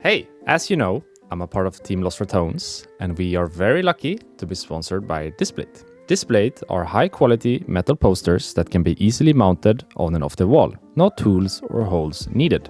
Hey, as you know, I'm a part of Team Lost for Tones, and we are very lucky to be sponsored by Displate. Displate are high-quality metal posters that can be easily mounted on and off the wall. No tools or holes needed.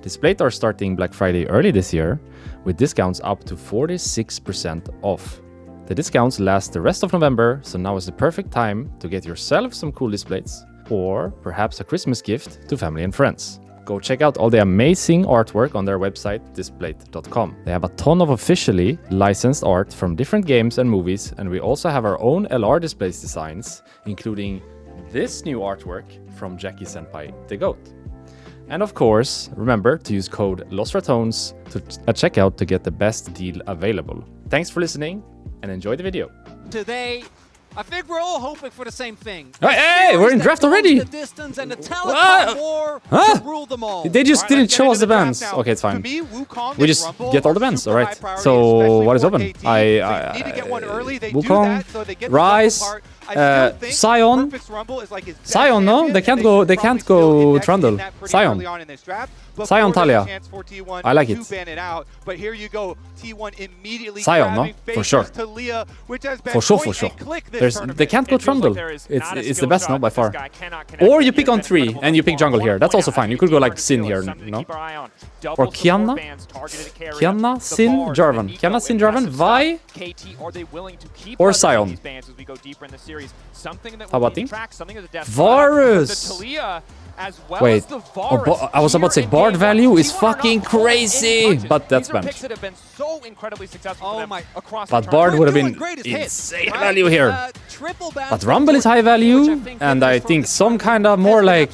Displate are starting Black Friday early this year, with discounts up to 46% off. The discounts last the rest of November, so now is the perfect time to get yourself some cool displays, or perhaps a Christmas gift to family and friends. Go check out all the amazing artwork on their website, displate.com. They have a ton of officially licensed art from different games and movies, and we also have our own LR displays designs, including this new artwork from Jackie Senpai the Goat. And of course, remember to use code LostForTones at checkout to get the best deal available. Thanks for listening, and enjoy the video. Today, I think we're all hoping for the same thing. Hey, we're in draft already! The distance and the telecom war to rule them all. They just didn't show us the bands. Okay, it's fine. We just get all the bands, alright. So, what is open? Wukong, Rise, Sion. Sion, no? They can't go Trundle. Sion Talia. I like it. Sion, no? For sure. For sure. They can't go Trundle. It's the best, no? By far. Or you pick on 3 and you pick jungle here. That's also fine. You could go like Sin here, no? Or Kiana? Kiana, Sin, Jarvan. Kiana, Sin, Jarvan, Vi, or Sion. How about Ting? Varus! Wait, I was about to say Bard value is fucking crazy, but that's banned. But Bard would have been insane value here. But Rumble is high value, and I think some kind of more like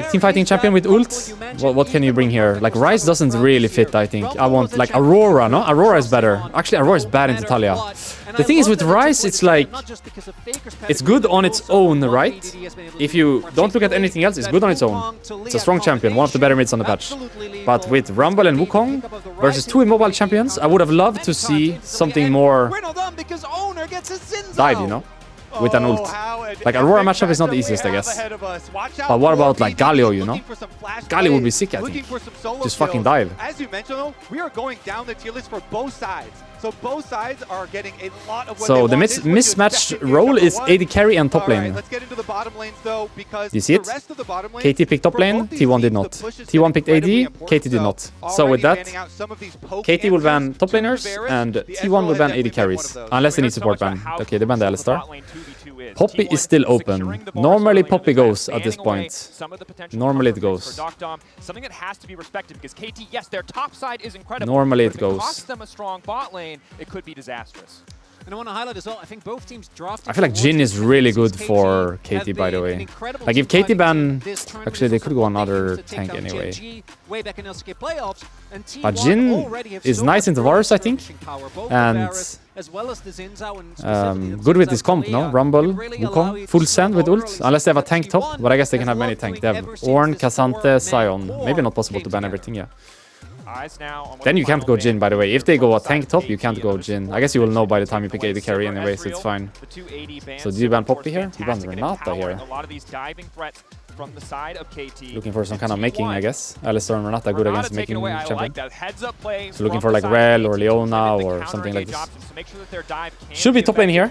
team fighting champion with ult. What can you bring here? Like Rise doesn't really fit, I think. I want like Aurora, no? Aurora is better. Actually, Aurora is bad in Talia. The thing is with Rise, it's like it's good on its own, right? If you don't look at anything else, it's good on its own. It's a strong champion, one of the better mids on the patch. But with Rumble and Wukong versus 2 immobile champions, I would have loved to see something more dive, you know? With an ult. Like Aurora matchup is not the easiest, I guess. But what about like Galio, you know? Galio would be sick, I think. Just fucking dive. As you mentioned though, we are going down the tier list for both sides. So both sides are getting a lot of what so the mismatched role is AD carry and top lane. Let's get into the bottom lanes though, because do you see it? KT picked top lane, T1 did not. T1 picked AD, KT did not. So with that, KT will ban top laners and T1 will ban AD carries. Unless they need support ban. Okay, they banned the Alistar. Poppy is still open. Normally Poppy goes at this point. Normally it goes. Normally it goes. It could be disastrous. And I want to highlight as well, I think both teams drafted. I feel like Jhin is really good for KT, by the way. Like if KT ban, actually they could go another tank anyway. But Jhin is nice into Varus, I think, and good with this comp, no? Rumble, Wukong, full send with ult, unless they have a tank top, but I guess they can have many tanks. They have Ornn, K'Sante, Sion. Maybe not possible to ban everything, yeah. Then you can't go Jhin, by the way. If they go a tank top, you can't go Jhin. I guess you will know by the time you pick AD carry anyway, so it's fine. So do you ban Poppy here? You ban Renata here. Looking for some kind of making, I guess. Alistar and Renata good against making champion. So looking for like Rel or Leona or something like this. Should be top lane here.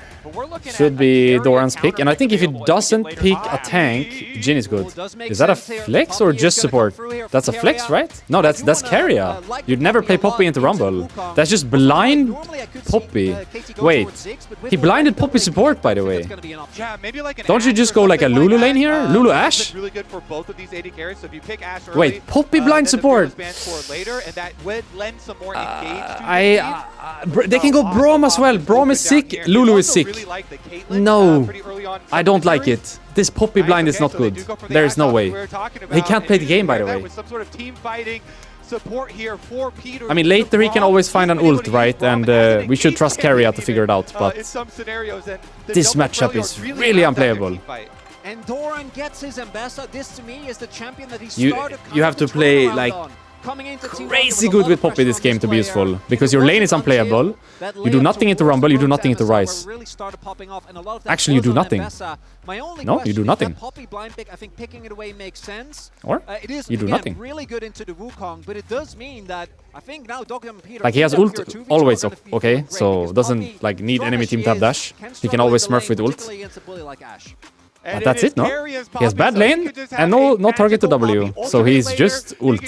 Should be Doran's pick. And I think if he doesn't pick a tank, Jhin is good. Is that a flex or just support? That's a flex, right? No, that's Keria. You'd never play Poppy into Rumble. That's just blind Poppy. Wait, he blinded Poppy support, by the way. Don't you just go like a Lulu lane here? Lulu Ashe? Really good for both of these AD carries. So if you pick Ashe early, wait, Poppy blind support. Later, and that would lend some more they can go Braum as well. Braum is sick. Lulu is sick. No, I don't like it. This Poppy blind is not good. There is no way. He can't play the game, by the way. I mean, later he can always find an ult, right? And we should trust Keria to figure it out. But this matchup is really unplayable. And Doran gets his ambassador. This to me is the champion that he started. You have to play like coming into T1, crazy good with Poppy this game to be useful, because your lane is unplayable. You do nothing into Rumble, you do nothing into Rise. Actually, you do nothing. No, you do nothing. Poppy blind pick, I think picking it away makes sense. Or it is, you do again, nothing. really good into the Wukong, but it does mean that I think now Dogdom and Peter... Like, he has ult always up, okay? So doesn't like need enemy team to have dash. He can always smurf with ult. But that's it, no? He has bad lane and no target to W, so he's just ult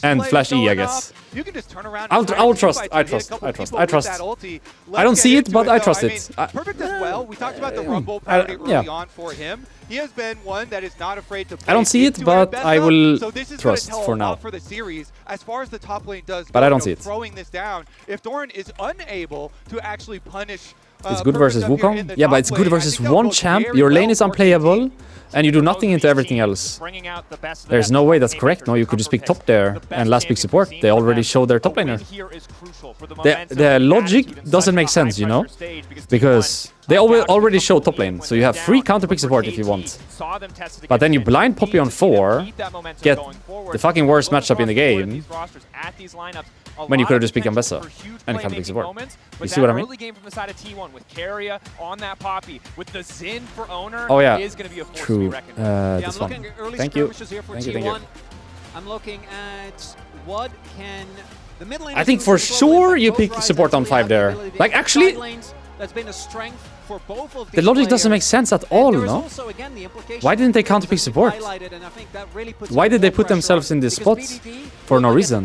and flash E, I guess. You can just turn around. I will trust. I trust. I don't see it, but I trust it. Perfect as well. We talked about the Rumble priority early on for him. He has been one that is not afraid to play. I don't see it, but I will trust for now. For the series, as far as the top lane does, but I don't see it. Throwing this down, if Doran is unable to actually punish. It's good versus Wukong. Yeah, but it's good versus one champ. Your lane is unplayable, and you do nothing into everything else. There's no way that's correct. No, you could just pick top there and last pick support. They already showed their top laner. The logic doesn't make sense, you know? Because they already show top lane, so you have free counter pick support if you want. But then you blind Poppy on 4, get the fucking worst matchup in the game, when you could have just picked Ambessa and counter pick support. You see what I mean? Oh yeah, true. That's fun. Thank you. Thank you. I'm looking at what can the mid lane. I think for sure you pick support on 5 there. Like, actually, that's been a strength for both of the logic doesn't make sense at all, no? Why didn't they counter pick support? Why did they put themselves in this spot for no reason?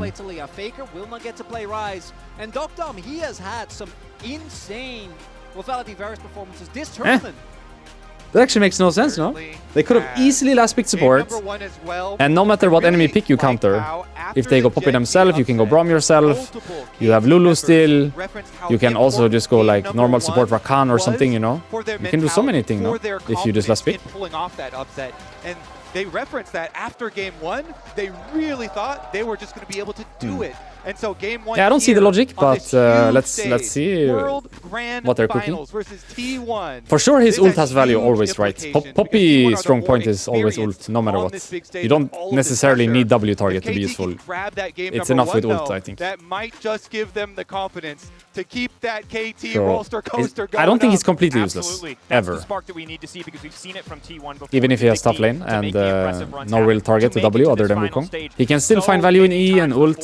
Faker will not get to play Rise, and Dogdom, he has had some insane Lethality Varus performances this tournament. That actually makes no sense, no? They could have easily last picked support, and no matter what enemy pick you counter, if they go Poppy themselves, you can go Braum yourself, you have Lulu still, you can also just go like normal support Rakan or something, you know? You can do so many things, no? If you just last pick. They referenced that after game 1, they really thought they were just going to be able to do it. And so game 1, yeah, I don't see the logic, but let's see what they're cooking. For sure his ult has value always, right? Poppy strong point is always ult, no matter what. You don't necessarily need W target to be useful. It's enough with ult, I think. That might just give them the confidence to keep that KT roller coaster going. I don't think he's completely useless, ever. Even if he has tough lane and no real target to W other than Wukong. He can still find value in E and ult.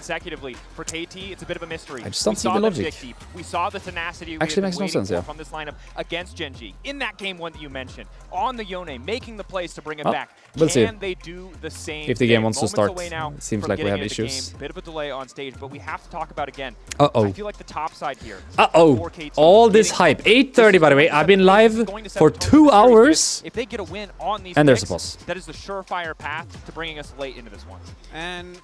Consecutively for KT, it's a bit of a mystery. I just don't see the logic. We saw the tenacity actually makes no sense, yeah. From this lineup against Genji in that game 1 that you mentioned on the Yone, making the plays to bring it back. We'll see. Can they do the same? If the game wants to start, it seems like we have issues. Bit of a delay on stage, but we have to talk about again. Uh-oh. I feel like the top side here. Uh-oh. All this hype. 8:30, by the way. I've been live for 2 hours. If they get a win on these and there's a boss. That is the surefire path to bringing us late into this one. And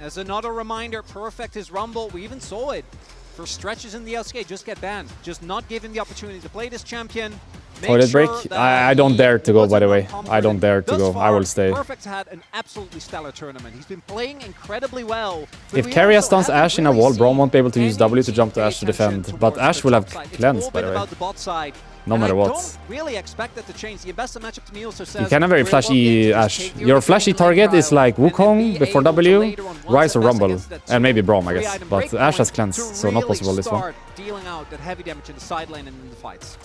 as another reminder, perfect his Rumble. We even saw it for stretches in the LCK. Just get banned. Just not given the opportunity to play this champion. Toilet break? I don't dare to go, by the way. I don't dare to go. I will stay. Perfect's had an absolutely stellar tournament. He's been playing incredibly well. If Keria stuns Ashe in a wall, Braum won't be able to use W to jump to Ashe to defend. But Ashe will have cleanse, by the way. No matter what. Really expect that to change. The best matchup to me also says you can have very flashy Ashe. Your flashy target is like Wukong before W, Rise or Rumble, and maybe Braum, I guess. But Ashe has cleanse, so not possible this one. Dealing out that heavy damage in the side lane and in the fights.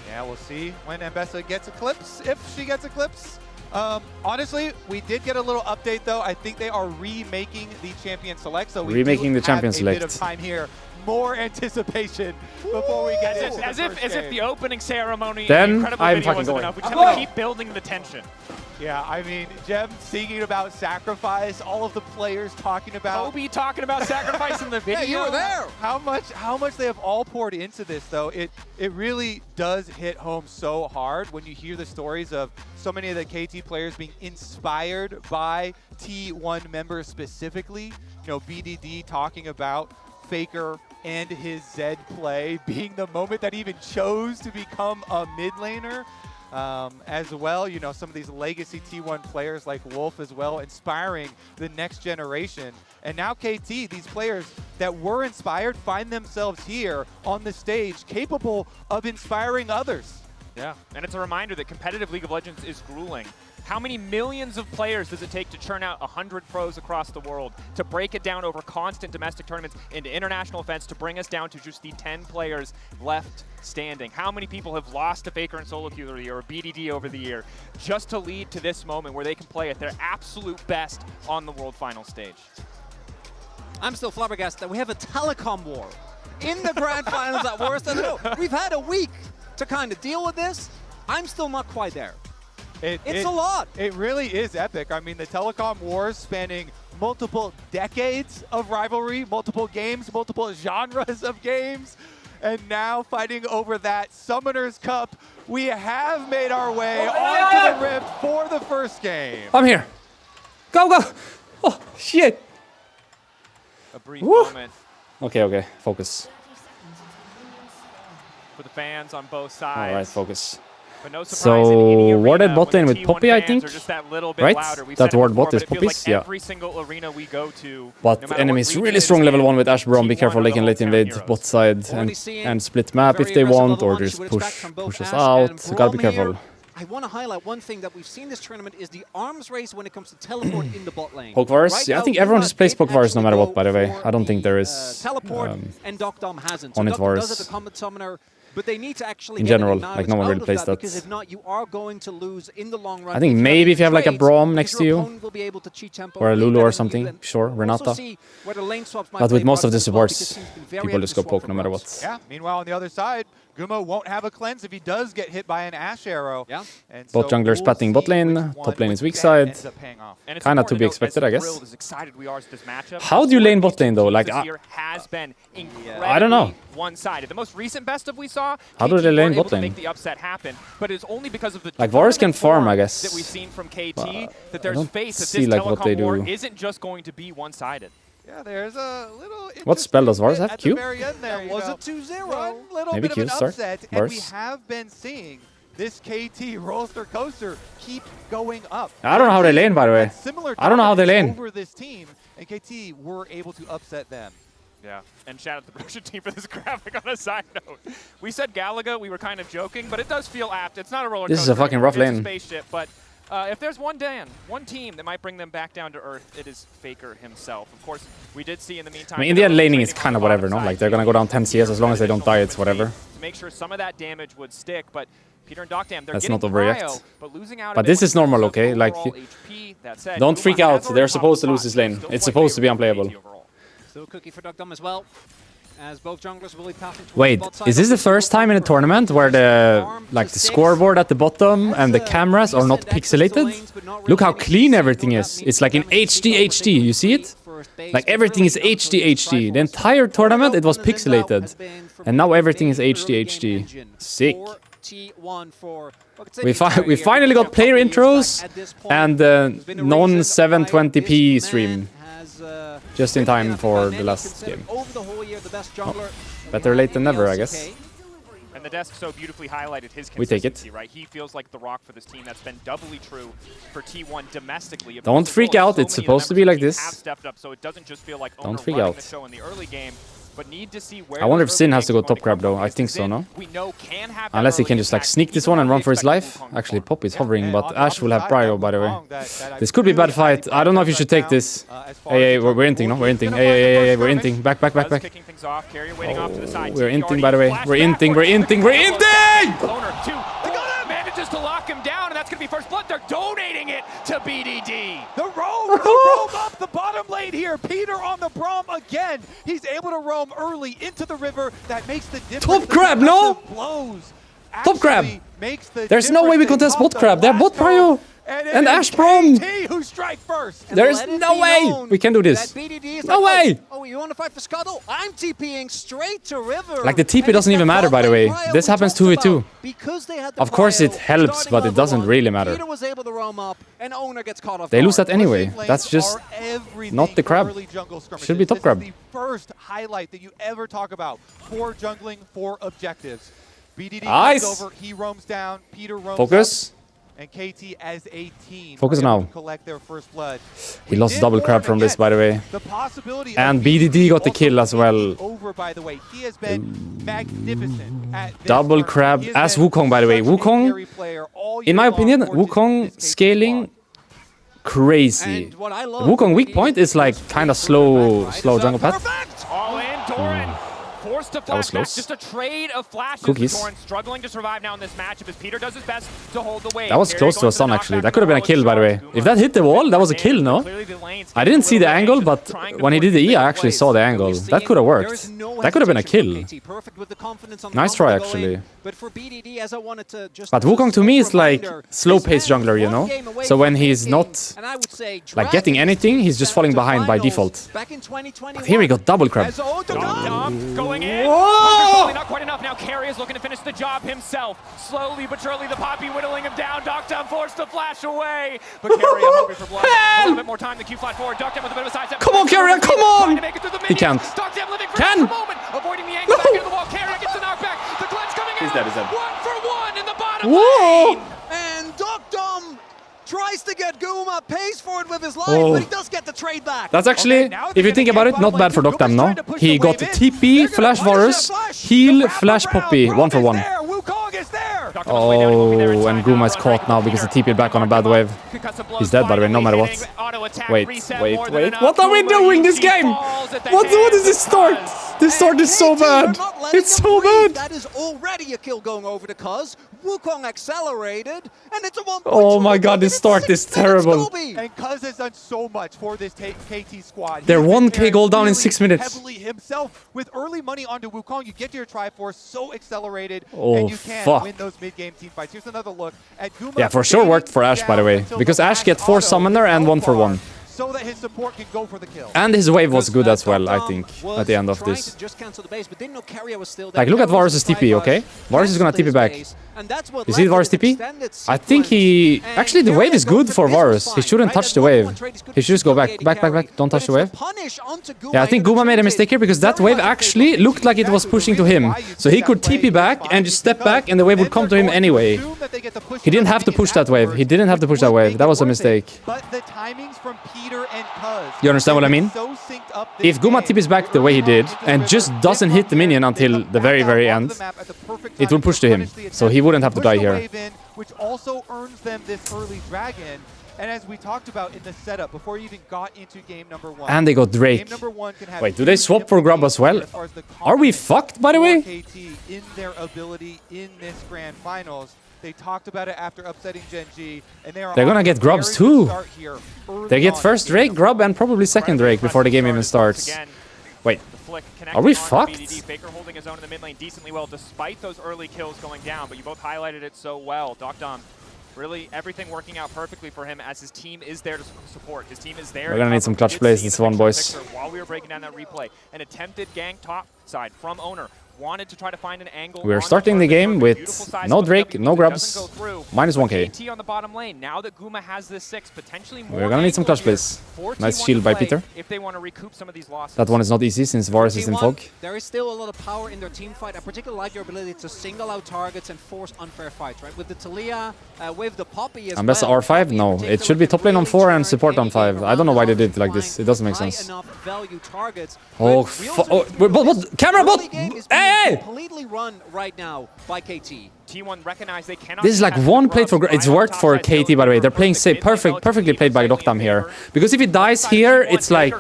Yeah, we'll see when Ambessa gets Eclipse, if she gets Eclipse. Honestly, we did get a little update though. I think they are remaking the Champion Select, so we remaking the Champion Select. Bit of time here. More anticipation before we get into as if the opening ceremony. Then I'm fucking going. We just have to keep building the tension. Yeah, I mean, Jem singing about sacrifice, all of the players talking about Obi talking about sacrifice in the video. Hey, you were there. How much they have all poured into this though. It really does hit home so hard when you hear the stories of so many of the KT players being inspired by T1 members specifically. You know, BDD talking about Faker and his Zed play being the moment that even chose to become a mid laner. As well, you know, some of these legacy T1 players like Wolf as well, inspiring the next generation. And now KT, these players that were inspired, find themselves here on the stage, capable of inspiring others. Yeah, and it's a reminder that competitive League of Legends is grueling. How many millions of players does it take to churn out 100 pros across the world, to break it down over constant domestic tournaments into international events, to bring us down to just the 10 players left standing? How many people have lost to Faker and Solo Queue over the year, or BDD over the year, just to lead to this moment where they can play at their absolute best on the World Final stage? I'm still flabbergasted that we have a telecom war in the Grand Finals at worst. I don't know. We've had a week to kind of deal with this. I'm still not quite there. It's a lot. It really is epic. I mean, the telecom wars spanning multiple decades of rivalry, multiple games, multiple genres of games, and now fighting over that Summoners Cup. We have made our way onto the Rift for the first game. I'm here. Go, go. Oh, shit. A brief moment Okay, focus. for the fans on both sides. All right, focus. But no surprise in any So, arena warded bot when lane the with T1 Poppy, I fans think. are just that little bit Right? louder. We've That said it ward before, bot is but it feels Poppy's, like yeah. every single arena we go to, no But matter enemies what really region strong it is level in, 1 with Ash Braum. Be T1 careful, are they the can let hometown invade heroes. bot side Already seeing and split map if very they aggressive want, level or one, you just would push expect from both us Ash out. and So gotta be Braum careful. here. I want to highlight one thing that we've seen this tournament is the arms race when it comes to teleport in the bot lane. Poke Virus? Right Yeah, I now, think everyone Umat just plays did Poke Virus no actually matter what, go by the way. for I don't think the, there is teleport, and Doc Dom hasn't. So on it Doc Dom does Virus. it, the Combat Summoner, but they need to actually In get general, an like, no one out really of plays that. because if not, you are going to lose in the long run. I think maybe if you have like a trades, Braum because next to your you, opponent will be able to cheat tempo or a way Lulu better or than something, you, and sure, we'll Renata. also see where the lane swaps might But with play most of the products as well, because supports, he's been very people able just to go swap poke for no matter Braum. what. Yeah, meanwhile, on the other side, Gumo won't have a cleanse if he does get hit by an Ash arrow. Yeah. And Both so junglers we'll patting see bot lane, which one top lane is with weak Ben side. ends up paying off. And it's Kinda important to be note, expected, as I guess. thrilled, as excited we are at this matchup, How the do you lane story bot lane, though? between Like, teams this year has been incredibly I don't know. one-sided. The most recent best of we saw, How do KT they lane were able bot to lane? make the upset happen, but it's only because of the Like, Varus can tournament farm, I form guess. that we've seen from KT, I that there's don't faith that see, this like, what they telecom war do. isn't just going to be one-sided. Yeah, there's a little. What spell does Varus have? At Q? the very end there, That you was know. a 2-0. One little Maybe bit Q, of an start. upset, and we Varus. have been seeing this KT roller coaster keep going up. I don't know how they KT lane, by the way. had similar I don't know how they dominance lane. over this team, and KT were able to upset them. Yeah, and shout out to the production team for this graphic on a side note. We said Galaga, we were kind of joking, but it does feel apt. It's not a roller coaster. This is a fucking rough it's lane. a spaceship, but if there's one team that might bring them back down to earth, it is Faker himself. Of course, we did see in the meantime. I mean, in the end, laning is kind of on the whatever, no? bottom Like, side, they're gonna go down 10 CS as long as they don't die, it's additional whatever. to make sure some of that damage would stick, but Peter and Docdam, they're Let's getting not overreact. cryo, but losing out. But this is normal, okay? Like, don't freak out. They're supposed to lose this lane. It's supposed to be unplayable. Still cookie for Doc Dom as well. As both junglers will be passing towards Wait, the bot side. is this the first time in a tournament where the scoreboard at the bottom and the cameras are not pixelated? Look how clean everything is. It's like in HD. You see it? Like everything is HD. The entire tournament it was pixelated, and now everything is HD. Sick. We finally got player intros and non-720p stream. Just in time for the last game. Better late than never, I guess. And the desk so beautifully highlighted his consistency, We take it. right? He feels like the rock for this team. That's been doubly true for T1 domestically. Don't freak out. It's supposed to be like this. Have stepped up, so it doesn't just feel like Don't Owner freak running out. the show in the early game, but need to see where I wonder if the Sin early has to game's go going top grab come though. from, I because think so, Sin, no? we know can have that Unless he early can just like impact, sneak this even one and though run we for his expect life. Wukong Actually, to Pop is Yeah, hovering, and but on the Ash will have opposite side, prio, by the way. that that This could be a bad really fight. I don't know if you should take now, this. as far Hey, as the we're inting, no? We're inting. Gonna Hey, find the first we're skirmish. inting. Back. Buzz kicking things off. Carrier waiting off to the side. We're TP inting, by the way. already We're flashed inting. We're backwards. inting. We're inting! Owner 2. Manages to lock him down, and that's going to be first blood. They're donating it to BDD. The roam up the bottom lane here. Peter on the Braum again. He's able to roam early into the river. That makes the difference. Top grab, no? Blows Top grab. actually makes the There's no way we difference. contest They bot pop grab. the They're bot last cone, prio. it And is Ash Braum. KT who strike first. There is no way we can do this. No way! Oh, you want to fight for Scuttle? I'm TPing straight to river. Like, the TP doesn't even matter, by the way. This happens 2v2. Because they had the Of course it prio helps, starting but it level doesn't one, really matter. Peter was able to roam up, and Owner gets caught off They lose guard. that anyway. Pushing lanes That's just are everything not the for crab. early jungle skirmishes. Should be top This crab. is the first highlight that you ever talk about for jungling for objectives. BDD Nice. comes over, he roams down, Peter roams Focus. up. And KT as a team Focus are able now. to collect their first blood. He lost double crab from this, by the way. The possibility And of BDD got the also kill as well. Over, by the way. He has been magnificent at this Double tournament. crab He has as been Wukong, by the way. such a Wukong, carry player all in my year long opinion, for Wukong this KT scaling squad. crazy. And what I love Wukong weak is point is like kind of slow jungle path. Perfect! All in, Doran. Forced to That was flash back. close. Just a trade of flashes. Cookies. Doran struggling to survive now in this matchup as Peter does his best to hold the wave. That was Carrier close to going a stun the actually. knockback That could have been a from kill, by the way. Charge. If that hit the wall, that was a kill, no? Clearly the lane's I didn't see the getting a angle, little but trying to when he force did the big E, I actually plays. saw the angle. That could have worked. That could have been a kill. Nice try, actually. But for BDD, as I wanted to just But Wukong to me is like slow-paced jungler, you know? So when he's not like getting anything, he's just falling behind by default. Back in 2021, But here he got double crab. Going in. Whoa! Probably not quite enough. Now Carey is looking to finish the job himself. Slowly but surely, the Poppy whittling him down. Duckdown forced to flash away. But Carey hungry for blood. A little bit more time. The Q flash forward. Duckdown with a bit of a sidestep. Come on, Carrier, come on! He can't. Duckdown living for Can. just a moment. Avoiding the angle back into the wall. Carrier gets the knockback. The glitch coming He's out. dead, he's dead. 1-for-1 in the bottom Whoa! lane. And Dom tries to get Guma, pays for it with his life, Oh. but he does get the trade back. That's actually, if you think about it, not bad for Dokdam, no? He got TP, Flash Varus, heal, Flash Poppy, 1-for-1. Wukong is there. Oh, and Guma is caught now because he TP'd back on a bad wave. He's dead, by the way, no matter what. Wait. What are we doing this game? What is this start? This start is so bad. It's so bad. That is already a kill going over the cuz. Wukong accelerated, and it's a 1-2. Oh my god, this start is terrible. And Cuz has done so much for this KT squad. They're He's been 1k gold down in really 6 minutes. Heavily himself with early money onto Wukong. You get to your Triforce so accelerated, Oh, and you can fuck. win those mid-game team fights. Here's another look at Guma. Yeah, for sure worked for Ash, by the way. Until Because the Ash last get 4 auto summoner and with 1-for-1. so that his support can go for the kill. And his wave was good as well, I think, at the end of this. Like, look at Varus' TP, okay? Varus is gonna TP back. You see Varus TP? I think he... Actually, the wave is good for Varus. He shouldn't touch the wave. He should just go back. Back. Don't touch the wave. Yeah, I think Guma made a mistake here because that wave actually looked like it was pushing to him. So he could TP back and just step back and the wave would come to him anyway. He didn't have to push that wave. He didn't have to push that wave. That was a mistake. But the timings from Peter and Cuz. You understand what I mean? If Guma TPs back the way he did and just doesn't hit the minion until the very end, it will push to him. So he wouldn't have to die here. Which also earns them this early dragon. And as we talked about in the setup before you even got into game number 1. And they got Drake. Game number 1 can have Wait, do they swap for Grub as well? far as the Are we fucked, by the way? KT in their ability in this grand finals. They talked about it after upsetting Gen G, and they're gonna get grubs too. They get first Drake, Grub, and probably second Drake before the game even starts. Wait, are we fucked? Faker holding his own in the mid lane decently well despite those early kills going down, but you both highlighted it so well. Dokdam, really everything working out perfectly for him as his team is there to support. His team is there. We're gonna need some clutch plays this one, boys. While we were breaking down that replay, an attempted gank top side from Owner. Wanted to try to find an angle. We're starting the game with no Drake, no Grubs, minus 1k. KT on the bottom lane. Now that Guma has this 6, potentially more. We're gonna need some clutch plays. Nice shield by Peter. If they want to recoup some of these losses. That one is not easy since Varus is in fog. There is still a lot of power in their team fight. I particularly like your ability to single out targets and force unfair fights, right? With the Talia, with the Poppy as Unless well. R5? No, it should be top lane on 4 and support on 5. I don't know why they did it like this. It doesn't make sense. Oh, what? Camera bot! Hey! Completely run right now by KT. T1 recognize they cannot. This is like one plate for... It's worked for KT, by the way. They're playing safe. Perfectly played by Dokdam here. Because if he dies here, it's like...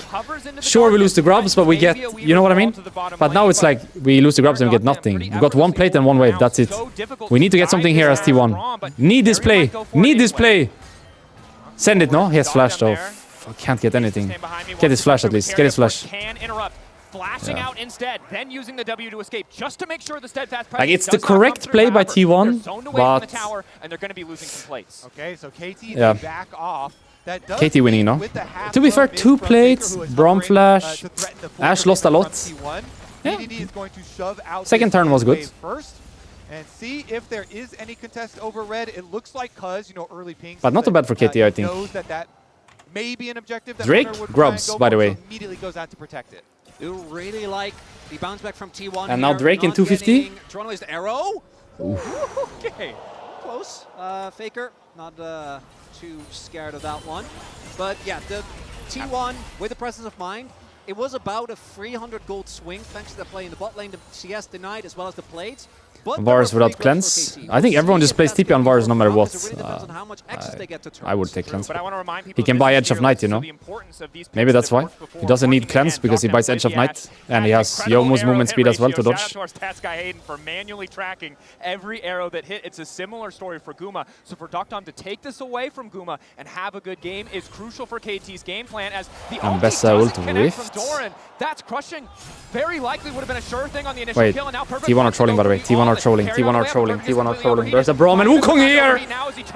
Sure, we lose the Grubs, but we get... You know what I mean? But now it's like we lose the Grubs and we get nothing. We've got one plate and one wave. That's it. We need to get something here as T1. Need this play. Need this play. Send it, no? He has flash, though. I can't get anything. Get his flash at least. Get his flash. Can interrupt. Flashing out instead, then using the W to escape just to make sure the steadfast presence. Like, it's the correct play by T1, but... Tower, and they're going to be losing some plates. Okay, so KT Yeah. back off. That does KT winning, no? with the half To be fair, buff 2 from plates, Faker, who is Braum hovering, flash, to threaten the full Ash lost a lot. T1. Yeah. BDD is going to shove out Second this turn was good. wave first and see if there is any contest over red. It looks like Cuz, you know, early pings. But not too bad for KT, I think. Knows that may be an objective that Drake Hunter would Grubs, try and go by the for, way. so immediately goes out to protect it. You really like the bounce back from T1. And now Drake in 250. Toronto is the arrow. Okay. close. Faker, not too scared of that one. But yeah, the T1 with the presence of mind, it was about a 300 gold swing thanks to the play in the bot lane, the CS denied as well as the plates. Varus without cleanse. I think everyone just plays TP on Varus no matter what. I would take cleanse. He can buy Edge of Night, you know. Maybe that's why. He doesn't need cleanse because he buys Edge of Night. And he has Youmu's movement speed as well to dodge. For manually tracking every arrow that hit. It's a similar story for Guma. So for Dokdom to take this away from Guma and have a good game is crucial for KT's game plan as the Bessa ult Rift. That's crushing. Very likely would have been a sure thing on the initial kill. And now T1 are trolling, by the way. T1 are trolling. T1 are trolling. T1 are trolling. There's a Braum and Wukong here.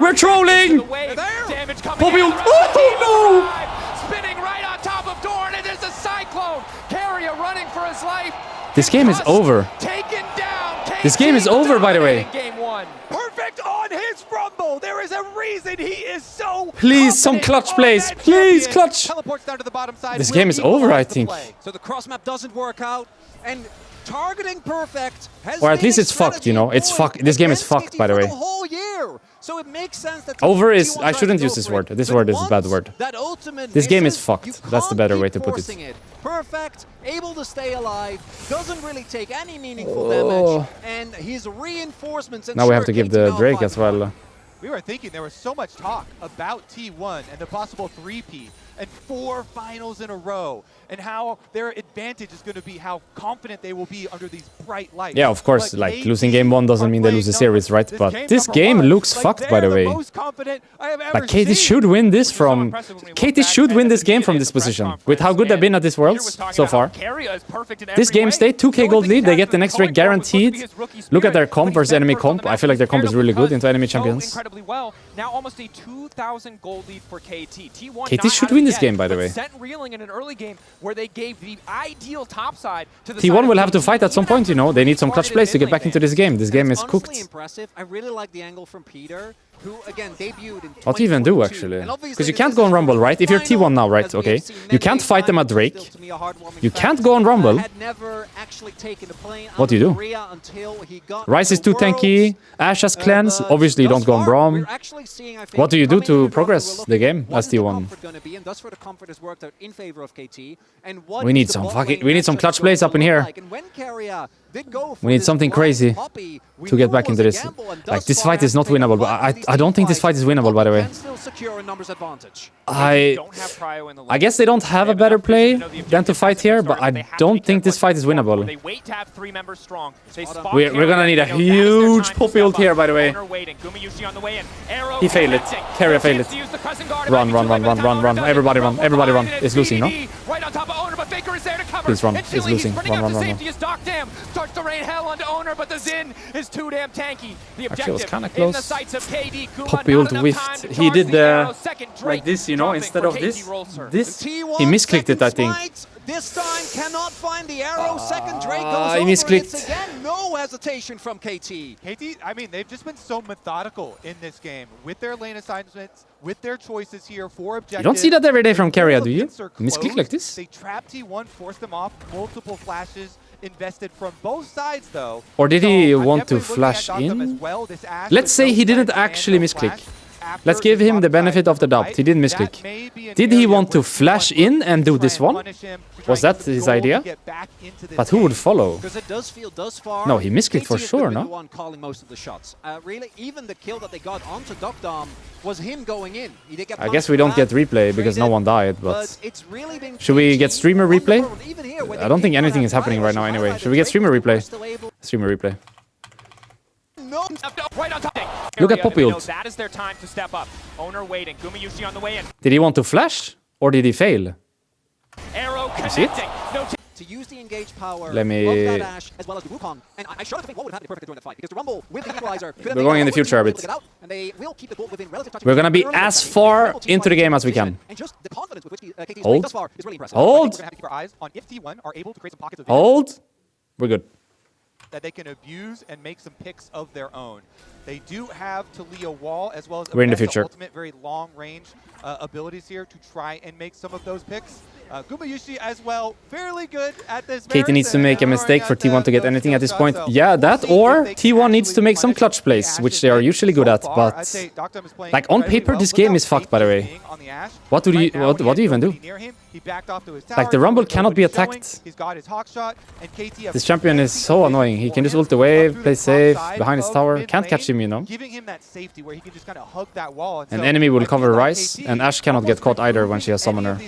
We're trolling. Poppy ult. Oh no! Spinning right on top of Doran, and there's a cyclone. Carrier running for his life. This game is over. Taken down. This game is over, by the way. Game 1. Perfect on his rumble. There is a reason he is so. Please, some clutch plays. Please, clutch. Teleports down to the bottom side. This game is over, I think. So the cross map doesn't work out, and targeting Perfect has or at least it's fucked, you know. It's fucked. This game is fucked, by the way. Whole year. So it makes sense that over is. I shouldn't use this word. This word is a bad word. This game is fucked. That's the better way to put it. Perfect, able to stay alive, doesn't really take any meaningful damage, and his reinforcements. Now we have to give the Drake as well. We were thinking there was so much talk about T1 and the possible 3P and 4 finals in a row, and how their advantage is going to be how confident they will be under these bright lights. Yeah, of course, but like losing game 1 doesn't mean they lose the series, right? But this game looks fucked, by the way. Like KT should win this from... KT should win this game from this position. With how good they've been at this Worlds so far. This game state, 2k gold lead, they get the next Drake guaranteed. Look at their comp versus enemy comp. I feel like their comp is really good into enemy champions. Incredibly well. Now almost a 2,000 gold lead for KT. KT should win this game, by the way. Sent reeling in an early game where they gave the ideal top side to the T1 will have to fight at some point, you know. They need some clutch plays to get back into this game. This game is cooked. Impressive. I really like the angle from Peter, who again debuted in what do you even do, actually? Because you can't go on Rumble, right? If you're T1 now, right? Okay. You can't fight them at Drake. You can't go on Rumble. What do you do? Ryze is too tanky. Ashe has cleanse. Obviously, you don't go on Braum. What do you do to progress the game as T1? We need some fucking... We need some clutch plays up in here. We need something crazy to get back into this. Like, this fight is not winnable, but I don't think this fight is winnable, by the way. I guess they don't have a better play than to fight here, but I don't think this fight is winnable. We're gonna need a huge Poppy ult here, by the way. He failed it. Carrier failed it. Run, run, run, run, run, run. Everybody run. Everybody run. It's losing, no? Please run. It's losing. Run, run, run, run. Starts to rain hell onto Owner, but the Zin is too damn tanky. The actually, it was kind of in the close. sights of KD, Poppy ult whiffed. He did like this, you know, instead of this. He misclicked it, I think. This time cannot find the arrow. Second Drake goes over he misclicked. it again. No hesitation from KT. KT, I mean, they've just been so methodical in this game with their lane assignments, with their choices here for objectives. You don't see that every day from Carrier, do you? Misclick like this? They trap T1, force them off, multiple flashes invested from both sides, though. Or did he want to flash in? Let's say he didn't actually misclick. Let's give him the benefit of the doubt. He didn't misclick. Did he want to flash in and do this one? Was that his idea? But who would follow? No, he misclicked for sure, no? Really, even the kill that they got onto Dokdom was him going in. I guess we don't get replay because no one died, but... Should we get streamer replay? I don't think anything is happening right now anyway. Should we get streamer replay? Streamer replay. Look at Poppy ult. That is their time to step up. Owner waiting. Gumayushi on the way in. Did he want to flash? Or did he fail? Arrow connecting. To use the engage power Let me... of that Ashe as well as the Wukong. And I shudder to think what would happen perfect during the fight, because the Rumble with the equalizer could have We're going in the future a bit. And they will keep the goal within relative touch. We're gonna be as far into the game as we can. And just the confidence with which KT is Hold. thus far is really impressive. Hold. We're gonna have to keep our eyes on if T1 are able to create some pockets of Hold. We're good. that they can abuse and make some picks of their own. They do have Talia Wall as well as We're in the future. ultimate, very long-range abilities here to try and make some of those picks. Gumayushi as well, fairly good at this. Katie needs to make a mistake for T1 to get anything at this point. Yeah, that or T1 needs to make some clutch plays, which they are usually good at, but like on paper this game is fucked, by the way. What do you even do? Like the Rumble cannot be attacked. This champion is so annoying. He can just ult the wave, play safe, behind his tower, can't catch him, you know. An enemy will cover Ryze, and Ashe cannot get caught either when she has Summoner.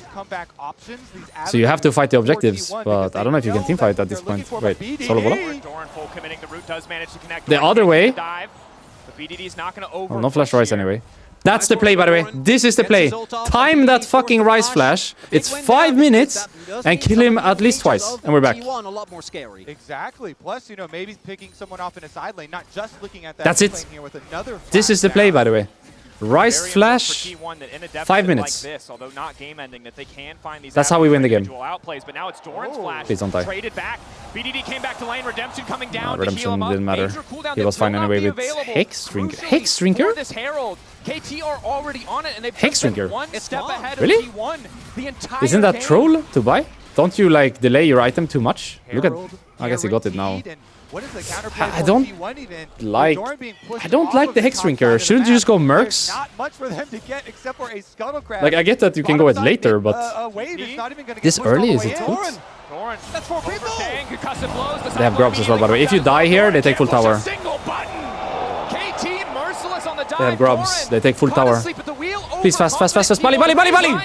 So you have to fight the objectives, but I don't know if you can teamfight at this point. Wait, solo bola? The other way? Oh, no flash Ryze anyway. That's the play, by the way. This is the play. Time that fucking Ryze flash. It's 5 minutes and kill him at least twice. And we're back. Exactly. Plus, you know, maybe picking someone off in a side lane, not just looking at that. That's it. This is the play, by the way. Ryze flash, 5 minutes. That's how we win the game. Please don't die. Redemption didn't matter. He was fine anyway with Hexdrinker. Hexdrinker? Hexdrinker? Really? Isn't that troll to buy? Don't you like delay your item too much? Look at... I guess he got it now. I don't like the Hexdrinker. Shouldn't you just go Mercs? Like, I get that you can go it later, but this early, is it good? They have grubs as well, by the way. If you die here, they take full tower. They have grubs. They take full tower. Please, fast, fast, fast, fast. Bali, Bali, Bali, Bali!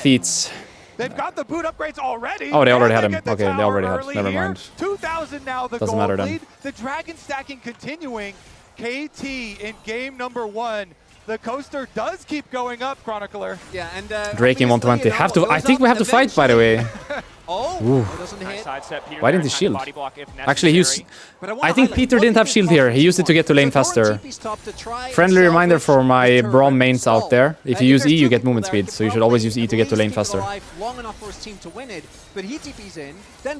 Feats. They've got the boot upgrades already. Oh, they already had him. Okay, they already had. Never mind. 2,000 now. The doesn't matter then. The dragon stacking continuing. KT in game number 1. The coaster does keep going up, Chronicler. Yeah, and Drake in 120. I think we have to fight, by the way. Why didn't he shield? Actually, I think Peter didn't have shield here. He used it to get to lane faster. Friendly reminder for my Braum mains out there. If you use E, you get movement speed. So you should always use E to get to lane faster.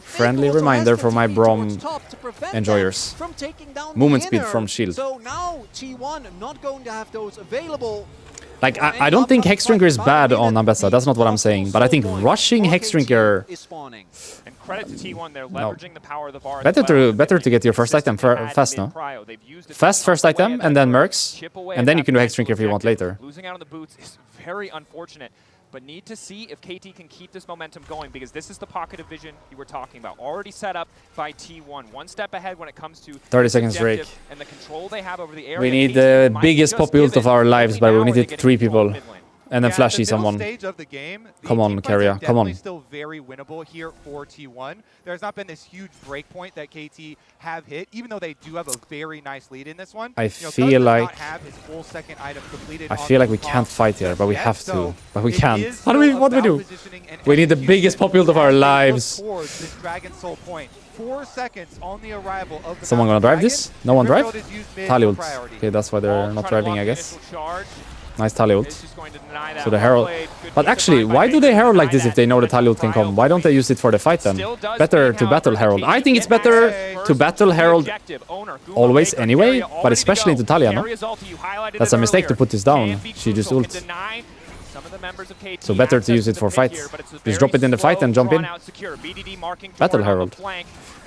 Friendly reminder for my Braum enjoyers. Movement speed from shield. So now T1 not going to have those available. Like, I don't think Hexdrinker is bad on Ambessa, that's not what I'm saying. But I think rushing Hexdrinker... And credit to T1, they're leveraging the power of the bar. Better to get your first item fast, no? Fast first item, and then Mercs, and then you can do Hexdrinker if you want later. Losing out on the boots is very unfortunate. But need to see if KT can keep this momentum going, because this is the pocket of vision you were talking about. Already set up by T1. One step ahead when it comes to 30 seconds Drake. And the control they have over the area. We need the biggest pop ult of our lives, but we needed 3 people. And then flashy someone. Come on, Carrier. Come on. Still very winnable here for T1. There's not been this huge break point that KT have hit, even though they do have a very nice lead in this one. I feel like we can't fight here, but we have to. But we can't. What do we do? We need the biggest pop ult of our lives. 4 seconds on the arrival of someone gonna drive this? No one drive? Tali ult. Okay, that's why they're not driving, I guess. Nice Tali ult. So the Herald... But actually, why do they Herald like this if they know the Tali ult can come? Why don't they use it for the fight then? Better to battle Herald. I think it's better to battle Herald always anyway, but especially into Talia, no? That's a mistake to put this down. She just ult. So better to use it for fight. Just drop it in the fight and jump in. Battle Herald.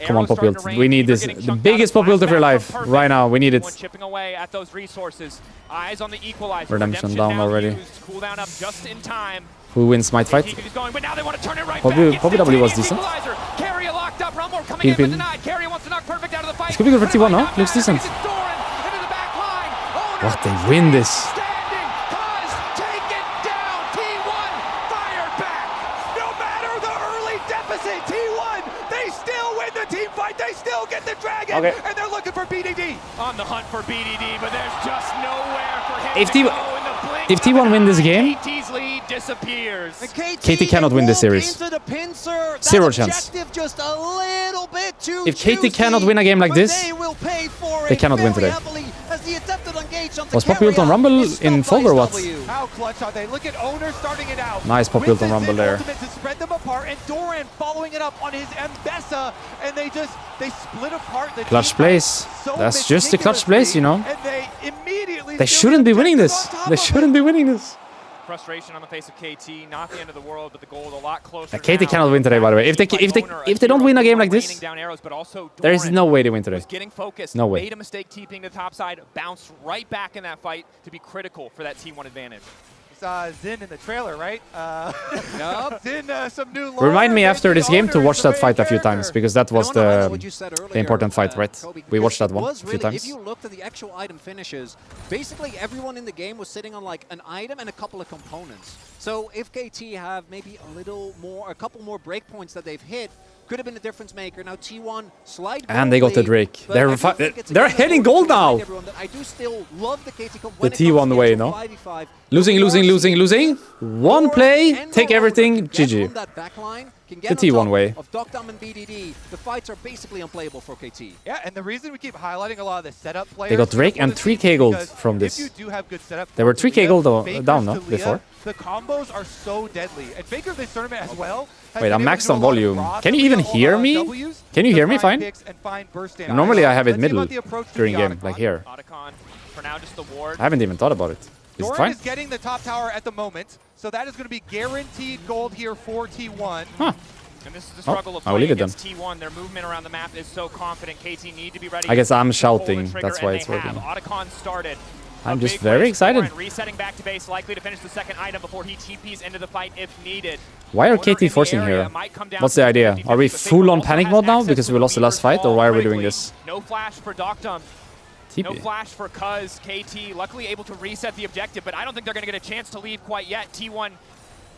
Come on, pop ult. We need this. The biggest pop ult of your life. Right now, we need it. Redemption down already. Who wins Smite fight? Poppy W was decent. Pin pin. This could be good for T1, no? Looks decent. What, they win this. Okay. And they're looking for BDD. On the hunt for BDD, but there's just nowhere for him if T1 win this game, KT's lead disappears. KT cannot win this series. Zero chance. If KT cannot win a game like this, they cannot win today. clutch on to Was Pop carry built on out Rumble his in stop Fog or what? W. How clutch are they? Look at Owner starting it out. Nice Pop built on Rumble there. Ultimate to spread them apart, and Doran following it up on his Mbessa, and they split apart the Clutch team plays. so That's just the clutch plays, you know. and they immediately They steal shouldn't the be winning objective this. on top They of shouldn't be winning this. Frustration on the face of KT. Not the end of the world, but the goal is a lot closer. KT now. cannot win today, by the way. If they don't win a game like this, Raining down arrows, but also there is Doran no way they win today. was getting focused. No way. Made a mistake TPing to the top side. Bounced right back in that fight to be critical for that T1 advantage. We saw Zin in the trailer, right? Yup. Zin, some new lore. Remind me after this game to Owner watch is the that fight a main few times, character. because that was I wanna highlight what you said the earlier, important fight, right? Kobe, We watched because that one it was a few really, times. If you looked at the actual item finishes, basically everyone in the game was sitting on like an item and a couple of components. So if KT have maybe a couple more breakpoints that they've hit, could have been a difference maker. Now T1 slight And they got the lead, Drake. but They're I do think it's they're again hitting important gold to remind now. everyone that I do still love the KT comp The when it comes T1 to way, the no? 5v5. Losing. One play, And take moreover, everything, get GG. on that backline, can get The on T1 top way. of Docdom and BDD. The fights are basically unplayable for KT. Yeah, and the reason we keep highlighting a lot of the setup players. They got Drake and 3K gold because from if this. you do have good setup They were for 3K Talia, gold Faker's down, no? Talia, Before. The combos are so deadly. And Faker this tournament as well. has Wait, been I'm able to maxed do on a lot of volume. raw Can you Talia even hear me? Ws Can you to hear me find fine? picks and find burst damage. Normally I have it Let's see middle about the approach to during the game, Otacon. like here. Otacon, for now, just the ward. I haven't even thought about it. Is it Doran fine? is getting the top tower at the moment, so that is going to be guaranteed gold here for T1. Huh. And this is the struggle of I will playing leave it then. against T1. Their movement around the map is so confident. KT need to be ready. I guess I'm to pull the shouting, trigger, that's why and it's they have. working. Otacon started. I'm A just big very race excited. Doran resetting back to base, likely to finish the second item before he TPs into the fight if needed. Why are Owner in KT the forcing area here? might come down What's to the idea? 50-50, Are we but Faker full on also panic has mode now access because to we lost the last Reaper's fight, or wall why are we doing critically. this? No flash for Docdom. No TP. flash for Cuz. KT luckily able to reset the objective, but I don't think they're going to get a chance to leave quite yet. T1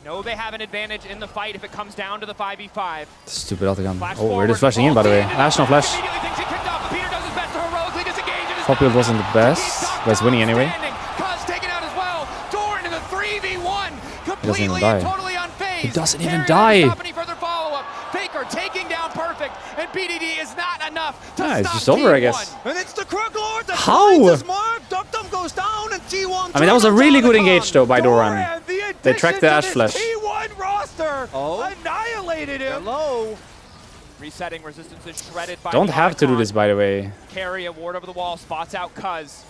know they have an advantage in the fight if it comes down to the 5v5. Stupid Otacon. Flash Oh, we're forward. just flashing in, by the way. Oh, National flash. immediately thinks he kicked off, but Peter does his best to heroically disengage. and is Top build back. wasn't the best, but it's winning anyway. Standing. Cuz taken out as well. Doran in the 3v1. even Completely die. and totally unfazed. He doesn't even Carrier die. doesn't stop any further follow-up. Faker taking down Perfect, and BDD is not enough to Yeah, it's stop just over, I T1. guess. And it's the Crook Lord that How? finds his mark. Docdom goes down and T1. I mean, that was a really good engage, though, by Doran. Doran, They tracked the Ash addition to flash. this T1 roster annihilated him. Hello. Resetting resistance is shredded by Don't the have to do Otacon. this, by the way. Carry a ward over the wall, spots out Cuz.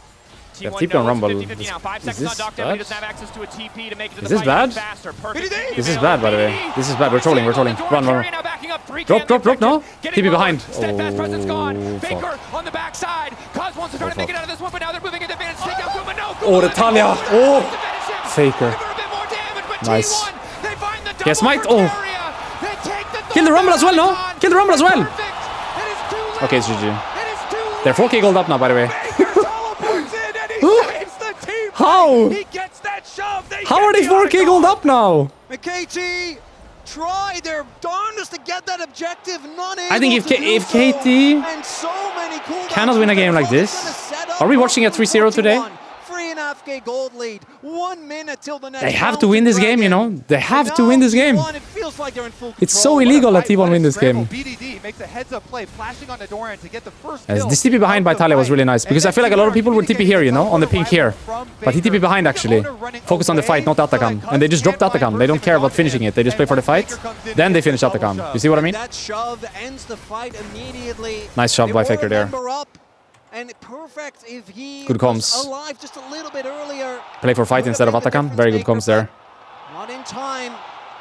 Yeah, T1 TP on knows Rumble. 50-50 Is- now. 5 is seconds this on Docdom, bad? he doesn't have access to a TP to make it to Is the this fight bad? faster. Perfect. BDD. This is bad, by the way. This is bad. We're trolling, we're trolling. Run, run, run. Now backing up, 3 Drop, drop, drop, no. Getting TP lower. behind. Steadfast presence gone. Oh, Faker fuck. on the backside. Cuz wants to try Oh, to make it fuck. out of this one, but now they're moving into advantage. Take out Guma. No, Oh, the Guma Talia. to Oh. finish him. Faker. Faker a bit more damage, but Nice. T1, they find the double Yes, might. for Oh. Carrier. They take the Kill the Rumble as well, no? Otacon. Kill the Rumble as well. Perfect. It is too late. Okay, it's GG. It is too late. They're 4K gold up now, by the way. Faker teleports in and he saves the team. How? He gets that shove. How are they 4K gold up now? KT try their darndest to get that objective, not able I think to do if so. KT And so many cooldowns cannot win a game like they're this. gonna set up Are we watching a 3-0 today? 3.5K gold lead. 1 minute till the next They have round to win this game, you Dragon. know? They have And to win now this game. T1, it feels like they're in full It's so control. illegal that What a T1 win this scramble. game. BDD makes a heads-up play, flashing onto Doran to get the first As kill. this TP behind by of the Talia was fight. really nice, because I And feel like a lot of then people would TP here, you know, on the pink here. from But he TP Faker. behind, actually. Owner running Focus on the fight, away not Otacon. so that And they just Cuz dropped can't find Otacon. They don't burst care damage about on finishing him. it. They just And play for the once fight. Faker comes in, Then they gets finish the double Otacon. shove. You see what I mean? That shove ends the fight immediately. Nice shove They by were Faker a there. member up, and perfect if he Good was comms. alive just a little bit earlier. Play for fight Would instead of have been the Otacon. Very good difference comms there. maker, but Not in time.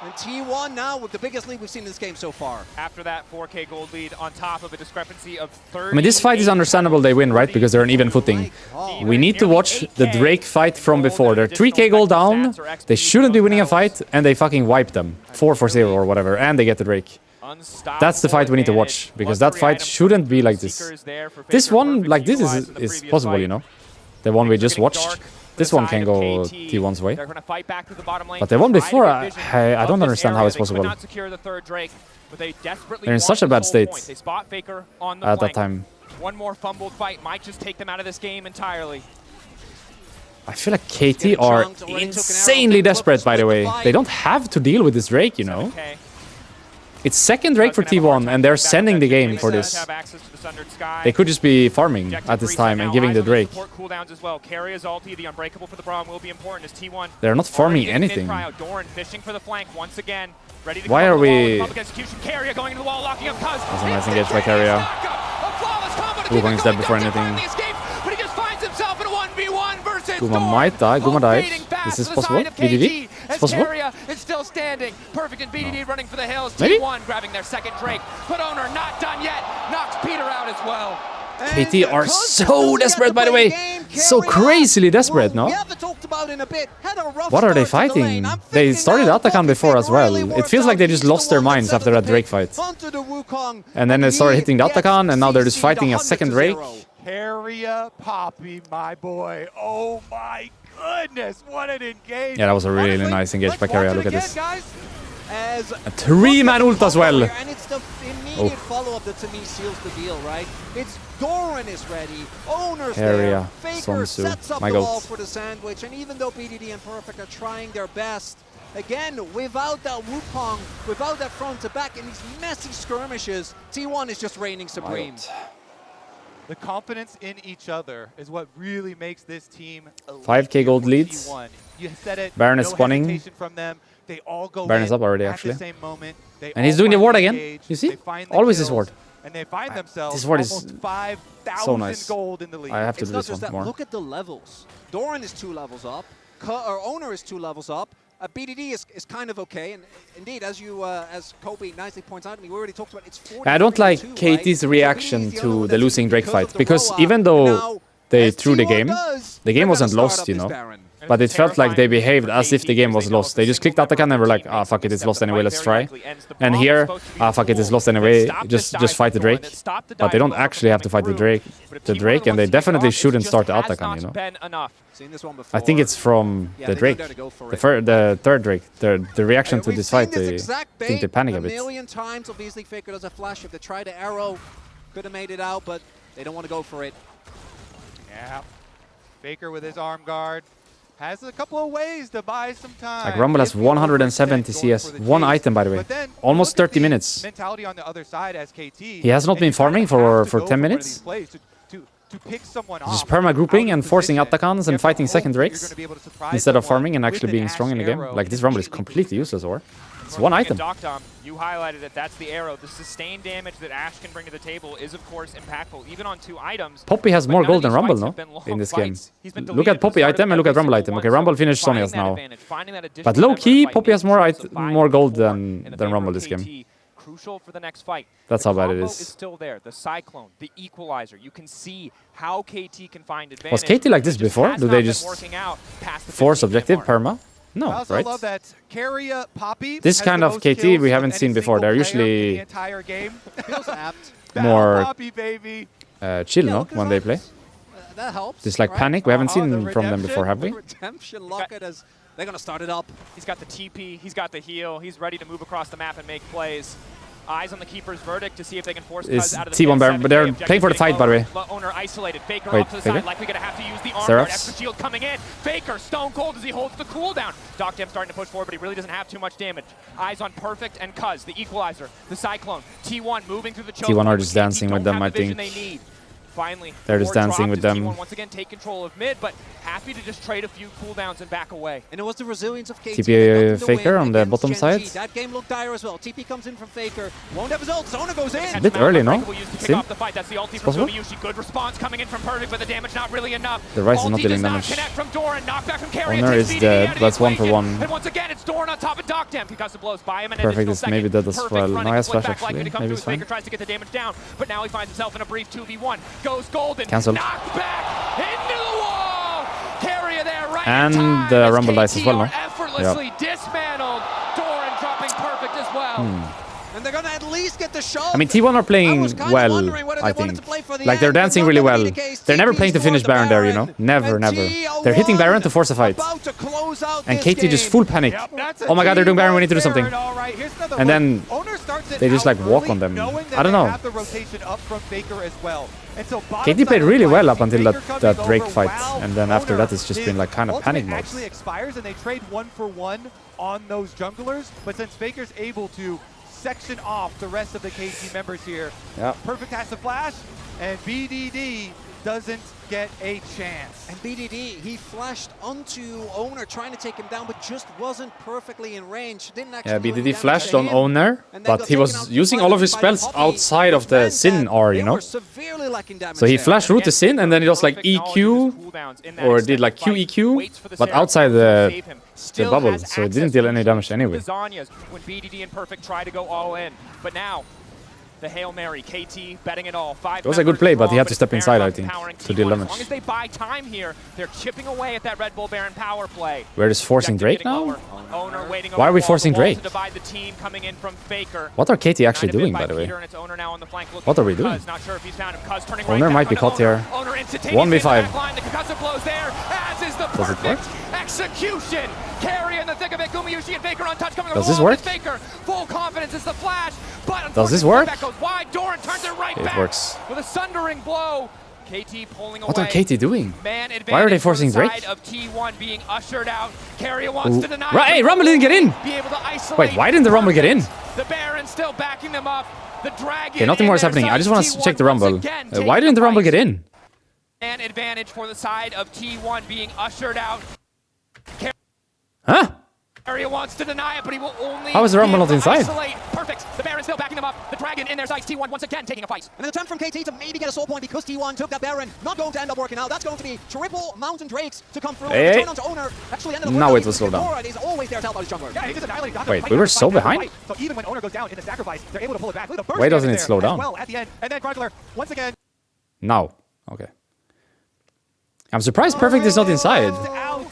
And T1 now with the biggest lead we've seen in this game so far. After that 4K gold lead on top of a discrepancy of 30. I mean, this fight is understandable they win, right? Because they're on even footing. We need to watch the Drake fight from before. They're 3K gold down. They shouldn't be winning a fight, and they fucking wipe them. 4-0 or whatever, and they get the Drake. That's the fight we need to watch, because that fight shouldn't be like this. This one, like this, is possible, you know? The one we just watched. This one can go T1's way. But the one before, I don't understand how it's possible. They're in such a bad state at that time. One more fumbled fight might just take them out of this game entirely. I feel like KT are insanely desperate, by the way. They don't have to deal with this Drake, you know? It's second Drake for T1, and they're sending the game for this. They could just be farming at this time and giving the Drake. They're not farming anything. Why are we... That's a nice engage by Carrier. Wukong is dead before anything. Guma might die. Guma died. This is possible. BDD. It's possible. It's still standing. Perfect and BDD running for the hills. Maybe? T1 grabbing their second Drake. But Owner not done yet. Knocks Peter out as well. KT are so desperate, by the way. So crazily desperate, no? What are they fighting? They started Atakan before as well. It feels like they just lost their minds after that Drake fight. And then they started hitting the Atakan, and now they're just fighting a second Drake. Carrier Poppy, my boy. Oh my goodness, what an engagement. Yeah, that was a really nice engage by Carrier. Look at this. As A 3-man ult as well. And it's the immediate follow-up that to me seals the deal, right? It's Doran is ready, Owner's there, Area, Faker Sonsu, sets up my the wall goat. for the sandwich, and even though BDD and Perfect are trying their best, again, without that Wukong, without that front to back, in these messy skirmishes, T1 is just reigning supreme. The confidence in each other is what really makes this team elite. 5k gold leads. T1. You said it. Baron is no spawning. hesitation from them. They all go Baron is up already, at actually. the same moment. They And he's all doing the find ward again. engage. You see? They find the Always his kills, ward. And they find themselves This ward is almost 5,000 so nice. gold in the lead. I have to It's do not this just one that, more. look at the levels. Doran is 2 levels up, or Owner is 2 levels up. BDD is kind of okay, and indeed, as Kobe nicely points out to me, we already talked about it's 40. I don't like KT's reaction to the losing Drake fight, because even though they threw the game wasn't lost, you know. But it felt like they behaved as if the game was lost. They just clicked Atakan and were like, ah, fuck it, it's lost anyway, let's try. And here, ah, fuck it, it's lost anyway, just fight the Drake. But they don't actually have to fight the Drake, and they definitely shouldn't start the Atakan, you know. I think it's from the Drake, the third Drake. The reaction to this fight, I think they panic a bit. A million times, obviously, Faker does a flash. If they try to arrow, could have made it out, but they don't want to go for it. Yeah. Faker with his arm guard has a couple of ways to buy some time. Like Rumble has 170 CS, one item by the way, almost 30 minutes. Mentality on the other side as KT. He has not been farming for 10 minutes. To pick someone off. Just perma grouping and forcing Atakans and fighting second Drakes instead of farming and actually being strong in the game. Like this Rumble is completely useless, or it's one item. You highlighted it. That's the arrow. The sustained damage that Ash can bring to the table is, of course, impactful, even on 2 items. Poppy has more gold than Rumble, no? In this game. Look at Poppy item and look at Rumble item. Okay, Rumble finished Sonya's now. But low-key, Poppy has more gold than Rumble this game. Crucial for the next fight. That's how bad it is is. Still there. The Cyclone, the Equalizer. You can see how KT can find advantage. Was KT like this before? Do they just force objective perma? No, I also right? love that Carrier Poppy This kind of KT we haven't seen before. They're usually more chill, no? When they play. That helps. Just like panic. We haven't seen from them before, have we? Redemption Locket as they're going to start it up. He's got the TP, he's got the heal, he's ready to move across the map and make plays. Eyes on the keeper's verdict to see if they can force Cuz out of the T1 Baron, but they're playing for the fight, by the way. Owner isolated. Faker Wait, off to the side, likely gonna have to use the arm guard. Extra shield coming in. Faker stone cold as he holds the cooldown. Doctam starting to push forward, but he really doesn't have too much damage. Eyes on Perfect and Cuz, the Equalizer, the Cyclone. T1 moving through the choke. T1 are just dancing with them, I think. Finally, they're just dancing with them. T1 once again take control of mid, but happy to just trade a few cooldowns and back away. And it was the resilience of KT. TP Faker on the bottom side. That game looked dire as well. TP comes in from Faker. Won't have his ult. Zona goes in. A bit early, no? See? That's the ulti from Sumiushi. Good response coming in from Perfect, but the damage not really enough. The Rise is not dealing damage. Owner is dead. That's 1 for 1. And once again, it's Doran on top of Doctam. Concussive blows by him. Perfect is maybe dead as well. No, he has flash actually. Maybe it's fine. Faker tries to get the damage down, but now he finds himself in a brief 2v1. Goes golden. Cancelled. Knocked back into the wall. Carrier there right and the Rumble dice as well, no? Effortlessly dismantled. Doran dropping Perfect as well. And they're gonna at least get the shot. I mean, T1 are playing well, I think. Like, they're dancing really well. They're never playing to finish Baron there, you know? Never, never. They're hitting Baron to force a fight. And KT just full panic. Oh my god, they're doing Baron, we need to do something. And then they just like walk on them. I don't know. KT played really well up until that Drake fight. And then after that, it's just been like kind of panic mode. Actually expires and they trade 1 for 1 on those junglers. But since Faker's able to section off the rest of the KT members here. Yeah. Perfect has to flash, and BDD doesn't get a chance. And BDD, he flashed onto Owner trying to take him down, but just wasn't perfectly in range. Didn't actually Yeah, do any BDD damage flashed to on him. Owner, And then but got he taken was out using by all the- of his by the spells Poppy, outside of which the meant Sin that R, they you know? were severely lacking damage So he there. flashed root to Sin, and then he just like EQ, or did like QEQ, but outside the bubble, so it didn't deal any damage anyway. When BDD and Perfect try to go all in, but now the Hail Mary, KT betting it all. It was a good play, but he had to step inside, I think, to deal damage. As long as they buy time here, they're chipping away at that Red Bull Baron power play. We're just forcing Drake now? Owner waiting Why are we forcing Drake? to divide the team coming in from Faker. What are KT actually doing, by the way? What are we doing? Not sure if he's found him. Cuz turning Owner right might be back on caught here. Owner 1v5. The concussive blows there, as is the Does it work? perfect execution. Carry in the thick of it. Gumayushi and Faker on touch coming Does this along work? with Faker. Full confidence is the flash, but Does this unfortunately, work? That goes wide. Doran turns it right back. It works. With a sundering blow. KT pulling away. What are KT doing? Man Why are they advantage forcing from the Drake? side of T1 being ushered out. Carrier wants to deny. Hey, Rumble didn't get in! Be able to isolate. Wait, why didn't the Rumble get in? The Baron still backing them up. The Dragon. Okay, nothing more is happening. I just want to check the Rumble. Why didn't the Rumble get in? Man advantage for the side of T1 being ushered out. Huh? Carrier wants to deny it, but he will only. How is the Rumble not inside? Isolate. Perfect. The Baron still backing them up. The Dragon in their sights. T1 once again taking a fight. And an attempt from KT to maybe get a soul point because T1 took that Baron. Not going to end up working out. That's going to be triple Mountain Drakes to come through. Hey. Turn onto Owner. Actually ended up Now working it was out. slowed down. Doran is always there to help out his jungler. Yeah, he just annihilated the Wait, we were so behind? So even when Owner goes down in the sacrifice, they're able to pull it back. Look at the burst Why doesn't damage it slow there down? as well at the end. And then Chronicler, once again, Now. Okay. I'm surprised Perfect is not inside. out.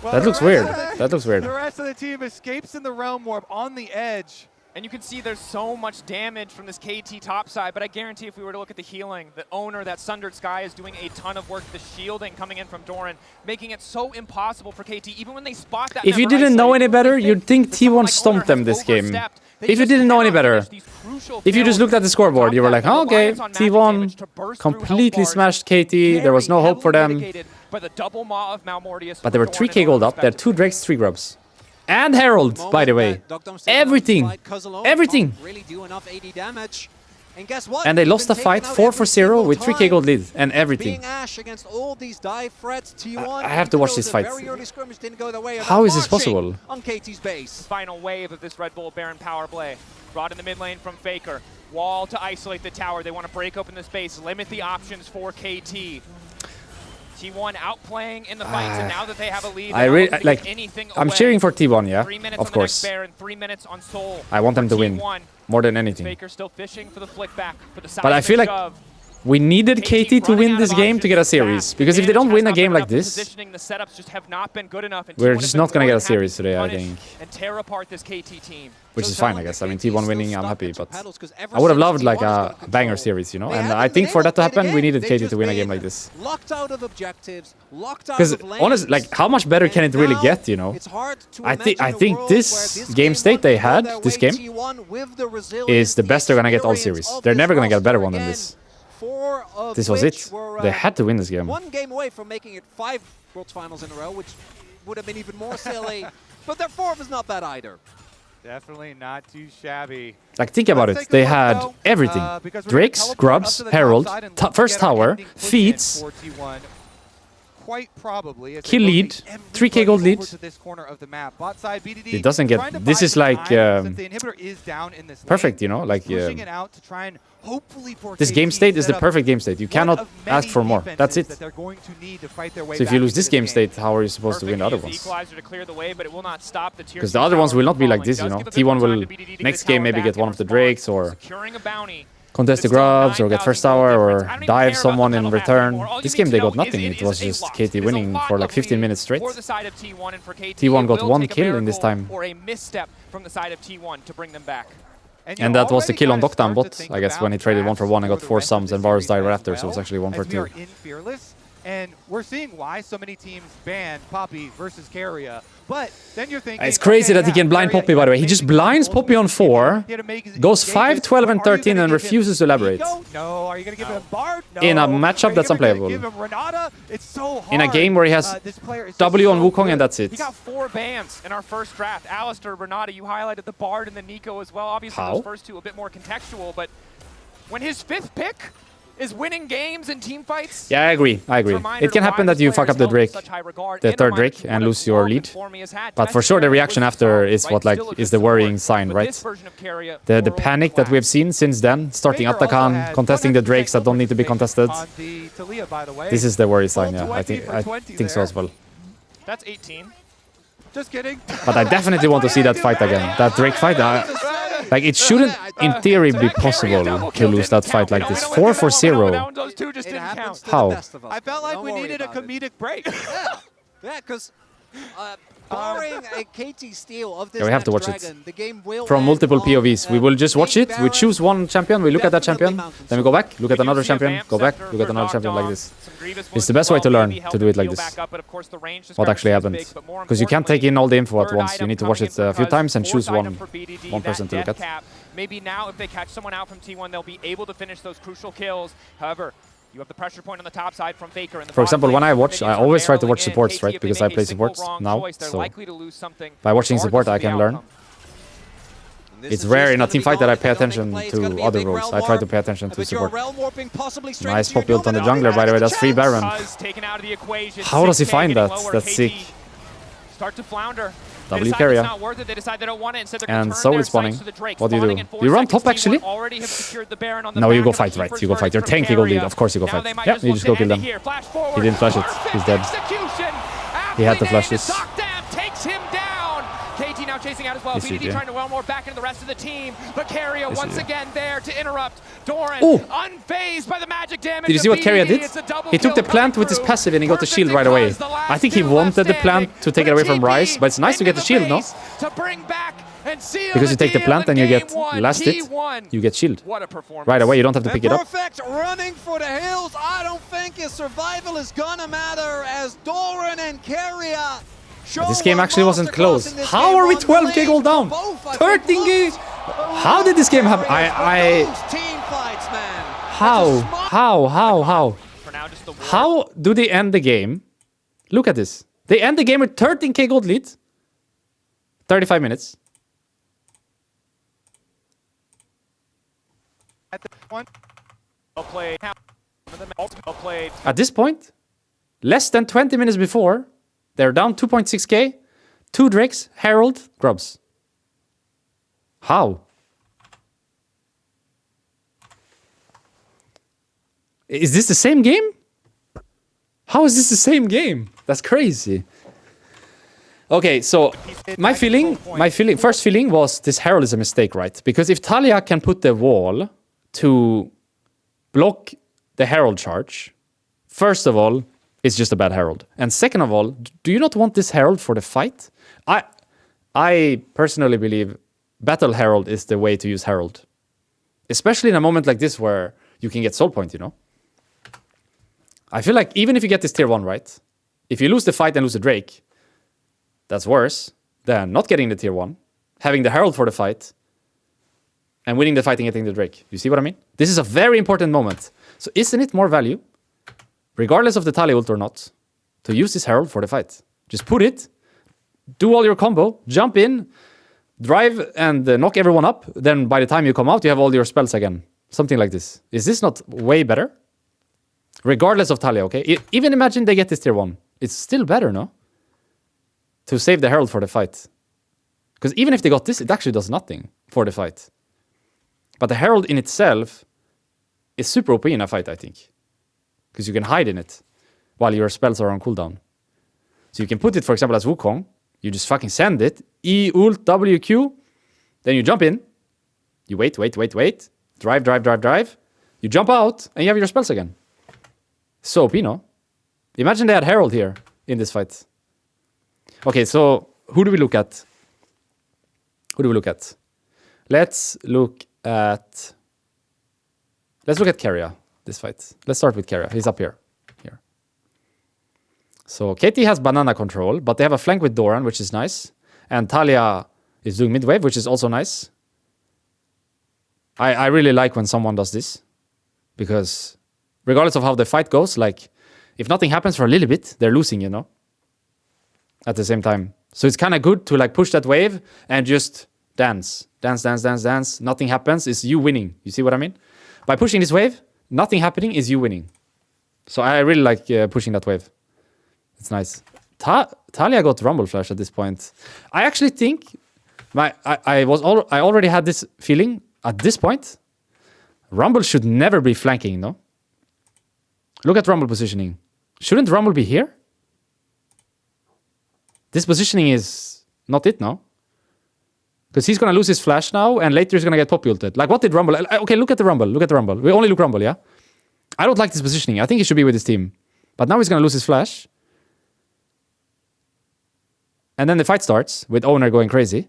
Well, That the looks rest weird. of the- That looks weird. The rest of the team escapes in the Realm Warp on the edge. And you can see there's so much damage from this KT top side, but I guarantee if we were to look at the healing, the Owner, that Sundered Sky is doing a ton of work. The shielding coming in from Doran, making it so impossible for KT, even when they spot that. If you member didn't know isolated, any better, they you'd think that someone T1 like stomped Owner them has this game. overstepped. They If you just didn't know any cannot better. finish these crucial If you just kills. looked at the scoreboard, you were like, oh, okay, Reliance on magic T1 damage to burst through completely health bars. smashed KT. There was no hope for them. By the double maw of Malmortius But they were for 3k Doran gold and up. They're 2 respectively. Drakes, 3 grubs. And Herald, by the way. Everything. Everything. Really do enough AD damage. And guess what? And they They've lost been the fight taken out 4 every for 0 single with 3k time. gold lead and everything. Being Ash against all these dive threats, T1. I have to watch even this though fight. the very early skirmish didn't go their way. How is this Marching possible? On KT's base. Final wave of this Red Bull Baron power play. Brought in the mid lane from Faker. Wall to isolate the tower. They want to break open the space, limit the options for KT. T1 outplaying in the fights, and now that they have a lead, I really like. I'm cheering for T1, yeah, 3 minutes of on course. The next Baron, 3 minutes on Soul. I want them to win T1. more than anything. Faker still fishing for the flick back, for the But I feel like shove. we needed KT to running win out this of game to get a options series. back. Because if they don't Damage win a has game not like been enough. this, Positioning, the setups just have not been good enough. And we're T1 has just been not gonna more get a than happy series to today, I punish think. And tear apart this KT team. which So is fine, I someone guess. that I mean, KT T1 still winning, I'm stuck happy, into but pedals, 'cause ever I would have since loved like T1 has a got control, banger series, you know? they And haven't I been think for able that to play the happen, we game. needed They've KT just to win a game been like this. Locked out of objectives, locked out Because of lanes. honestly, like, how much better can it really And get, now you know? it's hard to I think imagine a world this where this game state they won't go had, their this way. game, T1 with the resilience, is the best they're gonna get all experience series. of They're this never gonna get a better roster one than again, this. 4 of This was which it. were, They had to win this game. one game away from making it 5 Worlds Finals in a row, which would have been even more silly. But their 4th is not bad either. Definitely not too shabby. Like, think about Let's it. take a They look, had though, everything. because we're gonna Drakes, teleport up Grubs, to the top Herald, side and look first at our tower, ending push in feats, for T1. Quite probably. As they kill lead, rotate 3k gold everybody lead. over to this corner of the map. Bot side, BDD It doesn't get- trying to this buy is some like, time since the inhibitor is down in this lane. perfect, you know? Like, Pushing it out to try and hopefully for this KT game state is the set up perfect game state. You one cannot of many ask for more. That's it. defenses that they're going to need to fight their way So if you back lose into this game game. state, how are you supposed to win the other ones? Equalizer to clear the way, but it will not stop the tier Because 2 the other ones tower will not be from like falling. this, you Does know? give a bit more T1 time will to BDD to next get the game tower maybe back get in one of the response, Drakes or securing a bounty. contest the It's still grubs or get 9,000 first gold tower difference. or I don't even dive care about someone the in pedal map return. anymore. All you This need game to they know got nothing. is It was is a just loss. KT There's a winning lot for like of 15 lead minutes straight. For the side of T1 and for KT, T1 it got will one take a kill in this miracle time. or a misstep from the side of T1 to bring them back. you And that was the already kill on kinda Doctown start to bot, think I guess, about when he traded 1 for 1 and got drafts 4 the rest of sums the and Varus series died right as after, so it was well, actually 1 for as we are 2. in Fearless. And we're seeing why so many teams ban Poppy versus Keria. But then you're thinking, It's crazy okay, that he can blind Keria, Poppy, by the way. He just blinds Poppy on 4, goes 5, 12, and 13, and refuses to elaborate. No. Are you going to give him Bard? No. In a matchup that's unplayable. Give him Renata? It's so hard. In a game where he has W on Wukong and that's it. He got 4 bans in our first draft. Alistair, Renata, you highlighted the Bard and the Nico as well. Obviously, How? those first 2 a bit more contextual, but when his 5th pick is winning games and team fights. Yeah, I agree. It can happen that you fuck up the Drake, the third Drake, and lose your lead. But for sure, the reaction after is what is the worrying sign, right? The panic that we have seen since then, starting Atakan, contesting the Drakes that don't need to be contested. This is the worry sign, yeah. I think so as well. That's 18. Just kidding. But I definitely want to see that fight again. That Drake fight. Like, it shouldn't, in theory, be possible to lose that fight like this. 4 for 0. Those 2 just didn't count. How? I felt like we needed a comedic break. Yeah, because barring a KT steal of this Yeah, we have to watch Dragon, it the game will from end multiple on, POVs. We will just watch it. We choose one champion. We look at that champion. Then we go back, look at another champion, go back, look at another champion like this. It's the best way to learn to do it like this. What actually happened. Because you can't take in all the info at once. You need to watch it a few times and choose one person to look at. Maybe now, if they catch someone out from T1, they'll be able to finish those crucial kills. However, you have the pressure point on the top side from Faker. For example, when I watch, I always try to watch supports, right? Because I play supports now. So by watching support, I can learn. It's rare in a team fight that I pay attention to other roles. I try to pay attention to support. Nice pop built on the jungler, by the way. That's free Baron. How does he find that? That's sick. Start to flounder. W Keria. And Soul is spawning. What do? You run top, actually? No, you go fight, right? You go fight. You're 10 gold lead. Of course you go fight. Yeah, you just go kill them. He didn't flash it. He's dead. He had to flash this. KT now chasing out as well. BDD trying to well more back into the rest of the team, but Keria once again there to interrupt. Doran unfazed by the magic damage. Did you see what Keria did? He took the plant with his passive and he got the shield right away. I think he wanted the plant to take it away from Ryze, but it's nice to get the shield, no? Because you take the plant and you get last hit, you get shield. Right away, you don't have to pick it up. Perfect running for the hills. I don't think his survival is gonna matter as Doran and Keria. But this game actually wasn't close. How are we 12k gold down? 13k? How did this game happen? How? How do they end the game? Look at this. They end the game with 13k gold lead. 35 minutes. At this point, less than 20 minutes before, they're down 2.6k, 2 Drakes, Herald, Grubs. How? Is this the same game? How is this the same game? That's crazy. Okay, so my first feeling was this Herald is a mistake, right? Because if Talia can put the wall to block the Herald charge, first of all, it's just a bad Herald. And second of all, do you not want this Herald for the fight? I personally believe Battle Herald is the way to use Herald. Especially in a moment like this where you can get soul point, you know? I feel like even if you get this tier 1 right, if you lose the fight and lose the Drake, that's worse than not getting the tier 1, having the Herald for the fight, and winning the fight and getting the Drake. You see what I mean? This is a very important moment. So isn't it more value, regardless of the Tali ult or not, to use this Herald for the fight? Just put it, do all your combo, jump in, drive and knock everyone up. Then by the time you come out, you have all your spells again. Something like this. Is this not way better? Regardless of Talia, okay? Even imagine they get this tier 1. It's still better, no? To save the Herald for the fight. Because even if they got this, it actually does nothing for the fight. But the Herald in itself is super OP in a fight, I think. Because you can hide in it while your spells are on cooldown. So you can put it, for example, as Wukong. You just fucking send it. E, ult, W, Q. Then you jump in. You wait. Drive. You jump out, and you have your spells again. So OP, no? Imagine they had Herald here in this fight. Okay, so who do we look at? Let's look at Keria, this fight. Let's start with Keria. He's up here. So KT has banana control, but they have a flank with Doran, which is nice. And Talia is doing mid-wave, which is also nice. I really like when someone does this. Because regardless of how the fight goes, like, if nothing happens for a little bit, they're losing, you know? At the same time. So it's kind of good to like push that wave and just dance. Dance, dance, dance, dance. Nothing happens, is you winning. You see what I mean? By pushing this wave, nothing happening is you winning. So I really like pushing that wave. It's nice. Talia got Rumble Flash at this point. I actually think I already had this feeling at this point. Rumble should never be flanking, no? Look at Rumble positioning. Shouldn't Rumble be here? This positioning is not it, no? Because he's going to lose his flash now, and later he's going to get pop ulted. Like, what did Rumble... Okay, look at the Rumble. Look at the Rumble. We only look Rumble, yeah? I don't like this positioning. I think he should be with his team. But now he's going to lose his flash. And then the fight starts with Owner going crazy.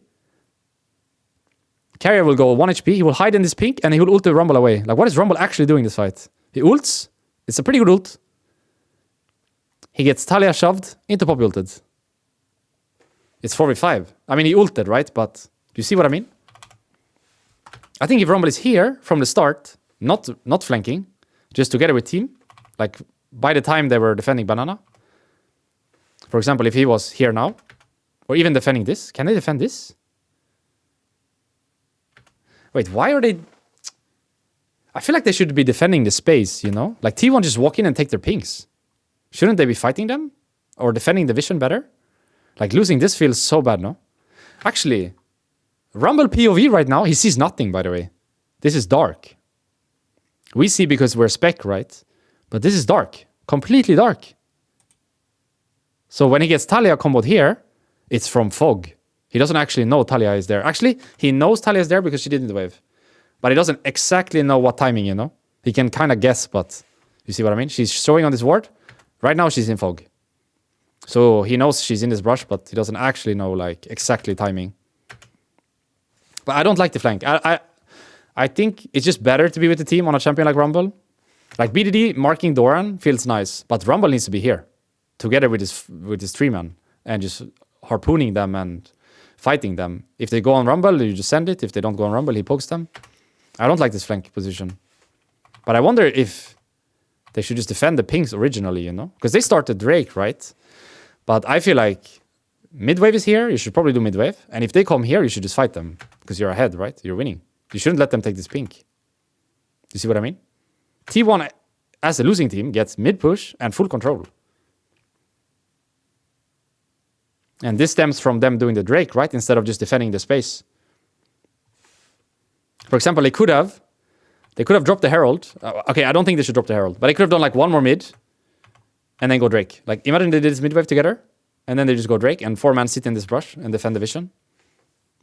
Carrier will go 1 HP. He will hide in this pink, and he will ult the Rumble away. Like, what is Rumble actually doing this fight? He ults. It's a pretty good ult. He gets Talia shoved into pop ulted. It's 4v5. I mean, he ulted, right? But do you see what I mean? I think if Rumble is here from the start, not flanking, just together with team, like by the time they were defending banana. For example, if he was here now, or even defending this, can they defend this? Wait, why are they... I feel like they should be defending the space, you know? Like T1 just walk in and take their pings. Shouldn't they be fighting them? Or defending the vision better? Like losing this feels so bad, no? Actually, Rumble POV right now, he sees nothing, by the way. This is dark. We see because we're spec, right? But this is dark. Completely dark. So when he gets Talia comboed here, it's from fog. He doesn't actually know Talia is there. Actually, he knows Talia is there because she did the wave. But he doesn't exactly know what timing, you know? He can kind of guess, but you see what I mean? She's showing on this ward. Right now, she's in fog. So he knows she's in this brush, but he doesn't actually know, like, exactly timing. But I don't like the flank. I think it's just better to be with the team on a champion like Rumble. Like, BDD marking Doran feels nice, but Rumble needs to be here. Together with his 3-man. And just harpooning them and fighting them. If they go on Rumble, you just send it. If they don't go on Rumble, he pokes them. I don't like this flank position. But I wonder if they should just defend the pings originally, you know? Because they started Drake, right? But I feel like mid-wave is here. You should probably do mid-wave. And if they come here, you should just fight them. Because you're ahead, right? You're winning. You shouldn't let them take this pink. You see what I mean? T1, as a losing team, gets mid-push and full control. And this stems from them doing the Drake, right? Instead of just defending the space. For example, they could have dropped the Herald. Okay, I don't think they should drop the Herald. But they could have done like one more mid and then go Drake. Like, imagine they did this mid-wave together and then they just go Drake and 4-man sit in this brush and defend the vision.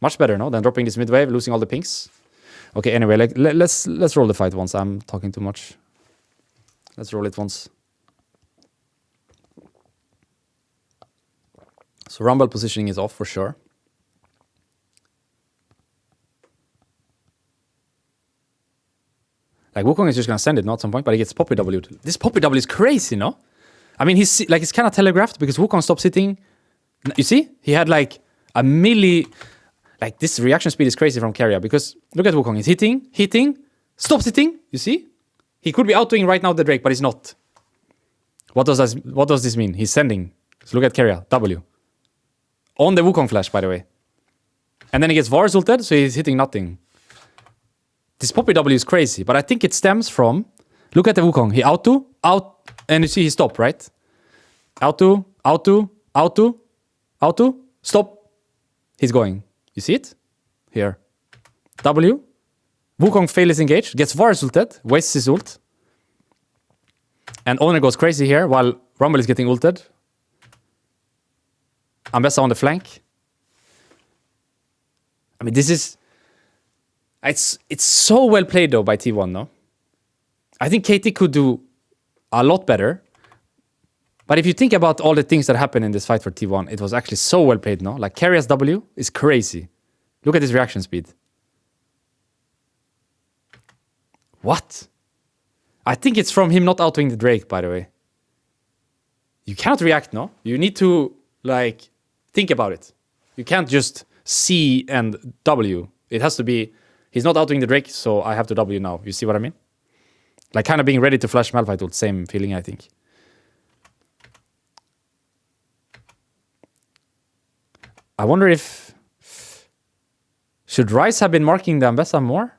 Much better, no? Than dropping this mid-wave, losing all the pinks. Okay, anyway, like, let's roll the fight once. I'm talking too much. Let's roll it once. So Rumble positioning is off for sure. Like Wukong is just gonna send it, not at some point, but he gets Poppy W. This Poppy W is crazy, no? I mean, he's like, it's kind of telegraphed because Wukong stopped hitting. You see? He had like a milli. Like this reaction speed is crazy from Carrier because look at Wukong. He's hitting, stops hitting. You see? He could be outdoing right now the Drake, but he's not. What does this mean? He's sending. So look at Carrier, W. On the Wukong flash, by the way. And then he gets Varus ulted, so he's hitting nothing. This Poppy W is crazy, but I think it stems from... Look at the Wukong. He out, and you see he stopped, right? Out to, stop. He's going. You see it? Here. W. Wukong fail is engaged, gets Varus ulted, wastes his ult. And Owner goes crazy here while Rumble is getting ulted. Ambessa on the flank. I mean, this is... It's so well played, though, by T1, no? I think KT could do a lot better. But if you think about all the things that happened in this fight for T1, it was actually so well played, no? Like, Carrier's W is crazy. Look at his reaction speed. What? I think it's from him not outdoing the Drake, by the way. You can't react, no? You need to, like, think about it. You can't just C and W. It has to be, he's not outdoing the Drake, so I have to W now. You see what I mean? Like, kind of being ready to flash Malphite ult. Same feeling, I think. I wonder if... Should Ryze have been marking the Ambessa more?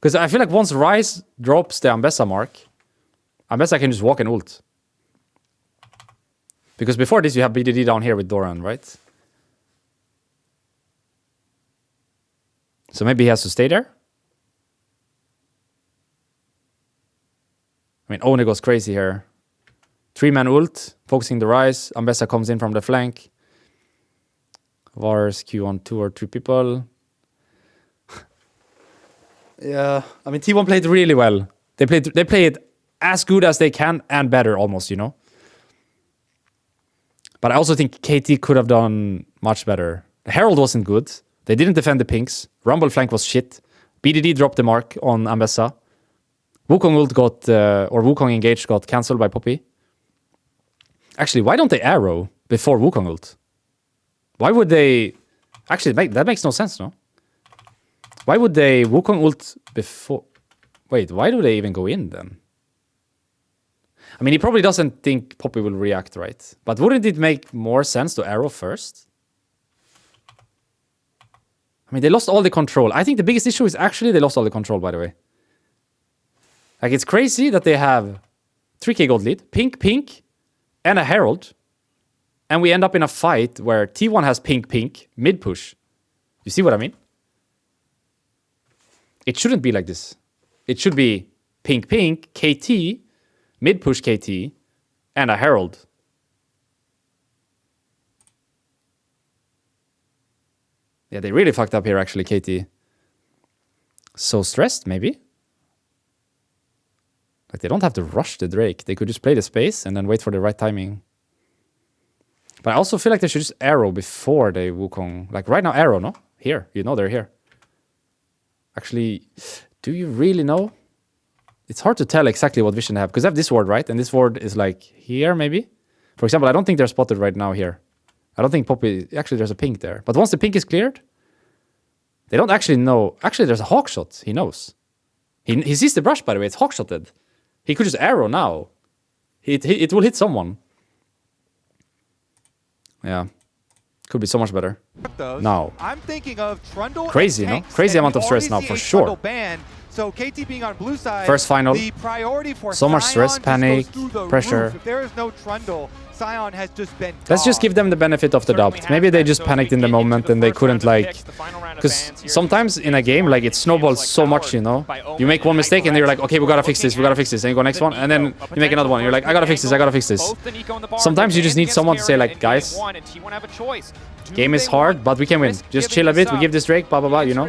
Because I feel like once Ryze drops the Ambessa mark, Ambessa can just walk and ult. Because before this, you have BDD down here with Doran, right? So maybe he has to stay there? I mean, Oni goes crazy here. 3-man ult, focusing the Ryze. Ambessa comes in from the flank. Vars Q on 2 or 3 people. Yeah, I mean, T1 played really well. They played as good as they can and better almost, you know? But I also think KT could have done much better. Herald wasn't good. They didn't defend the pinks. Rumble flank was shit. BDD dropped the mark on Ambessa. Wukong ult got, or Wukong engaged got cancelled by Poppy. Actually, why don't they arrow before Wukong ult? Why would they... Actually, that makes no sense, no? Why would they Wukong ult before... Wait, why do they even go in then? I mean, he probably doesn't think Poppy will react, right? But wouldn't it make more sense to arrow first? I mean, they lost all the control. I think the biggest issue is actually they lost all the control, by the way. Like, it's crazy that they have 3k gold lead, pink, and a Herald. And we end up in a fight where T1 has pink, mid push. You see what I mean? It shouldn't be like this. It should be pink, KT, mid push KT, and a Herald. Yeah, they really fucked up here, actually, KT. So stressed, maybe? Like, they don't have to rush the Drake. They could just play the space and then wait for the right timing. But I also feel like they should just arrow before they Wukong. Like, right now, arrow, no? Here. You know they're here. Actually, do you really know? It's hard to tell exactly what vision they have. Because they have this ward, right? And this ward is, like, here, maybe? For example, I don't think they're spotted right now here. I don't think Poppy... Actually, there's a pink there. But once the pink is cleared, they don't actually know... Actually, there's a hawk shot. He knows. He sees the brush, by the way. It's hawk shotted. He could just arrow now. It will hit someone. Yeah. Could be so much better. Now. I'm thinking of Trundle. Crazy, no? Crazy amount of stress now, for sure. So KT being on blue side, first final. The priority for so much stress, panic, pressure. If there is no Trundle, Sion has just been Let's just give them the benefit of the doubt. Maybe they just panicked in the moment and they couldn't, like... Because sometimes in a game, like, it snowballs so much, you know? You make one mistake and you're like, okay, we gotta fix this, and you go next one, and then you make another one, you're like, I gotta fix this. Sometimes you just need someone to say, like, guys, game is hard, but we can win. Just chill a bit, we give this Drake, blah, blah, blah, you know?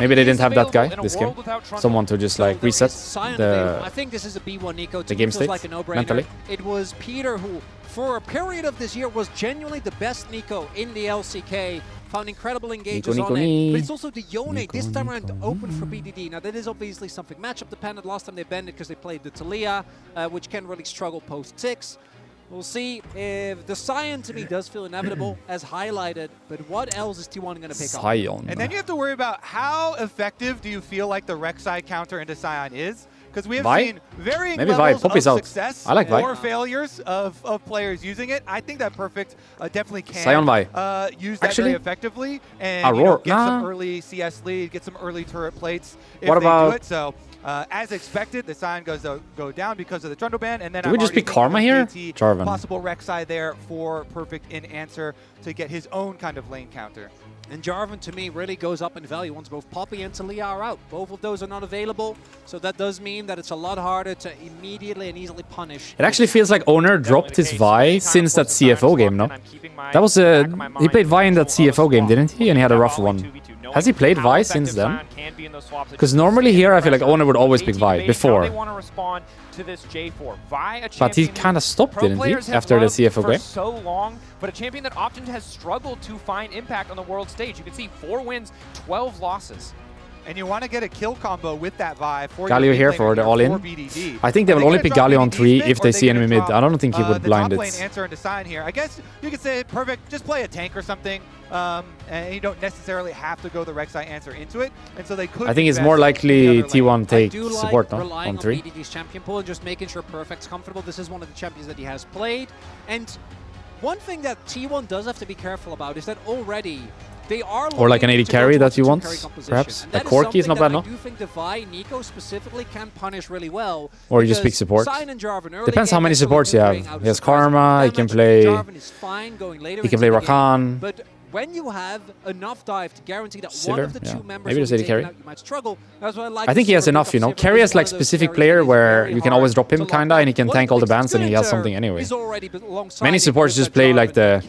Maybe they didn't have that guy this game. Someone to just, like, reset I think this is a B1 Nico. The game state, mentally. It was Peter who, for a period of this year, was genuinely the best Nico in the LCK. Found incredible engages on it. But it's also the Yone this time around open for BDD. Now, that is obviously something matchup dependent. Last time they banned it because they played the Talia, which can really struggle post 6. We'll see if the Sion to me does feel inevitable as highlighted, but what else is T1 going to pick up? And then you have to worry about how effective do you feel like the Rek'Sai counter into Sion is? Because we have seen varying levels of success or failures of players using it. I think that Perfect definitely can use that very effectively and get some early CS lead, get some early turret plates if they do it. So as expected, the Sion go down because of the Trundle ban, and then do we just pick Karma here? Jarvan. Possible Rek'Sai there for Perfect in answer to get his own kind of lane counter. And Jarvan, to me, really goes up in value once both Poppy and Talia are out. Both of those are not available, so that does mean that it's a lot harder to immediately and easily punish. It actually feels like Owner dropped his Vi since that CFO game, no? That was he played Vi in that CFO game, didn't he? And he had a rough one. Has he played Vi since then? Because normally here I feel like Owner would always pick Vi before. But he kind of stopped, didn't he, after the CFO game? So long, but a champion that often has struggled to find impact on the world stage. You can see 4 wins, 12 losses. And you want to get a kill combo with that Vi for Galio here for the all-in. I think they will only pick Galio on 3 if they see enemy mid. I don't think he would blind the top it. lane answer and Decide here. I guess you could say perfect, just play a tank or something. And you don't necessarily have to go the Rek'Sai answer into it. And so they could. I think it's more likely T1 take support, no? Relying On 3. on BDD's champion pool and just making sure Perfect's comfortable. This is one of the champions that he has played. And one thing that T1 does have to be careful about is that already they are Or like an AD carry that you want, perhaps. Like Corki is not bad, no? I do think the Vi, Nico specifically can punish really well. Or you just pick support. Depends how many supports you have. He has Karma, he can play... He can play Rakan. But when you have enough dive to guarantee that Sivir, one of the two members maybe just will be AD carry. taken out, you might struggle. That's why I like I think he has enough, you know. Carry is like specific player where you can always drop him kinda and he can tank all the bans and he has something anyway. Many supports just play like the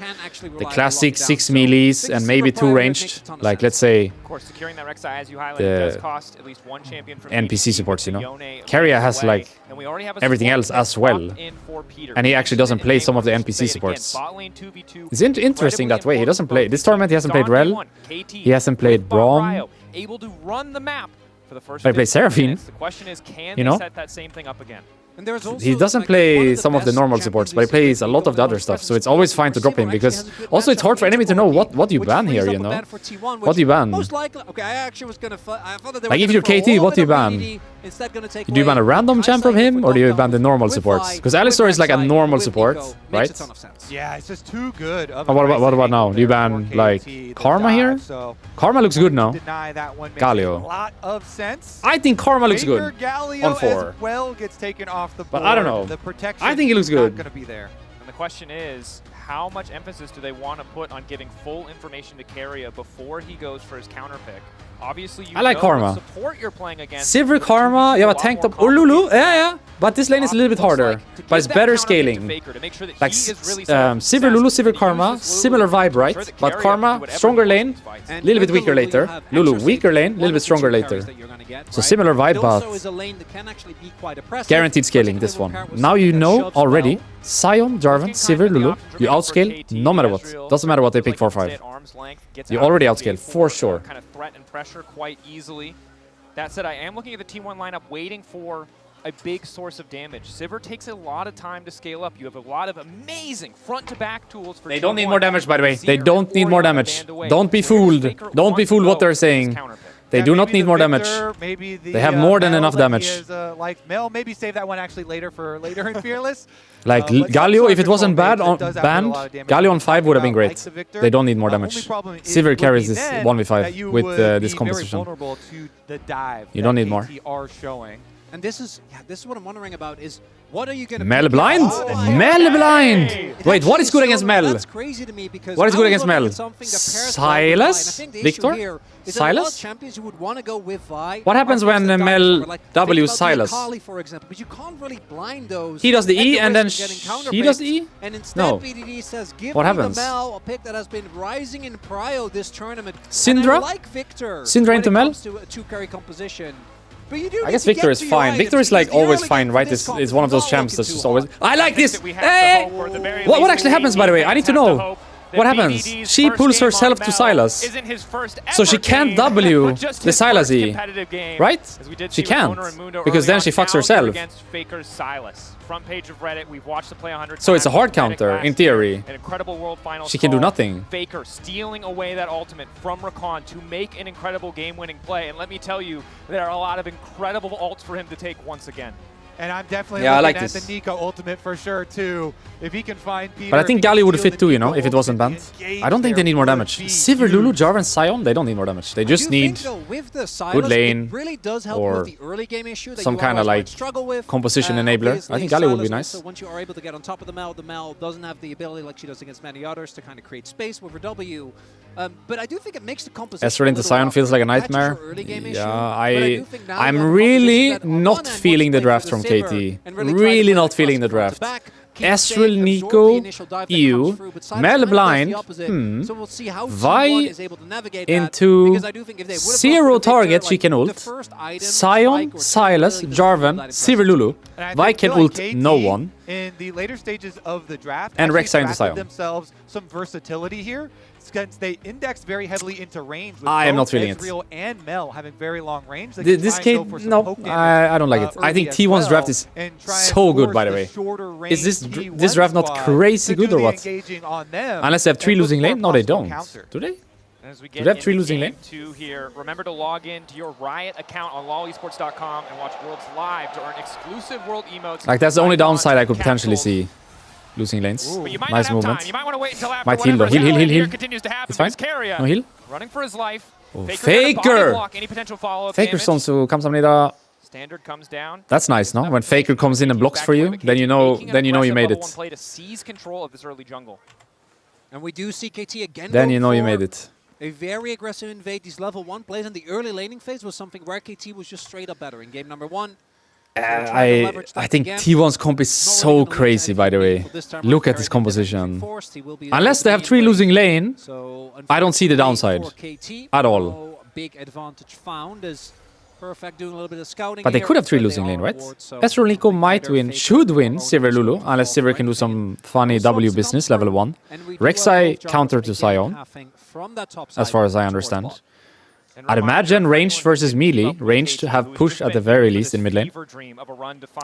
classic 6 melees and maybe 2 ranged. Like let's say Of course, securing that Rek'Sai, as you highlighted, does cost at least one champion from NPC supports, you know. Yone Carrier has away. like And we already have a everything support else pick as well. locked in for Peter. And he actually doesn't play some of the NPC supports. It's interesting that way. He doesn't play. This tournament he hasn't played Rel. He hasn't played Braum. Able to run the map for the first But he plays Seraphine. The question is, can you they know? set that same thing up again? He doesn't play some of the normal supports, but he plays a lot of the other stuff, so it's always fine to drop him, because also it's hard for enemy to know what you ban here, you know? What do you ban? Like if you're KT, what do you ban? Do you ban a random champ from him, or do you ban the normal supports? Because Alistar is like a normal support, right? Yeah, it's just too good. What about now? Do you ban like Karma here? Karma looks good now. Galio. A lot of sense. I think Karma looks good Galio on 4. as well gets taken off the board. But I don't know. The protection I think it looks good. Not going to be there. And the question is, how much emphasis do they want to put on giving full information to Keria before he goes for his counter pick? Obviously, you I like know Karma. what support you're playing against. Sivir Karma, yeah, but tanked up. Or Lulu, yeah. But this lane is a little bit harder. But it's better scaling. Like Sivir Lulu, Sivir Karma, similar vibe, right? But Karma, stronger lane, a little bit weaker later. Lulu, weaker lane, a little bit stronger later. So similar vibe, but guaranteed scaling, this one. Now you know already, Sion, Jarvan, Sivir, Lulu, you outscale no matter what. Doesn't matter what they pick 4-5. You already outscale, for sure. Kind of threat and pressure quite easily. That said, I am looking at the T1 lineup waiting for a big source of damage. Sivir takes a lot of time to scale up. You have a lot of amazing front-to-back tools for They don't need more damage, by the way. They don't need more damage. Don't be fooled. Don't be fooled what they're saying. They do not need more damage. They have more than enough damage. Like Mel, maybe save that one actually later for later in Fearless. Like Galio, if it wasn't banned, Galio on 5 would have been great. They don't need more damage. Sivir carries this 1v5 with this composition. You don't need more. And this is what I'm wondering about is, what are you going to Mel blind? Mel blind! Wait, what is good against Mel? That's crazy to me, because what is good against Mel? Silas? Victor? Silas? What happens when Mel W Silas? But you can't really blind those. He does the E and then he does the E? And instead No. BDD says, give what me happens? the Mel, a pick that has been rising in prio this tournament. Syndra? And I like Victor Syndra into Mel? to a 2-carry composition. But you do I guess Victor is fine. Victor is like always fine, right? It's one of those champs that's just always... I like this! Hey! What actually happens, by the way? I need to know. What happens? She pulls herself to Silas. So she can't W the Silas E, right? She can't, because then she fucks herself. Front page of Reddit, we've watched the play 100 So it's a hard counter, in theory. An incredible World Finals she can do nothing. Faker stealing away that ultimate from Rakan to make an incredible game-winning play. And let me tell you, there are a lot of incredible ults for him to take once again. And I'm definitely looking at the Nico ultimate for sure, too. If he can find Peter... But I think Galio would fit too, you know, if it wasn't banned. I don't think they need more damage. Sivir, Lulu, Jarvan, Sion, they don't need more damage. They just need good lane or some kind of like composition enabler. I think Galio would be nice. Once you are able to get on top of the Mel doesn't have the ability like she does against many others to kind of create space with her W. But I do think it makes the composition... Ezreal into Sion feels like a nightmare. Yeah, I'm really not feeling the draft from KT. Really not feeling the draft. Ezreal, Nico, EU, Mel blind, Vi into 0 targets she can ult, Sion, Silas, Jarvan, Sivir, Lulu. Vi can ult no one. In the later stages of the draft, and Rek'Sai into Sion. Themselves some versatility here. since they indexed very heavily into range. With I am both not feeling it. Ezreal and Mel having very long range. They can This try and kid, go for some no, poke damage, I don't like it. I think early as T1's draft well is and try and so good, force by the way. shorter Is this range this T1 draft not squad crazy to do good or the what? engaging on them Unless they have 3 and look losing for a lane? No, they possible don't. counter. Do they? As we Do get they have 3 into losing game lane? 2 here, remember to log in to your Riot account on lolesports.com and watch Worlds live to earn exclusive world emotes. Like, that's the only downside I could potentially capsules. see. Losing lanes. But you might Nice not have movement. time. You might want to wait until after Might heal though. whatever's Heal, happening heal. here continues to happen. It's fine. because Keria No heal. running for his life. Oh, Faker gonna body Faker! block any potential follow-up Faker damage. stone to come samnida. Standard comes down. That's nice, no? When Faker comes in and blocks for you, then you know you made it. Play to seize control of this early jungle. And we do see KT again. Then go you know you for made it. A very aggressive invade. These level 1 plays in the early laning phase was something where KT was just straight up better in game number 1. I think T1's comp is so crazy, by the way. Look at this composition. Unless they have 3 losing lane, I don't see the downside at all. No big advantage found as Perfect doing a little bit of scouting. But they here, could have 3 but losing they lane, are right? on board, so Ezreal Nico might either win, Faker should win or Sivir Lulu, Lulu unless Sivir can do some funny Also W some business, comfort, level 1. and we do have Rek'Sai both counter to jumpers again Sion, halving from that top as side far as I towards understand. bot. I'd imagine ranged versus melee, ranged to have push at the very least in mid lane. So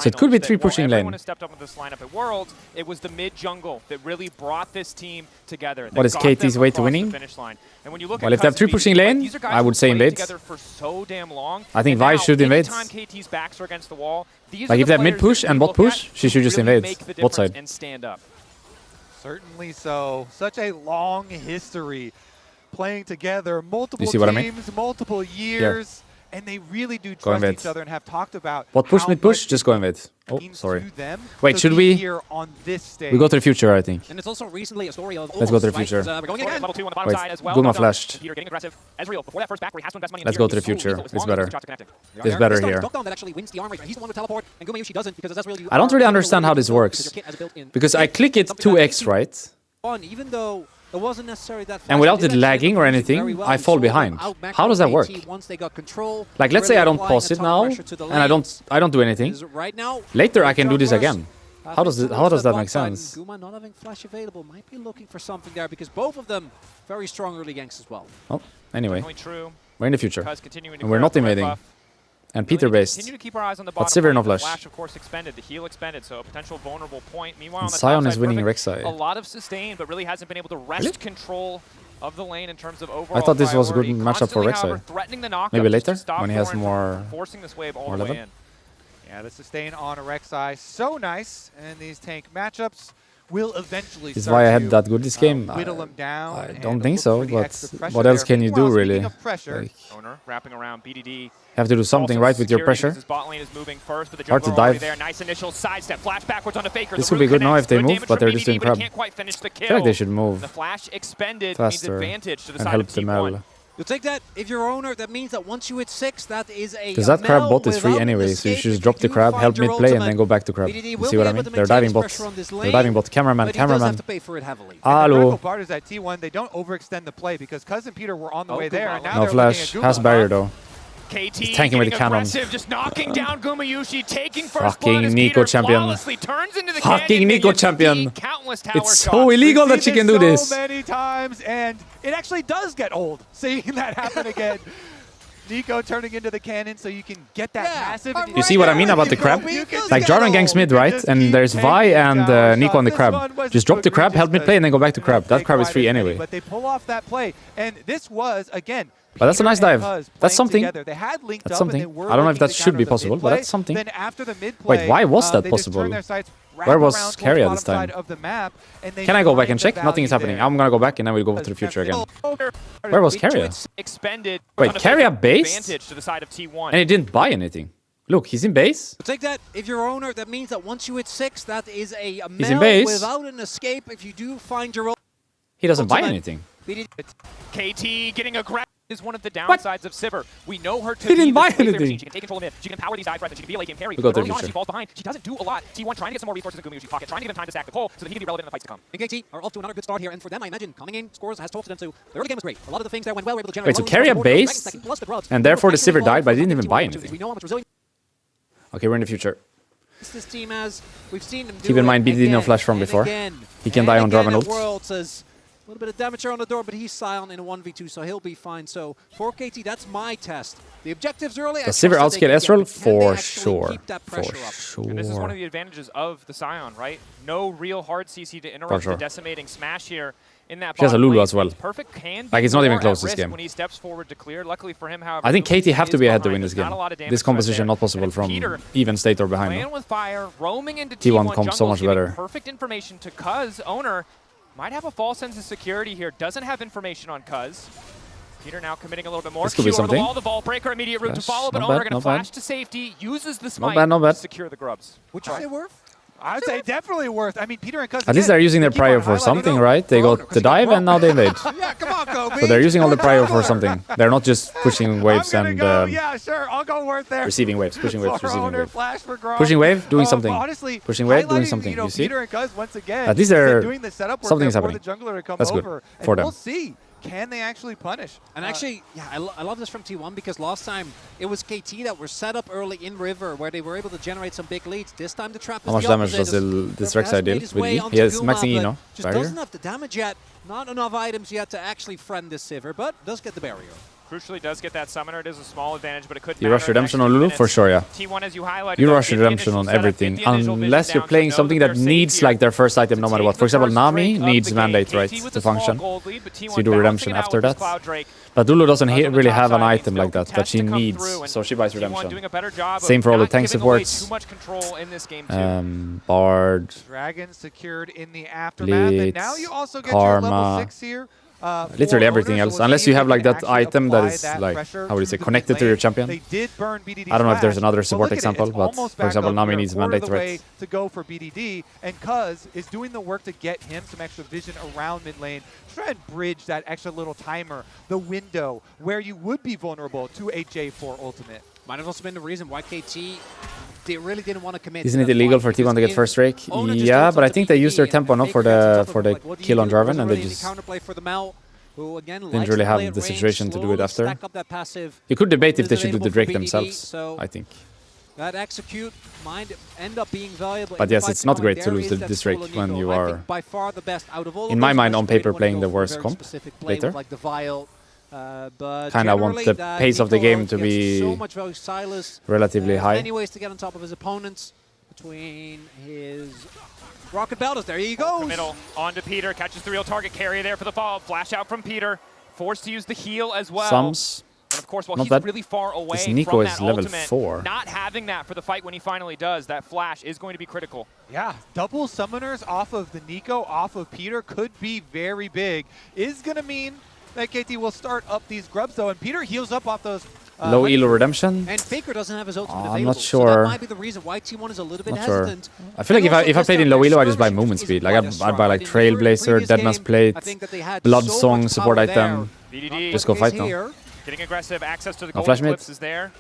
it could be 3 pushing lane. Stepped up with this lineup at Worlds. It was the mid jungle that really brought this team together. What is KT's way to winning? Well, if they have 3 pushing lane, I would say invade. I think Vi should invade. Like if they have mid push and bot push, she should just invade bot side. And stand up. Certainly so. Such a long history playing together, multiple see what I mean? teams, multiple years, and they really do Go trust invade. each other and have talked about Bot push, how mid push, much just go it invade. Oh, means sorry. to them Wait, to should be we? here on this stage. We go to the future, I think. And it's also recently a story of Let's go to the right? future. 'Cause, we're going again. Level 2 on the bottom Wait, side as well. Guma Well done. flashed. Peter getting aggressive. Ezreal, before that first back where he has to invest money in Let's the go tier, to the he's so future. lethal as It's long as better. the shots are connecting. It's better This here. Knockdown that actually wins the arm race. He's the one with teleport, and Gumayushi doesn't because Ezreal, you I don't are really able to understand how really this build works. because your kit has built in. Because I click it Something that 2x, KT right? won, even though it wasn't necessarily that fast. And without They did it actually lagging end up or using anything, very well. I We fall saw them behind. out-macro How does that KT work? Once they got control, Like, let's say really I don't applying pause a it ton of now, pressure to the and I lanes. don't do anything. Is right now, Later I can do this junglers, again. How does that make sense? Guma not having flash available might be looking for something there because both of them very strong early ganks as well. Oh, anyway, Definitely true. we're in the future. Cuz continuing to And we're clear not up the red invading. buff. And Really Peter need to based. Continue to keep our eyes on the But bottom Sivir no lane. The flash. Flash, of course, expended. The heal expended, so a potential vulnerable point. Meanwhile, And on the Sion top is side, winning Perfect, Rek'Sai. a lot of sustain, but really hasn't been able to wrest Really? control of the lane in terms of overall thought this was a good priority. matchup for Constantly, Rek'Sai. however, threatening the knockup Maybe just to later, stop when he has Thorin from more forcing this wave all more the way level. in. Yeah, the sustain on a Rek'Sai, so nice, and these tank matchups will eventually Is start Vi to, ahead that good this game? whittle them down. I and don't think look so, for the but extra pressure what else there. can you do, Meanwhile, really? speaking of pressure, Like, Owner wrapping around BDD. have to do something Also right with your security pressure. because his bot lane is moving first, but the Hard to jungler already dive. there. Nice initial sidestep, flash backwards onto Faker. This The would be root good now connects. if they Good move, damage but from they're just BDD, doing but he crab. can't quite finish the I kill. feel like they should move The flash expended faster means advantage to the and side help of the T1. Mel. You'll take that if you're owner. That means that once you hit 6, that is a Because that crab Mel bot is free without an anyway, so you escape. should If just drop the do crab, find help your mid play, and ultimate, then go back to crab. BDD You will see what be I able mean? to They're maintain diving his bot. pressure on this They're lane, diving bot. Cameraman, but he does have cameraman. to pay for it heavily. and the Hello. critical part is that T1, they don't overextend the play because Cousin Peter were on the Oh, way there, Guma and now No they're flash. looking at Has Guma. barrier though. KT He's tanking with the getting cannon. aggressive, just knocking down Gumayushi, taking first Fucking blood as Nico Peter champion. flawlessly turns into the Fucking canyon, Nico gets champion. countless tower It's so shots. illegal We've that she seen can do this. so many times, and it actually does get old seeing that happen again. Nico turning into the cannon so you can get that passive. You see what I mean about the crab? Like Jarvan ganks mid, right? And there's Vi and Nico on the crab. Just drop the crab, help mid play, and then go back to crab. That crab is free anyway. But they pull off that play, and this was, again, But that's a nice Peter and dive. Cuz That's playing something. together. They had linked That's up something. and they were I don't know if looking that to should counter be the possible, mid but play. that's something. Then after the mid play, Wait, why was that they just possible? turned their sights, Where wrapped was around towards Keria the this bottom side time? of the map, and they Can I go back find and the check? Nothing is value happening. there. I'm gonna go back and then we'll go to the future again. Where was Keria? Expended. Wait, on a Keria big based? advantage to the side of T1. And he didn't buy anything. Look, he's in base. Take that if you're owner. That means that once you hit 6, that is a He's in Mel base. without an escape. If you do find your own, He doesn't buy Ultimate. anything. KT getting aggressive is one of the downsides of Sivir. We know her to He be didn't buy this play anything. machine. She can take control of mid. She can power these dive threats. And she can be a late game carry. We'll go But to early the on, future. she falls behind. She doesn't do a lot. T1 trying to get some more resources in Gumayushi's pocket, trying to give him time to stack the pole so that he can be relevant in the fights to come. and KT are off to another good start here. And for them, I imagine coming in, scores has talked to them too. The early game was great. A lot of the things there went well. We were able to generate Wait, so loads Keria of board, based, second, plus the grubs. and therefore the Actually Sivir died, but evolved didn't even from buy 51 anything. We know how much resilience Okay, we're in the future. this team has. We've seen them do Keep in mind, it BDD no again flash from and before. again He can and die on again Jarvan at ult. Worlds as A little bit of damage here on the door, but he's silent in a 1v2, so he'll be fine. So for KT, that's my test. The objectives early. Does Sivir outscale Ezreal? For sure. For sure. And this is one of the advantages of the Scion, right? No real hard CC to interrupt the decimating smash here in that. She has a Lulu as well. Perfect can like, it's not even close this game. When he steps forward to clear. Luckily for him, however, I think KT have to be ahead to win this game. This composition not possible from even state or behind. Playing with fire, roaming into T1 comp so much better. Perfect information to Cuz. Owner might have a false sense of security here. Doesn't have information on Cuz. Peter now committing a little bit more. This could be something. The wall, the Vault Breaker, immediate route to follow, but Owner going to flash to safety, uses the smite to secure the grubs. Would you say worth? I would say definitely worth. I mean, Peter and Cuz. At least they're using their prio for something, right? They got the dive and now they invade. Yeah, come on, Kobe. So they're using all the prio for something. They're not just pushing waves and yeah, sure, I'll go worth there. Receiving waves, pushing waves, receiving waves. Flash for Grom. Pushing wave, doing something. Honestly, pushing wave, doing something. You know, You see? Peter and Cuz once again. At least they're doing the setup work something's for happening. the jungler to come That's over. good for them. We'll see. Can they actually punish? And actually, yeah, I love this from T1 because last time it was KT that were set up early in River where they were able to generate some big leads. This time the trap is How much the damage opposite. does this Rek'Sai deal with E? onto He has Guma, maxing E, but no? Just Barrier? doesn't have the damage yet. Not enough items yet to actually friend this Sivir, but does get the barrier. Crucially does get that summoner. It is a small advantage, but it could You rush redemption on Lulu? For sure, yeah. T1, as you highlighted, You rush redemption on everything, unless you're playing something that needs like their first item no matter what. For example, Nami needs mandate, right, to function. So you do redemption after that. But Lulu doesn't really have an item like that she needs, so she buys redemption. Same for all the tank supports. Bard, Dragon secured in the aftermath, and now you also get Karma. your level 6 here. Literally everything else, unless you have like that item that is like, how would you say, connected to your champion. They did burn BDD I don't know if there's another Flash, support look at it, example, it's but almost for example, back up Nami here. needs Quarter mandate of the way threat. to go for BDD, and Cuz is doing the work to get him some extra vision around mid lane, try and bridge that extra little timer, the window where you would be vulnerable to a J4 ultimate. Might have also been the reason why KT they really didn't want to commit. Isn't it illegal for T1 to get first rake? Yeah, but I think they used their tempo no for the kill on Jarvan, and they just who again didn't really have the situation to do it after. You could debate if they should do the Drake themselves, I think. That execute might end up being valuable. But yes, it's not great to lose this Drake when you are, by far the best out of all in my mind, on paper, playing the worst comp later. Like the Vial, but kind of want the pace of the game to be so much value. Silas, relatively high. Many ways to get on top of his opponents between his rocket belters. There he goes. Middle onto Peter, catches the real target carry there for the follow. Flash out from Peter, forced to use the heal as well. Sums. And of course, while not he's bad. really far away this Nico from is that level ultimate, 4. Not having that for the fight when he finally does, that flash is going to be critical. Yeah, double summoners off of the Nico, off of Peter could be very big. Is going to mean that KT will start up these grubs though, and Peter heals up off those low elo redemption. And Faker doesn't have his ultimate available. I'm not sure. So that might be the reason why T1 is a little bit hesitant. I feel like if I played in low elo, I just buy movement speed. Like I'd buy like Trailblazer, Deadman's Plate, Blood Song support item. BDD just go fight now. Getting aggressive, access to the gold clips is there.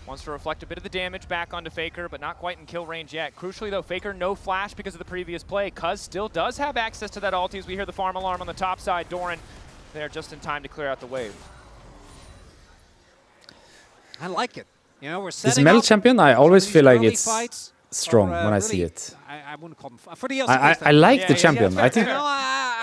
Wants to reflect a bit of the damage back onto Faker, but not quite in kill range yet. Crucially though, Faker no flash because of the previous play. Cuz still does have access to that ulti as we hear the farm alarm on the top side. Doran there just in time to clear out the wave. I like it. You know, we're setting This Mel up champion, I always feel like it's fights strong when I see it. I wouldn't call them for the I like the champion. I think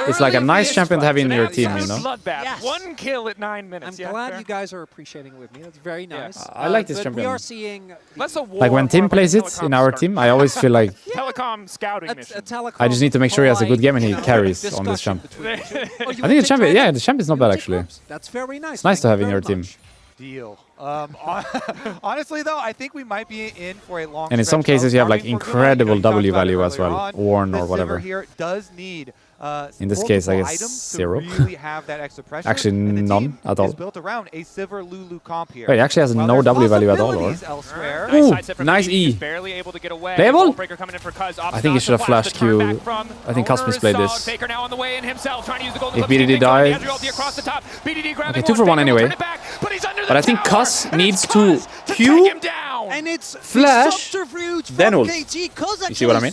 it's like a nice champion to have in your team, you know? Bloodbath. Yes. 1 kill at 9 minutes. I'm glad you guys are appreciating it with me. That's very nice. I like this but champion. We are seeing like when Tim plays it in our team, I always feel like telecom scouting mission. I just need to make sure he has a good game and he carries on this champ. I think the champion, yeah, the champ is not bad actually. That's very nice. It's nice to have in your team. Deal. Honestly, though, I think we might be in for a long. And in some cases, you have like incredible W value as well, Warn or whatever. Here does need, in this case, I guess 0. Actually, none at all. Built around a Sivir Lulu comp here. Wait, he actually has no W value at all, or? Ooh, nice E. Playable? I think he should have flashed Q. I think Cuz misplayed this. If BDD died. Okay, 2 for 1 anyway. But I think Cuz needs to Q, and it's flash, then ult. You see what I mean?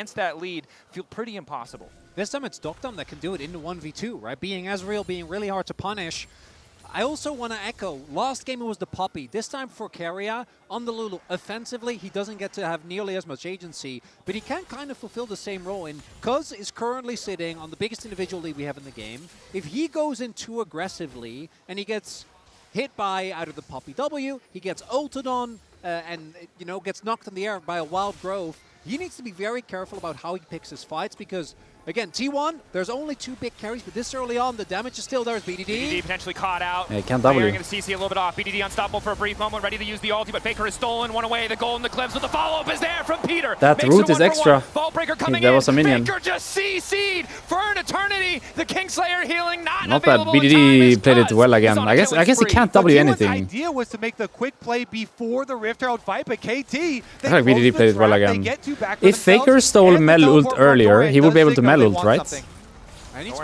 enhance that lead feel pretty impossible. This time it's Dokdom that can do it into 1v2, right? Being Ezreal, being really hard to punish. I also want to echo, last game it was the Poppy. This time for Keria, on the Lulu, offensively, he doesn't get to have nearly as much agency, but he can kind of fulfill the same role. And Cuz is currently sitting on the biggest individual lead we have in the game. If he goes in too aggressively and he gets hit by either the Poppy W, he gets ulted on, and gets knocked in the air by a wild growth, he needs to be very careful about how he picks his fights because, again, T1, there's only 2 big carries, but this early on, the damage is still there. BDD. BDD potentially caught out. Yeah, he can't W. Going to CC a little bit off. BDD unstoppable for a brief moment, ready to use the ulti, but Faker is stolen. One away. The goal in the clips with the follow-up is there from Peter. That root is extra. Ballbreaker coming There was a minion. Faker just CC'd for an eternity. The Kingslayer healing not bad. BDD played it well again. I guess he can't W anything. The idea was to make the quick play before the Rift Herald fight, but KT, I think BDD played it well again. If Faker Faker stole Mel ult earlier, he would be able to Mel ult, right?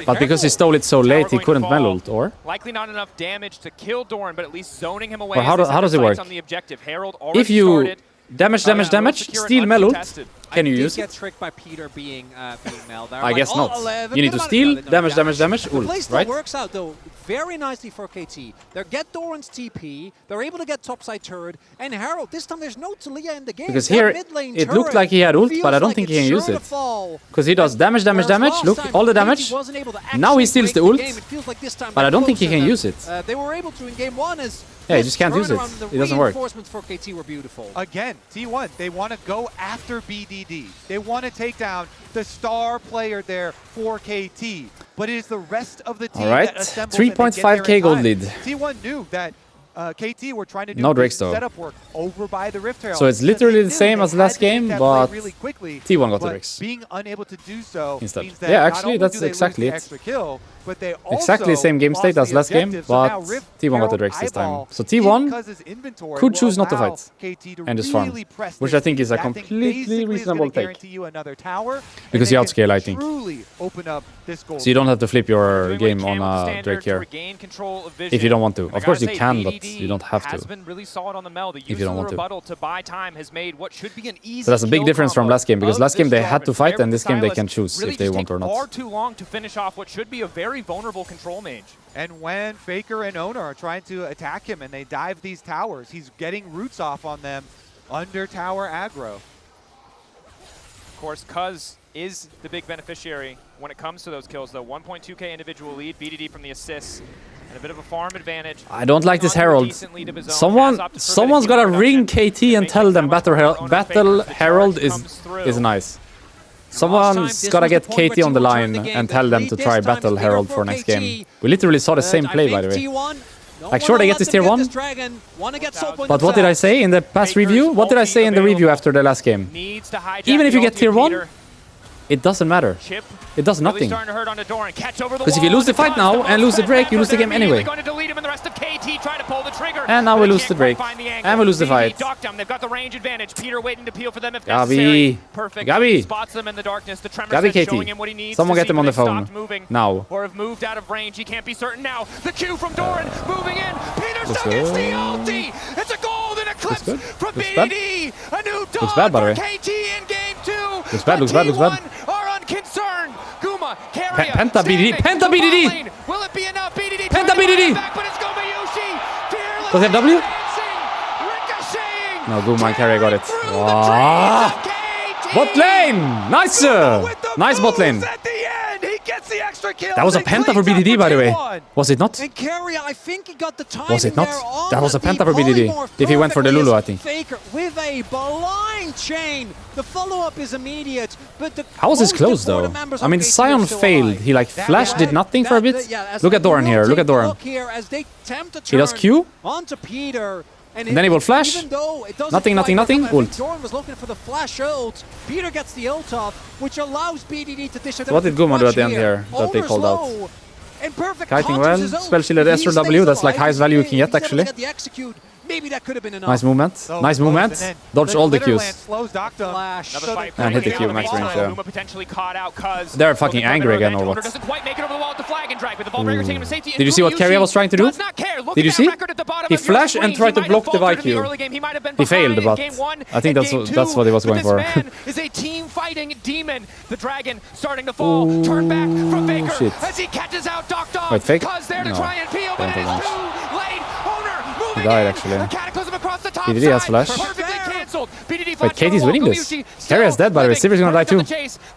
But because he stole it so late, he couldn't Mel ult, or? Likely not enough damage to kill Doran, but at least zoning him away. Or how does it work? On the objective. Herald already If you started. damage, steal Mel ult, can you use get it? tricked by Peter being Mel there. I guess not. You need to steal, damage, ult, play still right? works out though very nicely for KT. They get Doran's TP, they're able to get topside turret, and Herald, this time there's no Talia in the game. Because here, it looked like he had ult, but I don't think he can use it. Because he does damage, look, all the damage. Now he steals the ult, but I don't think he can use it. They were able to in game 1 as Yeah, you just can't use it. It doesn't work. Reinforcements for KT were beautiful. Again, T1, they want to go after BDD. They want to take down the star player there for KT. But it is the rest of the team that assembles 3.5k gold lead. T1 knew that KT were trying to do setup work over by the Rift Herald. So it's literally the same as last game, but really quickly, T1 got the Rix. Being unable to do so instead. means that Yeah, actually, that's exactly it. Extra kill, but they also Exactly the same game state as last game, but T1 got the Rix this time. So T1 could choose not to fight and just farm, which I think is a completely reasonable take. Because you outscale, I think. So you don't have to flip your game on a Drake here. If you don't want to. Of course you can, but you don't have to. If you don't want to. So that's a big difference from last game, because last game they had to fight, and this game they can choose if they want or not. Far too long to finish off what should be a very vulnerable control mage. And when Faker and Owner are trying to attack him and they dive these towers, he's getting roots off on them under tower aggro. Of course, Cuz is the big beneficiary when it comes to those kills, though. 1.2k individual lead, BDD from the assists, and a bit of a farm advantage. I don't like this Herald. Someone's got to ring KT and tell them Battle Herald is nice. Someone's gotta get KT on the line and tell them to try Battle Herald for next game. We literally saw the same play, by the way. Like, sure, they get this tier 1. But what did I say in the past review? What did I say in the review after the last game? Even if you get tier 1, it doesn't matter. It does nothing. Because if you lose the fight now and lose the Drake, you lose the game anyway. And now we lose the Drake. And we lose the fight. Gabi. Gabi. Gabi, KT. Someone get him on the phone. Now. Or have moved out of range. He can't be certain now. The Q from Doran moving in. Peter still gets the ulti. It's a golden eclipse from BDD. A new dawn for KT in game 2. Looks bad. Are unconcerned. Guma, Keria, Penta BDD. Penta BDD. Will it be enough? BDD. Penta BDD. Back, but it's Gomayushi. Does he have W? Ricocheting. No, Guma and Keria got it. Wow. Bot lane. Nice. Nice bot lane. That was a penta for BDD, by the way. Was it not? And Keria, I think he got the timing. Was it not? That was a penta for BDD. If he went for the Lulu, I think. Faker with a blind chain. The follow-up is immediate, but the how was this close, though? I mean, Sion failed. He like flash did nothing for a bit. Look at Doran here. Look at Doran. He does Q. Onto Peter. And then he will flash. Nothing. Ult. Doran was looking for the flash ult. Peter gets the ult off, which allows BDD to dish it. What did Guma do at the end here that they called out? Kiting well. Spell shielded Esther W. That's like highest value you can get, actually. Maybe that could have been enough. Nice movement. Nice movement. Dodge all the Qs. And hit the Q max range there. They're fucking angry again or what? Did you see what Keria was trying to do? Did you see? He flashed and tried to block the IQ. He failed, but I think that's what he was going for. Is a team fighting demon. The dragon starting to fall. Turn back from Faker as he catches out Doc Dog. Wait, fake? Cuz there to try and peel, but it is too He died, actually. A cataclysm across the top BDD has side. flash. Perfectly canceled. BDD Wait, KT's winning this. Carrier's dead, by the way. Sivir's gonna die too.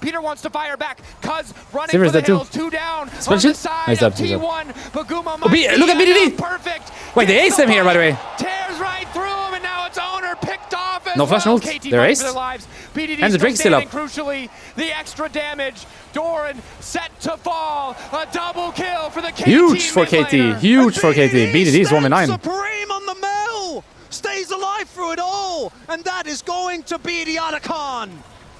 Peter wants to fire back. Cuz running Sivir's for the dead too. hills, 2 down. Spell On the shit? side He's dead, of he's dead. T1. Baguma Oh, look at BDD! Perfect. Wait, they aced him here, by the way. Tears right through him, and now it's owner picked off as No flash, well. no ult. KT They're fighting aced. for their lives. BDD And the Drake's still up. Crucially, the extra damage. Doran set to fall. A double kill for the KT Huge for mid KT. laner. Huge for KT. BDD is 1v9. Supreme on the mill. Stays alive through it all. And that is going to be the Otacon.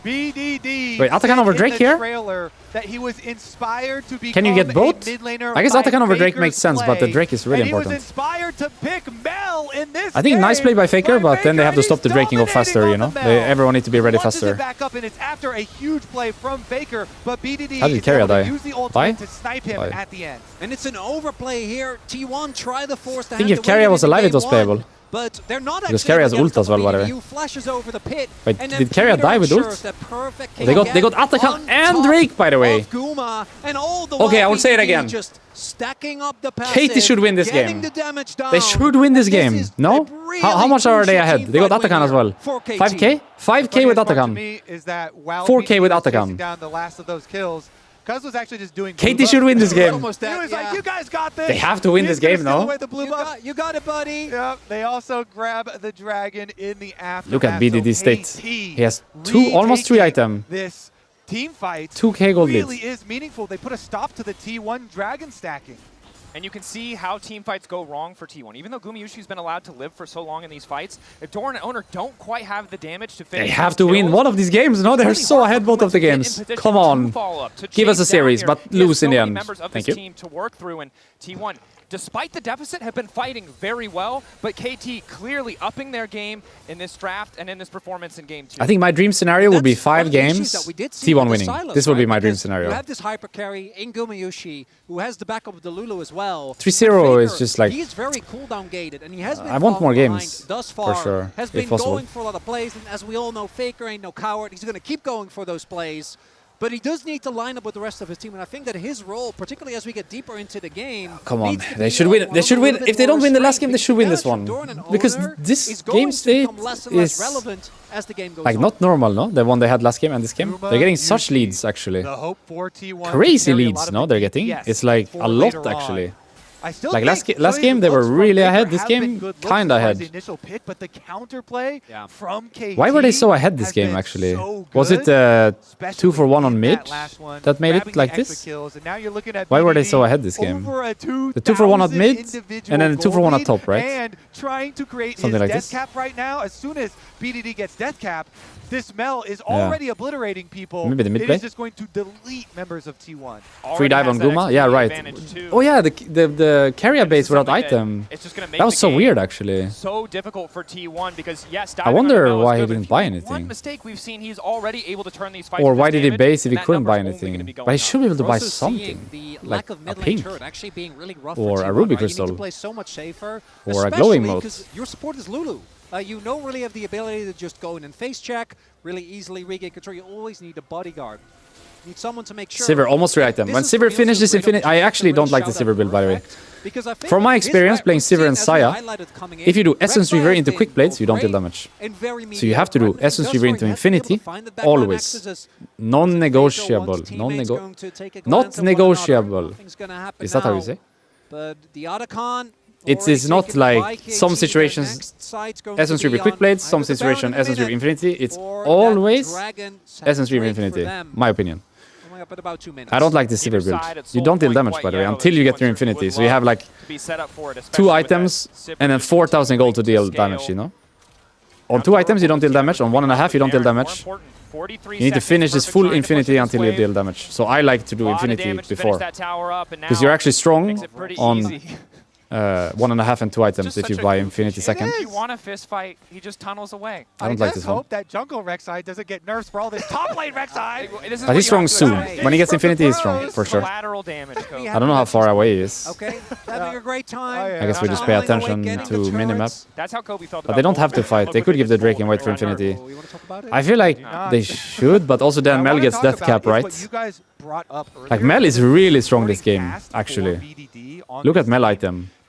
BDD. Wait, Atakan over Drake in the here? Trailer that he was inspired to become Can you get both? a mid laner I guess by Atakan over Drake Faker's makes sense, but the play. Drake is really And he important. was inspired to pick Mel in this I think game nice play by Faker, but then they have to and stop the he's Draking off faster, you know? dominating on the Everyone needs to be ready Launches faster. it back up, and it's after a huge play from Faker, but BDD How did is Carrier able to die? use the ultimate Die? to snipe him Die. at the end. And it's an overplay here. T1 try the force to I think hand if the Carrier win was in alive, game it was one, playable. But they're not Because actually Carrier has against ult as well, by the way. BDU flashes over the pit. Wait, and then did Carrier Peter die with ult? ensures that perfect They got kill Atakan on and top Drake, by the way. of Guma, and all the Okay, I while will say it BDD again. Just stacking up the KT passive, should win this getting game. the damage down. They should win this And game. is No? a really How much are they crucial ahead? team They got fight win Atakan as here well. for KT. 5k? 5k with Funniest part to Atakan. me is that while 4K with BDD was Atakan. chasing down the last of those kills, Cuz was actually just doing KT blue should buff. win this game. Almost He that, was yeah. like, you guys got this. They have to win He's this game, gonna steal no? away the blue buff. You got it, buddy. Yep, they also grab the dragon in the aftermath. Look at BDD so state. KT He has almost 3 retaking item. This team fight 2k gold really lead. is meaningful. They put a stop to the T1 dragon stacking. And you can see how team fights go wrong for T1. Even though Gumayushi's been allowed to live for so long in these fights, if Doran and Owner don't quite have the damage to finish They have these to win kills, one of these games. No, they're it's so really hard ahead for both of the Gumayushi to get in games. position Come to on. follow up, to Give us chase a series, down but here. He has lose so in the many end. members of Thank this you. team to work through, and T1, despite the deficit, have been fighting very well, but KT clearly upping their game in this draft and in this performance in game 2. I think my dream scenario would be That's one 5 of the issues games, that we did see T1 with the winning. silos, This would be right? my dream Because scenario. You have this hyper carry in Gumayushi, who has the backup of the Lulu as well. 3-0 is Faker, just like... he's very cooldown gated, and he has been I want falling more behind games, thus far. for sure, Has if been possible. going for a lot of plays, and as we all know, Faker ain't no coward. He's going to keep going for those plays. But he does need to line up with the rest of his team, and I think that his role, particularly as we get deeper into the game, Come on, needs to they be should a win. They should little win. bit If they don't more win the last restrained, game, they should win this because one. Doran and Because Owner this is going game to state become less and less is relevant as the game goes like on. not normal, no? The one they had last game and this game. Guma They're getting such Yushi, leads, actually. The hope for T1 to Crazy carry a leads, lot of no? the They're getting. DPS It's like for a lot, later on. actually. I still Like think last some game, of they the were looks from really Faker ahead. This have been game, good looks kinda as far as ahead. the initial pick, but the counterplay from KT. Why were they so ahead this has game, been actually? so Was it good, 2 for 1 on especially in mid that last one, that made it grabbing the like extra this? kills, and now you're looking at Why were they BDD so ahead this game? over a 2,000 The 2 for 1 at mid, individual and then the 2 for goal 1 at lead, top, right? And trying to create Something his like death this. cap right now. As soon as BDD gets death cap, this Mel is already obliterating people. Maybe the mid It play? is just going to delete members of T1. Free dive on Guma? Yeah, right. Oh yeah, the carrier base without item. It's just gonna make That was the so game weird, actually. so difficult for T1 because yes, I wonder diving on Mel is why he good, but didn't if buy you make One anything. mistake we've seen, he's already able to turn these fights. Or into why did he damage, base if he and that couldn't buy number's only gonna anything? be But he going should be able to We're buy also something. seeing the Like lack of a mid lane pink. turret actually being really rough Or for a T1, ruby right? You crystal. need to play so much safer. Or a glowing especially mode. because your support is Lulu. You don't really have the ability to just go in and face check, really easily regain control. You always need a bodyguard. You need someone to make sure. Sivir almost 3 item. This When is Sivir for finished this Infinite Infinity, I Freedom, actually just don't like the shout Sivir out build, by the way. Perfect, because I think From my his experience rep playing was Sivir seen and as we Saya, highlighted coming if you do in. Essence Rek'Sai Reaver has into been quick plates, you don't deal great damage. and very So you have to do mediocre. Essence Just Reaver where into he has to be able to Infinity, find the background always. access as Non-negotiable. Faker wants teammates going to take a glance Not at one negotiable. another. Nothing's gonna happen Is that how you now. say? But the Otacon It already is not taken like by KT. some Their situations next site's going to Essence be Reaver quick on plates, some either the situation Baron in a Essence Reaver minute Infinity. It's or that always Dragon Essence Reaver Break for Infinity. them. My opinion. Coming up at about 2 minutes. I don't like the Sivir Either build. side, it's You sold don't deal point damage, quite by the way, yellow. until you get your T1 certainly Infinity. would So you have love like to be set up for it, 2 especially with that items Sivir and then just 4,000 gold to deal scale. damage, you know? On 2 items, you don't deal damage. On 1.5, you don't deal damage. You need to finish this full Infinity until you deal damage. So I like to do Infinity before. Because you're actually strong on 1.5 and 2 items if you buy Infinity second. If you want a fist fight, he just tunnels away. I don't like just this one. hope that jungle Rek'Sai doesn't get nerfs for all this top lane Rek'Sai. But he's strong soon. When he gets Infinity, he's strong, for sure. Collateral damage. Coach. I don't know how far away he is. Okay, having a great time. I guess we just pay attention to minimap. That's how Kobe felt. But they don't have to fight. They could give the Drake and wait for Infinity. I feel like they should, but also then Mel gets death cap, right? Like Mel is really strong this game, actually. Look at Mel item.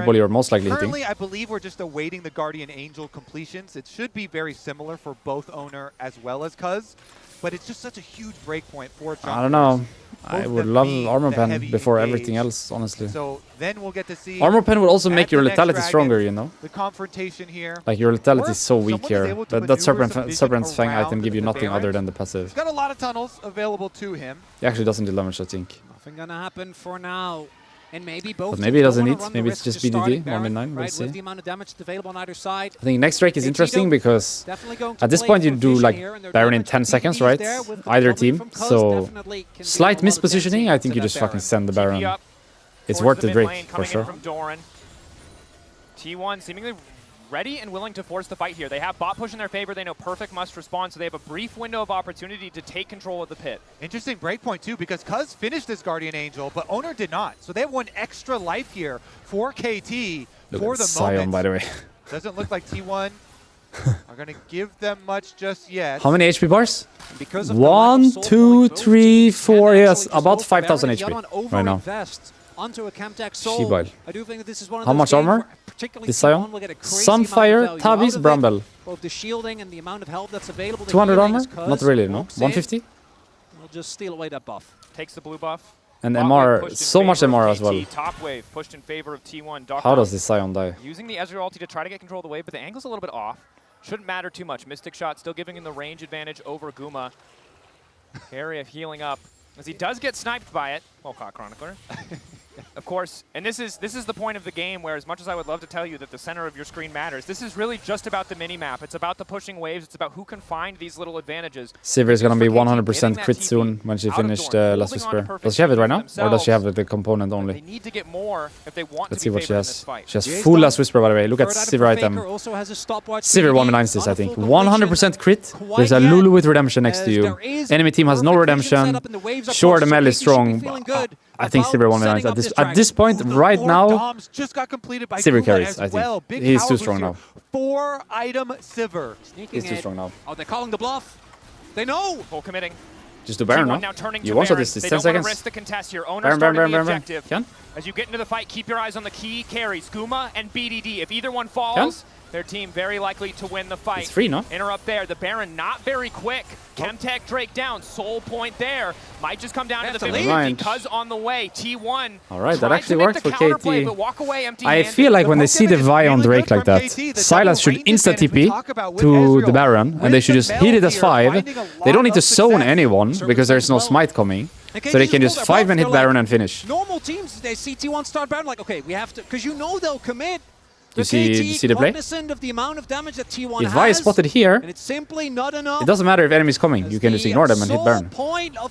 people you're most likely Currently, hitting. I believe we're just awaiting the Guardian Angel completions. It should be very similar for both Owner as well as Cuz, but it's just such a huge breakpoint for jumpers. I don't know. I would love Armor Pen before everything else, honestly. So then we'll get to see Armor Pen will also make your the next lethality dragon, stronger, you know? the confrontation here. Like, your lethality Or is so weak someone is here. able to That maneuver some Serpent's vision Fang item around give you the nothing other Baron. than the passive. He's got a lot of tunnels available to him. He actually doesn't do damage, I think. Nothing gonna happen for now. And maybe both. But maybe he doesn't teams need. don't wanna Maybe run it's the just risk of starting BDD, 1 Baron, in 9, we'll right, see. with the amount of damage that's available on either side. I think next Drake is KT interesting because definitely going to at this play point you for do vision like here, and their Baron in damage 10 PDD seconds, is right? there with the Either coming team. from Cuz, So definitely can do a slight lot of mispositioning, dancing I think to you that just fucking Baron. send the TP Baron. up It's towards worth the the mid Drake, lane, for coming sure. in from Doran. T1 seemingly ready and willing to force the fight here. They have bot push in their favor. They know Perfect must respond, so they have a brief window of opportunity to take control of the pit. Interesting breakpoint too, because Cuz finished this Guardian Angel, but Owner did not. So they have one extra life here for KT Look for at the Sion, moment. by the way. Doesn't look like T1 are going to give them much just yet. How many HP bars? Because of the lack of 1, soul 2, pulling, both 3, teams can 4, actually yes, just about go for 5,000 Baron. The other HP one right now. over-invest onto a Camtech Soul. She-Bile. I do think that this is one of How those much games armor? where particularly This T1 Sion? will get a crazy amount of Sunfire, value Tavis, out of it. Bramble. Both the shielding and the amount of health that's available. The 200 healing armor? is Cuz Not really, no? walks in, 150? We'll just steal away that buff. Takes the blue buff. And Bot wave MR, pushed in so much favor of MR as KT. well. Top wave pushed in favor of T1. Doctor How does this Sion die? using the Ezreal ulti to try to get control of the wave, but the angle's a little bit off. Shouldn't matter too much. Mystic Shot still giving him the range advantage over Guma. Area healing up as he does get sniped by it. Well caught, Chronicler. Of course, and this is the point of the game where, as much as I would love to tell you that the center of your screen matters, this is really just about the mini-map. It's about the pushing waves. It's about who can find these little advantages. Sivir is gonna be For KT, 100% getting that crit TP soon when she out of finished Dorn, Last holding on to Whisper. Perfect Does she have it right now? Or does she have themselves. the component They only? need to get more if they want Let's to see be what she favored in this has. fight. She has Jay's full done. Last Whisper, by the way. Look at Third item Sivir for item. Faker also has a stopwatch Sivir speed 1v9s this, on I a think. full 100% crit. Quite There's a yet, Lulu with redemption next as to you. there is Enemy team has no perfect vision set redemption. up and the waves are Sure, close, the so melee is KT should be strong. feeling But good I think about Sivir 1v9s setting at up this this at this point Ooh, the right 4 now. Doms just got completed by Sivir Guma carries, as I think. well. Big He's power too boost strong here. now. 4-item Sivir. Sneaking He's too in. strong now. Oh, they're calling the bluff. They know. Full committing. Just do Baron T1 now. now turning You to one shot Baron. this. It's They 10 don't want seconds. to risk the contest here. Owner Baron, starting Baron, the Baron, Baron. objective. Can? As you get into the fight, keep your eyes on the key carries, Guma and BDD. If either one falls, their team very likely to win the fight. It's free, no? Interrupt there. The Baron not very quick. Chemtech Drake down. Soul point there. Might just come down to That's the a 50 lead. because on the way, T1. All right, that tried to actually make worked the for counterplay, KT. but walk away I empty-handed. feel like when they see the Pokemon is Vi on really Drake good like from that, KT. The Sylas double should range insta advantage we TP talk about with to Ezreal. the Baron, and they With should the just Mel hit it as here, 5. finding a They don't lot need to of zone success. anyone Service because there's no as well. smite coming. And So they KT can just just pulled their 5 and buff. hit They're Baron like, and finish. Normal teams, they see T1 start Baron, like, okay, we have to, because you know they'll commit. You see the play? Cognizant of the amount of damage that T1 If Vi is has, spotted here, and it's simply not enough. it doesn't matter if enemy's coming. You can just ignore them and hit Baron.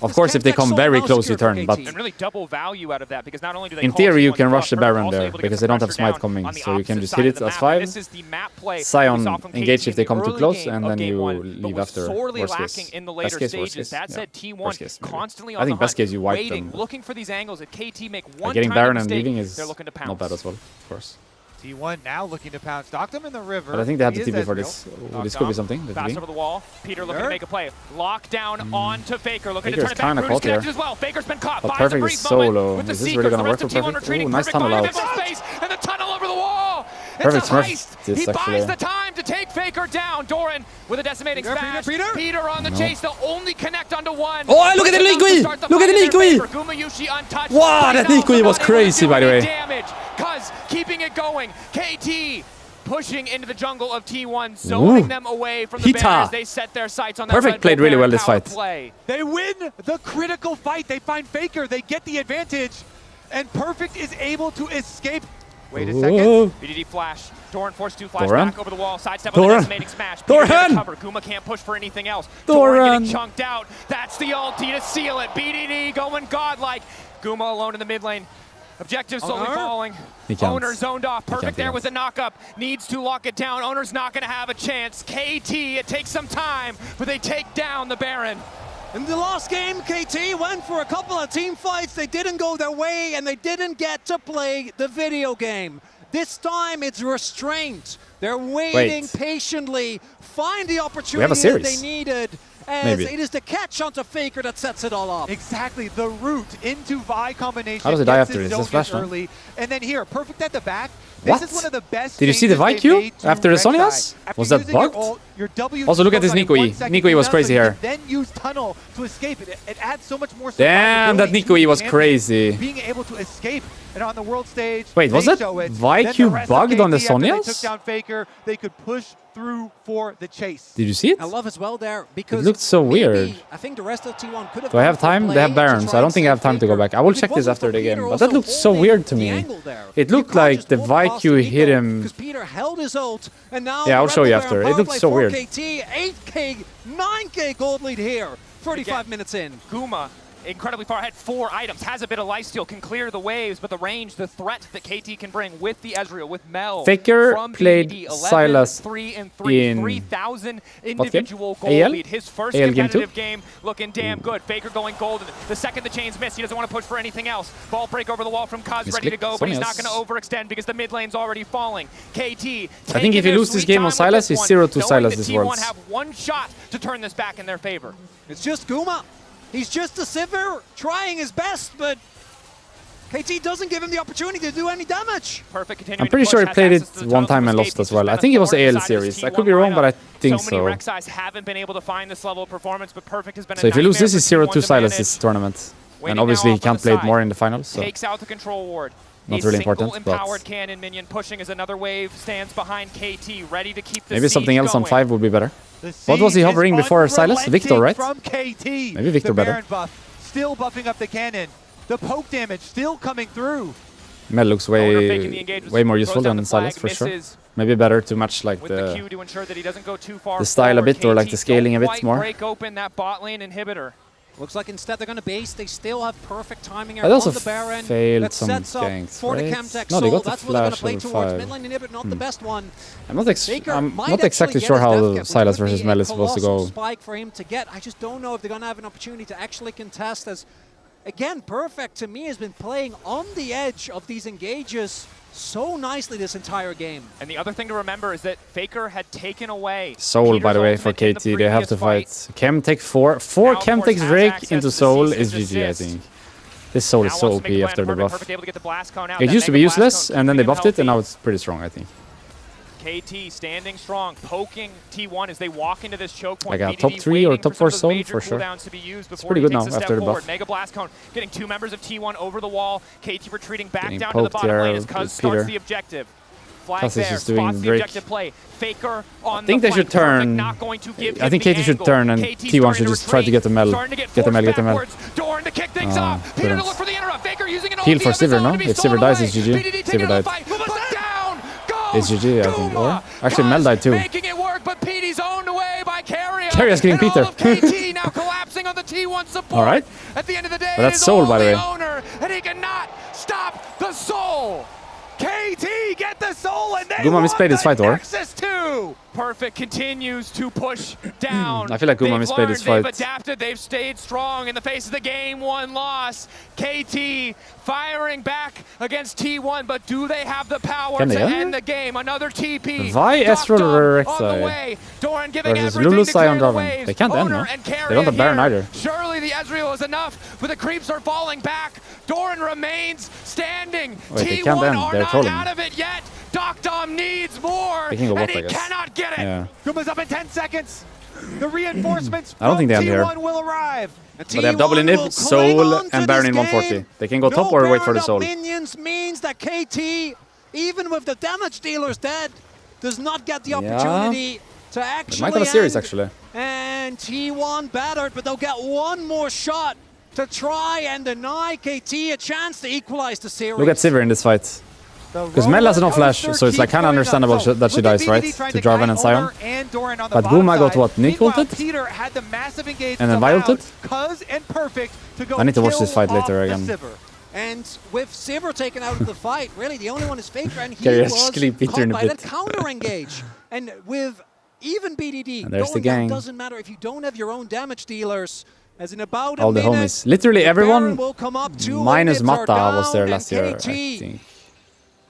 Of course, if they come very close, you turn, but- And really double value out of that because not only do they In call theory, you T1 can rush tough, the but Baron also there able to get because the they don't have pressure smite down coming, on the so you can opposite just side hit of it the as map. 5. This is the map play Sion we saw from engage KT if they in the come too early close, game and of then game you one, but leave was after. sorely Worst lacking case. in the Best later case, worst stages. case. That Yeah. said, T1 Worst case, maybe. constantly I on think the best hunt, case you wipe waiting, them. looking for these angles. If KT make one Getting tiny Baron and mistake, leaving is they're looking to pounce. not bad as well, of course. T1 now looking to pounce. Docked him in the river. But I think they have He the is TP for Ezreal. this. Ooh, this could be something. The Fast TP. over the wall. Peter looking to make a play. Lock down onto Faker. Looking Faker's to turn it kinda back. caught Bruce connected here. as well. Faker's been caught. But Buys a Perfect brief is so moment low. with the Is this Seekers. really The gonna rest work of for T1 Perfect? retreating. Ooh, nice Perfect tunnel finds out. space and the tunnel over the wall. Perfect's It's a rushed heist. this, He actually. buys the time to take Faker down. Doran with a decimating smash. Peter on the chase. They'll only connect onto one. Oh, look at the Liqui! Look at the Liqui! Untouched. Wow, that Liqui was crazy, by the way. Damage. Cuz keeping it going. KT pushing into the jungle of T1, zoning them away from the Hita. Baron as they set their sights on that Perfect Red played Bull really Baron well this power fight. play. They win the critical fight. They find Faker. They get the advantage. And Perfect is able to escape. Wait a Ooh. second. BDD flash. Doran forced to flash Doran? back over the wall. Sidestep on the Doran? decimating smash. Doran? BDD cover. Guma can't push for anything else. Doran? Getting chunked out. That's the ulti to seal it. BDD going godlike. Guma alone in the mid lane. Objective slowly falling. He counts. Owner zoned off. Perfect counts, there he with the knock-up. Needs to lock it down. Owner's not going to have a chance. KT, it takes some time, but they take down the Baron. In the last game, KT went for a couple of team fights. They didn't go their way, and they didn't get to play the video game. This time, it's restraint. They're waiting patiently, find the opportunity that they series. needed, as Maybe. it is the catch onto Faker that sets it all up. Exactly, the route into Vi combination. How does it die gets after his this? It's zone flash, no? early, and then here, perfect at the back. What? This is one of the best. Did you see the Vi changes Q they made to after the Rek'Sai. Sonias? After Was that using your bugged? ult, your W Also, look at this goes on in Nico E. 1 second. Nico E was Now, crazy so you here. can then use tunnel to escape. It adds so much more. Damn, that survivability Nico to E the was champion. crazy. Being able to escape, and on the world stage. Wait, was they that show it. Vi Then Q the rest of bugged on the KT, after they Sonias? took down Faker, they could push through for the chase. Did you see it? I love as well there because looked so maybe weird. I think the rest of T1 could have. Do I have gone for a time? They play have to Baron, so try I don't and think I have save time to go Faker. back. I will If it check this wasn't after for the game, Peter but that also looked so holding weird to the me. angle there, It you looked can't like just the walk Vi past Q Nico hit him. because Peter held his ult, and now Yeah, I'll show you Rebel after. Baron It looked power so play weird. 4KT, 8k, 9k gold lead here. 35 minutes in. Guma, incredibly far ahead, 4 items, has a bit of lifesteal, can clear the waves, but the range, the threat that KT can bring with the Ezreal, with Mel. Faker from played BDD, 11, Sylas 3 and 3, in 3,000 game? individual gold AL? lead. His first AL game competitive two? game looking damn good. Faker going golden. The second the chains miss, he doesn't want to push for anything else. Ball break over the wall from Kaz, ready to Misclick, go, but he's not Sonias. going to overextend because the mid lane's already falling. KT, I think if you lose this game on Sylas, he's 0-2 Sylas this T1 Worlds. have one shot to turn this back in their favor. It's just Guma. He's just a Sivir trying his best, but KT doesn't give him the opportunity to do any damage. Perfect, continuing I'm pretty to sure push, he played has it access to the one tunnel time to and escape. lost He's as well. just I been think it was a thorn AL inside his series. I T1 could be wrong, lineup. but I think so. many so. Rek'Sais haven't been able to find this level of performance, but Perfect has been So a if you lose nightmare this, for it's 0-2 T1 to Sylas manage. this tournament. Waiting And now obviously he off on can't the play it side. more in the finals. So Takes out the control ward. Not a really single important, but empowered cannon minion pushing as another wave stands behind KT, ready to keep the maybe something siege else on going. 5 would be better. The What was he siege hovering is before Sylas? Victor, unrelenting right? From KT. Maybe Victor the better. Baron buff, still buffing up the cannon. The poke damage still coming through. Mel looks Owner faking the way engagement, way more throws useful down than the flag, Sylas for sure. misses Maybe better to match like with the Q to ensure that he doesn't go too far the style a forward. bit, or like KT the scaling a don't bit quite more. break open that bot lane inhibitor. Looks like instead they're going to base. They still have perfect timing here But they also on the Baron. failed that some sets up ganks, for the right? Chemtech No, they Soul. got the That's what they're going to flash play over towards. 5. Mid lane inhibit, not the best one. I'm not, Faker I'm might not exactly actually sure get how his death cap, which Sylas would versus be Mel a is supposed to go. colossal spike for him to get. I just don't know if they're going to have an opportunity to actually contest as, again, Perfect to me has been playing on the edge of these engages so nicely this entire game. And the other thing to remember is that Faker had taken away Soul, by the way, Peter's for ultimate in the KT. They have to previous fight. Chemtech 4. 4 Now, of course, Chemtech has Drake access into to Soul Decisive is GG, I assist. think. This Soul is Now so wants OP to make a plan after the Perfect. buff. Perfect able to get the blast cone out. It That used to mega be blast useless, cone and then they keeping him buffed it, and now healthy. it's pretty strong, I think. KT standing strong, poking T1 as they walk into this choke point. Like a BDD top 3 or waiting top for 4 some of those Soul, major for sure. cooldowns to be used before pretty he good takes now a step after the forward. buff. Mega blast cone getting 2 members of T1 over the wall. KT retreating back Getting down to the poked bottom here lane as with Cuz Peter. starts the objective. Flag Cuz is there, just doing spots the Drake. objective play. Faker on I think the they should flank. Perfect turn. not going to give I him think the KT should angle. turn, and KT T1 starting should to just try to retreat, get the Mel. starting to Get the Mel, forced get the Mel. backwards. Dorn to kick things off. Peter to couldn't. look for the interrupt. Faker using an Heal ulti for of his Sivir, own no? to be If Sivir stolen dies, away. it's GG. BDD taking Sivir out the died. fight, but down goes It's GG, I think. Or Guma. actually, Mel died too. Making it work, but PD's owned away by Carrier. Carrier's getting and Peter. all of KT now collapsing on the T1 support. All right. At the end of the day, But that's it is Soul, all by the way. owner, and he cannot stop the Soul. KT get the Soul, and they Guma misplayed his fight, or? Nexus 2. Perfect continues to push down. I feel like Guma They've misplayed his learned, fight. They've adapted. They've stayed strong in the face of the game 1 loss. KT firing back against T1, but do they have the power Can to they, yeah? end the game? Another TP. Vi, Ezreal, Doc on the Rek'Sai way. Doran giving versus everything Lulu, to Sion, clear the Draven. waves. They can't end, Owner no? and They Carrier don't have Baron here. either. Surely the Ezreal is enough, but the creeps are falling back. Doran remains standing. Wait, they T1 can't end. are They're not trolling. out of it yet. Doc Dom needs more, They can go and bot, he I guess. cannot get it. Yeah. Guma's up in 10 seconds. The reinforcements I don't think they from end here. T1 will arrive. But they have double inhib, Soul, and Baron in 140. They can go top or wait for the Soul. Minions means that KT, even with the damage dealers dead, does not get the Yeah. opportunity to actually They might have a series, end. actually. And T1 battered, but they'll get one more shot to try and deny KT a chance to equalize the series. Look at Sivir in this fight. Because Mel has no flash, so it's like kind of understandable that she dies, right? To Jarvan and Sion. But Guma got what? Nick ulted? Peter had the massive engagement And then Vi ulted? Cuz and Perfect to go I need to watch this kill fight later off the again. Sivir. And with Sivir taken out of the fight, really the only one is Faker, and he Carrier was actually beat her caught in a by bit. that counter engage. And with even BDD, And there's the going down gang. doesn't matter if you don't have your own damage dealers. As in about All a the minute, homies. Literally the everyone Baron will come up, 2 minus inhibs are Mata was down, there and last year, I KT think.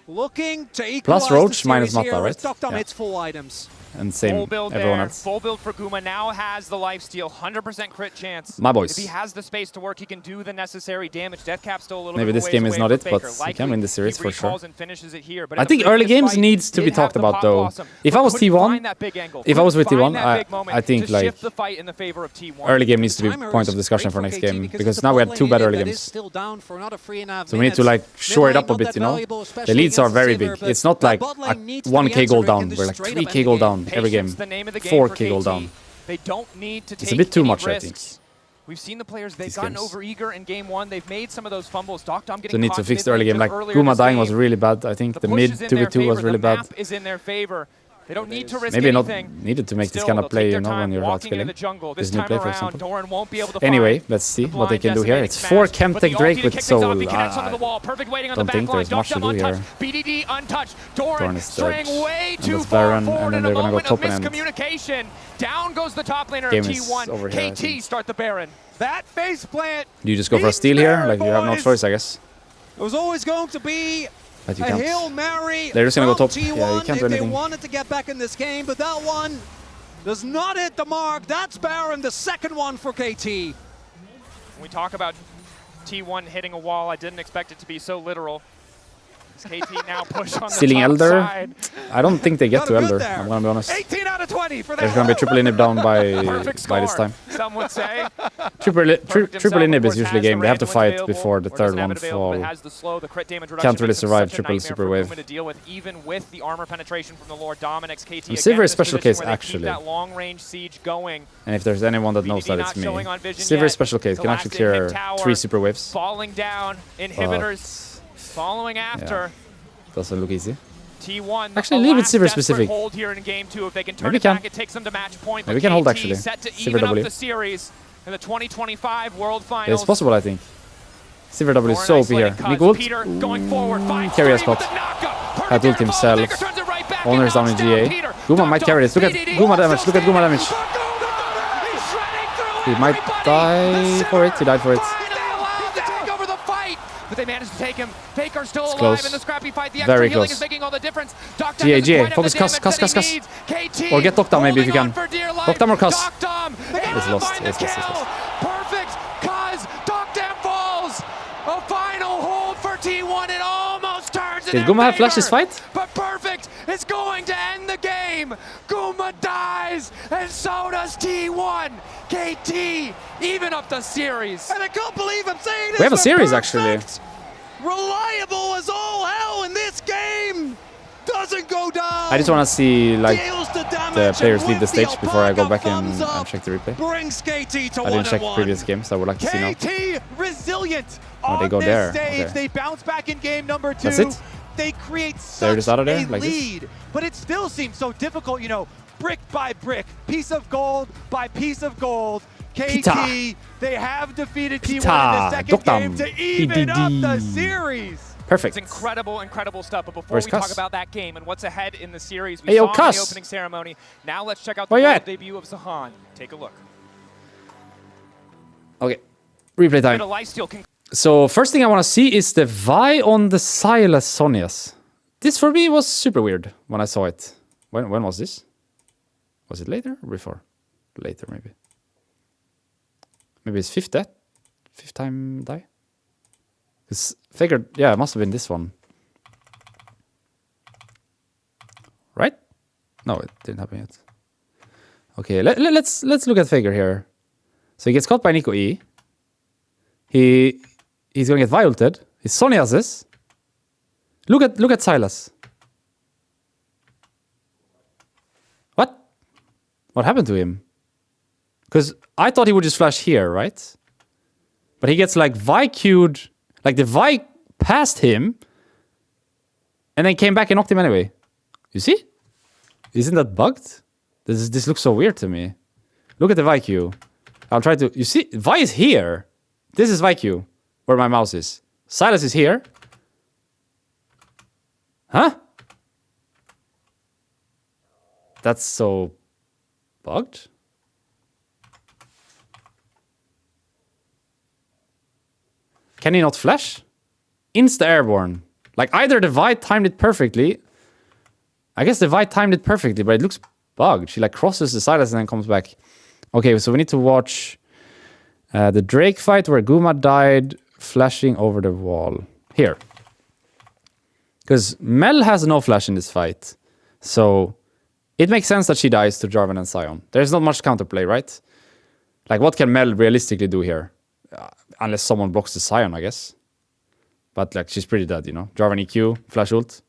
looking to equalize Plus Roach the minus series Mata, here, right? as Doctom Yeah. hits full items. and same Full build everyone there. else. Full build for Guma now has the lifesteal, 100% crit chance. My boys. If he has the space to work, he can do the necessary damage. Death Cap's still a little Maybe bit this game away is not from it, but Faker. he Likely can win the series he for sure. recalls and finishes it here, but I in the think early previous games fight, needs to be did have talked the about pop though. blossom, If but I was couldn't T1, find that big angle, if I was couldn't with T1, find that big moment I think to like shift the fight in the favor of T1. early game needs to be Timer point is of discussion great for next KT game because because it's a now we had bot 2 lane bad mid early that is games. still down for another 3.5 So we need to like minutes. shore it Mid up a lane bit, not you that know. valuable, The especially leads are against very Sivir, big. but It's not that like bot lane needs to 1k be goal answered. It down. can just We're like straight up 3k end goal the down every game. Patience, the name of the game 4k goal for KT. down. They don't need to It's a take bit too any much, I think. risks. We've seen the players, they've These gotten games. over eager in game 1. They've made some of those fumbles. Dom So getting need caught to fix the mid early lane game. just Like earlier in Guma this dying was game. really bad. I think the push mid is in their 2v2 was favor, really the bad. map is in their favor. They don't need to risk Maybe not anything. needed to make this Still, kind they'll of play, take you their know, time when you're walking into outskilling. the jungle. This This new time play, for around, example. Doran won't be able to Anyway, find let's see the what they blind can do here. decimating It's smash, 4 but Chemtech the Drake ulti to with kick things off. Soul. He connects onto the wall. Perfect waiting on the don't back think line. there's much to Doctum do untouched. here. BDD untouched. Doran Doran is straying dead. way And too that's far Baron, forward and then in a they're gonna go moment of top and end. miscommunication. Down goes the top laner Game of is T1. over here, I KT think. start the Baron. That face plant. Do you just go for a beats steal here? Baron, Like you have no boys. choice, I guess. It was always going to be But you a can't. Hail Mary They're just gonna go from top. Yeah, you T1 can't do if they anything. wanted to get back in this game, but that one does not hit the mark. That's Baron, the second one for KT. When we talk about T1 hitting a wall, I didn't expect it to be so literal. As KT now push on the Stealing top Elder? side. I don't think they get Got to a good Elder. there. I'm gonna be honest. 18 out of 20 for that. There's gonna be triple inhib down Perfect by this score, time. some would say. Triple Perfect triple himself, inhib of is course, usually has game. the They have to random fight available, before the or third doesn't have one it available, but fall. has the slow, the crit damage Can't reduction really makes it survive such a triple nightmare super for wave. Guma to deal with, even with the armor penetration from the Lord Dominic's KT. Sivir again, is special this case, position where they actually. keep that long-range siege going. And if there's anyone that knows BDD that, not it's me. showing on vision Sivir yet. special case The can last actually clear inhib tower 3 super waves. Falling down, inhibitors following after. Doesn't look easy. T1 Actually, a leave it last Sivir desperate specific. hold here in game 2. If they can turn Maybe it can. back, it takes them to match point. Maybe but can hold, KT actually. set to Sivir even up W. the series in the 2025 World Finals. It's possible, I think. Sivir W is so OP here. Nick Peter going forward, finds carry a three with spot. the knockup. Had ult himself. Faker turns it right back, Owner's and down in knocks GA. Peter. Guma might Ducked carry off. this. Look at BDD Guma damage. still Look at Guma standing. damage. He's shredding through He might everybody. die The for it. He died for it. finally allowed to take over the fight, but they managed to take him. Faker still It's alive close. in the scrappy fight. The extra Very healing close. is making all the difference. GA. Focus, cuss. Or get Doctam maybe if you can. Doctam or cuss. It's lost. It's lost. Perfect, cuz Doctam falls. A final hold for T1. It almost turns Did Guma have flash this fight? But Perfect is going to end the game. Guma dies, and so does T1. KT even up the series. And I can't believe I'm saying this. We have a but series, Perfect, actually. Reliable as all hell in this game. Doesn't go down. I just want to see like Deals the damage, the players and leave the with stage before I go alpaca back and thumbs up, check the replay. brings KT to I didn't check 1-1. previous games. I would like to see now. KT resilient Oh, on they go this there. stage. Okay. They bounce back in game number 2. That's it? They create They're such just out of there, a like this? lead, but it still seems so difficult, you know, brick by brick, piece of gold by piece of gold. KT, Pita. they have defeated T1 in Pita. the second Doctam. game to even up the BDD. series. Perfect. It's incredible stuff. But before Where's we talk Cuss? about that game and what's ahead in the series, we Hey, yo, saw in Cuss. the opening ceremony. Now let's check out the Where you world at? debut of Zahan. Take a look. Okay. Replay Bit time. of lifesteal can So first thing I want to see is the Vi on the Silas Sonias. This for me was super weird when I saw it. When was this? Was it later or before? Later maybe. Maybe it's fifth time die? Because figured, yeah, it must have been this one. Right? No, it didn't happen yet. Okay, let's look at Faker here. So he gets caught by Nico E. He's gonna get violated. His Sonny has this. Look at Silas. What happened to him? Because I thought he would just flash here, right? But he gets like Vi queued, like the Vi passed him, and then came back and knocked him anyway. You see? Isn't that bugged? This looks so weird to me. Look at the Vi queue. I'll try to. You see, Vi is here. This is Vi queue, where my mouse is. Silas is here. Huh? That's so bugged. Can he not flash? Insta airborne. Like either the Vi timed it perfectly. I guess the Vi timed it perfectly, but it looks bugged. She like crosses the silence and then comes back. Okay, so we need to watch the Drake fight where Guma died flashing over the wall. Here. Because Mel has no flash in this fight. So it makes sense that she dies to Jarvan and Sion. There's not much counterplay, right? Like, what can Mel realistically do here? Unless someone blocks the Sion, I guess. But, like, she's pretty dead, you know? Jarvan EQ, flash ult.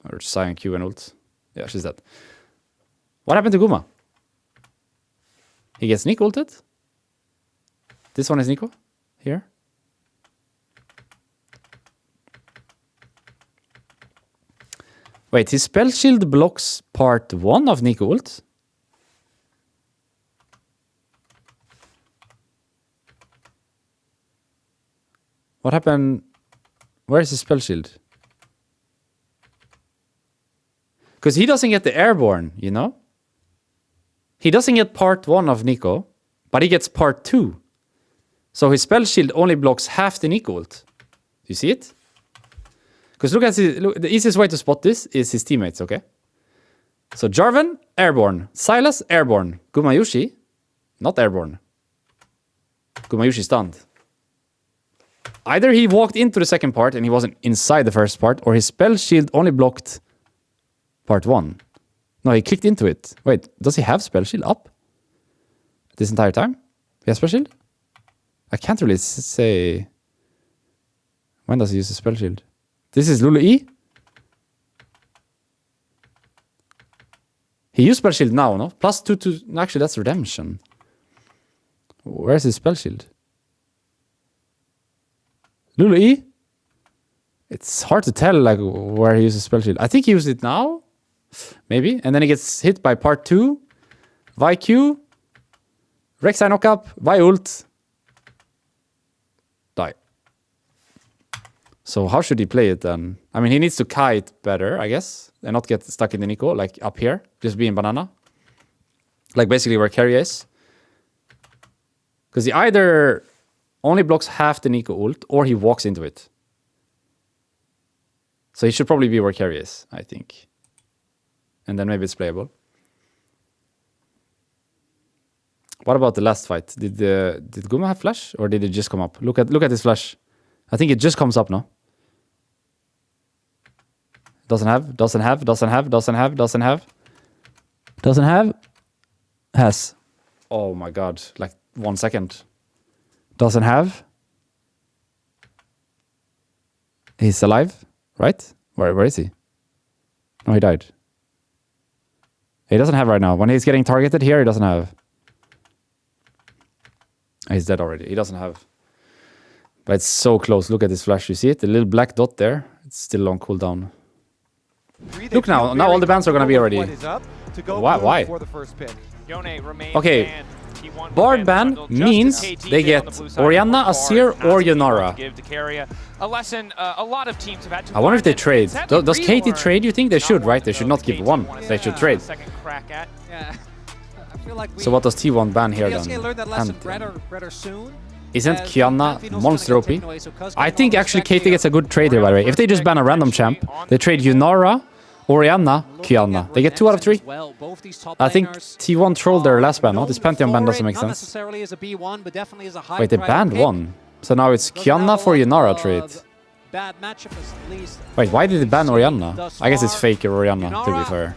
Or Sion Q and ult. Yeah, she's dead. What happened to Guma? He gets Nico ulted? This one is Nico? Here? Wait, his spell shield blocks part 1 of Nico ult? What happened? Where is his spell shield? Because he doesn't get the airborne, you know? He doesn't get part 1 of Nico, but he gets part 2. So his spell shield only blocks half the Nico ult. Do you see it? Because look, the easiest way to spot this is his teammates, okay? So Jarvan, airborne. Sylas, airborne. Gumayushi, not airborne. Gumayushi stunned. Either he walked into the second part and he wasn't inside the first part, or his spell shield only blocked part 1. No, he clicked into it. Wait, does he have spell shield up this entire time? He has spell shield? I can't really say. When does he use the spell shield? This is Lulu E. He used spell shield now, no? Plus 2 to... Actually, that's redemption. Where's his spell shield? Lulu E? It's hard to tell like where he uses spell shield. I think he used it now. Maybe. And then he gets hit by part 2. Vi Q. Rek'Sai knock up. Vi ult. Die. So how should he play it then? I mean, he needs to kite better, I guess. And not get stuck in the Nico, like up here. Just be in banana. Like basically where carry is. Because he either only blocks half the Nico ult, or he walks into it. So he should probably be where carry is, I think. And then maybe it's playable. What about the last fight? Did Guma have flash, or did it just come up? Look at his flash. I think it just comes up now. Doesn't have. Has. Oh my god, like 1 second. Doesn't have. He's alive, right? Where is he? No, he died. He doesn't have right now. When he's getting targeted here, he doesn't have. He's dead already. He doesn't have. But it's so close. Look at this flash. You see it? The little black dot there. It's still on cooldown. Look now. Now all the bans are going to be already. Why? Okay. Bard ban means they get Orianna, Azir, or Yonara. I wonder if they trade. Does Katie trade, you think? They should, right? They should not give one. They should trade. So what does T1 ban here then? Isn't Kiana monster OP? I think actually Katie gets a good trade here, by the way. If they just ban a random champ, they trade Yonara, Orianna, Kiana. They get 2 out of 3. I think T1 trolled their last ban, no? This Pantheon ban doesn't make sense. Wait, they banned one. So now it's Kiana for Yonara trade. Wait, why did they ban Orianna? I guess it's fake Orianna, to be fair.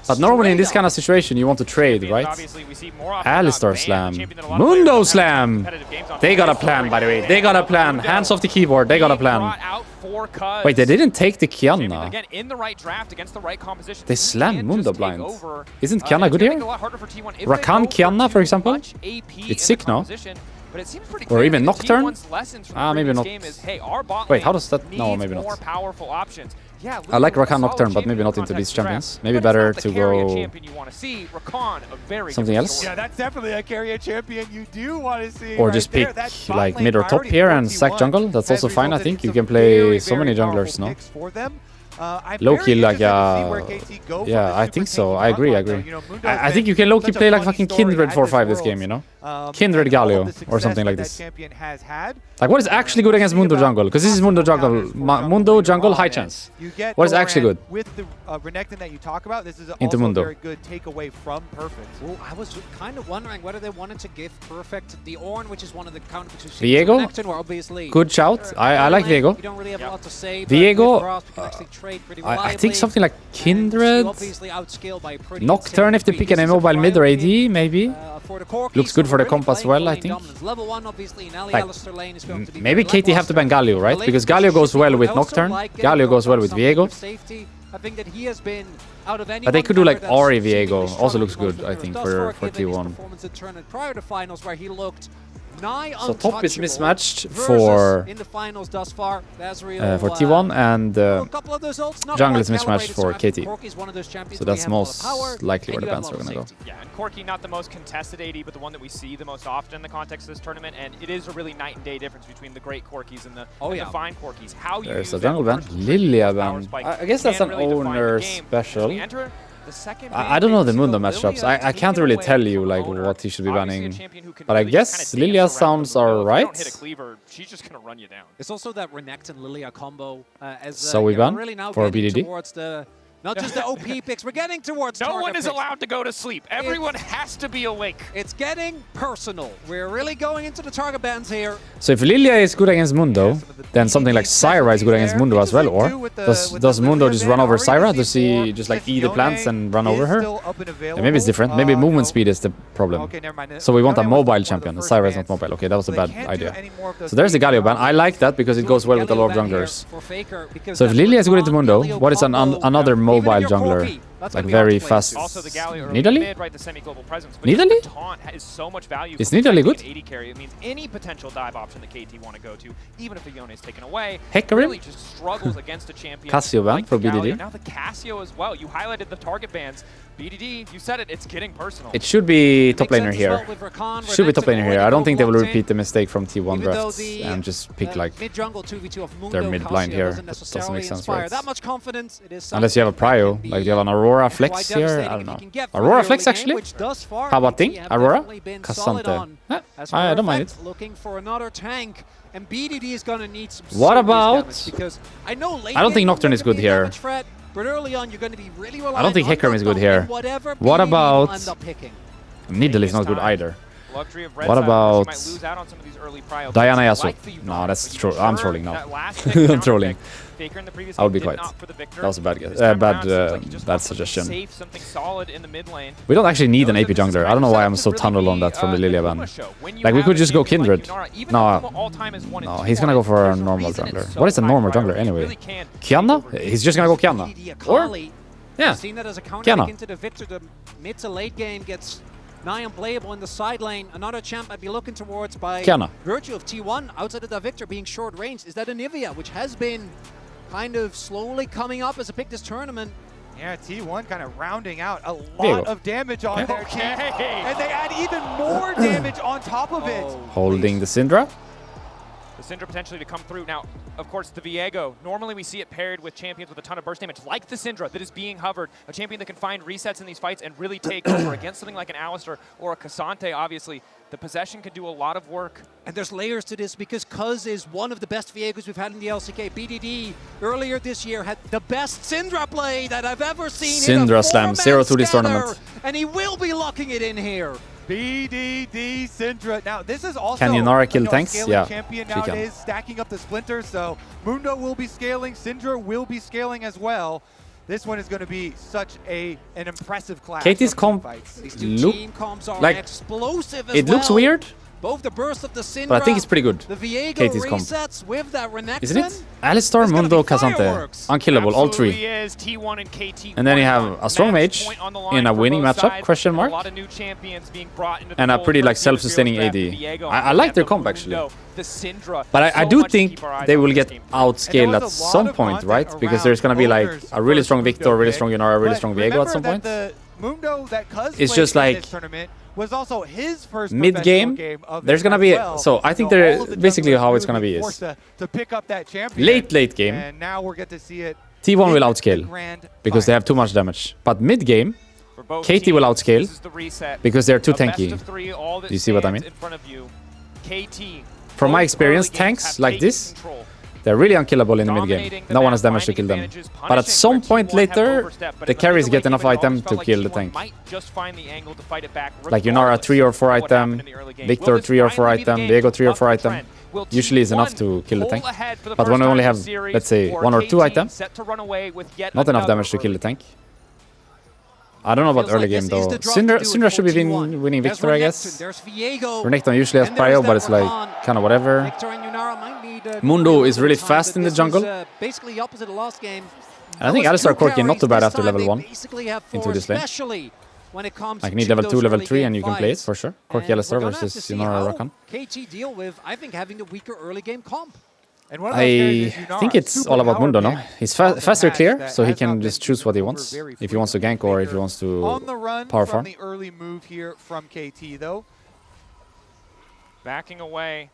But normally in this kind of situation, you want to trade, right? Alistar Slam. Mundo Slam! They got a plan, by the way. They got a plan. Hands off the keyboard. They got a plan. Wait, they didn't take the Kiana. They slammed Mundo blind. Isn't Kiana good here? Rakan Kiana, for example? It's sick, no? But it seems pretty or even Nocturne? Maybe not. Wait, how does that... No, maybe not. Yeah, I like Rakan Nocturne, but maybe not into these champions. Maybe better to go... something else? Yeah, that's definitely a carrier champion you do want to see. Or just pick like mid or top here and sack jungle. That's also fine, I think. You can play so many junglers, no? Low-key, like, yeah, I think so. I agree. I think you can low-key play like fucking Kindred 4-5 this game, you know? Kindred and all of Galio the or success something like that this. champion has had. Like, what is actually good against Mundo jungle? Because this is Mundo jungle. Mundo jungle, high chance. You get What is actually good? With the Renekton that you talk about, this is Into also Mundo. a very good takeaway from Perfect. Well, I was kind of wondering whether they wanted to give Perfect the Ornn, which is one of the counterpicks we've seen. Viego? Renekton, where obviously Good shout. I like Viego. You don't really have a lot to say. Viego, but with Grasp, you can actually trade pretty I think reliably, something like and Kindred. you obviously outscale by a pretty Nocturne if they pick an immobile mid or AD, maybe. Looks good for the comp as well, I think. Level 1, obviously, in Like, Alistar lane is going to be maybe very KT have to ban lackluster. Galio, right? The Because lane Galio goes position well would with also Nocturne. like getting Galio goes well Nocturne with something Viego. of safety. I think that he has been out of But they could do like anyone Ori member that's Viego. seemingly Also looks struggled good, most I of think, thus for far, given his T1. performance in tournament prior to finals, where he looked nigh So top is untouchable mismatched versus for in the finals thus far. Ezreal, T1 and a couple of those ults not jungle quite is mismatched calibrated, for so I think KT. Corki's one of those champions So where that's you have a lot of power, most likely where and the you have bans a are lot of gonna go. safety. Yeah, and Corki not the most contested AD, but the one that we see the most often in the context of this tournament, and it is a really night and day difference between the great Corkis and the, the fine Corkis. How you There's use a jungle them ban. versus Lilia power ban. spike I guess that's can an really define the owner game. special. We enter the second I don't know the Mundo matchups. Lilia I can't taken really away tell you from like owner. what he should be Obviously a banning. champion who can But I really just guess kinda Lilia dance around sounds the window. If you alright. don't hit a cleaver, she's just going to run you down. It's also that Renekton Lilia combo. As, So we yeah, we're ban really now for getting BDD? towards the not just the OP picks. We're getting towards No target one is picks. allowed to go to sleep. Everyone has to be awake. It's getting personal. We're really going into the target bans here. So if Lilia is good against Mundo, then something like Syra is good against Mundo as well, or does Mundo just run over Syra? Does he just like eat the plants and run over her? Yeah, maybe it's different. Maybe movement speed is the problem. Okay, never mind. So we want a Yone was mobile one of the champion. first Syra is not bans. mobile. Okay, that was a So they bad can't do idea. any more of those So there's the things. Galio ban. I like that because it goes well with a lot of junglers. So if Lilia is good into Mundo, what is another mobile jungler? Like very fast. Also, the Galio Nidalee? mid, right, the semi-global presence. But Nidalee? just the taunt is so much value. Is for Nidalee good? protecting an AD carry. It means any potential dive option that KT want to go to, even if a Yone is taken away, Hecarim? really just struggles against a champion. Cassio ban like for the Galio. BDD. Now the Cassio as well. You highlighted the target bans. BDD, you said it, it's getting personal. It should be top laner here. Should be top laner here. I don't think they will repeat the mistake from T1 drafts and just pick like mid jungle 2v2 of Mundo, their mid blind Cassio here. doesn't That doesn't necessarily make sense, inspire right? that much confidence. It is Unless you have a something that prio, can like be you have an Aurora quite flex here. I devastating don't if you know. can get through Aurora the flex early game, actually? which thus far How about KT Thing? have Aurora? definitely been solid Cassante. on. As I don't mind Perfect looking for another tank, and BDD is going to need some What serious about- damage because I know late I don't think game Nocturne you're is gonna good be a here. damage threat, but early on you're going to be really reliant I don't think on Hecarim is good Nocturne here. and whatever What BDD about- end up picking. Nidalee is not good either. Luxury of red What side, about might lose out on some of these early prio Diana picks. Yasuo? Like the No, Yone, that's but true. you I'm sure trolling now. that last pick I'm counter trolling. pick, Faker in the previous I would game be did quiet. not for the victor. That was a bad guess. This time Bad around, seems like he just bad wants something suggestion. Safe, something solid in the mid lane. We don't actually need an Knows AP that this is jungler. I trying don't know why I'm to so really tunnel on be, that from the Lilia ban. Kuma show. When you Like, we have could a just go champion like Kindred. Yunara, even No, though Kuma all-time is 1 and no, 2 he's gonna on go it, for a there's normal reason it's jungler. so What is a high normal priority. jungler You anyway? really can Kiana? take over He's just gonna go Kiana. BDD Or? Akali. Yeah. Seen that as a counter Kiana. pick into the Victor. The mid to late game gets nigh unplayable in the side lane. Another champ I'd be looking towards by Kiana. virtue of T1 outside of the Victor being short range. Is that Anivia, which has been kind of slowly coming up as a pick this tournament. Yeah, T1 kind of rounding out a Diego. lot of damage on their team. Okay. And they add even more damage on top of it. Holding the Syndra. The Syndra potentially to come through. Now, of course, the Viego. Normally we see it paired with champions with a ton of burst damage, like the Syndra that is being hovered. A champion that can find resets in these fights and really take over against something like an Alistar or a Cassante, obviously. The possession can do a lot of work. And there's layers to this because Cuz is one of the best Viegos we've had in the LCK. BDD earlier this year had the best Syndra play that I've ever seen. Syndra slam, 0-2 this tournament. And he will be locking it in here. BDD Syndra. Now, this is also Can Yunara kill tanks? scaling Yeah, champion she can. nowadays, stacking up the splinters. So Mundo will be scaling, Syndra will be scaling as well. This one is going to be such an impressive class. KT's of comp fights. These two look team comps are like explosive as it looks well. weird, Both the burst of the Syndra, but I think it's pretty good. the Viego KT's comp. resets with that Renekton. Isn't it? Alistar, It's gonna Mundo, be Cassante. fireworks. Unkillable, all three. Absolutely is. T1 and KT. And then you have a strong mage Point on the in line a for winning both matchup, sides, question and mark. A lot of new champions being brought into the And a fold pretty for like the self-sustaining Imperial AD. draft. Viego I like and their the comp Mundo, actually. The Syndra. But I So do much to think keep our eyes they on will this get game. outscaled at was a lot some of point, content right? Because around there's gonna be like owners a really versus strong Mundo Victor, a really pick. strong Yunara, a really But strong Viego at some remember point. that the Mundo that Cuz It's played just in like this tournament was also his first mid-game, professional game of there's it gonna as be well. so I think all they're of the basically junglers how it's really gonna be being is forced to pick up that champion. late game. And now we're get to see it. T1 will in the outscale grand because they have finals. too much damage. But mid game, For both KT will teams, outscale this is the reset. because they're too A best tanky. of three, all that Do you see what I stands mean? in front of you. KT, From my both experience, early games tanks have like taken this, control. they're really unkillable in the mid game. Dominating the No one map, has damage to finding kill them. advantages, But at punishing some where point T1 have later, overstepped. But the in the carries middle get lane enough game, it item always to felt like kill the T1 tank. might just find the angle to fight it back, Like Yunara regardless 3 or 4 of what happened item, in the early game. Victor Will this 3 or 4 finally be the item, game? Diego 3 or Buck 4 the item. trend. Will Usually is enough T1 to kill the pull tank. ahead for the But first when we time only in have, the series, let's say, or 1 or 2 KT items, set to run away with yet not enough another damage to kill early the tank. I don't know about Feels early like game this is though. the drop to do it Syndra should be for T1. winning There's Victor, I Renekton, guess. There's Viego. Renekton usually has And there's prio, but that it's like Rakan. kind of whatever. Victor and Yunara might need Mundo a is little really bit of time, fast but in the this jungle. was, basically opposite of last game. And I think Those Alistar two Corki not too bad carries, after this level time 1. they basically have into four, this lane. especially when it comes Like, need to level those 2, level early 3, game and you can play it fights. for sure. Corki And Alistar we're gonna have to versus see Yunara how Rakan. KT deal with, I think, having the weaker early game comp. And one of those carries I is Yunara, think it's super all about power Mundo, no? pick He's on the faster patch clear, that so he has not can been just choose what he over wants. very If he wants to frequently. gank or if he Baker wants to on the run power from farm. the early move here from KT, though. Backing away.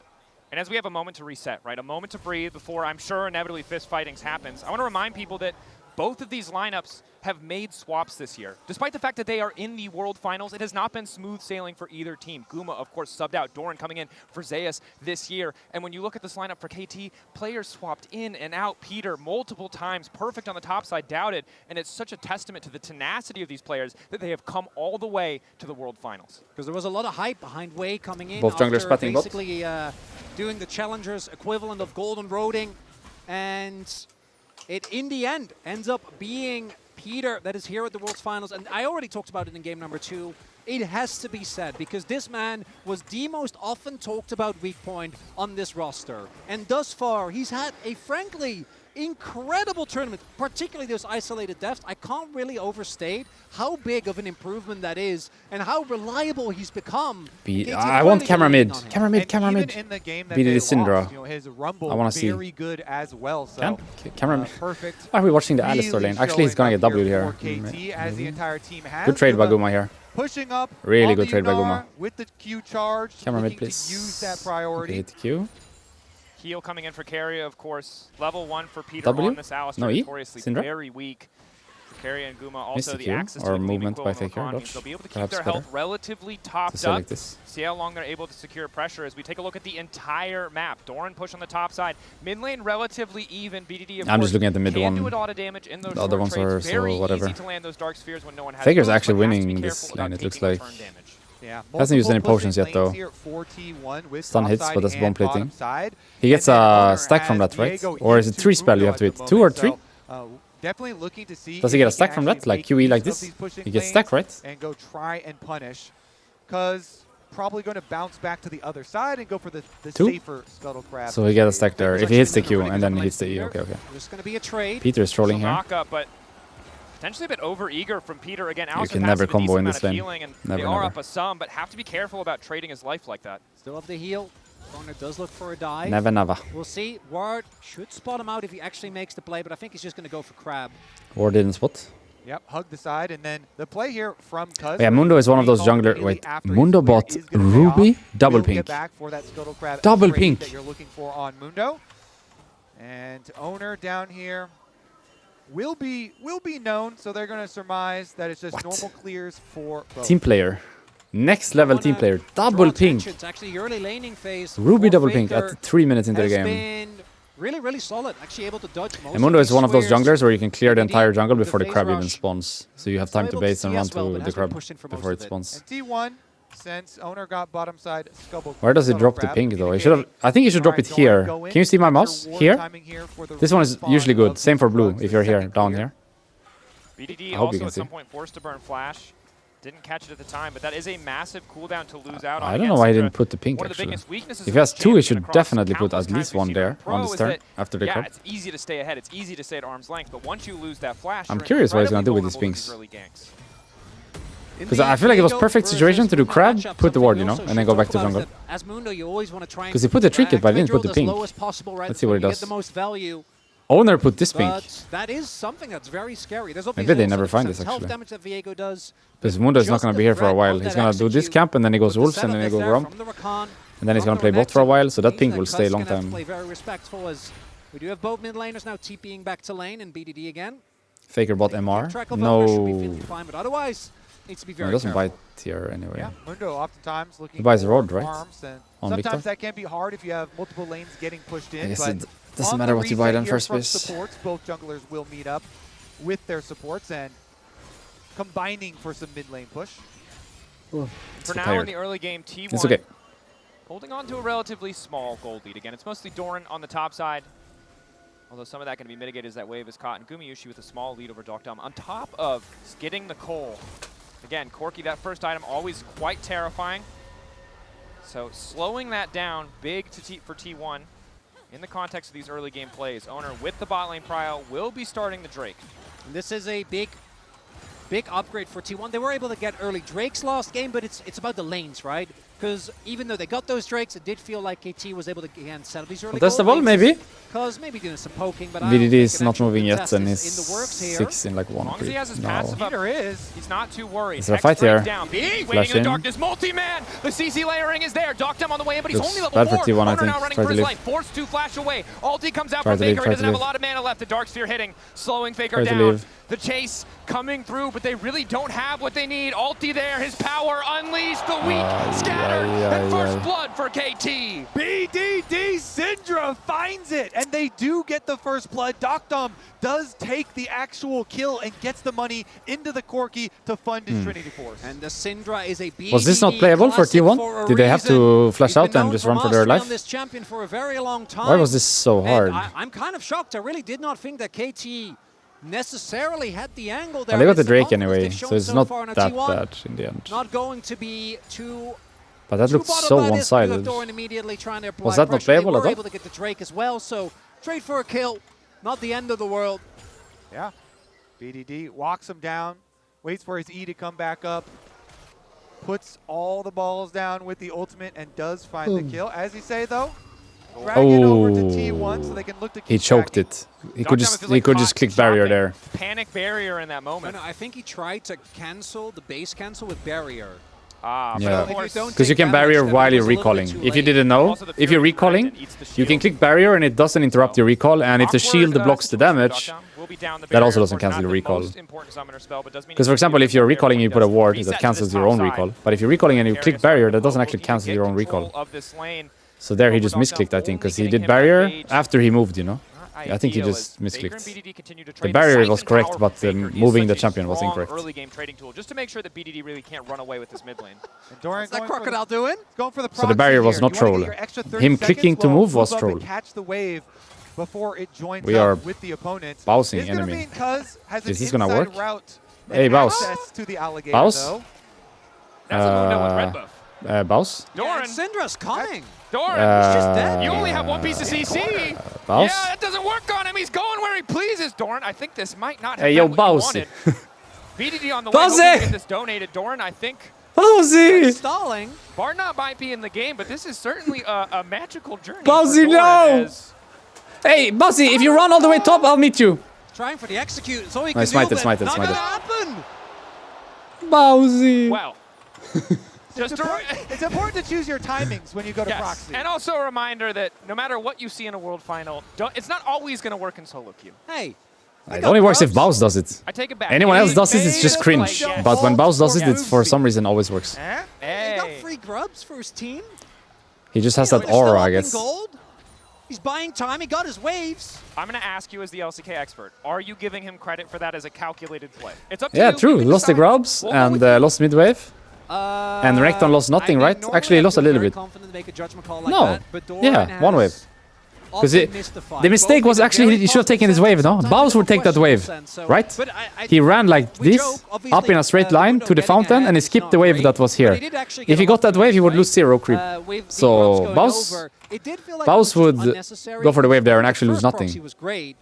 And as we have a moment to reset, right? A moment to breathe before I'm sure inevitably fist fightings happens. I want to remind people that both of these lineups have made swaps this year. Despite the fact that they are in the World Finals, it has not been smooth sailing for either team. Guma, of course, subbed out. Doran coming in for Zeus this year. And when you look at this lineup for KT, players swapped in and out. Peter multiple times, perfect on the top side, doubted. And it's such a testament to the tenacity of these players that they have come all the way to the World Finals. Because there was a lot of hype behind Wei coming in. Both junglers after spatting bot. basically doing the challengers equivalent of golden roading. And it, in the end, ends up being Peter that is here at the World's Finals. And I already talked about it in game number 2. It has to be said, because this man was the most often talked about weak point on this roster. And thus far, he's had a, frankly, incredible tournament, particularly those isolated deaths. I can't really overstate how big of an improvement that is and how reliable he's become. I want camera mid. Camera mid, And camera even mid. in the game that Beat they it is Syndra. lost, you know, his rumble I wanna see. very good as well. So Camera mid. perfect. Why are we watching the Really Alistar lane? Actually, he's gonna showing get up W here. for KT as the entire team has. Good trade by Guma here. Pushing up. Really on good the trade by Yunara Guma. with the Q charge. Camera mid, looking please. to use that Okay, priority. hit the Q. Heal coming in for Carrier, of course. Level 1 for Peter W? on this Alistar, No E? notoriously Syndra? very weak. Carrier and Guma Missed also the the Q, access or to the movement Quill by and Faker, Rakan means dodge. they'll be able to keep Perhaps their better. health relatively To topped select up. this. See how long they're able to secure pressure as we take a look at the entire map. Doran push on the top side. Mid lane relatively even. BDD of I'm course just looking at the mid can one. do a lot of damage in those The other short ones trades. are so Very whatever. easy to land those dark spheres when no one has Faker's those, actually but has to be winning careful this about lane, it looks taking like. return damage. Yeah, Hasn't used any multiple potions yet, pushing though. lanes here for T1 with Stun top hits, side but that's and bomb plating. bottom side. He gets And then a Honor stack from has that, right? Diego Or is it into 3 spell you have to Mundo hit? at 2 the or moment, 3? so, definitely looking to see. Does he if get a can stack from actually that? Like make QE like use of this? these pushing He gets lanes stack, right? And go try and punish, because probably going to bounce back to the other side and go for the 2? safer Scuttle Crab. So he gets a stack there. Faker's If he hits the actually Q winning and then he the hits the E. lane Okay, okay. There's going to be a trade. Peter is trolling here. Knock up, but potentially a bit over-eager from Peter. Again, Alistar can has never a combo decent in amount this of lane. healing, and Never, they are never. up a sum, but have to be careful about trading his life like that. Still have the heal. Corner does look for a dive. Never, never. We'll see. Ward should spot him out if he actually makes the play, but I think he's just going to go for Crab. Or didn't spot. Yep, hug the side, and then the play here from Cuz. Yeah, Mundo is one of those jungler. Wait, Mundo bought Ruby, double pink. Back for that Scuttle Crab Double trade pink. that you're looking for on Mundo. And owner down here will be known, so they're going to surmise that it's just What? normal clears for both. Team player. Next level team player. Double pink. It's actually the early laning phase. Ruby for double pink Faker at 3 minutes into the has game. been really, really solid. Actually able to dodge most And Mundo of is these one of those squares. junglers where you can clear the BDD, entire jungle the before the phase crab even rush. spawns. So you have Still time to able base to and see run as well, to but the has been crab pushed in for most before it of it. spawns. And T1, since owner got bottom side Scuttle. Where does he drop the pink though? I think he should drop it here. Can you see my mouse? Here? This one is usually good. Same for blue if you're here, down here. BDD I hope also you can at some see. point forced to burn Flash. Didn't catch it at the time, but that is a massive cooldown to lose out on. I don't know why he didn't put the pink One of the actually. biggest weaknesses If of he has this 2, he champion should across definitely put countless at least times we've one seen there him pro on this is turn that, after the yeah, crab. it's easy to stay ahead. It's easy to stay at arm's length, but once you lose that Flash, I'm you're curious what he's gonna do with incredibly these vulnerable to pinks. early ganks. Because I feel like it was perfect situation to do crab, put the ward, you know, and then go back to jungle. As Mundo, you always want to try. Because he put the trinket, but he didn't put the pink. Let's see what he does. Get the most value. Owner put this pink. But that is something that's very scary. There's Maybe they also never find some this, health actually. damage that Viego does. Because Mundo is not Just going to the be here for a threat while. of He's that going to do this execute camp, and then he goes with the Wolves, and setup then he is goes there Rump. from the Rakan, And then he's from going to play the bot for a Renekton. while, so that Means pink that will Cuz stay a long gonna have to time. play very respectful as we do have both mid laners now TPing back to lane and BDD again. Faker bot MR. Keep track of Owner, should be No. feeling fine, but otherwise, Needs to be He very doesn't careful. buy tier anyway. Yeah, Mundo oftentimes looking He buys for Rod, right? farms, and On sometimes Victor? that can be hard if you have multiple lanes getting pushed in. I guess but it doesn't on matter the what you buy reset then here first from base. supports, both junglers will meet up with their supports and combining for some mid lane push. For now tired. in the early game, T1 It's okay. holding on to a relatively small gold lead. Again, it's mostly Doran on the top side. Although some of that can be mitigated as that wave is caught. And Gumayushi with a small lead over Dokdom. On top of getting the coal. Again, Corki, that first item, always quite terrifying. So slowing that down, big for T1 in the context of these early game plays. Owner with the bot lane prio will be starting the Drake. And this is a big upgrade for T1. They were able to get early Drakes last game, but it's about the lanes, right? Because even though they got those Drakes, it did feel like KT was able to again settle these early Contest the gold ball, lanes. maybe? Because maybe doing some poking, but I don't VDD think is an not actual moving yet contest and is is in the works here. 6 in like As 1 long as he has his now. passive up, Meter is. he's not too worried. Is there a Hex fight breaks here? Down. Big Waiting in the in. darkness. Multi-man. The CC layering is there. Dokdom on the way in, but he's Looks only bad level for 4. T1, I Owner think. now running Try for to his leave. life. Forced to flash away. Ulti comes out Try from to leave, Faker. try He to doesn't have a leave. lot of mana left. The Dark Sphere hitting, slowing Faker Try to down. leave. The chase coming through, but they really don't have what they need. Ulti there. His power unleashed. The weak scattered. And first blood for KT. BDD Syndra finds it, and they do get the first blood. Dokdom does take the actual kill and gets the money into the Corki to fund his Trinity Force. And the Syndra is a BDD Was this not playable for classic T1? for a Did they have to reason. flash He's out been and known just for run for their mastery life? on this champion for a very long time. Why was this so And hard? I'm kind of shocked. I really did not think that KT necessarily had the angle there. Well, they got It's the Drake confidence anyway, they've shown so it's so not far. Now that T1 bad in the end. Not going to be too. But that too looked bothered so by this. one-sided. Doran immediately trying to apply Was that not pressure. They playable at were all? able to get the Drake as well. So trade for a kill, not the end of the world. Yeah. BDD walks him down, waits for his E to come back up, puts all the balls down with the ultimate, and does find the kill. As you say, though, drag it over to T1 so they can look to keep He choked tracking. it. He could just feels like caught click barrier shopping. there. Panic barrier in that No, moment. no, I think he tried to cancel the base cancel with barrier. Ah, Yeah. but of If you course. don't Because you take can damage, barrier then while it you're was a little bit recalling. too If you late. didn't know, Also the if you're Fury recalling, Dragon eats the you can shield. click barrier and it doesn't interrupt your recall. And if the Awkward, shield blocks the situation for damage, Dokdom. Will be down the that also barrier. doesn't Of course, cancel not the recall. most important summoner spell, but does mean because you for can example, do if you're it recalling, you when put a does ward reset that to cancels this your top own side. recall. But if you're recalling and you click Darius barrier, that will doesn't look actually to cancel get your own control recall. of this lane. So there he Over just Dokdom, misclicked, I think, only because he getting did him barrier engaged. after he moved, you know. I think he Ideal just is Faker and misclicked. BDD continue to The trade. barrier Siphon was correct, power but from Faker. He is moving the such a champion was strong incorrect. early game trading tool, just to make sure that BDD really can't run away with this mid lane. And Doran What's that going for the- crocodile doing? Going for the So the barrier was not troll. Him clicking to move was troll. Catch the wave before it joins We up are with the opponent. bouncing It's gonna enemy. mean Cuz has an Is this gonna inside work? route Hey, and Baus. access to the alligator, Baus? though. That's a Mundo with red buff. Baus? Yeah, Doran, and Syndra's coming. Doran, just dead. you only have one piece of CC. Baus? Yeah, that doesn't work on him. He's going where he pleases. Doran, I think this might not have Hey, been yo, what you Baus. wanted. BDD on the way, Baus! hoping to get this donated. Doran, I think Bowsy! Stalling. Barnott might be in the game, but this is certainly a magical journey. Bowsy, for Doran no! as- Hey, Bowsy, if you run all the way top, I'll meet you. Trying for the execute. It's all he No, can smite do, it, but smite it, not smite gonna it. happen. Bowsy. Well, just to, It's important to choose your timings when you go to yes, proxy. and also a reminder that no matter what you see in a world final, it's not always going to work in solo queue. Hey. It only works if Baus does it. I take it back. Anyone else He does it, it's made just a cringe. play, yes. But when Baus does it, Yeah. it's for some reason always works. Eh? He got Hey. free grubs for his team. He just has You know, that they're still aura, up I in guess. Gold. He's buying time. He got his waves. I'm going to ask you as the LCK expert, are you giving him credit for that as a calculated play? It's up to Yeah, you. true. You can Lost the decide. grubs We'll go and with you. lost mid wave. And Rekton lost nothing, I mean, right? normally Actually, he I lost a feel little very bit. confident to make a judgment call like No. that, but Doran Yeah, one wave. has Because often missed the fight. the mistake Both was in a actually very he should have taken his positive wave, no? sense, sometimes Baus in a would take that wave, questionable sense, so- right? But He ran like we this, joke, up in obviously, a straight the line window to the getting fountain, ahead and he is skipped not the wave great, that was but here. he did actually If get he a got lot that from wave, he his would right. lose zero creep. With the So, drops going Baus- over, it did feel like Baus it was would unnecessary. go for the wave there and The actually lose first nothing. proxy was great,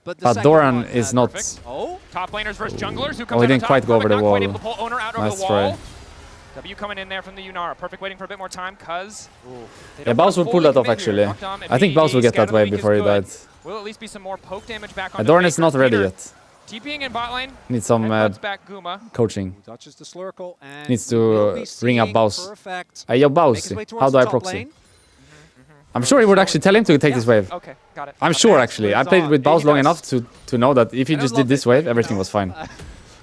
but the But second Doran one, is not. perfect. Oh, Top laners versus junglers. Who comes Oh, he out didn't on quite top? go over Not the quite wall. able to pull Owner out over Nice the wall. try. W coming in there from the Yunara. Perfect waiting for a bit more time, cuz. Yeah, Baus would pull that off actually. I think Baus will get that wave before he died. Will at least be some more poke damage back on Doran is not ready yet. TPing in bot lane. Needs some Headbutts back Guma. coaching. touches the Slurkle and Needs to, will be ring up seeing Baus. perfect. Hey, yo, Make Baus, his way how towards do the I top proxy? lane. I'm sure he would actually tell him to take this wave. Okay, got it. I'm sure actually. I played with Baus long enough to know that if he I just love did this it. wave, everything was fine.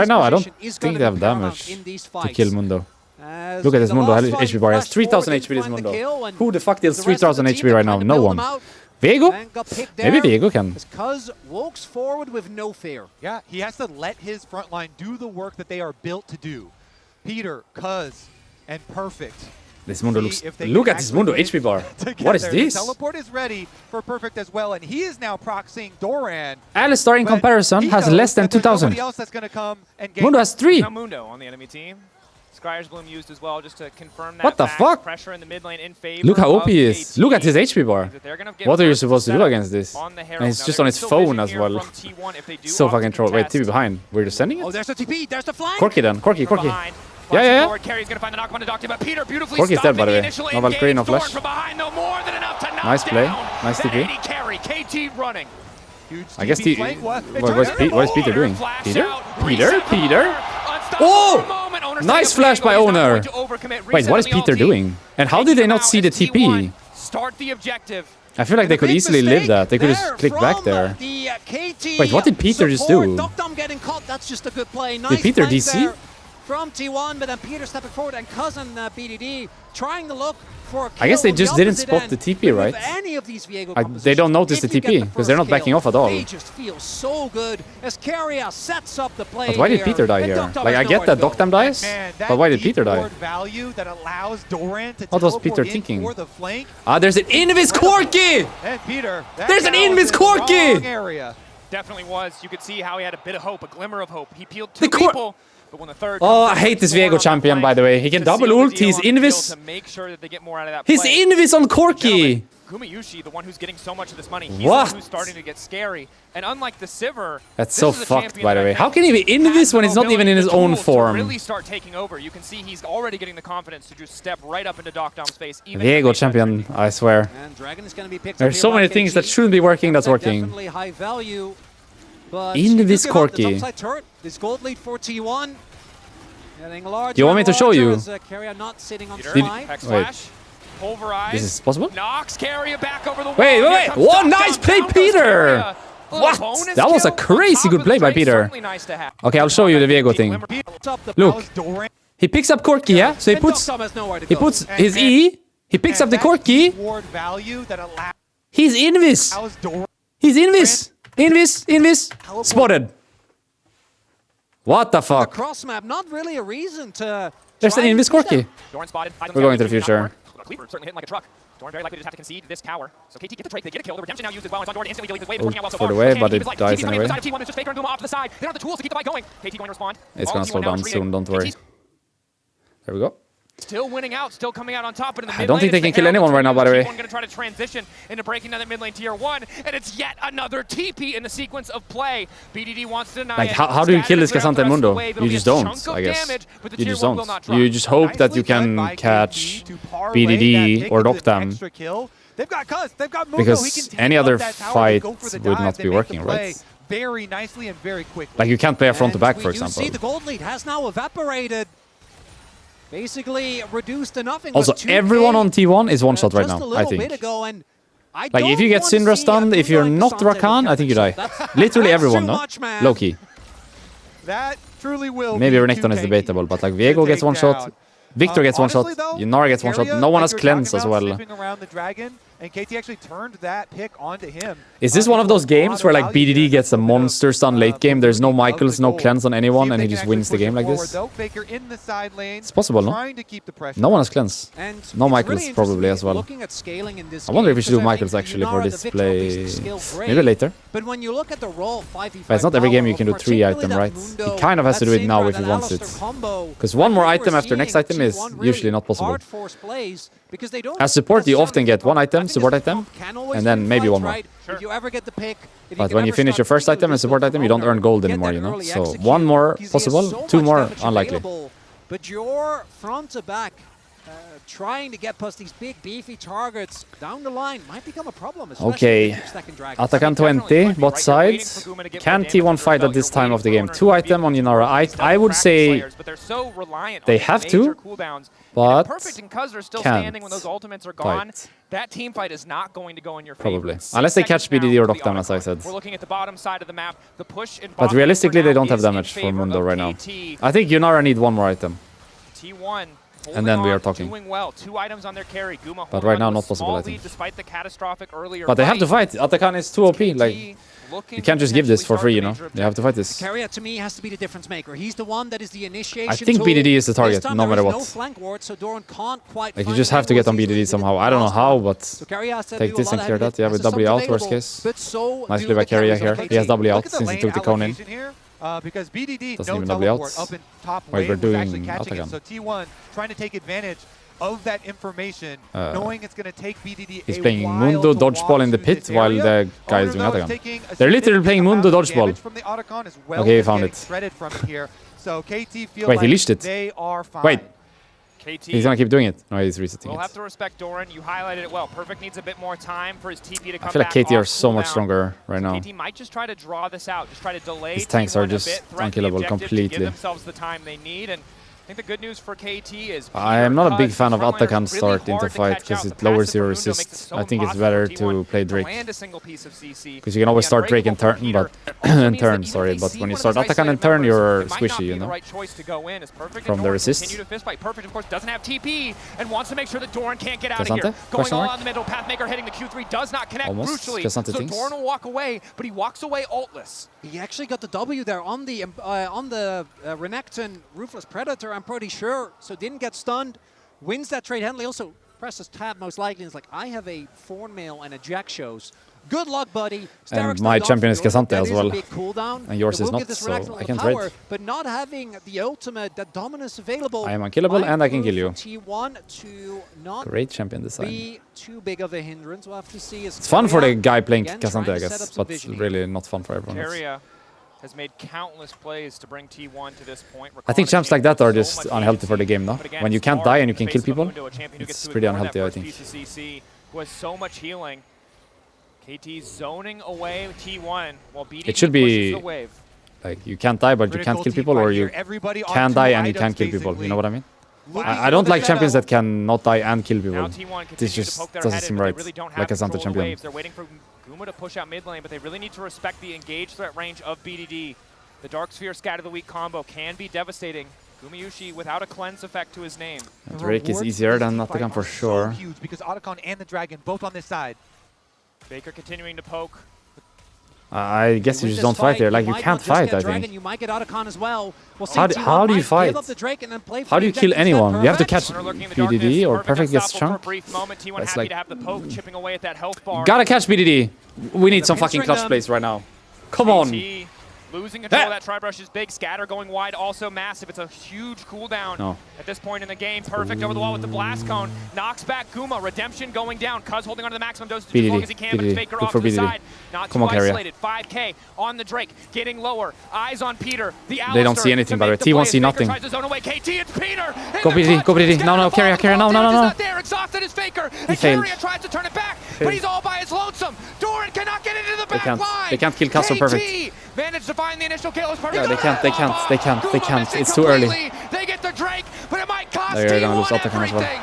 right now, I don't position is think gonna they have be paramount damage in these to fights. kill Mundo. Look at this Mundo HP bar. He has 3000 HP this Mundo. Who the fuck deals 3000 HP right now? No one. Viego? Maybe Viego can. Cuz walks forward with no fear. Yeah, he has to let his front line do the work that they are built to do. Peter, Cuz, and Perfect. This Mundo looks... Look at this Mundo HP bar. What is this? The teleport is ready for Perfect as well, and he is now proxying Doran. Alistar in comparison has less than 2000. Mundo has 3. Now Mundo on the enemy team. Scryer's Bloom used as well just to confirm that. What the fuck? Pressure in the mid lane in favor. Look how OP he is. Look at his HP bar. What are you supposed to do against this? On the And he's just on his phone as well. So fucking troll. Wait, TP behind. We're just sending it? Oh, there's the TP. There's the flank. Corki then. Corki. Yeah. Corki's dead, by the way. No Valkyrie, no flash. Nice play. Nice TP. I guess the... What is Peter doing? Peter? Oh! Nice flash by Owner. Wait, what is Peter doing? And how did they not see the TP? Start the objective. I feel like they could easily live that. They could just click back there. Wait, what did Peter just do? That's just a good play. Did Peter DC? From T1, but then Peter stepping forward and cousin BDD trying to look for a kill. I guess they just didn't spot the TP, right? Any of these Viego they don't notice the TP because they're not backing off at all. They just feel so good as Keria sets up the play. But why did Peter die here? Like, I get that Doctam dies, but why did Peter die? What was Peter thinking? Ah, there's an Invis Corki! There's an Invis Corki! Definitely was. You could see how he had a bit of hope, a glimmer of hope. He peeled 2 people. But when the third oh, I hate this Viego champion, by the way. He can double ult, he's Invis. He's Invis on Corki! Gumayushi, the one who's getting so much of this money, he's the one who's starting to get scary. And unlike the Sivir, that's so fucked, by the way. How can he be Invis when he's not even in his own form? Really start taking over. You can see he's already getting the confidence to just step right up into Docdom's face. Viego champion, I swear. There's so many things that shouldn't be working that's working. Invis Corki. This gold lead for T1. You want me to show you? Wait. This is possible? Wait. What nice play, Peter! What? That was a crazy good play by Peter. Okay, I'll show you the Viego thing. Look. He picks up Corki, yeah? So he puts his E. He picks up the Corki. He's Invis. He's Invis. Invis. Spotted. What the fuck? Cross map, not really a reason to. There's an Invis Corki. We're going to the future. Certainly hitting like a truck. Doran very likely to just have to concede this tower. So KT get the trade, they get a kill. The redemption now used as well. And Doran instantly deletes his wave, working out well so far. For the way, but it dies anyway. T1 is just Faker and Guma off to the side. They don't have the tools to keep the fight going. KT going to respond. It's going to slow down soon, don't worry. There we go. Still winning out, still coming out on top. But in the I don't think they can kill anyone right now, by the way. T1 going to try to transition into breaking down that mid lane tier 1, and it's yet another TP in the sequence of play. BDD wants to deny like, how do you kill this Cassandra Mundo? You just don't, I guess. You just don't. You just hope that you can catch BDD or Doctam. Because any other fight would not be working, right? Very nicely and very quickly. Like, you can't play a front to back, for example. You see the gold lead has now evaporated. Basically reduced to nothing. Also, everyone on T1 is one shot right now, I think. Like, if you get Syndra stunned, if you're not Rakan, I think you die. Literally everyone, no? Low-key. That truly will. Maybe Renekton is debatable, but like, Viego gets one shot, Victor gets one shot, Yunara gets one shot, no one has cleanse as well. And KT actually turned that pick onto him. Is this one of those games where like BDD gets a monster stun late game, there's no Michaels, no cleanse on anyone, and he just wins the game like this? It's possible, no? No one has cleanse. No Michaels probably as well. I wonder if we should do Michaels actually for this play. Maybe later. But when you look at the raw 5v5, but it's not every game you can do 3 item, right? He kind of has to do it now if he wants it. Because one more item after next item is usually not possible. As support, you often get 1 item, support item, and then maybe 1 more. But when you finish your first item and support item, you don't earn gold anymore, you know? So 1 more possible, 2 more unlikely. But your front to back, trying to get past these big beefy targets down the line might become a problem. Okay, Atakan 20, bot side. Can T1 fight at this time of the game? 2 item on Yunara. I would say they have to, but can't fight. That team fight is not going to go in your favor. Probably. Unless they catch BDD or Doctam, as I said. We're looking at the bottom side of the map. The push in but realistically, they don't have damage for Mundo right now. I think Yunara need 1 more item. T1 And then we are talking. Doing well. 2 items on their carry. Guma But right now, not possible, I lead think. despite the catastrophic earlier But they have to fight. Atakan is too OP. KT Like, looking you can't to just give this for potentially free, you know? start the They have to fight this. Carrier to me has to be the difference maker. He's the one that is the initiation I think tool. BDD is the target, This time no there matter is what. No flank ward, so Doran can't quite Like, you find just the have to get on angles BDD easily somehow. with I don't know the how, last one. but So Carrier has to take do a this lot and of clear heavy that. Yeah, lifting. with Has W the out, subs worst available, case. but so Nice do play by the Carrier carries here. of He has KT. W out Look at the since he lane took the cone in. allocation here, because BDD Doesn't no even W teleport out. up in top While wave we're was actually doing catching it. Atakan. So T1 trying to take advantage of that information, knowing it's going to take BDD He's a playing while Mundo to dodgeball walk in the through pit this while area. the guy is Owner, doing though, is Atakan. taking a They're literally significant playing Mundo amount of dodgeball. damage from the Otacon as well Okay, he as found getting it. shredded from it here. So KT feel Wait, like he leashed it. they are fine. Wait. KT He's gonna keep doing it. No, he's resetting will have it. to respect Doran. You highlighted it well. Perfect needs a bit more time for his TP to come I feel like back KT are off so much cooldown. stronger right now. KT might just try to draw this out, just try to delay His tanks T1 are a just bit, threaten the unkillable objective to completely. give themselves the time they need. And I think the good news for KT is I am not a big Cuz fan of frontliners Atakan really start into hard to fight catch because out. it The lowers passive your from Mundo makes it resist. so I think it's impossible better for to T1 play Drake. land a single piece of CC. Because you can always The start Drake in unbreakable turn, for Peter. but It also means in that turn, even if sorry, they but see when you one of start those Atakan in isolated turn, members, you're it might not squishy, be you the know? right choice to go in. As Perfect From and the Doran resist. continue to fist fight. Perfect, of course, doesn't have TP and wants to make sure that Doran can't get out of Cassante? here. Going Question all mark? on the middle. Pathmaker hitting the Q3 does not connect Almost. crucially. Cassante So thinks. Doran will walk away, but he walks away ultless. He actually got the W there on the Renekton Ruthless Predator, I'm pretty sure. So didn't get stunned. Wins that trade. Henley also presses tab most likely. It's like, I have a Thornmail and a Jack shows. Good luck, buddy. And my champion is Cassante as well. And yours is not, so I can trade. But not having the ultimate, that dominance available. I am unkillable and I can kill you. T1 to not Great champion design. be too big of a hindrance. We'll have to see. It's fun for the guy playing again, Cassante, trying I to set guess, up some but vision here. really not fun for everyone else. Carrier has made countless plays to bring T1 to this point. I think champs like that are just unhealthy for the game, no? But again, When you it's can't hard die in and you the can face kill of a people, Mundo, a champion who gets it's to pretty ignore that unhealthy, I first think. piece of CC, who has so much healing. KT zoning away T1 while BDD It should pushes be the wave. like you can't die, but you can't Critical kill team people, fight or here. you Everybody on can two die and you items, can't kill people. You know what I mean? Looking I for don't the like champions setup. that cannot die and kill Now people. T1 This continues to just poke their doesn't head seem in, but right. they really don't Like have a Santa control of the champion. waves. They're waiting for Guma to push out mid lane, but they really need to respect the engaged threat range of BDD. The Dark Sphere Scatter the Weak combo can be devastating. Gumayushi without a cleanse effect to his name. Drake is easier than Atakan for sure. So huge because Otacon and the Dragon both on this side. Baker continuing to poke. I guess you Win just this don't fight there. you Like you might can't not just fight, get I Dragon, think. You might get Otacon as well. We'll see How do- T1 how do you might fight? give up the Drake and then play for How do the you kill objective instead. anyone? You have to Perfect. catch Runner lurking in the BDD darkness. or Perfect Perfect gets unstoppable for a chunked. brief moment. T1 That's happy like- to have the poke chipping away at that health bar. Gotta catch BDD. We need some fucking pinstring clutch them. plays right now. Come on. KT losing control of that Tri-Brush is big. Scatter going wide, also massive. It's a huge cooldown No. at this point in the game. Perfect over the wall with the blast cone. Knocks back Guma. Redemption going down. Cuz holding on to the maximum dosage as long as he can, but BDD. Faker Good off for to the BDD. side. Not Come too on, Carrier. isolated. 5K on the Drake. Getting lower. Eyes on Peter. The They don't Alistar see anything, to by the way. make T1 play see as Faker nothing. tries to zone away. KT, it's Peter. in Go the BDD, clutch. go BDD. Scatter No, no, the Carrier, ball. Carrier, The no, ball no, no, is no. not there. Exhausted is Faker. And failed. Carrier tries to turn it back, Failed. but he's all by his lonesome. Doran cannot get into the back can't. line. They can't kill Castle KT perfect. managed to find the initial kill. It's perfect. Yeah, they can't, they can't, they can't, they Guma can't. missing It's too early. completely. They get the Drake, but it might cost They're gonna T1 lose Atakan as well. everything.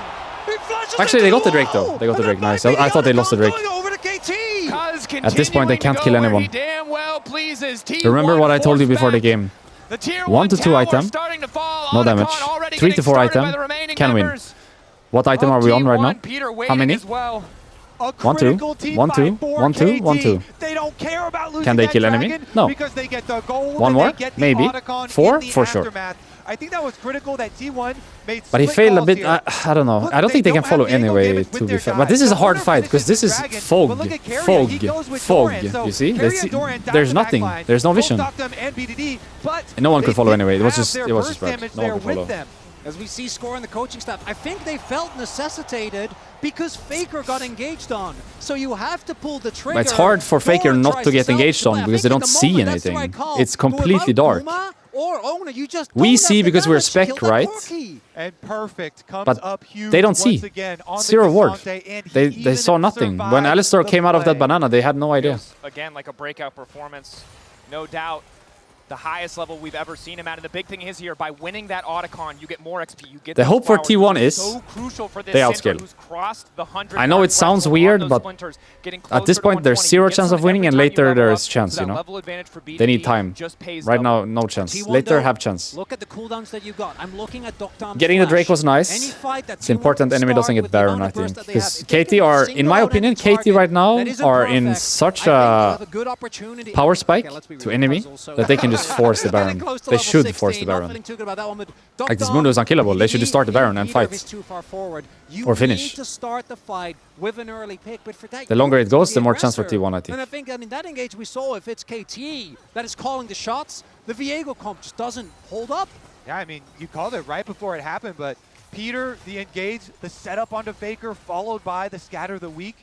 Actually, they got the Drake though. They got the Drake. Nice. I thought they lost the Drake. At this point, they can't kill anyone. Remember what I told you before the game. 1 to 2 item, no damage. 3 to 4 item, can win. What item are we on right now? How many? 1, 2, 1, 2, 1, 2, 1, 2. They don't care about losing Can they that kill enemy? Dragon No. because they get the gold. One and more? they get the Maybe. Otacon 4? in the For sure. aftermath. I think that was critical that T1 made. But he split failed a calls bit. here. I don't know. Look, I don't think they can don't follow have the angle anyway, damage with to be their fair. guys. But this is a The hard owner fight because finishes this is Dragon, fog. but look at Carrier, Fog. he goes with Fog. Doran. So You see? Carrier There's, and Doran down there's the back nothing. line. There's no Both vision. knocked them and BDD, but And no one could they follow didn't anyway. It was have just their burst damage damage. No there one could with follow. them. As we see Score and the coaching staff, I think they felt necessitated because Faker got engaged on. So you have to pull the trigger. But it's hard for Faker Doran not tries to get self engaged delay. on I because think they at don't the see moment, that's the anything. right call. It's Go completely without dark. Guma or Owner, you just We don't see have the because we're damage, spec, kill that right? Corki. And Perfect comes But up huge they don't once see. again on the Zero word. Desante, and he They even saw nothing. When survived Alistar the came out of that play. banana, they had no idea. Again, like a breakout performance, no doubt. the highest level we've ever seen him at. And the big thing is here, by winning that Otacon, you get more XP. You get The hope for T1 is so crucial for this they Cinder outscale. who's crossed the 100 I know it sounds weird, but at this point there's 0 chance of winning, and later there's chance, you know. They need time. Right now, no chance. Later, have chance. Look at the cooldowns that you got. I'm looking at Doctor's Getting the flash. Drake was nice. It's important enemy doesn't get Baron, I think. Because KT are, in my opinion, KT right now are in such a power spike to enemy that they can just force the Baron. They should force the Baron. Like, this Mundo is unkillable. They should just start the Baron and fight. Or finish. The longer it goes, the more chance for T1, I think. And I think, in that engage we saw, if it's KT that is calling the shots, the Viego comp just doesn't hold up. Yeah, I mean, you called it right before it happened, but Peter, the engage, the setup onto Faker, followed by the scatter the weak.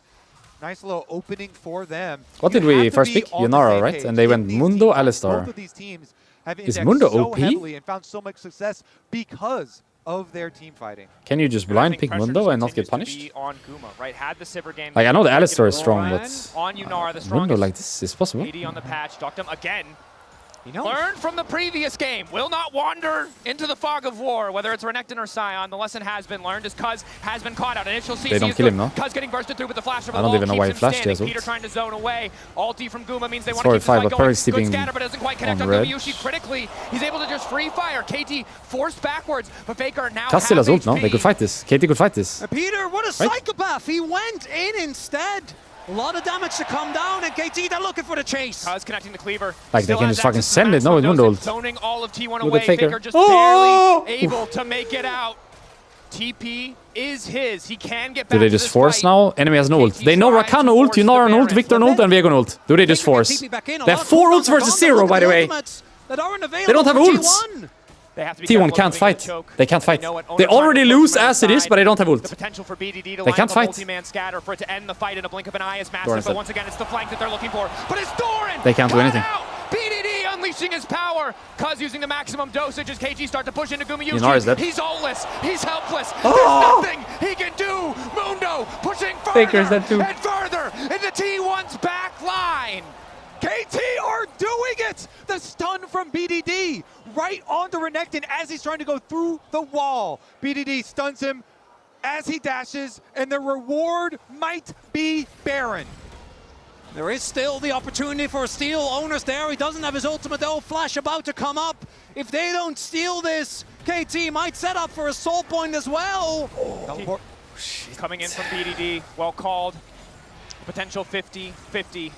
Nice little opening for them. What did we first pick? Yunara, right? And they went Mundo, Alistar. Both of these teams have Is indexed Mundo so OP? heavily and found so much success because of their team fighting. Can you just blind pick Mundo and not get punished? On Guma, right? Had the Sivir game. Like, I know the Alistar is strong, but on Yunara, the Mundo strongest. like this is possible. 80 on the patch. Doctum again. You know, Learn from the previous game. Will not wander into the fog of war, whether it's Renekton or Sion. The lesson has been learned as Cuz has been caught out. Initial CC They don't is kill good. him, no? Cuz getting bursted through with the flash of I don't even know why he flashed his ult. Peter trying to zone away. Ulti from Guma means they It's want to keep this 45, fight but going. Perk's Good keeping scatter, but doesn't quite connect on on red. Guma. critically. He's able to just free fire. KT forced backwards, but Faker now Cuz still has ult, no? HP. They could fight this. KT could fight this. Peter, what a psychopath! He went in instead. A lot of damage to come down, and KT, they're looking for the chase. Cuz connecting the cleaver. Like, they Still can has just fucking access to send it, no, with maximum Mundo dosage, ult. zoning all of T1 Look away. at Faker. Faker just Oh! barely able to make it out. TP is his. He can get back Do they to just this force fight. now? Enemy has no ult. They know tries Rakan to ult, force the Yunara ult, Baron. Victor ult, and Viego ult. Do they just force? They have 4 ults versus 0, by the way. They don't have ults. They have to be T1 careful can't of fight. the choke. They can't fight. know it. They Owner already trying to lose push from as it is, inside. but they don't have The ult. potential for BDD to They line can't up a fight. multi-man scatter for it to end the fight in a blink of an eye is Doran's massive. But dead. once again, it's the flank that they're looking for. But it's Doran! They can't do Cut anything. out! BDD unleashing his power. Cuz using the maximum dosage as KG start to push into Gumayushi. Yunara's dead. He's ultless. He's helpless. Oh! There's nothing he can do. Mundo pushing further Faker's dead too. and further into T1's back line. KT are doing it! The stun from BDD right onto Renekton as he's trying to go through the wall. BDD stuns him as he dashes, and the reward might be Baron. There is still the opportunity for Steel. Owner's there. He doesn't have his ultimate though. Flash about to come up. If they don't steal this, KT might set up for a soul point as well. Teleport. Coming in from BDD. Well called. Potential 50-50.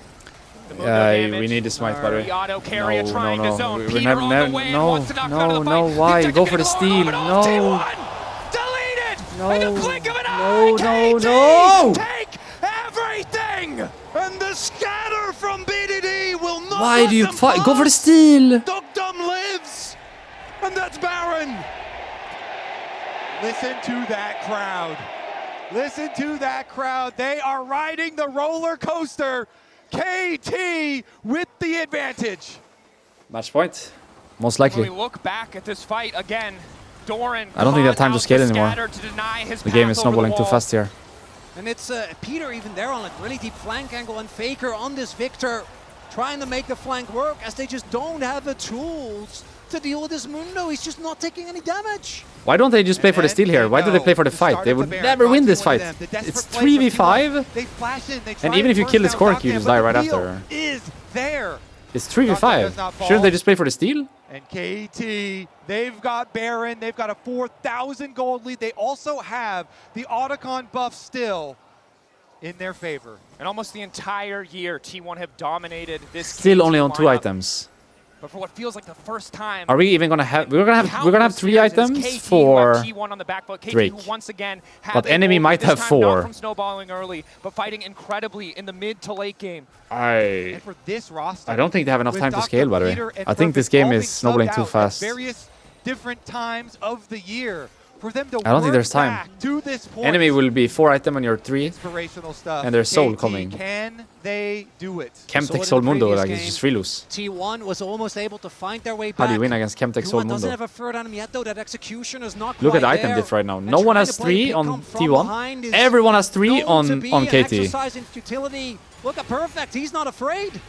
We need the smite, by the way. The auto carrier No, trying no, to zone. no. Peter on the way and No, wants to knock him out of the no, fight. why? He's Go taking for the Lord steal. Lord No. T1 deleted No. in the blink of an No, eye. no, KT no. take everything. And the scatter from BDD will not Why let do you them fight? Go for the pass. steal! Dugdom lives. And that's Baron. Listen to that crowd. Listen to that crowd. They are riding the roller coaster. KT with the advantage. Match point. Most When likely. we look back at this fight again, Doran. I don't think they have time to caught scale out the anymore. scatter to deny his The game path is over the snowballing too wall. fast here. And it's Peter even there on a really deep flank angle, and Faker on this Victor trying to make the flank work as they just don't have the tools to deal with this Mundo. He's just not taking any damage. Why don't they just play for the steal here? Why do they play for the fight? They would never win this fight. It's 3v5. They flash in, they try And even if you burst kill this down Cork, top you there, just but die the right wheel after. Is there. It's does not 3v5. fall. Shouldn't they just play for the steal? And KT, they've got Baron, they've got a 4,000 gold lead. They also have the Otacon buff still in their favor. And almost the entire year, T1 have dominated this. Still KT only on 2 lineup. items. But for what feels like the first time. Are we even gonna have? We're gonna have 3 countless years items as KT for left T1 on the back foot. KT Drake. who once again had But a enemy goal, might this have time 4. Not from snowballing early, but fighting incredibly in the mid to late game. And for this roster, I don't think they have enough with time to Dr. scale, by the way. Peter and I think this Perfect game all is being snowballing subbed too out at fast. various different times of the year. For them to I don't think work there's time. back to this point. Enemy will be 4 item on your 3. Inspirational stuff. And there's Soul KT, coming. Can they do it? Chemtech in Soul the Mundo, previous like it's game. just free lose. T1 was almost able to find their way back. How do you win against Chemtech Soul Guma doesn't Mundo? have a third enemy yet though. That execution is not Look quite at the item there. diff right now. And No one trying has to play 3 pick on come from T1. behind is Everyone has 3 known to on be an KT. exercise in futility. Look at Perfect. He's not afraid.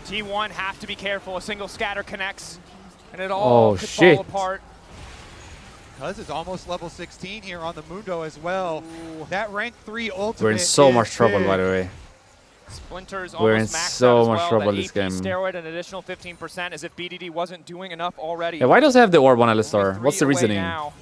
T1 have to be careful. A single scatter connects, and it all could shit. fall apart. Cuz is almost level 16 here on the Mundo as well. Ooh. That rank 3 ultimate We're in so is much trouble, big. by the way. Splinters We're in almost maxed so out as much well. trouble That this AP game. steroid an additional 15%, as if BDD wasn't doing enough already. Yeah, why does it have the orb on Only Alistar? 3 What's the away reasoning? now.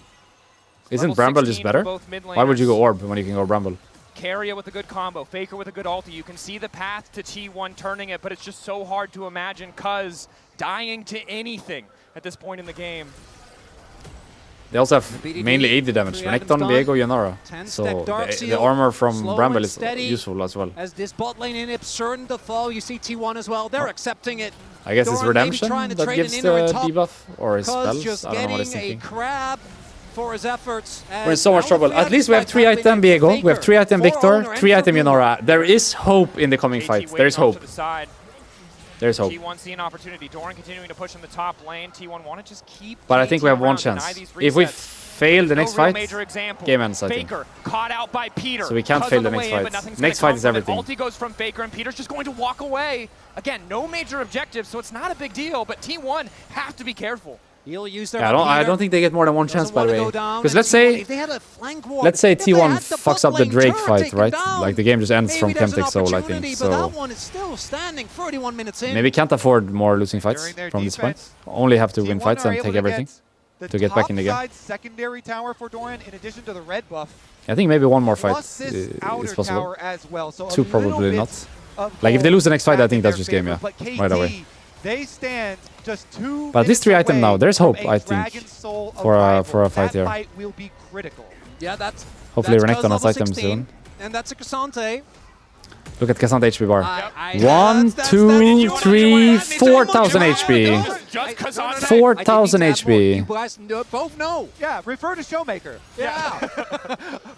Isn't Level Bramble 16 just for better? both mid Why would you go laners. orb when you can go Bramble? Carrier with a good combo, Faker with a good ulti. You can see the path to T1 turning it, but it's just so hard to imagine Cuz dying to anything at this point in the game. They also have BDD, mainly 80 damage. 3 items Renekton, done. Viego, Yanara. 10 So stack Dark the Seal, armor from slow Bramble and is steady. useful as well. As this bot lane inhib certain to fall, you see T1 as well. They're accepting it. I guess it's Doran maybe Redemption trying to that trade gives an the inner and top. debuff, or his Cuz spells. just I don't know what he's getting a thinking. crab for his efforts. We're in so much trouble. At least we have 3 item Viego, we have 3 item Victor, 3 item Yanara. There is hope in the coming KT fight. There waiting is off hope. to the side. There is hope. T1 see an opportunity. Doran continuing to push in the top lane. T1 want to just keep. But I think we have one around, deny chance. these If we resets. fail the No next real fight, major example. game ends, I think. Faker caught out by Peter. So we can't Cuz fail on the way next in, but fight. nothing's Next gonna fight is come from it. everything. Ulti goes from Faker, and Peter's just going to walk away. Again, no major objective, so it's not a big deal. But T1 have to be careful. He'll use their Yeah, I don't think they get more than one chance, by the way. Because let's say T1 fucks up the Drake fight, right? Like the game just ends from Chemtech Soul, I think. So that one is still standing 31 minutes in. maybe can't afford more losing fights During their from this point. defense, Only have to win T1 fights are and able take everything. get to get back in the game. topside secondary tower for Doran in addition to the red buff. I think maybe one more fight Plus this outer is possible. tower as well. So a 2 little probably bit not. of Like if they lose the next fight, I back think in that's their just game, favor. yeah. But KT, Right away. They stand just 2 But at least 3 minutes item now. away There's hope, from I a think, Dragon Soul for arrival. a fight that here. fight will be critical. Yeah, that's Hopefully that's Renekton has level items 16, soon. And that's a Cassante. Look at Cassandra HP bar. 1, That's 2, 3, that's 4,000 HP. Just Cassandra. 4,000 You HP. guys both know. Yeah, refer to Showmaker. Yeah.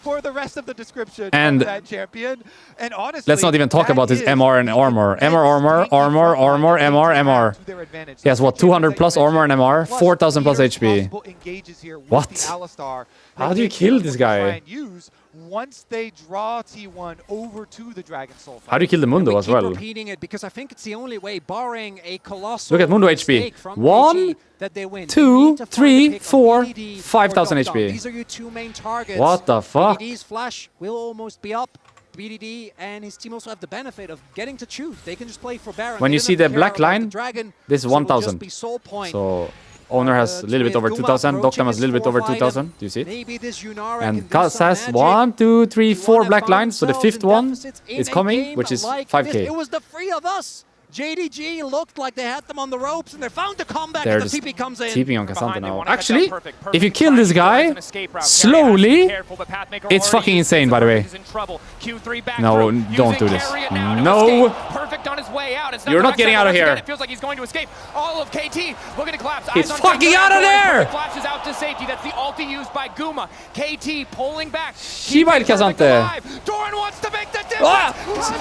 For the rest of the description And of that champion. And honestly, let's not even talk that about his is MR and armor. the MR, armor, best armor, tanky armor, frontline MR, to MR. to their advantage. He has So what, the 200 plus champions armor and MR, plus 4,000 plus Peter's HP. possible engages here with What? the Alistar How that do you they kill can this try guy? and use once they draw T1 over to the Dragon Soul fight. How do you kill the Mundo We as keep well? repeating it because I think it's the only way, barring a colossal Look at Mundo HP. mistake from 1, KT, that they win. 2, They need to find a 3, pick on 4, BDD or 5,000 Dom Dom. HP. These are your 2 main targets. What the fuck? BDD's flash will almost be up. BDD and his team also have the benefit of getting to choose. They can just play for Baron. When They you don't see the care black about line, the dragon, this is so it'll just 1,000. be soul point. So Owner has a little bit over With 2,000. Guma Doctam has a little bit over approaching 2,000. his Do you see it? Maybe this Yunara And can do Kaz some has magic. 1, 2, 3, 4 Wanna black find lines. So the themselves 5th in one deficits in is a coming, game which is like 5k. this. It was the 3 of us. JDG looked like they had them on the ropes, and they found the comeback, They're and the just TP comes in. TPing on Cassandra Behind, they now. wanna catch Actually, up perfect. if you Perfect kill this timing. guy There's an escape route. slowly, Carry has to be careful, but Pathmaker it's already fucking uses insane, it. by the way. He's in trouble. Q3 back No, through, don't using do this. Carrier now to No. escape. Perfect on his way out. It's You're not direct getting side, out of once again, here. It feels like he's going to escape. All of KT looking to collapse. He's Eyes on fucking Faker. out of there! Flashes out to safety. That's the ulti used by Guma. KT pulling back. Shiba el Perfect Casante. alive. Doran wants to make the difference. Ah!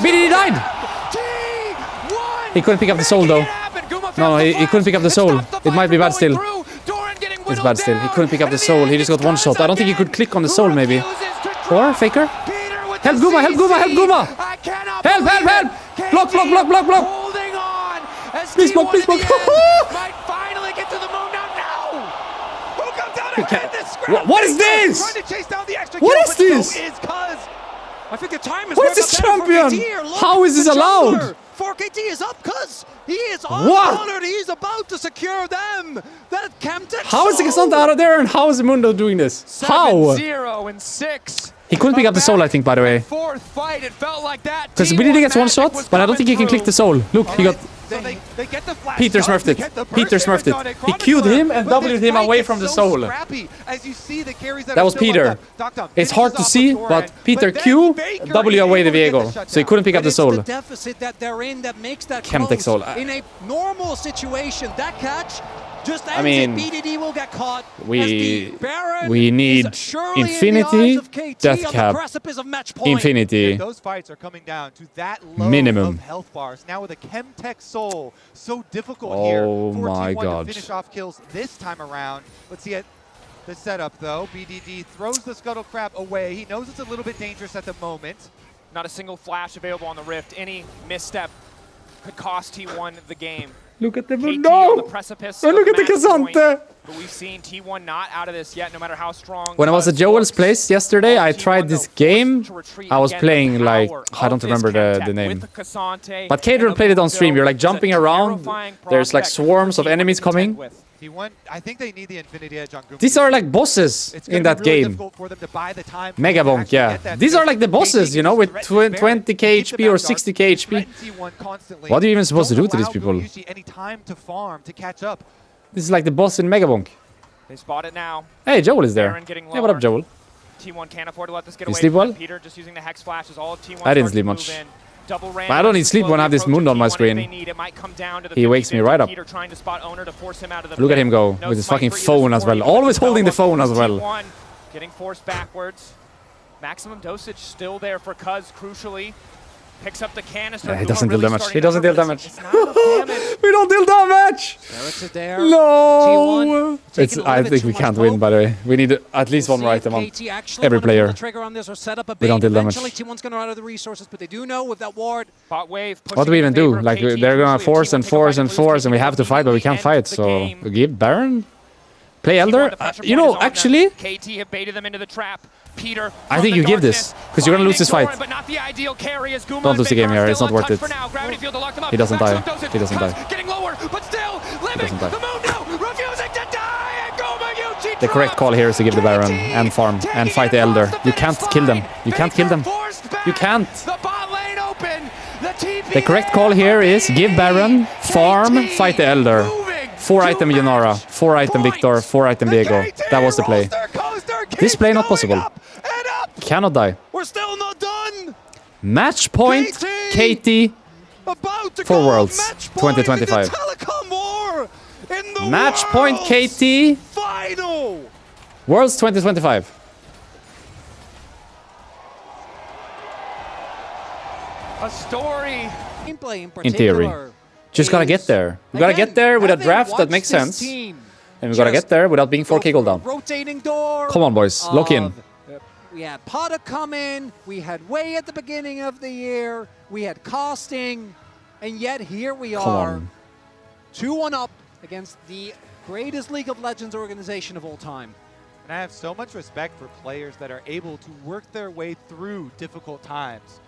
BDD died! T1. He couldn't pick up the soul though. No, he couldn't pick up the soul. It might be bad still. It's bad still. He couldn't pick up the soul. He just got one shot. I don't think he could click on the soul maybe. Or Faker? Help Guma, help Guma, help Guma! Help, help, help! Block, block, block, block, block! Holding on as Please block, please block. might finally get to the moon. No! Who comes out ahead this scrap? What is this? Trying to chase down the extra What kill, is but so this? is Cuz. I think the time is What right is this up there for champion? KT here. Look, How is this the allowed? jungler for KT is up because he is What? unhonored. He's about to secure them. That Chemtech. How is the Cassandra out of there and how is the Mundo doing this? How? 7-0 and 6. He couldn't pick up the soul, I think, by the way. Fourth fight, it felt like that. Because T1 BDD gets one magic shot, was but I don't think he can coming click the soul. Look, he got... So they get the flash Peter shot, smurfed they it. get the Peter burst smurfed damage on it. He Q'd Chronicler, him and but W'd this him fight away is from the so soul. scrappy as you see the carries that That are was still Peter. left up. Doctum It's finishes hard to off see, with Doran, but Peter then Q, Faker W is away the able to get Viego. the So he shutdown. couldn't pick up But the it's soul. the deficit that they're in that makes that Chemtech close. soul. In a normal situation, that catch just ends I mean, it. BDD will get caught. we- as the Baron we need is surely Infinity, in the eyes of KT Death on Cap, the precipice of match point. Infinity. If those fights are coming down to that low Minimum. of health bars. Now with a Chemtech Soul, so difficult Oh here for my T1 God. to finish off kills this time around. Let's see it. The setup though, BDD throws the Scuttle Crab away. He knows it's a little bit dangerous at the moment. Not a single flash available on the Rift. Any misstep could cost T1 the game. Look at the KT on the no! precipice Oh, of look at the match point, Kazante! But we've seen T1 not out of this yet, no matter how strong. When I was at Joel's place yesterday, I tried this game. I was playing like, I don't remember the name. But Cater played it on stream. You're like jumping around. There's like swarms of enemies coming. T1, I think they need the Infinity Edge on Gumi. These are like bosses in that game. Mega Bonk, yeah. These are like the bosses, you know, with 20k HP or 60k HP. What are you even supposed to do to these people? This is like the boss in Mega Bonk. They spot it now. Hey, Joel is there. Baron getting Hey, what up, Joel? T1 can't afford to let this get You away sleep from well? Peter just using the hex flashes. All of T1 I didn't starts sleep to much. move in. Double ram But I don't need sleep when I have this moon on my T1 screen. if they need. It might come down to the He wakes me right up. Peter trying to spot owner to force him out of the Look at pit. him go No with his smite fucking for either phone as well. Sporty, Always but holding the T1 phone as well. T1 getting forced backwards. Maximum dosage still there for Cuz, crucially. Picks up the canister. Yeah, he Guma doesn't deal really damage. starting He to doesn't deal hurt, but damage. it's not enough damage. We don't deal damage! Barrett's it there. No! T1 taking a I little bit think we too can't much win, by the way. We need at least one item on every player. Trigger on this or set up a We don't bait. deal damage. Eventually, T1's going to run out of the resources, but they do know with that ward. Bot wave What do we even pushing in do? favor of Like, KT, they're gonna crucially, if force T1 and take a force fight and loose, force, and we KT have to fight, but we can't immediately fight, ends the so... game. Give Baron? Play T1, Elder? the pressure You point know, is on them. actually... KT have baited them into the trap. Peter I think you give this, because you're gonna lose this fight. But not the ideal carry as Guma Don't lose the game here, it's not worth it. For now. Gravity field to lock them up. He doesn't die. Maximum dosage. He doesn't Cuz die. Getting lower, but still living. doesn't die. The moon now, refusing to die. And Guma Yuchi The correct call here is to give the Baron and farm and fight the Elder. You can't kill them. You can't kill them. You can't. The bot lane open. The correct call here is give Baron, farm, fight the Elder. 4 item Yunara, 4 item Victor, 4 item Diego. That was the play. This play not possible. Cannot die. We're still not done. Match point KT for Worlds 2025. Match point KT Final. Worlds 2025. A story. Gameplay In theory. Just gotta get there. We gotta get there with a draft that makes sense. And we gotta get there without being 4k cooldown. Rotating door. Come on, boys. Lock in. We had Potter come in. We had Way at the beginning of the year. We had casting. And yet here we Come are. on. 2-1 up against the greatest League of Legends organization of all time. And I have so much respect for players that are able to work their way through difficult times,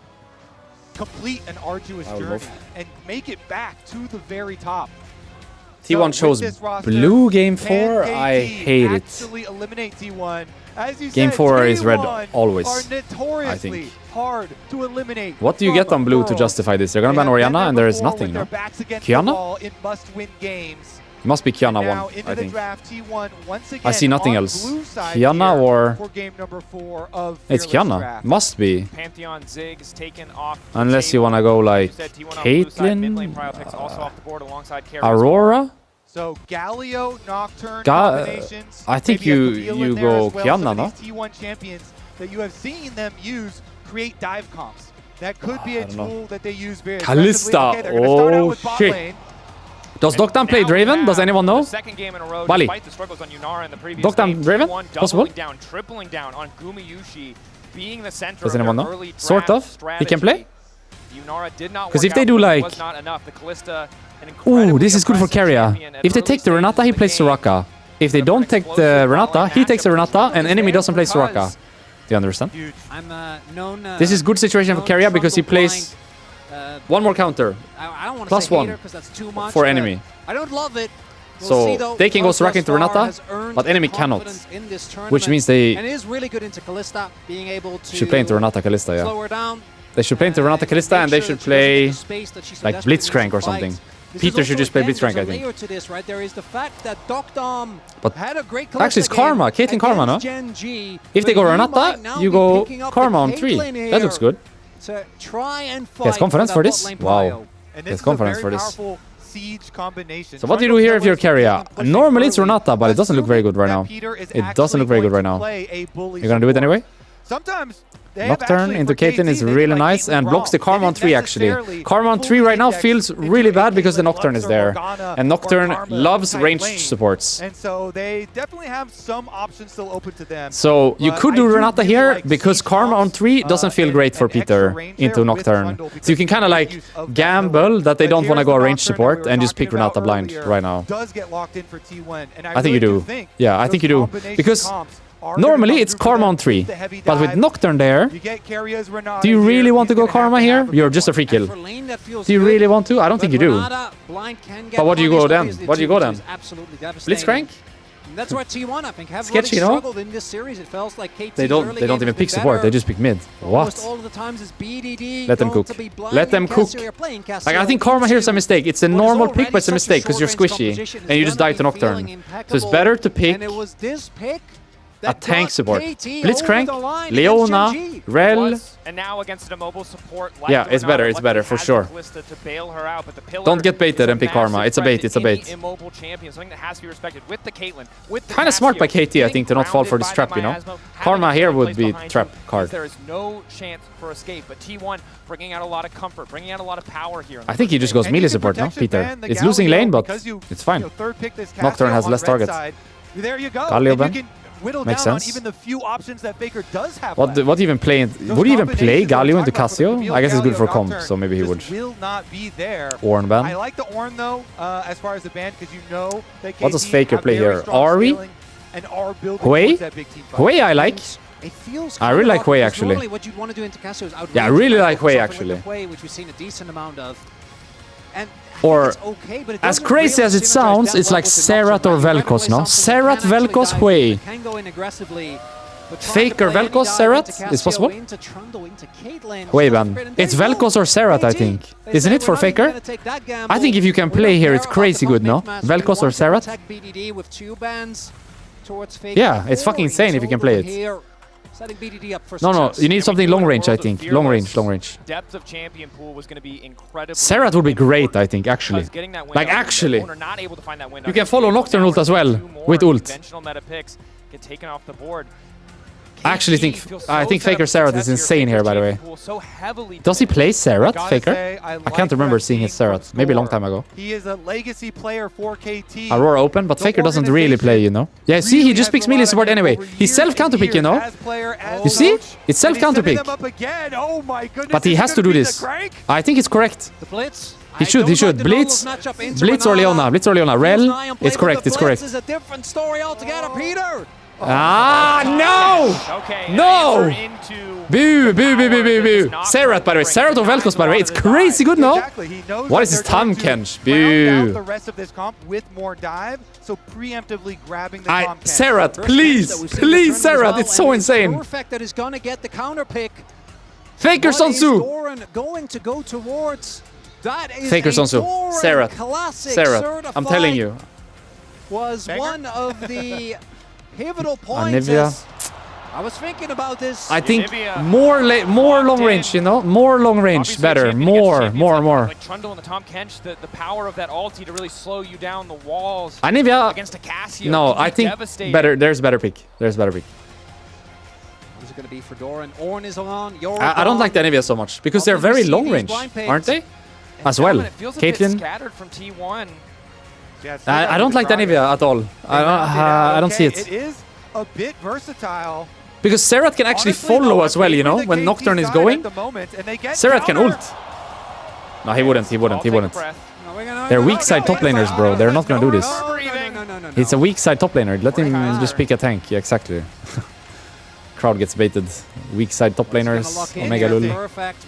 complete an arduous journey, and make it back to the very top. T1 chose blue game 4. I hate it. Eliminate T1. As you Game said, 4 is red T1 always, Are I notoriously think. hard to eliminate. What do you get on blue to justify this? They're gonna ban Orianna and there is nothing, no? Kiana? In must-win games. It must be Kiana Now 1, into I the think. draft, T1 once again I see nothing on else. blue side Kiana here or... for game number 4 of It's Fearless Kiana. Draft. Must be. Pantheon Ziggs taken off. the Unless you table. wanna go like You said T1 on blue side, mid lane Caitlyn, prio picks also off the board alongside Carry as well. Aurora? So Galio, Nocturne Ga- combinations. I think maybe a you- Camille you in there go as well. Kiana, Some of no? these T1 champions that you have seen them use create dive comps. That could be a I don't know. tool that they use very Kalista. aggressively. Okay, they're gonna start out Oh, with bot shit. lane. Does Dokkan play Now Draven? we Does have anyone know? the second game in a row, Bali. despite the struggles on Yunara in the previous Dokkan game, Draven? T1 Possible? doubling down, tripling down on Gumayushi, being the center Does of anyone their know? early draft Sort of. He can play? strategy. Yunara did not 'Cause work if they out, do but it like- was not enough. The Kalista, an Ooh, incredibly this is good for aggressive Keria. champion at If they early take the stages Renata, of he the plays game. Soraka. If they don't take the Renata, he takes the Renata and enemy doesn't play Soraka. Do you understand? Huge. I'm known. This is good situation for known Keria because he struggle plays blind. one more counter. I don't want to Plus say one hater 'cause that's too much, for but enemy. I don't love it. We'll So see, though. they can go Cuz Soraka thus into far Renata, has earned but enemy cannot. confidence in this Which means tournament, they and is really good into Kalista, being able to should play into Renata Kalista, yeah. slow her down. They should play into Renata Kalista and they should play like Blitzcrank or something. Peter should just play Blitzcrank, I think. To this, right? There is the fact that Dom But had a great actually it's Karma, Caitlyn Karma, no? If they go Renata, you go Karma on 3. That looks good. To try and fight He has confidence for that this? bot lane Wow. prio. And Yes, this is a confidence very for this. powerful siege combination. So what do you do here if you're Keria? Normally it's Renata, but it doesn't look very good right now. It doesn't look very good right now. You're gonna do it anyway? sometimes Nocturne into Caitlyn is really nice and blocks the Karma on 3 actually. Karma on 3 right now feels really bad because the Nocturne is there. And Nocturne loves ranged supports. And so they definitely have some options still open to them. So you could do Renata here because Karma on 3 doesn't feel great for Peter into Nocturne. So you can kind of like gamble that they don't want to go ranged support and just pick Renata blind right now. I think you do. Yeah, I think you do. Because normally it's Karma on 3, but with Nocturne there, do you really want to go Karma here? You're just a free kill. Do you really want to? I don't think you do. But what do you go then? What do you go then? Blitzcrank? That's where T1 I think have sketchy, really no? struggled in this series. It feels like KT They don't even pick support. They just pick mid. What? All of the times is BDD Let them cook. Let them cook. Like I think Karma here is a mistake. It's a normal pick, but it's a mistake because you're squishy and you just die to Nocturne. So it's better to pick a tank support. Blitzcrank, Leona, Rel. And now against an immobile support like Yeah, it's better, it's better, for sure. Don't get baited and pick Karma. It's a bait, it's a bait. Immobile champion, something that has to be respected with the Caitlyn, with the Kind of smart by KT, I think, to not fall for this trap, you know? Karma here would be trap card. There is no chance for escape, but T1 bringing out a lot of comfort, bringing out a lot of power here. I think he just goes melee support, no, Peter? It's losing lane, but it's fine. Nocturne has less targets. There you go. Galio ban. Makes sense. Even the few options that Faker does have what even play? Would he even play Galio into Cassio? I guess it's good for comp, so maybe he would. Will not be there. Ornn ban. I like the Ornn though, as far as the ban, because you know that what does Faker play here? Ari? Hui? Hui I like. I really like Hui actually. Yeah, I really like Hui actually. Or, as crazy as it sounds, it's like Serat or Vel'Koz, no? Serat, Vel'Koz, Hui. Faker, Vel'Koz, Serat? Is possible? Hui ban. It's Vel'Koz or Serat, I think. Isn't it for Faker? I think if you can play here, it's crazy good, no? Vel'Koz or Serat? Yeah, it's fucking insane if you can play it. No, you need something long range, I think. Long range. Depth of champion pool was going to be incredible. Serat would be great, I think, actually. Like, actually. You can follow Nocturne ult as well, with ult. I actually think Faker Serat is insane here, by the way. Does he play Serat, Faker? I can't remember seeing his Serat. Maybe a long time ago. He is a legacy player for KT. Aurora open, but Faker doesn't really play, you know? Yeah, see, he just picks melee support anyway. He's self-counterpick, you know? You see? It's self-counterpick. But he has to do this. I think it's correct. He should. Blitz or Leona. Rel, it's correct. Ah, no! No! Boo! Serat, by the way. Serat or Vel'Koz, by the way. It's crazy good, no? What is his time, Kench? Boo! Serat, please! Please, Serat! It's so insane! Faker Sonsu! Faker Sonsu. Serat. I'm telling you. Was one of the pivotal points. I was thinking about this. I think more long range, you know? More long range, better. More. Like Trundle and the Tom Kench, the power of that ulti to really slow you down the walls. Anivia against a Cassio. No, I think better. There's better pick. Who's it going to be for Doran? Ornn is on. I don't like the Anivia so much because they're very long range, aren't they? As well. Caitlyn. Scattered from T1. I don't like the Anivia at all. I don't see it. It is a bit versatile. Because Serat can actually follow as well, you know, when Nocturne is going. Serat can ult. No, he wouldn't. They're weak side top laners, bro. They're not gonna do this. It's a weak side top laner. Let him just pick a tank. Yeah, exactly. Crowd gets baited. Weak side top laners. Omega Lul.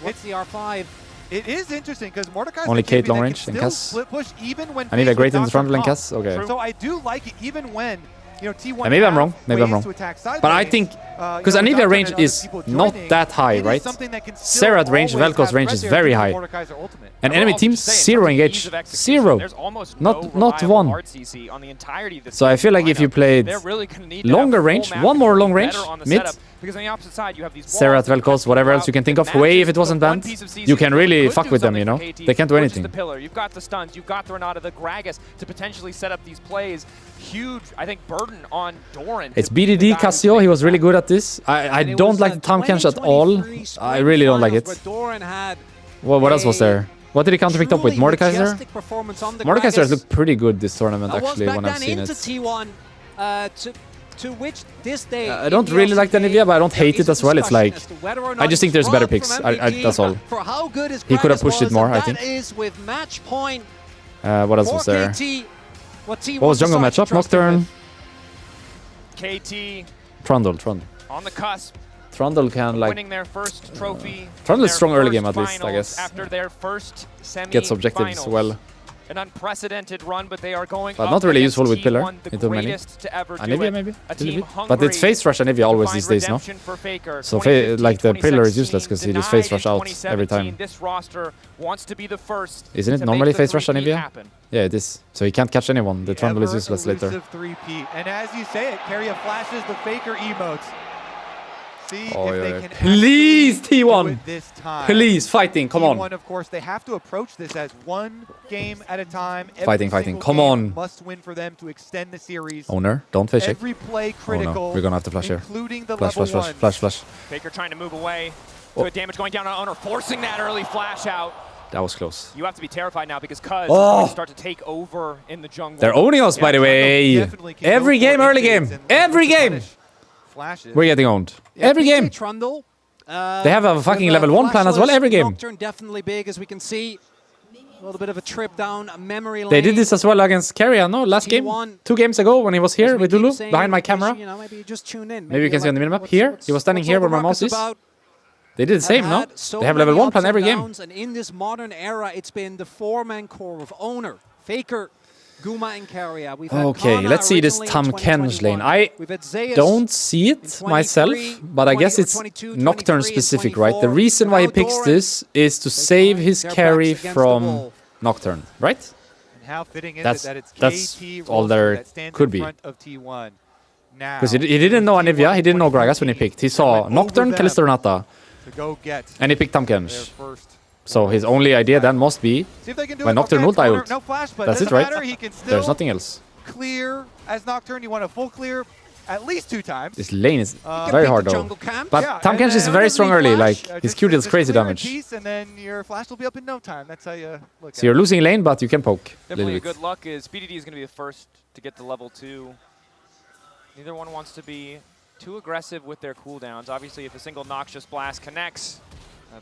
What's the R5? It is interesting because Mordekai's only Kate long range and Cass. I need a great in the front and Cass. Okay. So I do like it even when T1. Maybe I'm wrong. But I think because Anivia range is not that high, right? Serat range, Vel'Koz range is very high. And enemy teams 0 engage. 0. Not 1. So I feel like if you played longer range, one more long range, mid, Serat, Vel'Koz, whatever else you can think of, Hui if it wasn't banned, you can really fuck with them, you know? They can't do anything. You've got the stuns, you've got the Renata, the Gragas to potentially set up these plays. Huge, I think, burden on Doran. It's BDD Cassio. He was really good at got this. I don't like the Tom Kench at all. I really don't like it. What else was there? What did he counter picked up with? Mordekaiser? Mordekaiser has looked pretty good this tournament, actually, when I've seen it. To which this day, I don't really like the Nivea, but I don't hate it as well. It's like, I just think there's better picks. That's all. He could have pushed it more, I think. What else was there? What was jungle matchup? Nocturne. KT. Trundle. On the cusp. Trundle can like winning their first trophy. Trundle is strong early game at least, I guess. After their first semi gets objectives well. An unprecedented run, but they are going. But not really useful with pillar into many. Anivia maybe, but it's face rush Anivia always these days, no? So like the pillar is useless because he just face rush out every time. This roster wants to be the first. Isn't it normally face rush Anivia? Yeah, it is. So he can't catch anyone. The Trundle is useless later. And as you say it, Keria flashes the faker emotes. See if they can please T1 this time. Please fighting, come on. T1, of course, they have to approach this as one game at a time. Fighting, come on. Must win for them to extend the series. Owner, don't face check. Every play critical. Oh no, we're gonna have to flash here. Including the Flash. Faker trying to move away. Good damage going down on Owner, forcing that early flash out. That was close. You have to be terrified now because Cuz going to start to take over in the jungle. They're owning us, by the way. Every game, early game. Every game. We're getting owned. Every game. They have a fucking level 1 plan as well every game. Nocturne definitely big, as we can see. A little bit of a trip down memory lane. They did this as well against Keria, no? Last game? 2 games ago when he was here with Lulu behind my camera. You know, maybe you just tune in. Maybe you can see on the minimap here. He was standing here where my mouse is. They did the same, no? They have level 1 plan every game. And in this modern era, it's been the 4-man core of Owner, Faker, Guma, and Keria. Okay, let's see this Tam Kench lane. I don't see it myself, but I guess it's Nocturne specific, right? The reason why he picks this is to save his carry from Nocturne, right? How fitting is that's it that it's KT all there could be. Because he didn't know Anivia, he didn't know Gragas when he picked. He saw Nocturne, Kalista Renata, and he picked Tam Kench. So his only idea then must be when Nocturne ult, I ult. That's it, right? There's nothing else. Clear as Nocturne, you want a full clear at least 2 times. This lane is very hard though. But Tam Kench is very strong early, like his Q deals crazy damage. And then your flash will be up in no time. That's how you look so you're losing lane, but you can poke. Definitely good luck is BDD is going to be the first to get to level 2. Neither one wants to be too aggressive with their cooldowns. Obviously, if a single Noxious Blast connects,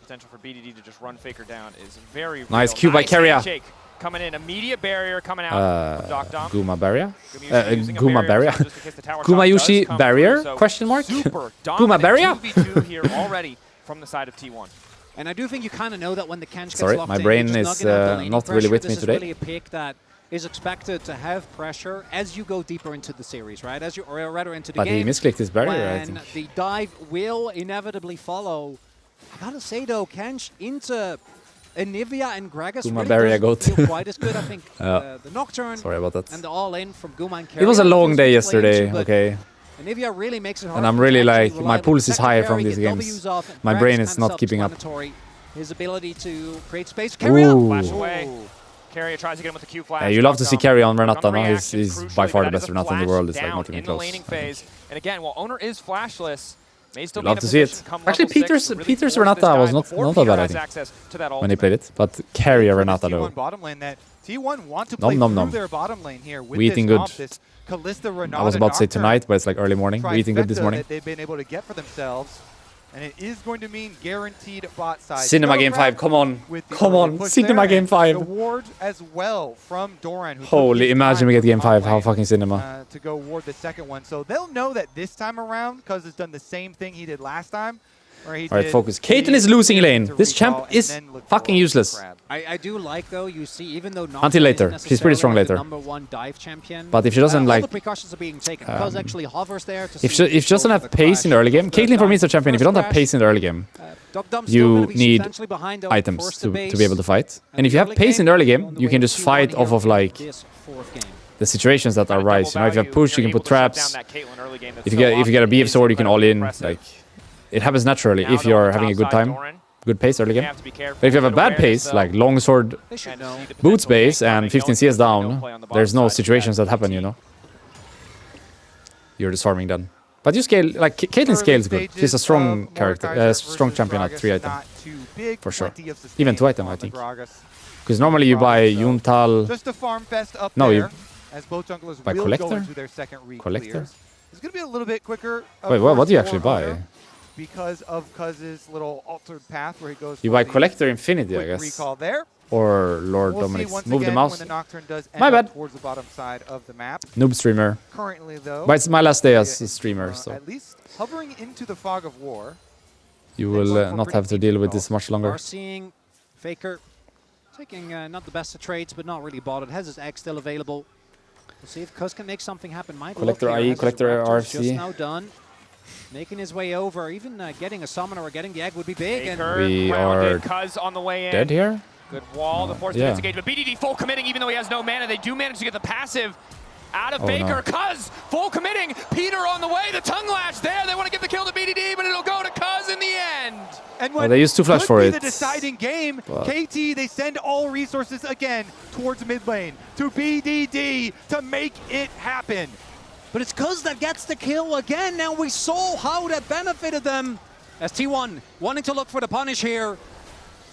potential for BDD to just run Faker down is very real. Nice Q by Keria. Coming in, immediate barrier coming out from Doc Dom. Guma barrier? Guma barrier? Guma Yushi barrier? Question mark? Guma barrier? 2v2 here already from the side of T1. And I do think you kind of know that when the Kench gets Sorry, locked my in, brain is not really with me today. This is really a pick that is expected to have pressure as you go deeper into the series, right? As you, or rather into the game. But he misclicked his barrier, I think. The dive will inevitably follow. I gotta say though, Kench into Anivia and Gragas Guma really barrier doesn't feel quite as good. I think the Nocturne Sorry about that. and the all-in from Guma and Keria. It was a long day yesterday, okay. Anivia really makes it hard. And I'm really like, my pulse is high from these games. My brain is not keeping up. His ability to create space. Keria! Flash away. Keria tries to get him with the Q flash. Yeah, you love to see Keria on Renata, no? He's by far the best Renata in the world. It's like not even in the close. laning phase. And again, while Owner is flashless, may still love to see it. Actually, Peter's Renata was not that bad, I think, when he played it. But Keria Renata, though. T1 want to play through their bottom lane here with we eating good. Kalista, I was about to say tonight, but it's like early morning. We're eating good this morning. That they've been able to get for themselves. And it is going to mean guaranteed bot size. Cinema Game 5, come on. Come on, Cinema Game 5. The ward as well from Doran. Holy, imagine we get Game 5, how fucking cinema. To go ward the second one. So they'll know that this time around, because it's done the same thing he did last time. Alright, focus. Caitlyn is losing lane. This champ is fucking useless. I do like though, you see, even though not until later, she's pretty strong later. #1 dive champion, but if she doesn't like, all the precautions are being taken. Cuz actually hovers there to if she doesn't have pace in the early game, Caitlyn for me is a champion. If you don't have pace in the early game, you need items to be able to fight. And if you have pace in the early game, you can just fight off of like the situations that arise. You know, if you have push, you can put traps. If you get a BF sword, you can all in. Like, it happens naturally if you're having a good time, good pace early game. But if you have a bad pace, like long sword, boot space, and 15 CS down, there's no situations that happen, you know. You're just farming then. But you scale, like, Caitlyn scales good. She's a strong character, strong champion at 3 item. For sure. Even 2 item, I think. Because normally you buy Yuntal. Just a farm fest up no, there, you as both junglers buy will Collector? go into their second Collector? It's going to be a little bit quicker. Wait, what do you actually buy? Because of Cuz's little altered path where he goes. You buy Collector Infinity, I guess. Recall there. Or Lord We'll Dominic's. Move the again mouse. when the Nocturne does end My bad. up towards the bottom side of the map. Noob streamer. Currently, though, But it's my last day as a streamer, so at least hovering into the fog of war. you will not have to deal with this much longer. We're seeing Faker taking not the best of trades, but not really bought it. Has his egg still available. We'll see if Cuz can make something happen. Might Collector look here. IE, Has his Collector Raptors just RFC. now done. Making his way over. Even getting a summoner or getting the egg would be big. And Faker We grounded, are Cuz on the way in. Dead here? Good wall, the force Yeah. defense engagement. BDD full committing even though he has no mana. They do manage to get the passive out of Oh, Faker. no. Cuz full committing. Peter on the way. The tongue lash there. They want to give the kill to BDD, but it'll go to Cuz in the end. And Well, they used 2 flash could for be it. the deciding game. But- KT, they send all resources again towards mid lane to BDD to make it happen. But it's Cuz that gets the kill again. Now we saw how that benefited them. As T1 wanting to look for the punish here.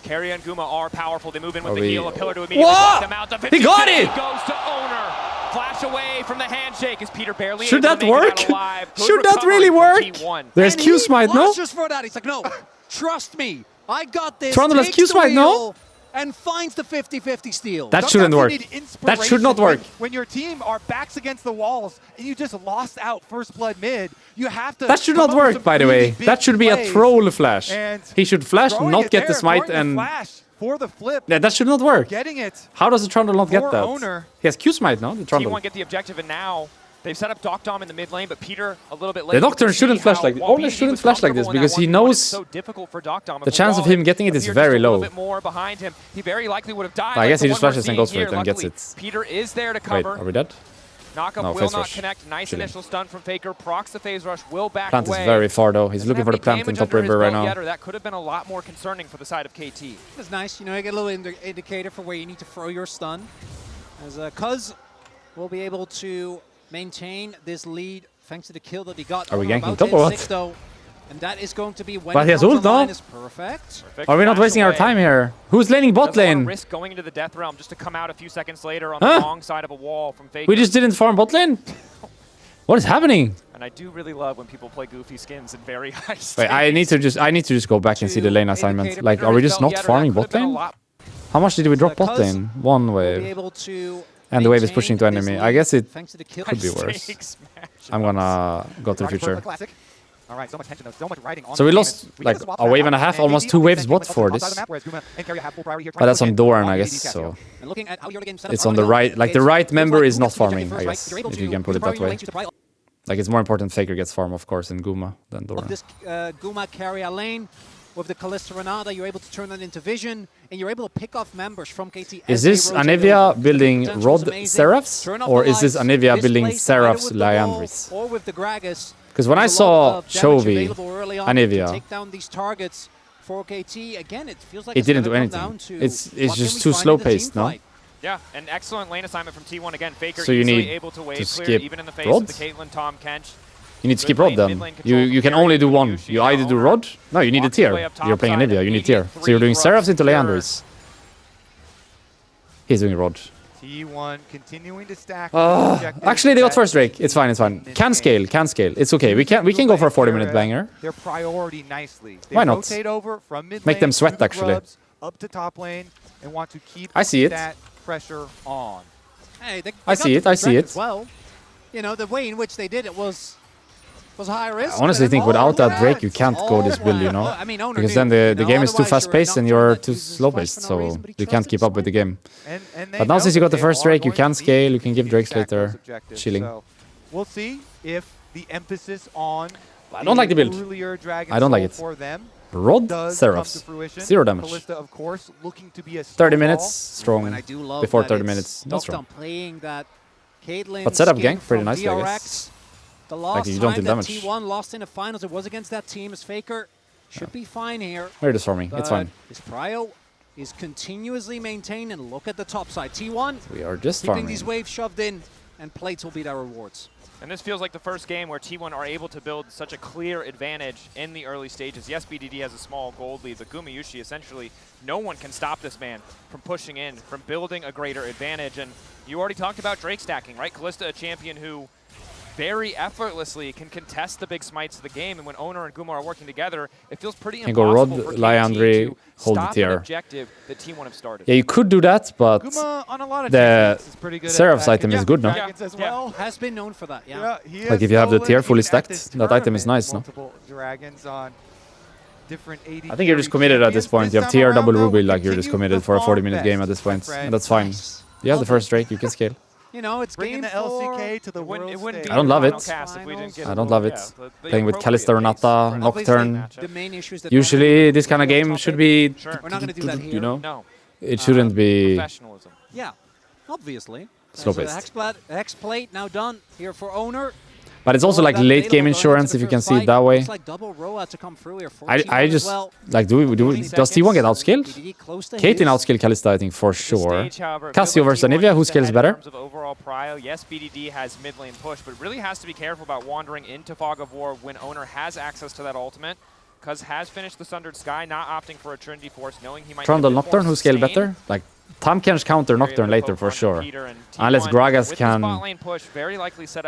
Carry and Guma are powerful. They move in with Are the we- heal. A pillar to immediately What? block them out. The He got 50-50 it! goes to Owner. Flash away from the handshake. Is Peter barely Should able that to make work? it out alive. Good Should that recovery really from work? T1. There's And Q he smite, no? flashes for that. He's like, no, trust me. I got this. Trundle has Takes Q the smite, no? wheel And finds the 50-50 steal. That Sometimes shouldn't you work. need That should not inspiration work. When your team are backs against the walls and you just lost out first blood mid, you have to. That should come not up with work, some by the really way. big That should be a plays. troll flash. And He should flash, throwing not it get the there, smite, throwing and... the flash for the flip. Yeah, that should not work. Getting it. How does the Trundle not get For that? Owner. He has Q smite, no? The Trundle. T1 get the objective, and now they've set up Doc Dom in the mid lane, but Peter a little bit late. The Nocturne shouldn't flash like this. Owner shouldn't flash like this because he knows so difficult for Doc Dom. the chance of him getting it is very A low. little bit more behind him. He very likely would have died. I guess the he just one we're flashes and seeing goes for here. it and gets Luckily, it. Peter is there to Wait, cover. are we dead? Knockup No, will phase not rush. connect. Nice Chilling. initial stun from Faker. Procs the phase rush. Will back Plant away. is very far though. He's Doesn't looking have for the any plant in damage top under his river right belt now. yet, or that could have been a lot more concerning for the side of KT. It's nice, you know, you get a little indicator for where you need to throw your stun. As Cuz will be able to maintain this lead thanks to the kill that he got. Are we Over ganking about top or what? 6 though, and that is going to be when But he has comes ult, no? online is perfect. Perfect. Are we not Flash wasting our away. time here? Who's laning bot Doesn't wanna lane? risk going into the death realm just to come out a few seconds later on Huh? the wrong side of a wall from Faker. We just didn't farm bot lane? What is happening? And I do really love when people play goofy skins in very high stakes. Wait, I need to just go back and see the lane assignment. Like, are we just not farming bot lane? How much did we drop bot Cuz lane? One Will be wave. able to And the wave is maintain pushing to this enemy. lead I guess it thanks to the kill. could be worse. Stakes I'm gonna go to the future. Classic. All right, so much tension, though, so much riding on So we the lost team. like get swap a wave and a back, half, and almost KT 2 on waves the bot outside for of the this. map, whereas Guma and Carry have full priority here, But that's trying on to Doran, win I on guess, BDD so... And looking at how your game set up It's on the early right, like the it's right feels member like is not Guma's gonna farming, get I first, right? guess, You're able if to you can put it priority that way. lanes with the priority Like, it's more important Faker gets farm, of course, in Guma than of Doran. this Guma carry a lane with the Kalista Renata, you're able to turn that into vision, and you're able to pick off members from KT. Is as they this rotate Anivia over. The building potential Rod is amazing. Seraphs? Turn off Or the is this lights, Anivia building displace either Seraphs with the wall Liandris? or with the Gragas. Because when I There's a lot saw of damage Chovy, available early on to Anivia, take down these targets for KT. Again, it feels like it it's didn't gonna do come down anything. to It's what can just we too find in the slow-paced, team no? fight. Yeah, an excellent lane assignment from T1 again. Faker So you easily need able to wave to clear skip even in the face Rod? of the Caitlyn Tom Kench. You need to Good skip Rod lane, then. mid-lane control You can from only do Carry, one. Yushi You either do now. Rod... No, you need a Walks his way tier. up top You're playing side, Anivia, you need immediate tier. So you're doing three Seraphs into Rod Liandris. He's doing Rod. T1 continuing to stack. Actually, they got first Drake. It's fine, it's fine. Can scale, can scale. It's okay. We can go for a 40-minute banger. Their priority nicely. They Why not? rotate over from mid Make lane them sweat, through the actually. grubs, up to top lane and want to keep I see it. that pressure on. Hey, they I got see the it, I see Drake it. as well. You know, the way in which they did it was high risk. I honestly but think all without that planned. Drake, you can't go this All build, you planned. know? I mean, Owner Because knew, then the you know, game is too otherwise fast-paced and you're a you're Nocturne too that uses slow-paced, flash for no so reason, but he you can't trusted keep up with the Smite. game. And they But now know since you got that the they first are Drake, you going can to need scale, you can give to Drakes stack those later. objectives. Chilling. So we'll see if the emphasis on I don't like the build. earlier Dragon I don't like Soul it. for them Rod does come to Seraphs. fruition. 0 damage. Kalista, of course, looking to be a 30 snowball. minutes, strong. And I do love Before that 30 it's minutes, not strong. Doc playing that Caitlyn But setup skin gank, pretty from nicely, I DRX. guess. The last you don't time do that damage. T1 lost in the finals, it was against that team as Faker. Should be fine here. We're just farming. It's but fine. His prio is continuously maintained, and look at the top side. T1 We are just keeping farming. these waves shoved in and plates will be their rewards. And this feels like the first game where T1 are able to build such a clear advantage in the early stages. Yes, BDD has a small gold lead, but Gumayushi, essentially, no one can stop this man from pushing in, from building a greater advantage. And you already talked about Drake stacking, right? Kalista, a champion who very effortlessly can contest the big smites of the game, and when Owner and Guma are working together, it feels pretty impossible for Liandry, KT to hold the stop tier. an objective that T1 have started. Yeah, you could do that, but Guma on a lot of the champions is pretty good Seraph's at item is good, no? dragons as well. Has been known for that, yeah. He Like has if you have the stolen tier fully even at this stacked, that item is tournament nice, no? multiple dragons on different AD I think you're just carry committed at this champions. point. You have This time tier double around, though, Ruby, we'll like you're just continue committed the for a farm 40-minute game at best, this my point, friend. and that's fine. Nice. You have the first Drake, you can scale. You know, it's Bringing game the 4. LCK to the It wouldn't world be I don't love final it. cast if we didn't get I a don't little- love it. yeah, the Playing with appropriate Kalista, pace Renata, for an Nocturne. matchup. The main issues that Usually, this kind of game should be, Sure. We're not going to do that here. you know, No. it shouldn't be Professionalism. Yeah, obviously. slow So the paced. X-Plate now done here for Owner. But it's also like late game insurance if you can see it that way. Looks like double Roa to come through here for I T1 as just well. like does T1 get outscaled? BDD close to Katin his. outscaled Kalista, I think, for The sure. stage, however, it Cassio feels like versus T1 Anivia, who is scales ahead better? In terms of overall prio, yes, BDD has mid lane push, but really has to be careful about wandering into Fog of War when Owner has access to that ultimate. Cuz has finished the Sundered Sky, not opting for a Trinity Force, knowing he might be a Trundle bit more Nocturne, who scale sustained. better? Like, Tam can counter Nocturne later for sure. Unless Gragas can...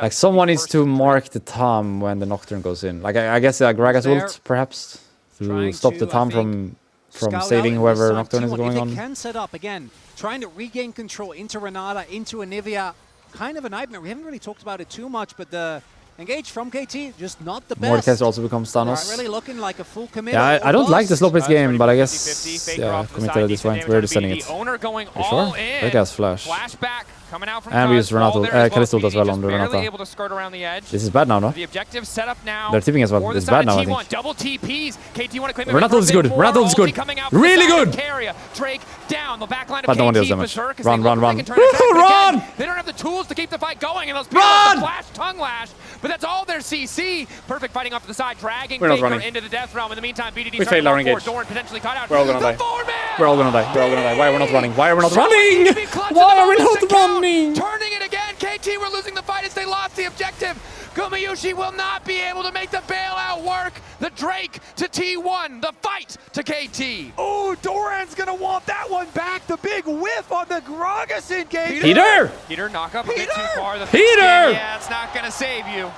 Like, someone needs to mark the Tam when the Nocturne goes in. Like, I guess Gragas There. ult, perhaps, to Trying stop the to, I Tam think, from Scout saving out whoever this time. Nocturne is T1, going if on. they can set up again, trying to regain control into Renata, into Anivia. Kind of a nightmare. We haven't really talked about it too much, but the engage from KT, just not the best. Mordekaiser also becomes Not Thanos. really looking like a full commit. Yeah, I don't like the slow pace game, but I guess, 50-50, yeah, committed at this point. We're just sending it. Owner going You all sure? in. That guy's flash. Flashback coming out from And we use Cuz, all Renato, there as Callisto well. as well BDD on just Renata. barely able to skirt around the edge. This is bad now, no? The objective set up now. They're tipping as well. for the It's side bad of now, I T1. think. Double TPs. KT want to claim it Renato for a is bit good. more. Renato is Ulti good. coming out from Really the side of good. Keria. Drake down. The back line of But no one deals KT damage. berserk as Run, they run, look run. like they can turn it back, but Run! again, they don't have the tools to keep the fight going, and those people Run! flash, tongue lash. But that's all their CC. Perfect fighting off to the side, dragging We're not Faker running. into the death realm. In the meantime, BDD We failed our engage. Dorn potentially caught out. We're all gonna The die. foreman! We're all gonna die. We're all gonna die. Why are we not running? Why are we not Someone needs running? to be clutch in Why the are we moments not to count. running? Turning it again. KT were losing the fight as they lost the objective. Gumayushi will not be able to make the bailout work. The Drake to T1. The fight to KT. Oh, Doran's gonna want that one back. The big whiff on the Gragas engage. Peter! Peter, knock up a bit too Peter! far. The Peter! Yeah, it's not going to save you.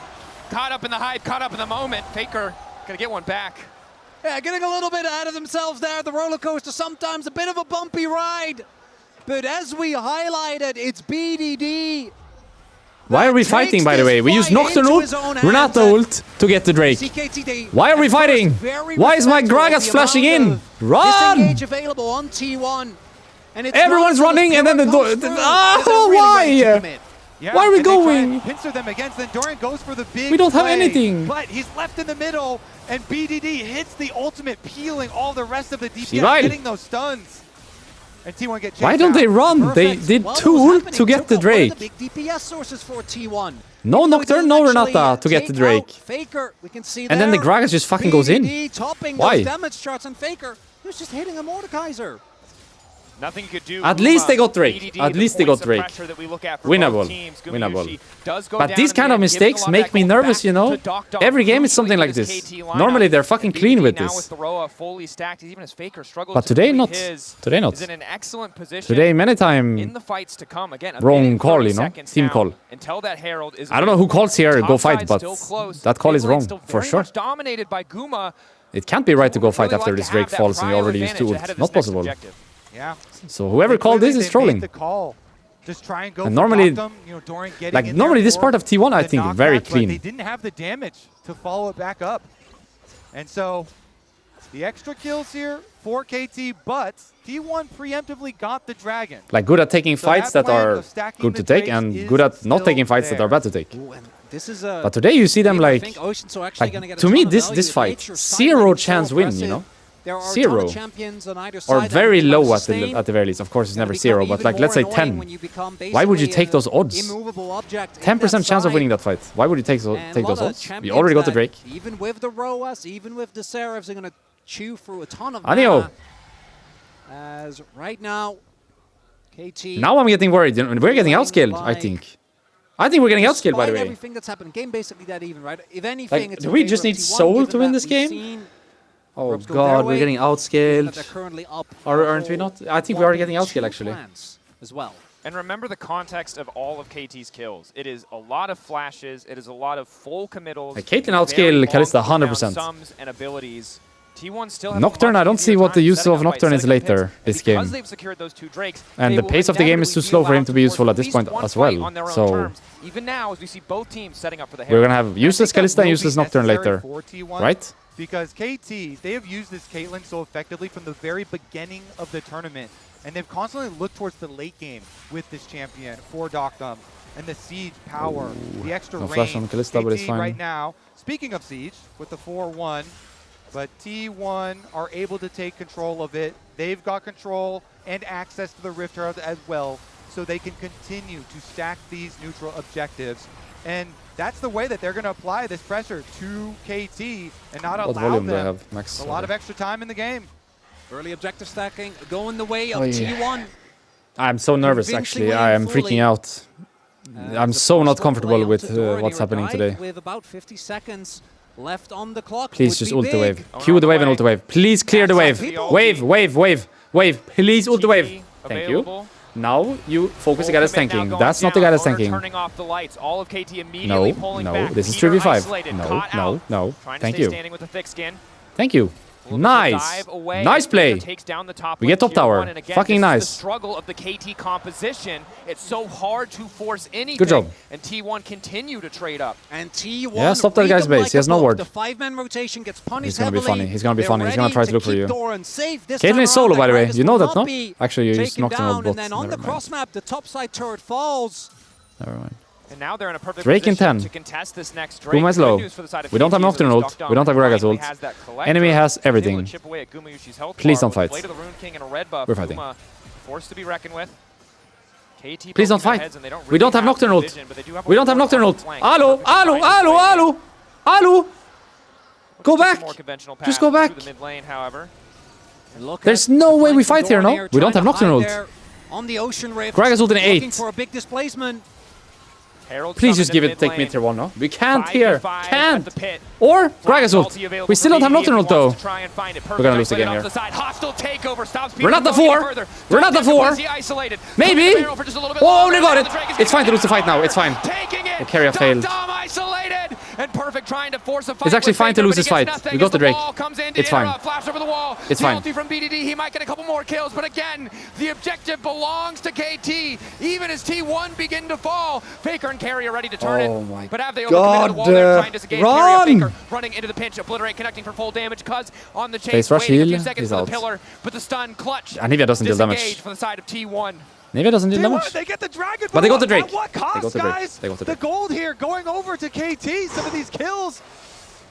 Caught up in the hype, caught up in the moment. Faker going to get one back. Yeah, getting a little bit ahead of themselves there. The roller coaster, sometimes a bit of a bumpy ride. But as we highlighted, it's BDD. Why are we that fighting, takes by the this way? We use fight Nocturne into ult, his own Renato hands. ult to get the Drake. CKT, they Why are we at first fighting? very Why is my respectful of Gragas the flashing amount in? of Run! disengage available on T1. And it's Everyone's not until running and then the Pyrrha door- comes through Ah, that they're really ready to why? commit. Yeah, Why are we and they try going? and pincer them against, then Doran goes for the big We don't have play, anything. But he's left in the middle, and BDD hits the ultimate, peeling all the rest of the DPS, Sivile. getting those stuns. And T1 get chased Why don't out. they run? They Perfect. did Well, what 2 was ult happening to get took the out one Drake. of the big DPS sources for T1. No Even though he Nocturne, didn't no actually, Renata to get the take Drake. out Faker, we can see And then the there. Gragas just fucking goes in. BDD topping Why? those damage charts, and Faker, he was just hitting a Mordekaiser. Nothing you could do. At least they got Drake. BDD, At the least they points got of Drake. pressure that we look at for Winnable. both teams. Winnable. Gumayusi does go But down these in the kind of end, giving a mistakes lot of make that me gold nervous, back you know? to Doc Dog. Every game is Crucially something with like his this. KT lineup. Normally they're fucking clean with BDD now this. with the Roa fully stacked, even as Faker struggles But to today complete not. his, Today not. is in an excellent position. Today many in time the fights to come. Again, a wrong minute, call, 30 you know? seconds Team now call. Until that Herald is I don't know who calls here, Top go fight, side but still close. that call Mid is lane wrong, still for very sure. much dominated by Guma. It can't be right to go fight Really after like this to Drake have that falls and you prio already used advantage 2 ahead ult. of Not this next possible. objective. Yeah. So whoever called Clearly this is they made trolling. the call. Just try and go And for normally- Gotham, you know, Doran getting Like, in normally there this for part of T1, I the think, knockback, very but clean. they didn't have the damage to follow it back up. And so the extra kills here for KT, but T1 preemptively got the dragon. Like, good at taking So fights that that plan are of stacking good the to take Drakes and is good at not still taking fights that there. are bad to take. Ooh, and this is a But today you see them game I like, think Oceans are actually gonna get a to me ton of this value. this The fight, nature side 0 line is so chance win, you impressive. know? There are a ton 0. of champions on either Or side that very can low sustain. at the very least. Of course, it's Gonna never become 0, but even like, let's say more annoying 10. when you become Why would you basically take those odds? immovable object in 10% that chance of side. winning that fight. Why would you take And take a those lot of odds? We champions already got the that, Drake. Even with the Roas, even with the Seraphs, they're going to chew through a ton of Anio. mana. As right now, KT... Now I'm getting worried. We're getting Playing outscaled, I like think. I think we're getting outscaled, by the way. Everything that's happened, game basically that even, right? If anything, it's do we just need Soul to win this game? Oh god, we're getting outscaled. Aren't we not? I think we are getting outscaled, actually. As well. And remember the context of all of KT's kills. It is a lot of flashes. It is a lot of full committals. Caitlyn outscale Kalista 100%. Sums and abilities. T1 still has Nocturne, I don't see what the use of Nocturne is later this game. Because they've secured those 2 Drakes, and the pace of the game is too slow for him to be useful at this point as well. So even now, as we see both teams setting up for the we're gonna have useless Kalista and useless Nocturne later, right? Because KT, they have used this Caitlyn so effectively from the very beginning of the tournament. And they've constantly looked towards the late game with this champion for Doctum. And the siege power, the extra range. Flash on Kalista, but it's fine. Right now, speaking of siege, with the 4-1, but T1 are able to take control of it. They've got control and access to the Rift Herald as well, so they can continue to stack these neutral objectives. And that's the way that they're going to apply this pressure to KT and not allow them a lot of extra time in the game. Early objective stacking going the way of T1. I'm so nervous, actually. I am freaking out. I'm so not comfortable with what's happening today. With about 50 seconds left on the clock. Please just ult the wave. Q the wave and ult the wave. Please clear the wave. Wave. Please ult the wave. Thank you. Now you focus the guy that's tanking. That's not the guy that's tanking. Turning off the lights. All of KT immediately pulling back. This is 3v5. No. Thank you. Thank you. Nice. Nice play. We get top tower. Fucking nice. The struggle of the KT composition. It's so hard to force anything. Good job. And T1 continue to trade up. And T1 stop that guy's base. He has no ward. The 5-man rotation gets punished. He's gonna be funny. He's gonna be funny. He's gonna try to look for you. Caitlyn is solo, by the way. You know that, no? Actually, you used Nocturne bot. And then on the cross map, the top side turret falls. Never mind. And now they're in a perfect Drake in 10. to contest this next Drake. Boom is low. We don't have Nocturne ult. We don't have Gragas ult. Enemy has everything. Please don't fight. We're fighting. Forced to be reckoned with. Please don't fight. We don't have Nocturne ult. We don't have Nocturne ult. Allo. Go back. Just go back. There's no way we fight here, no? We don't have Nocturne ult. On the Ocean Rift. Gragas ult in 8. For a big displacement. Please just give it, take mid tier 1, no? We can't here. Can't. Or Gragas ult. We still don't have Nocturne ult though. We're gonna lose the game here. We're not the 4. We're not the 4. Maybe. Oh, they got it. It's fine to lose the fight now. It's fine. The carry failed. It's actually fine to lose this fight. We got the Drake. It's fine. It's fine. From BDD, he might get a couple more kills, but again, the objective belongs to KT. Even as T1 begin to fall, Faker and Carry are ready to turn it. But have they overcommitted the wall there, trying to disengage Carry? Faker running into the pinch, Obliterate connecting for full damage. Cuz on the chase, waiting a few seconds for the pillar, but the stun clutch. Anivia doesn't deal damage. For the side of T1. Nivea doesn't deal damage. They get the dragon, but they got the Drake. At what cost, guys? They got the Drake. The gold here going over to KT. Some of these kills.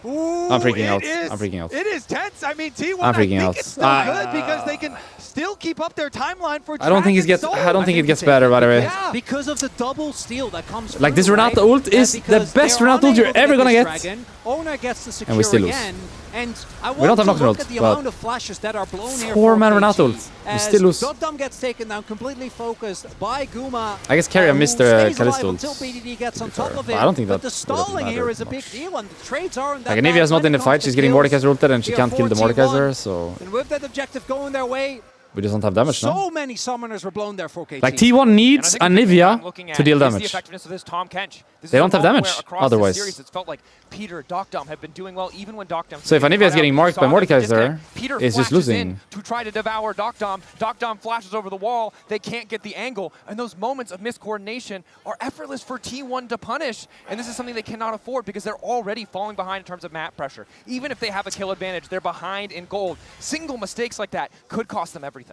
Ooh, I'm freaking out. I'm freaking out. It is tense. I mean, T1. I'm freaking out. It's still good because they can still keep up their timeline for. I don't think it gets. I don't think it gets better, by the way. Yeah, because of the double steal that comes. Like this Renata ult is the best Renata ult you're ever gonna get. Owner gets the secure and we still lose. Again. And I we don't have Nocturne ult, the amount of flashes that are blown here 4-man Renata ult. We still lose. Doctum gets taken down, completely focused by Guma. I guess Carrier missed the Kalista until BDD gets on top of it. I don't think that. But the stalling here is a big deal, and the trades aren't that like Anivia's not in the fight. She's getting Mordekaiser ulted, and she can't kill the Mordekaiser. So. And with that objective going their way. We just don't have damage now. So many summoners were blown there for KT. Like T1 needs Anivia to deal damage. They don't have damage otherwise. It's felt like Peter, Doctum have been doing well even when Doctum. So if Anivia is getting marked by Mordekaiser, it's just losing. To try to devour Doctum. Doctum flashes over the wall. They can't get the angle, and those moments of miscoordination are effortless for T1 to punish. And this is something they cannot afford because they're already falling behind in terms of map pressure. Even if they have a kill advantage, they're behind in gold. Single mistakes like that could cost them everything.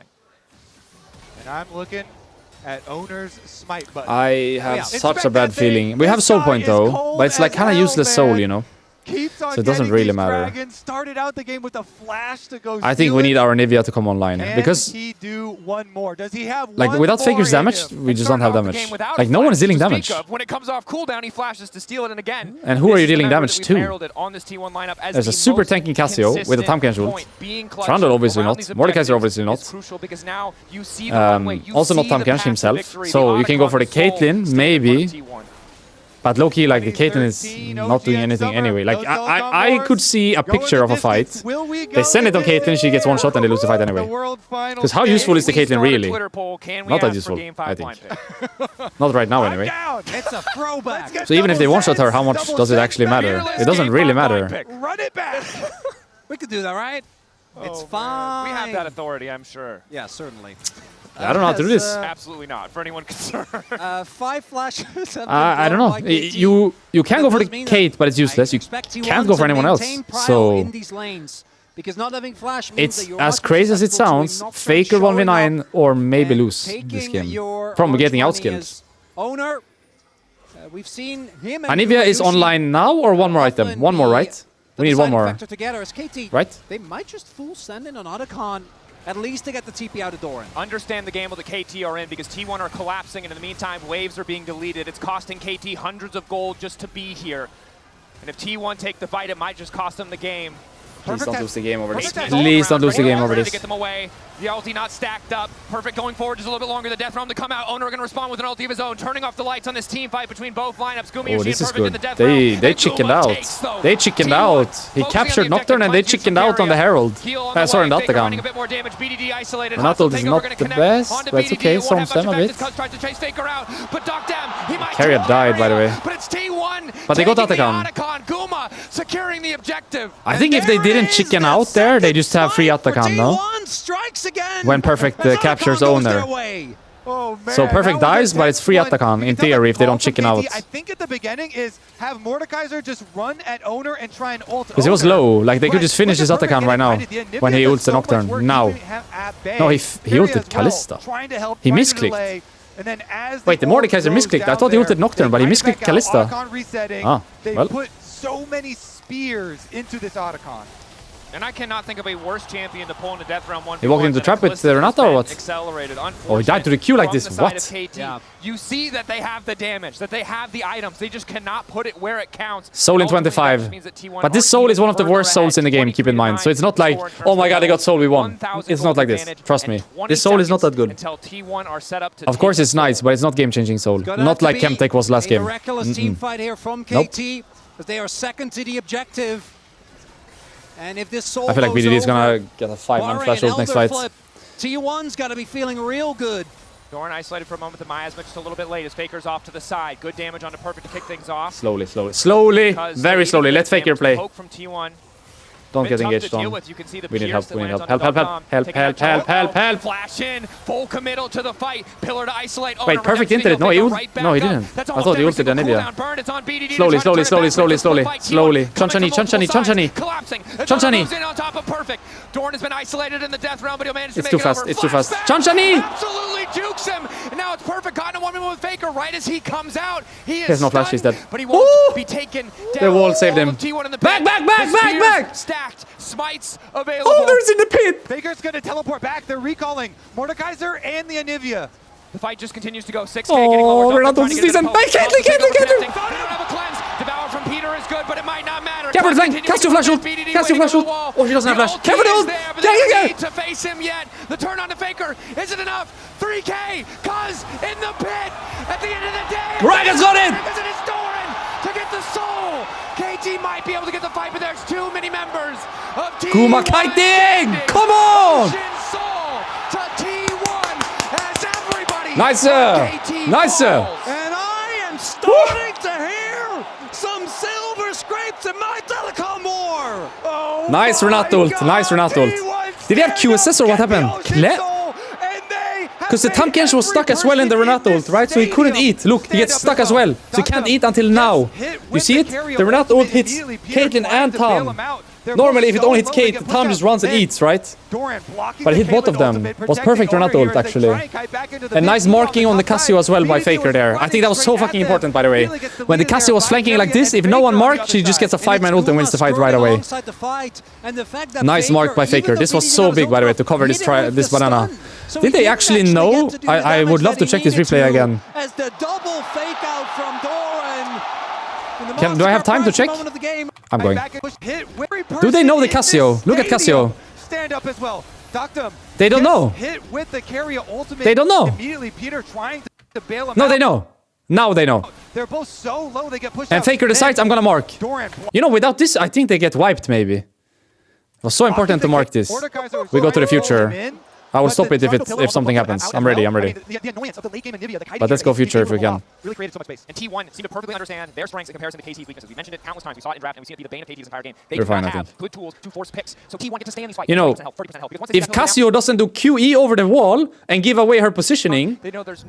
And I'm looking at Owner's smite button. I have such a bad feeling. We have soul point though, but it's like kind of useless soul, you know. So it doesn't really matter. Started out the game with a flash to go. I think we need our Anivia to come online because he do one more. Does he have like without Faker's damage, we just don't have damage. Like no one is dealing damage. When it comes off cooldown, he flashes to steal it, and again. And who are you dealing damage to? There's a super tanking Cassio with a time cancel ult. Trundle obviously not. Mordekaiser obviously not. Also not time cancel himself. So you can go for the Caitlyn maybe. But low-key, like, the Caitlyn is not doing anything anyway. Like, I could see a picture of a fight. They send it on Caitlyn, she gets one shot, and they lose the fight anyway. Because how useful is the Caitlyn really? Not that useful, I think. Not right now anyway. It's a throwback. So even if they one-shot her, how much does it actually matter? It doesn't really matter. Run it back. We could do that, right? It's fine. We have that authority, I'm sure. Yeah, certainly. I don't know how to do this. Absolutely not, for anyone concerned. 5 flashes. I don't know. You can go for the Kate, but it's useless. You can't go for anyone else. So because not having flash means it's as crazy as it sounds. Faker 1v9 or maybe lose this game from getting outskilled. Owner, we've seen him. Anivia is online now or one more item? One more, right? We need one more. Right? They might just full send in on Otacon. At least to get the TP out of Doran. Understand the gamble the KT are in because T1 are collapsing, and in the meantime, waves are being deleted. It's costing KT hundreds of gold just to be here. And if T1 take the fight, it might just cost them the game. Please don't lose the game over this. Please don't lose the game over this. To get them away. The ulti not stacked up. Perfect going forward just a little bit longer. The death realm to come out. Owner going to respond with an ulti of his own, turning off the lights on this team fight between both lineups. Gumi oh, this is good. They chickened out. They chickened out. He captured Nocturne and they chickened out on the Herald. Sorry, on the Octagon. Renato is not the best, but it's okay. Solves them a bit. Carrier died, by the way. But they got Octagon. I think if they didn't chicken out there, they just have free Octagon, no? When Perfect captures Owner. Oh, man. So Perfect dies, but it's free Otacon in theory if they don't chicken out. I think at the beginning is have Mordekaiser just run at Owner and try and ult. Because it was low, like they could just finish his Otacon right now when he ults the Nocturne. Now. No, he ulted Kalista. He misclicked. Wait, the Mordekaiser misclicked. I thought he ulted Nocturne, but he misclicked Kalista. Ah, well. They put so many spears into this Otacon. And I cannot think of a worse champion to pull into Death Round 1. He walked into the trap with Renato or what? Accelerated. Oh, he died to the Q like this. What? Yeah. You see that they have the damage, that they have the items. They just cannot put it where it counts. Soul in 25. But this Soul is one of the worst Souls in the game, keep in mind. So it's not like, oh my god, they got Soul, we won. It's not like this. Trust me. This Soul is not that good. Of course it's nice, but it's not game-changing Soul. Not like Chemtech was last game. Miraculous team fight here from KT, because they are second to the objective. And if this Soul I feel like BDD is gonna get a 5-man flash ult next fight. T1's gotta be feeling real good. Doran isolated for a moment, the miasma just a little bit late as Faker's off to the side. Good damage on the Perfect to kick things off. Slowly, slowly. Slowly! Very slowly. Let Faker play. Poke from T1. Don't get engaged on. We need help, we need help. Help, help, help. Help, help, help, help, help. Flash in, full committal to the fight. Pillar to isolate. Wait, Perfect into it. No, he didn't. I thought he ulted Anivia. Slowly, slowly, slowly, slowly, slowly. Slowly. Chonchani, Chonchani, Chonchani. Collapsing. Chonchani. on top of Perfect. Doran has been isolated in the death realm, but he'll manage to It's make too it fast, over. it's too fast. Chonchani! Absolutely jukes him. And now it's Perfect caught in a 1v1 with Faker right as he comes out. He has no flash, he's dead. But he won't be taken down. The wall saved him. Back, back, back, back, back! Stacked. Smites available. Oh, there's in the pit! Faker's gonna teleport back. They're recalling Mordekaiser and the Anivia. The fight just continues to go. 6K oh, getting lower. Renato is decent. They can't. They don't have a cleanse. Devour from Peter is good, but it might not matter. Careful flank. Cast your flash ult. Cast your flash ult. Oh, she doesn't have flash. Careful ult. Yeah. To face him yet. The turn on to Faker. Is it enough? 3K. Cuz in the pit. At the end of the day. Raga's got it. Because it is Doran to get the soul. KT might be able to get the fight, but there's too many members of T1. Kuma kiting. Come on. Nicer! Nicer! And I am starting to hear some silver scrapes in my telecom war! Oh, nice Renato ult, nice Renato ult. Did he have QSS or what happened? Because the Tamkench was stuck as well in the Renato ult, right? So he couldn't eat. Look, he gets stuck as well. So he can't eat until now. You see it? The Renato ult hits Caitlyn and Tom. Normally, if it only hits Kate, Tom just runs and eats, right? But it hit both of them. It was perfect Renato ult, actually. And nice marking on the Cassio as well by Faker there. I think that was so fucking important, by the way. When the Cassio was flanking like this, if no one marked, she just gets a 5-man ult and wins the fight right away. Nice mark by Faker. This was so big, by the way, to cover this banana. Did they actually know? I would love to check this replay again. As the double fake out from Doran. Do I have time to check? I'm going. Do they know the Cassio? Look at Cassio. Stand up as well. They don't know. Hit with the carrier ultimate. They don't know. Immediately Peter trying to bail him No, out. they know. Now they know. They're both so low, they get pushed And out. Faker decides, I'm gonna mark. Doran. You know, without this, I think they get wiped, maybe. It was so important to mark this. We go to the future. I will stop it if something happens. I'm ready, I'm ready. But let's go future if we can. Really created so much space. And T1 seemed to perfectly understand their strengths in comparison to KT's weaknesses. We mentioned it countless times. We saw it in draft, and we've seen it be the bane of KT this entire game. They do not have good tools to force picks. So T1 gets to stay in these fights. You know, 20% health, 30% health. Because once they if get that Casio doesn't do QE over the wall and give away her positioning,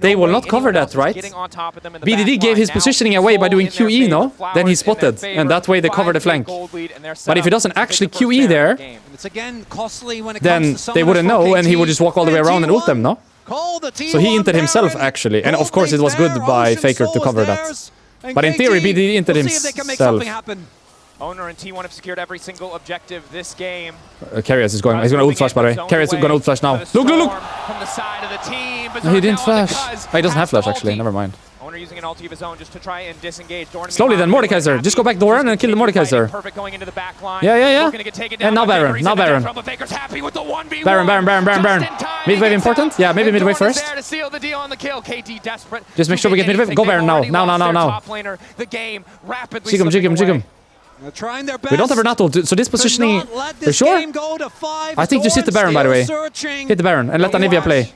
they will not cover that, right? BDD gave his positioning away by doing QE, no? Then he spotted, and that way they cover the flank. But if he doesn't actually QE there, It's again costly when it then comes to they wouldn't know, and he would just walk all the way around and ult them, no? So he inted himself, Baron. actually. And of course it was good by Faker to cover that. But in theory, BDD inted himself. Owner and T1 have secured every single objective this game. Karius is going. He's gonna ult flash, by the way. Karius is gonna ult flash now. Look, look, look! From the side of the team. No, he didn't flash. Oh, he doesn't have flash, actually. Never mind. Owner using an ulti of his own just to try and disengage. Slowly then, Mordekaiser. Just go back Doran and kill the Mordekaiser. Perfect going into the back line. Yeah, yeah, yeah. And now Baron. Now Baron. Baron, Baron, Baron, Baron, Baron. Midwave important? Yeah, maybe midwave first. Just make sure we get midwave. Go Baron now. Now. Jig him, jig him, jig him. We don't have a Nato, so this positioning... For sure? I think just hit the Baron, by the way. Hit the Baron and let Anivia play.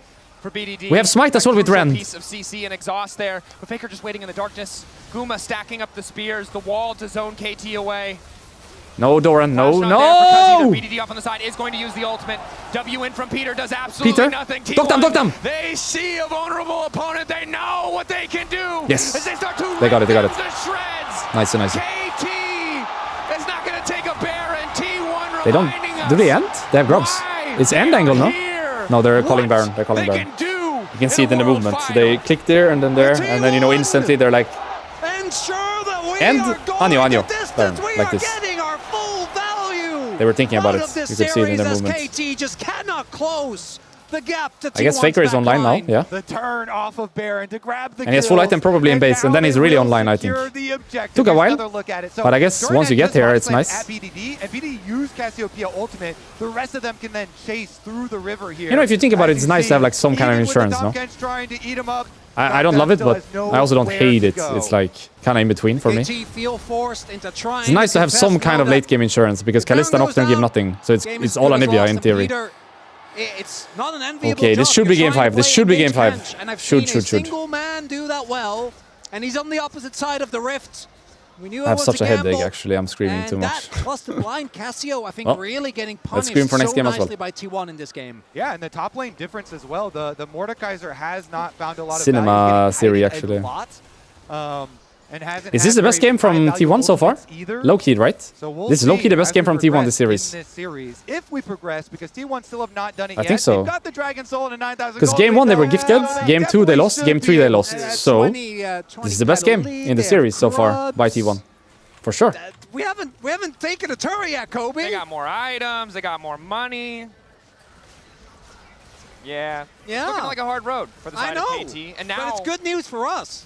We have Smite as well with Ren. Piece of CC and exhaust there, but Faker just waiting in the darkness. Guma stacking up the spears, the wall to zone KT away. No, Doran, no, no! BDD off on the side is going to use the ultimate. W in from Peter does absolutely nothing. Dock them! They see a vulnerable opponent. They know what they can do. Yes. As they start to they got it. the shreds. Nice. KT is not going to take a Baron. T1 they don't. Do they end? They have grubs. It's end angle, no? No, they're calling Baron. They're calling Baron. You can see it in the movement. They click there, and then you know instantly they're like. And Anyo, Baron, like this. They were thinking about it. You could see it in their movement. KT just cannot close the gap to I guess Faker is online now, yeah. The turn off of Baron to grab the and he has full item probably in base, and then he's really online, I think. Took a while, but I guess once you get here, it's nice. BDD, and BDD used Cassiopeia ultimate. The rest of them can then chase through the river here. You know, if you think about it, it's nice to have like some kind of insurance, no? I don't love it, but I also don't hate it. It's like kind of in between for me. It's nice to have some kind of late game insurance because Kalista and Nocturne give nothing, so it's all Anivia in theory. It's not an enviable okay, this should be game 5. This should be game 5. Should. Single man do that well, and he's on the opposite side of the rift. We knew I have such a headache, actually. I'm screaming too much. Plus the blind Casio, I think, really getting punished scream for next game as well. nicely by T1 in this game. Yeah, and the top lane difference as well. The Mordekaiser has not found a lot of Cinema theory, actually. Is this the best game from T1 so far? Low-key, right? So this is low-key the best game from T1 this series. If we progress, because T1 still have not done it yet. I think so. Got the Dragon Soul and a 9,000 because game 1 they were gifted, game 2 they lost, game 3 they lost. So this is the best game in the series so far by T1, for sure. We haven't taken a turret yet, Kobe. They got more items. They got more money. Yeah. Looking like a hard road for the side of KT. And now, but it's good news for us.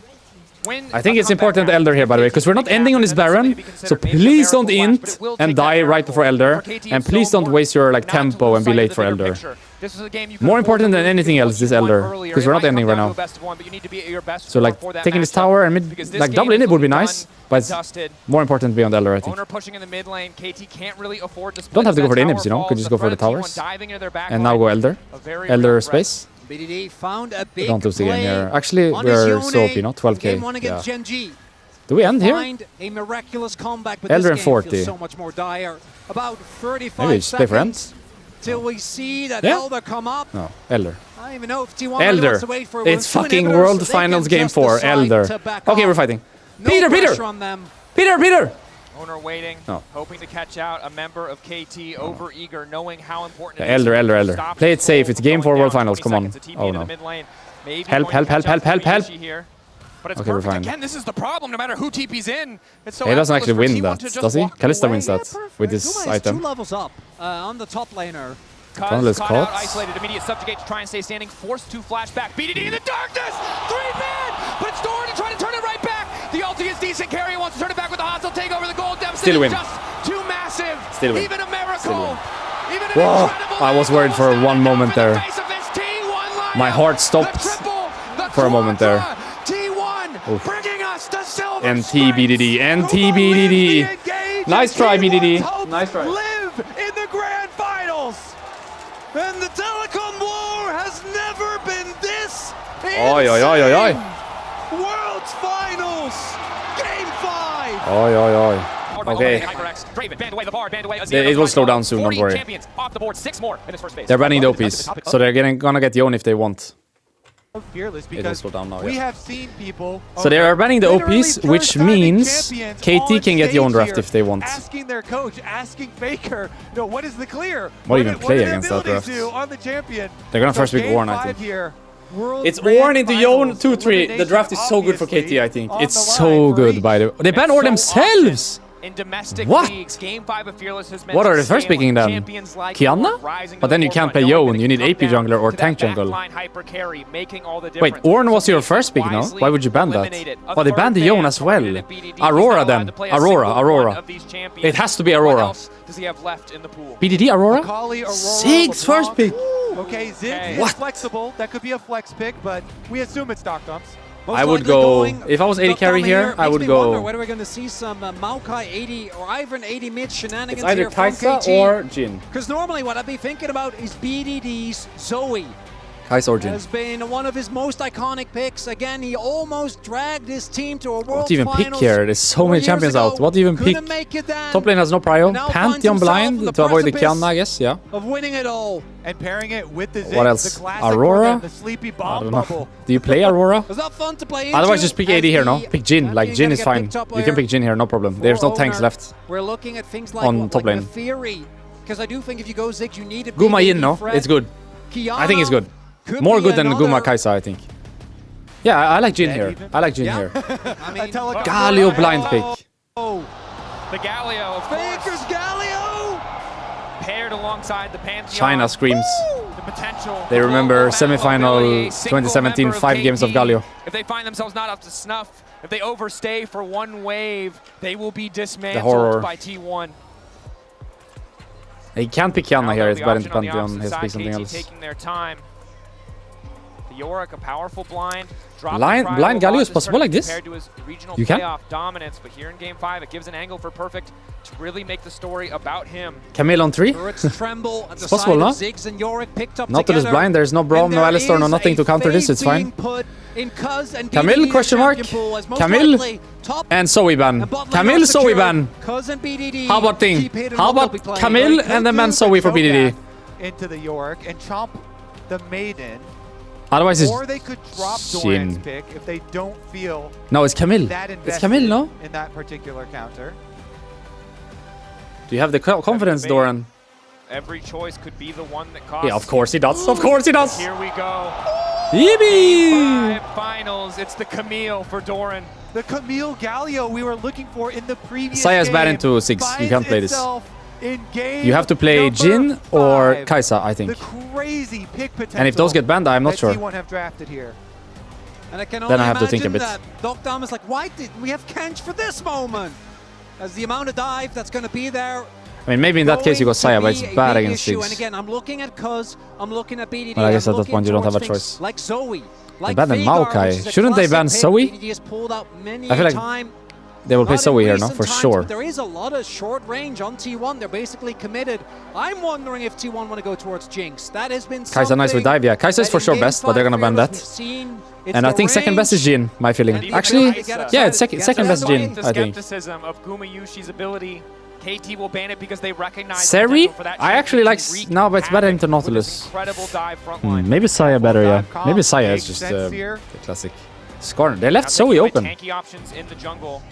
I think it's important Elder here, by the way, because we're not ending on this Baron, so please don't int and die right before Elder, and please don't waste your like tempo and be late for Elder. More important than anything else, this Elder, because we're not ending right now. So like taking this tower and mid, like doubling it would be nice, but it's more important to be on the Elder, I think. Don't have to go for the inhibs, you know, could just go for the towers, and now go Elder, Elder space. BDD found a big don't lose the game here. Actually, we're so OP, you know, 12k. Yeah. Do we end here? A miraculous comeback, but Elder this and game 40. feels so much more dire. About 35 maybe just play for ends. Till we see that Elder come up. No, Elder. I don't even know if T1 Elder. wants to wait for It's fucking World Finals game 4. Elder. Okay, we're fighting. Peter! Peter! Owner waiting, hoping to catch out a member of KT, over eager, knowing how important it is. Elder. Play it safe. It's game 4 World Finals. Come on. Oh no. Help. Okay, we're fine. Again, this is the problem. No matter who TP's in, it's so he doesn't actually win that, does he? Kalista wins that with this item. 2 levels up on the top laner. Cause caught out, isolated, immediate subjugate to try and stay standing, forced to flashback. BDD in the darkness! 3-man! But it's Doran to try to turn it right back! The ulti is decent, Carry wants to turn it back with the hostile takeover, the gold deficit Still win. Just too massive! Still win. Even a miracle! Even an whoa! Incredible I was worried for one moment there. My heart stopped for a moment there. T1 bringing us NT BDD. NT BDD. Nice try, BDD. Nice try. Live in the grand finals. And the telecom war has never been this Oi, oi, oi, oi, oi. World's finals. Game 5. Oi, oi, oi. Okay. It will slow down soon, don't worry. They're banning the OPs, so they're gonna get Yone if they want. Fearless It will because slow down now, we yeah. have seen people. So they are banning the literally OPs, which first-time means champions KT on can get stage Yone draft here, if they want. Asking their coach, asking Faker, no, what is the clear? What even play do their against that abilities draft? do on the champion? They're gonna first pick game Ornn, I 5 think. here, World It's Grand Ornn into Yone Finals, 2-3. The draft is so good for KT, elimination I think. on It's the so line for good, each. by the way. They ban Ornn themselves! In domestic What? leagues, Game 5 of Fearless has meant What are to they first scale picking then? champions like Kiana? Ornn rising to But then the you can't forefront, play knowing Yone, that you it need can AP come down jungler or to tank that jungle. backline hyper carry, making all the Wait, difference. Ornn was So your they first pick, no? wisely Why would you ban that? eliminated a Oh, they third banned the ban Yone as from well. unit BDD. He's not Aurora allowed then. to play a Aurora, single Aurora. one of these champions. It has to be What Aurora. else does he have left in the pool? BDD Aurora? Akali, Aurora, 6 first LeBlanc. pick. Okay, Ziggs Okay. is What? flexible. That could be a flex pick, but we assume it's Doc Dumps. I would go, if I was AD carry here, I would go. Whether we're going to see some Maokai 80 or Ivern 80 mid shenanigans It's either here from Kaisa KT. or Jin. Because normally what I'd be thinking about is BDD's Zoe. Kaisa or Jin. Has been one of his most iconic picks. Again, he almost dragged his team to a World What to even pick Finals here? There's so 4 many years champions ago. out. What to even pick? Couldn't make it then. Top lane has no prio. Now finds Pantheon himself on blind the to avoid the precipice Kiana, I guess, yeah. of winning it all. And pairing it with the Ziggs, What else? the classic Aurora? for them, the sleepy I bomb don't know. bubble. Do you play Aurora? Was that fun to play into? Otherwise, just pick As AD here, no? the Pick Jin. Like, champion Jin gonna is get fine. picked up You can here pick Jin here, no problem. There's no for tanks owner. left. We're looking at things like, On top lane. Theory. Because I do think if you go Ziggs, you need a Guma big Yin, no? threat. It's good. Kiana I think it's good. could More be good than another- Guma Kaisa, I think. Yeah, I like Jin here. even? I like Jin Yeah. here. I mean, Galio blind pick. Oh, The Galio, of Faker's course, Galio! paired alongside the Pantheon. China screams. The potential. They remember global semi-final ability, a single 2017 member of 5 games of KT. Galio. If they find themselves not up to snuff, if they overstay for one wave, they will be horror. dismantled by T1. He can't pick Kiana Now, here. though, It's the better than option on the Pantheon. opposite He has to side, pick something KT else. taking their time. The Yorick, a powerful blind. Blind Galio is possible like this? To his regional You can? playoff dominance, but here in Game 5, it gives an angle for Perfect to really make the story about him. Camille on 3? Turrets tremble at the It's possible, side no? of Ziggs and Yorick picked up Not to this together. blind. There's no Braum, And no there Alistar, no is nothing to a counter this. fade It's fine. being put in Cuz and Camille, BDD's question mark? champion pool as most Camille? likely top And Zoe ban. and bot lane Camille, are Zoe secured. ban. Cuz and BDD How about thing? keep hitting How what they'll about be playing. Camille Well, he and then could ban do Zoe the for BDD? Cho'Gath into the Yorick and chomp the Maiden, Otherwise it's... or they could drop Shin. Doran's pick if they don't feel No, it's Camille. that invested It's Camille, no? in that particular counter. Do you have the confidence, debate. Doran? Every choice could be the one that costs. Yeah, of course he does. Of course he does. Here we go. Yippee! 5 finals. It's the Camille for Doran. The Camille Galio we were looking for in the previous Saya's game bad into 6. You finds can't play this. itself in game You have to play number Jin or 5. Kaisa, I think. The crazy pick potential. And if those get banned, I'm not that sure. T1 have drafted here. And I can Then only I have to think a imagine bit. that Doc Dom is like, why did we have Kench for this moment? As the amount of dive that's going to be there. I mean, maybe in that case you go going Saya, to but it's be a bad big against issue. 6. And again, I'm looking at Cuz, I'm looking at BDD. Well, I guess I'm at that looking point you don't have a towards choice. things Like Zoe. They Like banned the Veigar, Maokai. which is a Shouldn't they ban classic pick Zoe? BDD has pulled out many I feel a like time. They will play Not in Zoe here, no? recent For times, sure. but there is a lot of short range on T1. They're basically committed. I'm wondering if T1 want to go towards Jinx. That has been Kaisa nice with something dive, yeah. Kaisa is that for in sure Game best, but they're 5 gonna ban Fearless that. we've seen. It's And I the think second best is range. Jin, my feeling. And the Actually, ability to get yeah, outside it's second against best that Jin, The I think. skepticism of Guma Yushi's ability. KT will ban it because they recognize the Seri? potential for that I champion actually to like... wreak No, but it's better havoc into with this Nautilus. incredible dive front line. Maybe Saya better, yeah. Full-time Maybe comp Saya is makes just sense the here. classic. Scorner. They left Now Zoe taking away open. tanky options in the jungle.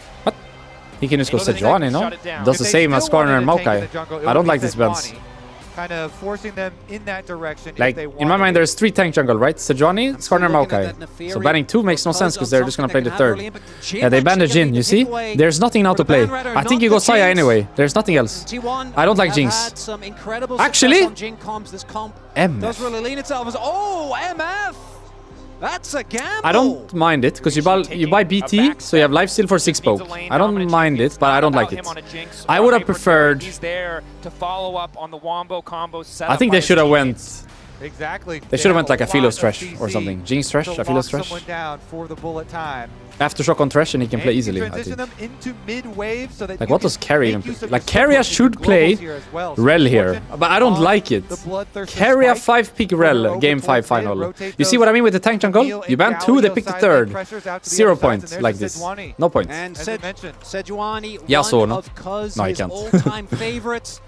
He can just go They know that they Sejuani, can no? shut it down. Does If the they same as still wanted Scorner and to tank in the Maokai. jungle, it I would don't be like this bans. Sejuani, kind of forcing them in that direction. if Like, they in my wanted mind, it. there's 3 tank jungle, right? Sejuani, Scorner, and Looking at Maokai. that So Neferi banning 2 makes no because sense because of they're just gonna play something the that can have 3rd. early impact. Jin Yeah, they banned the actually Jin, getting you the see? giveaway There's nothing now for to the play. ban rather, I think not you go the Saya Jinx. anyway. There's nothing else. T1 I don't like have Jinx. had some incredible Actually- success on Jin comps. This comp does MF. really lean itself as MF. That's a gamble. I don't mind it because you buy BT, so you have lifesteal for 6 poke. I don't mind it, but I don't like it. I would have preferred... He's there to follow up on the wombo combo set I think they should have went Exactly. They should have went like a lot Philos of Thresh or CC something. Jinx Thresh, to a Philos lock Thresh. someone down for the bullet time. Aftershock on Thresh and he can play And easily, I transition think. them into mid-wave so that Like you what can does Carry even make use play? of Like your Carrier support should into play globals here as well. So Rel here, Fortune but I don't on like it. the Bloodthirsty Carry a spike 5-pick for Rel, over game 5 towards mid, final. rotate You see those what I mean with the tank jungle? Camille You and ban 2, they Galio pick the side third. lane pressures out to the 0 other sides, points and like there's this. Sejuani. No points. And As you mentioned. Sejuani, Yasuo, one no? of Cuz, No, I his can't. all-time favorites.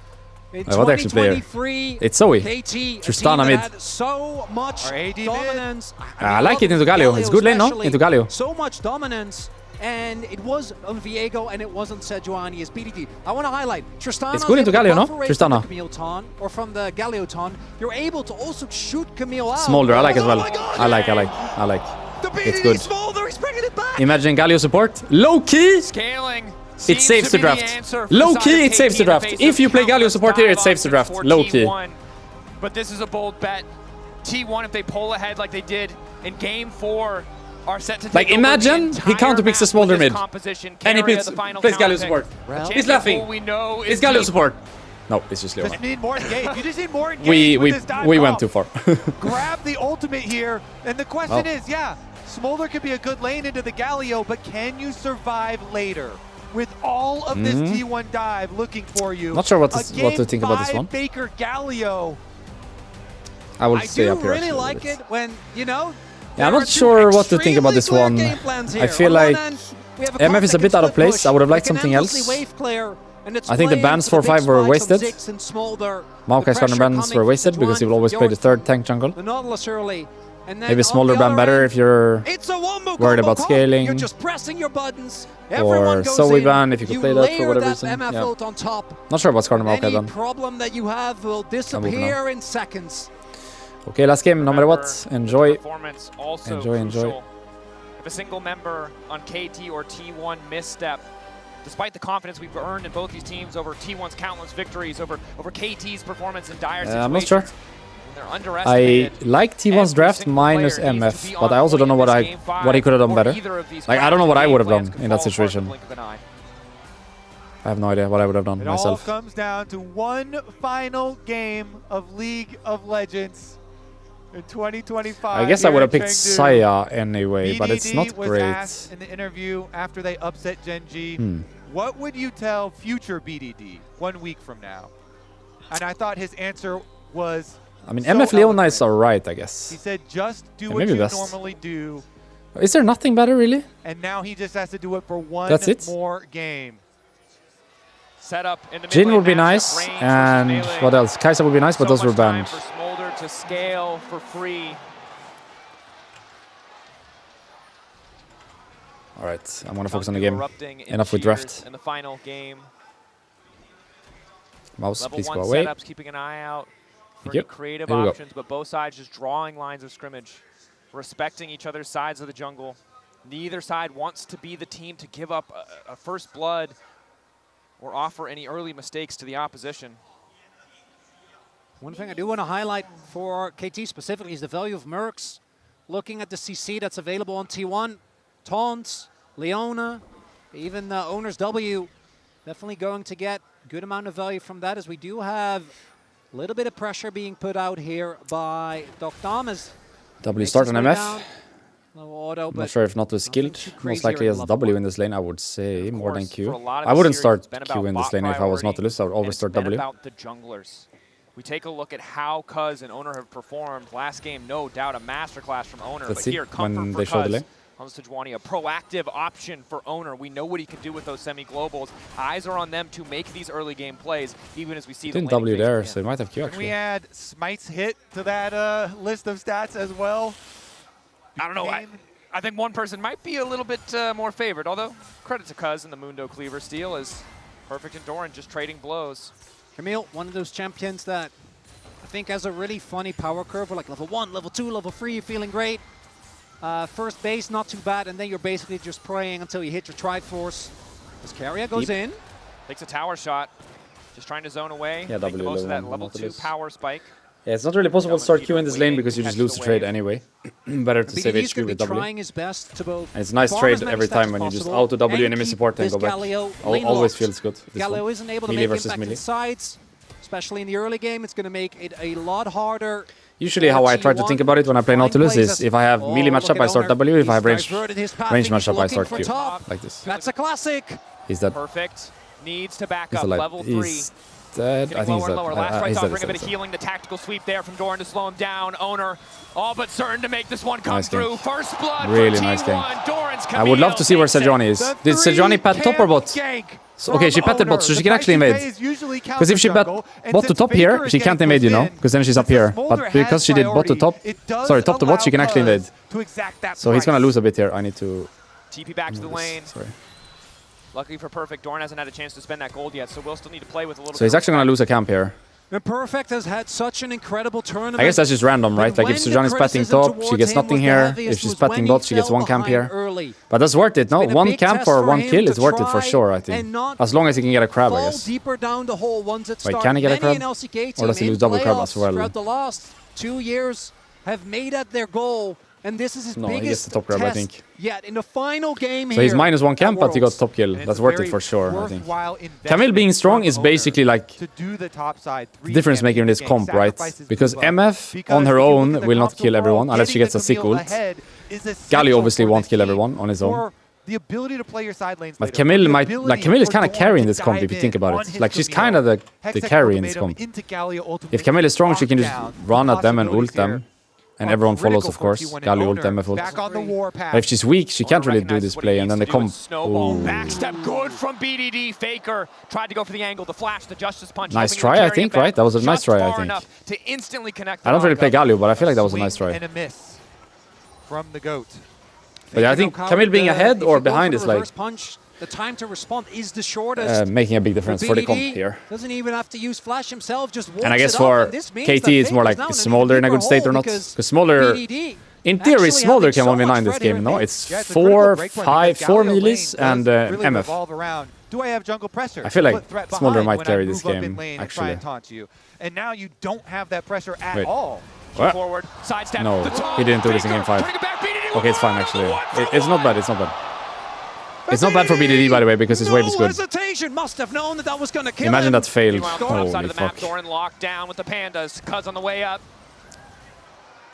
In What actually player? 2023, It's Zoe. KT, Tristana a team mid. that had so much Our AD mid. dominance. I like it into Galio. It's good lane, no? especially. Into Galio. So much dominance, and it was on Viego, and it wasn't Sejuani as PDT. I want to highlight Tristana. It's good into Galio, no? Tristana. Camille Ton, or from the Galio Ton, you're able to also shoot Camille out. Smolder, I like as Oh well. my God. I like. The BDT It's good. Smolder, he's bringing it back. Imagine Galio support. Low key! Scaling. It saves the draft. Low key, it saves the draft. If you play Galio support here, it saves the draft. Low key. But this is a bold bet. T1, if they pull ahead like they did in Game 4, are set to take Like, over imagine the he entire counterpicks the map Smolder with this mid. composition. And he Carrier, plays the final Galio counter support. pick. He's Champion laughing. pool we know It's is Galio deep. support. No, it's just Leona. Just need more engage. You just need more engage We with this dive went off. too far. Grab the ultimate here, and the question Well. is, yeah, Smolder could be a good lane into the Galio, but can you survive later? With all of this T1 dive looking for you. Not sure what to A think about this Game one. 5 Baker Galio. I will I stay do up here. really actually a like little it bit. when, you know, Yeah, I'm there not are two sure what to think about this extremely one. clear game plans I here. feel On one like end, we have a MF is a bit conflict out of and place. push. I would have liked We can something endlessly else. wave clear, and it's I think the playing bans to the 4-5 big were spikes of wasted. Ziggs and Smolder. Maokai's The corner pressure bans coming were wasted from because he will Juan, always play the third tank jungle. The Nautilus early. And then Maybe on Smolder the ban other better end, if you're it's a wombo worried combo about comp. scaling. You're just pressing your buttons. Or Everyone goes Zoe in. ban if you could play that for layer whatever that reason. MF Yeah. ult on top. Not sure about corner Maokai Any ban. problem that you have will disappear in seconds. Okay, last game, no matter what. Enjoy. Performance also Enjoy. crucial. If a single member on KT or T1 misstep, despite the confidence we've earned in both these teams over T1's countless victories, over KT's performance in dire situations, I'm not sure. they're I underestimated. like T1's Every draft single minus player needs to MF, be but on I also don't know point what in this game what he could have done or better. either of these Like, I don't know what I game would have plans done could in that fall apart in the situation. blink of an eye. I have no idea what I would have done It all myself. comes down to one final game of League of Legends in 2025. I guess I here would have in picked Chengdu. Saya anyway, but it's BDD not was great. asked in the interview after they upset Gen G, what would you tell future BDD 1 week from now? And I thought his answer was I mean, so MF Leona is eloquent. alright, I He guess. said, just do Yeah, what maybe you best. normally do. Is there nothing better, really? And now he just has to do it for one That's it? more game. Set up in the Jin mid would be lane, matchup, nice, range versus and melee. what else? Kai'Sa would be nice, but So those were much time banned. for Smolder to scale for free. Alright, I'm gonna focus on the Chengdu game. erupting in Enough with cheers draft. in the final game. Mouse, Level please 1 go away. setups, keeping an eye out for Thank any you. creative Here we go. options, but both sides just drawing lines of scrimmage, respecting each other's sides of the jungle. Neither side wants to be the team to give up a first blood or offer any early mistakes to the opposition. One thing I do want to highlight for KT specifically is the value of Mercs. Looking at the CC that's available on T1, Taunts, Leona, even the Owner's W, definitely going to get good amount of value from that, as we do have a little bit of pressure being put out here by Doc Thomas. W start on MF. No auto, I'm but not sure if not was skilled. too Most crazy likely here in as level W one. in this lane, I would say, Of more than course, Q. for a lot of I this wouldn't series, start it's been Q about in this bot lane if I was priority, Nautilus. I would and always it's start been W. about the junglers. We take a look at how Cuz and Owner have performed. Last game, no doubt, a masterclass from Owner. Let's but see here, when comfort they for show the Cuz. lane. Comes to Juani, a proactive option for Owner. We know what he can do with those semi-globals. Eyes are on them to make these early game plays, even as we see the Didn't laning W phase there, begin. so he might have Q Can actually. we add Smite's hit to that list of stats as well? I don't know. I think one person might be a little bit more favored, although credit to Cuz and the Mundo Cleaver steal is perfect and Doran just trading blows. Camille, one of those champions that I think has a really funny power curve. We're like level 1, level 2, level 3, you're feeling great. First base, not too bad, and then you're basically just praying until you hit your Triforce. As Carrier goes Deep. in. Takes a tower shot, just trying to zone away. Yeah, make the W most of that level level one 2 Nautilus. power spike. Yeah, it's not really possible to start Q in this lane waiting because you to just catch lose the the trade wave. anyway. Better to save BDD's HP going to with be W. trying his best to both And it's nice farm trade as many every stacks time when you just possible auto W and enemy keep support and this go back. Galio lane Always locked. feels good. This Galio one. isn't able to Melee make versus impact melee. in sides, especially in the early game. It's going to make it a lot harder. Usually how I try to think about it when I play Nautilus is if I have melee matchup, I start W. If I have range matchup, I start Q. Like this. That's a classic. He's dead. Perfect. Needs to back He's up. alive. Level 3. He's dead. I think he's dead. Last right He's off, dead. bring a bit of healing. The tactical sweep there from Doran to slow him down. Owner, all but certain to make this one come through. First blood really for nice game. Doran's I would love to see where Sejuani is. Did Sejuani pat top or bot? So, okay, she patted bot, so she can actually invade. Because if she pat bot to top here, she can't invade, you know? Because then she's up here. But because she did bot to top, sorry, top to bot, she can actually invade. So he's gonna lose a bit here. I need to... TP back to the lane. Sorry. Luckily for Perfect, Doran hasn't had a chance to spend that gold yet, so we'll still need to play with a little bit. So he's actually gonna lose a camp here. And Perfect has had such an incredible tournament. I guess that's just random, right? Like if Sejani's patting top, she gets nothing here. If she's patting bot, she gets one camp here. But that's worth it, no? One camp or one kill is worth it for sure, I think. As long as he can get a crab, I guess. Deeper down the hole once it Wait, can he get a crab? Or does he lose double crab as well? Throughout the last 2 years have made that their goal. And this is his biggest he gets the top grab, I think. Yet in the final game so he's -1 camp, but he got top kill. That's worth it for sure, I think. Camille being strong is basically like the difference maker in this comp, right? Because MF on her own will not kill everyone unless she gets a sick ult. Galio obviously won't kill everyone on his own. But Camille might, like Camille is kind of carrying this comp if you think about it. Like she's kind of the carry in this comp. If Camille is strong, she can just run at them and ult them. And everyone follows, of course. Galio ult, MF ult. But if she's weak, she can't really do this play. And then the comp... Backstep good from BDD. Faker tried to go for the angle, the flash, the justice punch. Nice try, I think, right? That was a nice try, I think. To instantly connect. I don't really play Galio, but I feel like that was a nice try. And a miss from the GOAT. But yeah, I think Camille being ahead or behind is like... The time to respond is the shortest. Making a big difference for the comp here. Doesn't even have to use flash himself, just and I guess for KT it's more like is Smolder in a good state or not? Because Smolder, in theory, Smolder can 1v9 this game, no? It's 4 melees and MF. Do I have jungle pressure? I feel like Smolder might carry this game, actually. And now you don't have that pressure at all. What? Forward, sidestep, no, he didn't do this in game 5. Okay, it's fine, actually. It's not bad, it's not bad. It's not bad for BDD, by the way, because his wave is good. Must have known that was gonna kill Imagine that's failed. Holy fuck. Doran locked down with the pandas. Cuz on the way up.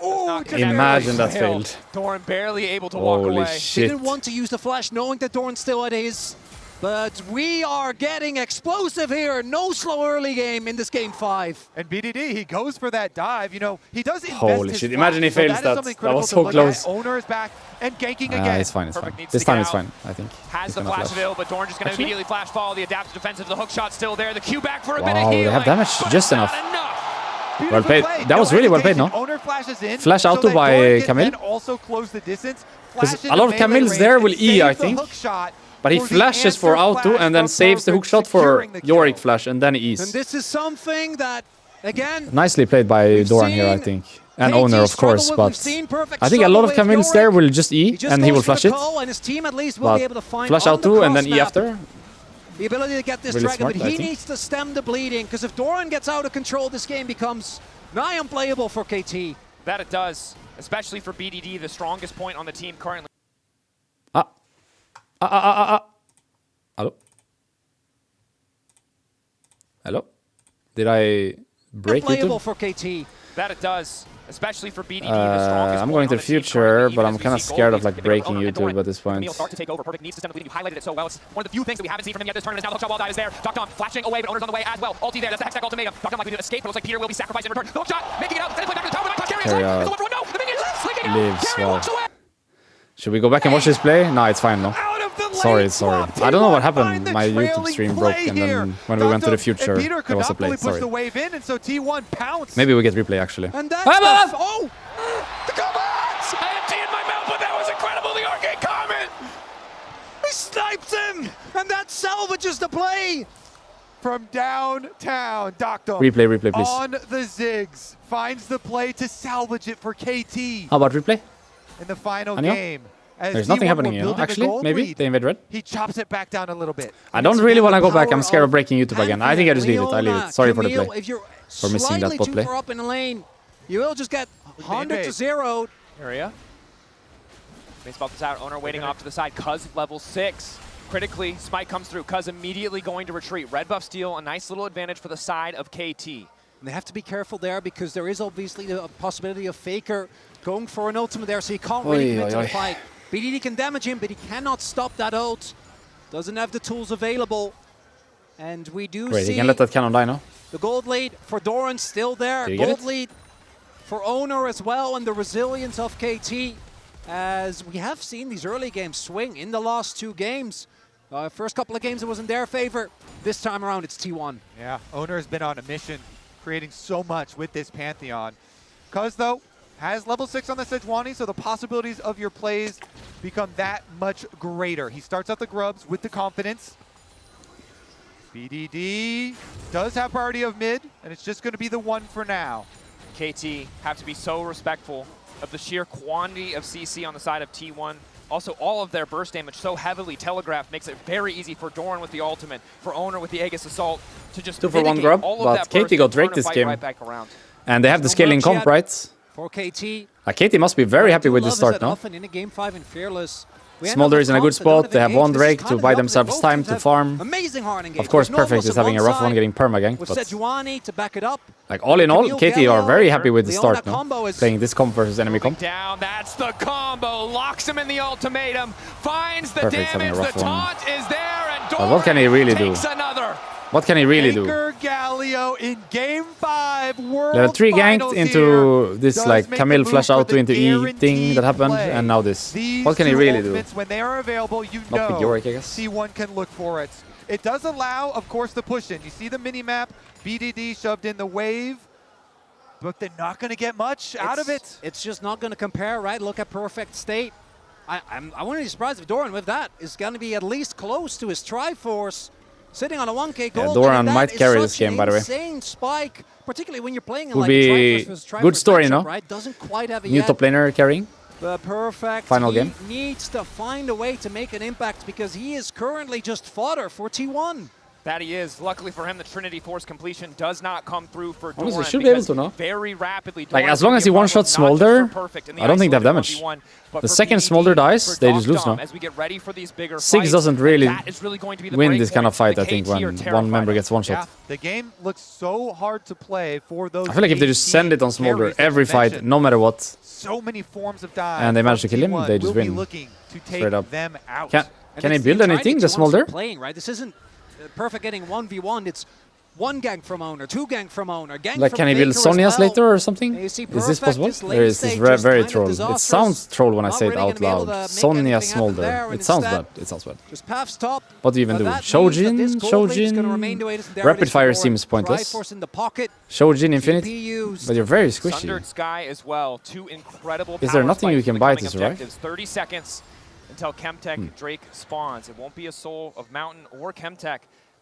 Imagine that failed. Doran barely able to walk away. Holy shit. Didn't want to use the flash, knowing that Doran's still at his. But we are getting explosive here. No slow early game in this game 5. And BDD, he goes for that dive. You know, he does invest Holy his shit, flash, imagine he fails that. That was so close. Owner is back and ganking again. It's fine, it's fine. This time it's fine, I think. Has the flash available, but Doran just going to immediately flash follow. The adaptive defensive, the hook shot still there. The Q back for a bit of healing. They have damage just enough. Well played. That was really well played, no? Flash auto by Camille. Because a lot of Camille's there will E, I think. But he flashes for auto and then saves the hookshot for Yorick flash and then he E's. And this is something that, again... Nicely played by Doran here, I think. And Owner, of course, but I think a lot of Camille's there will just E and he will flash it. But flash auto and then E after. The ability to get this really dragon, smart, but he needs to stem the bleeding, because if Doran gets out of control, this game becomes nigh unplayable for KT. That it does, especially for BDD, the strongest point on the team currently. Hello? Hello? Did I break unplayable YouTube? For KT. That it does, especially for BDD, the strongest I'm going to the future, but I'm kind of scared of like breaking YouTube at this point. Start to take over. Perfect needs to stem the bleeding. You highlighted it so well. It's one of the few things that we haven't seen from him yet this tournament. Is now the hookshot wall dive is there. Doctom flashing away, but Owner's on the way as well. Ulti there. That's the Hextech ultimatum. Doctom like we did escape, but it looks like Peter will be sacrificed in return. The hookshot making it out. Then play back to the tower. Carry out. It's a 1-for-1. No, the minion slinking out. Lives, Carry walks away. Should we go back and watch this play? No, it's fine, no. Sorry. I don't know what happened. My YouTube stream broke, and then when we went to the future, there was a play. Sorry. Maybe we get replay, actually. And that's oh! The commands! I had tea in my mouth, but that was incredible. The arcade comment! He snipes him! And that salvages the play! From downtown, Doctom. Replay, please. On the Ziggs, finds the play to salvage it for KT. How about replay? In the final game. There's nothing happening here, no? Actually, maybe they invade red. He chops it back down a little bit. I don't really want to go back. I'm scared of breaking YouTube again. I think I just leave it. I leave it. Sorry for the play. If you're for missing that bot play. Too far up in the lane, you will just get 100 to 0. Area. They spot this out. Owner waiting off to the side. Cuz level 6. Critically, Spike comes through. Cuz immediately going to retreat. Red buff steal, a nice little advantage for the side of KT. And they have to be careful there because there is obviously the possibility of Faker going for an ultimate there, so he can't really commit to the fight. BDD can damage him, but he cannot stop that ult. Doesn't have the tools available. And we do Great, see he can let that cannon die now. the gold lead for Doran still there. Gold lead for Owner as well, and the resilience of KT. As we have seen these early games swing in the last 2 games. First couple of games it was in their favor. This time around it's T1. Yeah, Owner has been on a mission, creating so much with this Pantheon. Cuz though, has level 6 on the Sejuani, so the possibilities of your plays become that much greater. He starts out the grubs with the confidence. BDD does have priority of mid, and it's just going to be the one for now. KT have to be so respectful of the sheer quantity of CC on the side of T1. Also, all of their burst damage so heavily telegraphed makes it very easy for Doran with the ultimate, for Owner with the Aegis Assault to just 2 for 1 grub, but KT got Drake this game. Right back around. And they have the scaling comp, right? For KT. KT must be very happy with the start now. Often in a game 5 in Fearless. Smolder is in a good spot. They have 1 Drake to buy themselves time to farm. Amazing hard engage. Of course, Perfect is having a rough one getting perma-ganked. With But Sejuani to back it up. like all in all, KT are very happy with the start now. Combo is Playing this comp versus enemy comp. Down, that's the combo. Locks him in the ultimatum. Finds the Perfect's having a damage. rough The one. taunt is there, and But what can he really do? takes another. What can he really do? Baker Galio in game 5 World Level 3 ganked Finals into here. this Does like make Camille the flash move out for the into E thing that happened, guaranteed and now this. These What can he 2 really do? ultimates, when they are available, you Not with know Yorick, I guess. T1 can look for it. It does allow, of course, the push in. You see the mini-map, BDD shoved in the wave, but they're not going to get much out of it. It's just not going to compare, right? Look at Perfect State. I wouldn't be surprised if Doran with that is going to be at least close to his Triforce. Sitting on a 1k gold. Doran might carry this game, by the way. Insane spike, particularly when you're playing in Would like be Triforce versus Triforce good story, matchup, no? right? Doesn't quite have it New yet. top laner carrying. But Perfect Final game. needs to find a way to make an impact because he is currently just fodder for T1. That he is. Luckily for him, the Trinity Force completion does not come through for Doran. Honestly, should be able to, no? Very rapidly. Like, Doran as long as he one-shots Smolder, I don't think they have damage. The second Smolder dies, they just lose now. As we get ready for these bigger Six fights, doesn't really that is really going to be the win break this kind point. of fight, The I think, KT are when terrified one member of gets one-shot. Yeah, the game looks so hard to play for those. I feel like if they just send it on Smolder every fight, no matter what, so many forms of dive, and they manage to kill him, they just will be win. looking to take Straight up. them out. Can he build anything, the Smolder? Playing, right? This isn't Perfect getting 1v1. It's 1 gank from Owner, 2 gank from Owner, gank Like, from can he build Faker as Sonya's well. later or something? You see Is this Perfect, possible? this late Or is this stage very, just very kind of troll? It disastrous. sounds troll when I Not say it really gonna out be able loud. to make Sonya anything happen Smolder. there, and It sounds instead- bad. It sounds bad. Just paths top. What do you even But do? that means that this Shojin? gold lead is gonna remain the way it is. There it Rapid is fire for seems pointless. Triforce in the pocket. Shojin Infinite? TPUs. But you're very squishy. Sundered Sky as well. 2 incredible Is there power nothing you spikes can for the buy coming to survive? objectives. 30 seconds until Chemtech Drake spawns. It won't be a soul of Mountain or Chemtech.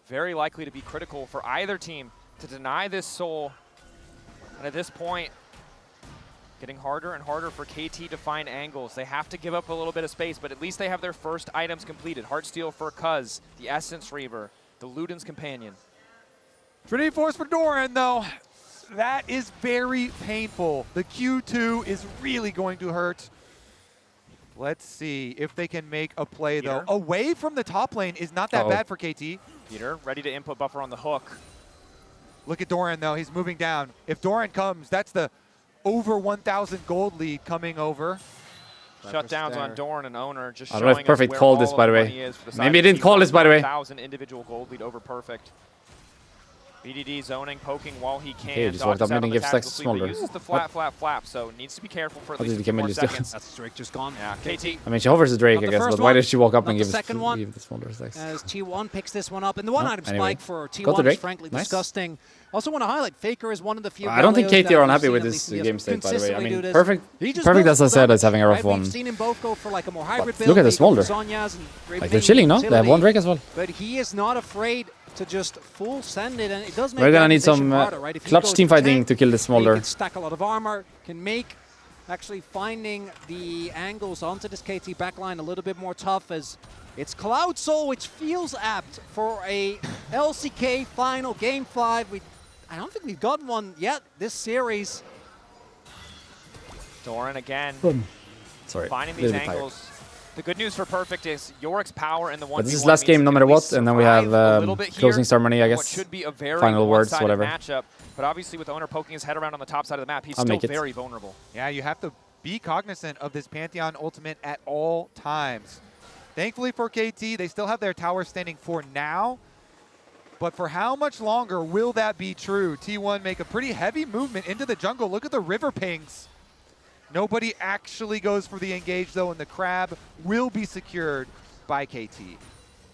Very likely to be critical for either team to deny this soul. And at this point, getting harder and harder for KT to find angles. They have to give up a little bit of space, but at least they have their first items completed. Heartsteel for Cuz, the Essence Reaver, the Luden's Companion. Trinity Force for Doran, though. That is very painful. The Q2 is really going to hurt. Let's see if they can make a play, though. Peter. Away from the top lane is not that bad for KT. Peter, ready to input buffer on the hook. Look at Doran, though. He's moving down. If Doran comes, that's the over 1,000 gold lead coming over. Shutdowns on Doran and Owner, just I don't know if showing us Perfect where called this, all by of the way. money is for the Maybe side he of didn't call T1. this, by the way. 1,000 individual gold lead over Perfect. BDD zoning, poking while he can. Okay, just walked up dodges out mid and on the gives tactical stacks sweep, but Smolder. uses the flap, so needs to be careful for at What least did a few more Camille do? seconds. That's Drake just gone. Yeah, KT. I mean, she hovers the Drake, Not I the guess, first but why one, did she walk up not and the give second one. the Smolder stacks? As T1 picks this one up. And the one-item anyway. spike for Got the T1 is Drake. frankly Nice. disgusting. Also want to highlight, Faker is one of the few I don't think Galeos KT that are we've unhappy seen with at this least game state, by the way. I consistently do mean, this. Perfect, He just Perfect, goes as I for said, that, is having a rough right? one. We've seen him both go for like a more hybrid build. Look at the They go for Smolder. Sonya's and Like, they're chilling, no? They have one Drake as well. But he is not afraid to just full send it, and it does make We're the gonna need opposition some harder, right? If he clutch goes team for fighting tank, to kill the he Smolder. can stack a lot of armor, can make actually finding the angles onto this KT backline a little bit more tough, as it's Cloud Soul, which feels apt for a LCK final game 5. I don't think we've gotten one yet this series. Doran again, Sorry, finding a these little bit tired. angles. The good news for Perfect is Yorick's power and the one. But this is last game no matter what, and then we have closing ceremony, I guess. Should be a very final words, whatever. Matchup, but obviously with Owner poking his head around on the top side of the map, he's still very vulnerable. Yeah, you have to be cognizant of this Pantheon ultimate at all times. Thankfully for KT, they still have their tower standing for now. But for how much longer will that be true? T1 make a pretty heavy movement into the jungle. Look at the river pings. Nobody actually goes for the engage, though, and the crab will be secured by KT.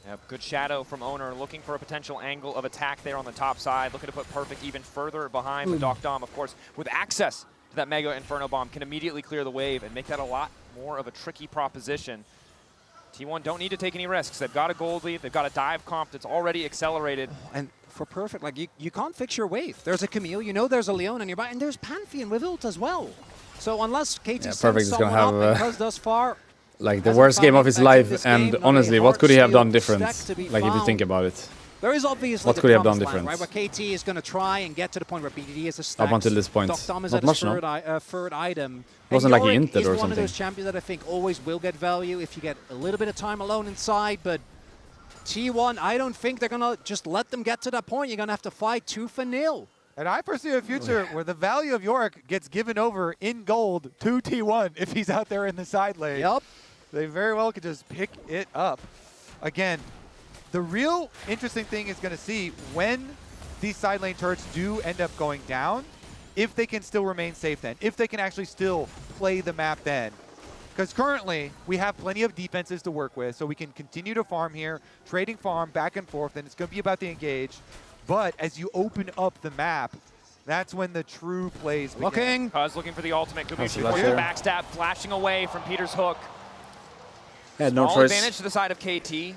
Yep, good shadow from Owner, looking for a potential angle of attack there on the top side, looking to put Perfect even further behind. But Doc Dom, of course, with access to that Mega Inferno Bomb, can immediately clear the wave and make that a lot more of a tricky proposition. T1 don't need to take any risks. They've got a gold lead. They've got a dive comp that's already accelerated. And for Perfect, like you can't fix your wave. There's a Camille, you know there's a Leona nearby, and there's Pantheon with ult as well. So unless KT sends Perfect is gonna someone have up, because thus far, like the worst game of his life, and honestly, what could he have done different? Like if you think about it. There is obviously what could he have done different? Right, where KT is going to try and get to the point where BDD is a stack. Up until this point, Doc Dom is not at much, his no? third item. Wasn't like he Yorick inted or is one something. of those champions that I think always will get value if you get a little bit of time alone inside, but T1, I don't think they're going to just let them get to that point. You're going to have to fight tooth and nail. And I foresee a future where the value of Yorick gets given over in gold to T1 if he's out there in the side lane. Yep. They very well could just pick it up. Again, the real interesting thing is going to see when these side lane turrets do end up going down, if they can still remain safe then, if they can actually still play the map then. Because currently, we have plenty of defenses to work with, so we can continue to farm here, trading farm back and forth, and it's going to be about the engage. But as you open up the map, that's when the true plays begin. Looking. Cuz looking for the ultimate. Gumichi forcing the backstab, flashing away from Peter's hook. Had no Small choice. advantage to the side of KT.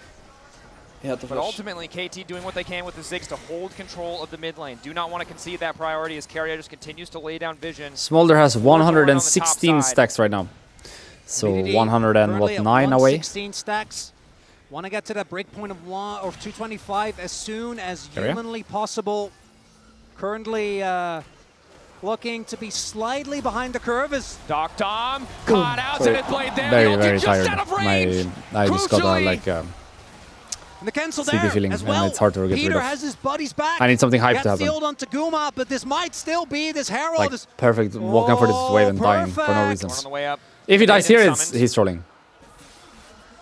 Yeah, but ultimately, KT doing what they can with the Ziggs to hold control of the mid lane. Do not want to concede that priority as Carrier just continues to lay down vision. Smolder has 116 stacks right now. So BDD 109 away. 16 stacks. Want to get to that break point of 225 as soon as humanly possible. Currently looking to be slightly behind the curve as Doc Dom caught out to it, played there. Very tired. I just got like and the cancel CD there feeling, as well. and it's hard to get Peter rid of. has his buddies back. I need something hype to happen. Gets the ult onto Guma, but this might still be this Herald. Like Perfect walking for this wave and dying for no reasons. On the way up. If he dies here, he's trolling.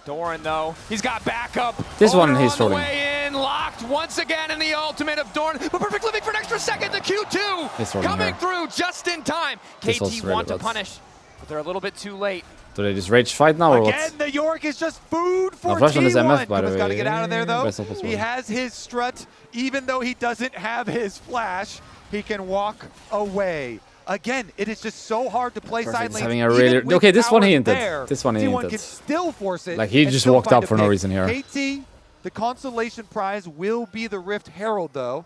Doran though, he's got backup. This one he's trolling. Way in, locked once again in the ultimate of Doran, but Perfect living for an extra second. The Q2 coming through just in time. KT want to punish, but they're a little bit too late. Do they just rage fight now or what? Again, the Yorick is just food for flash on his T1. MF, by the way. Got to get out of there though. He Well. has his strut, even though he doesn't have his flash. He can walk away. Again, it is just so hard to play side lanes. Having a really okay. This one he hinted. This one he T1 hinted. can still force it. Like he just walked up for no reason here. KT, the consolation prize will be the Rift Herald though.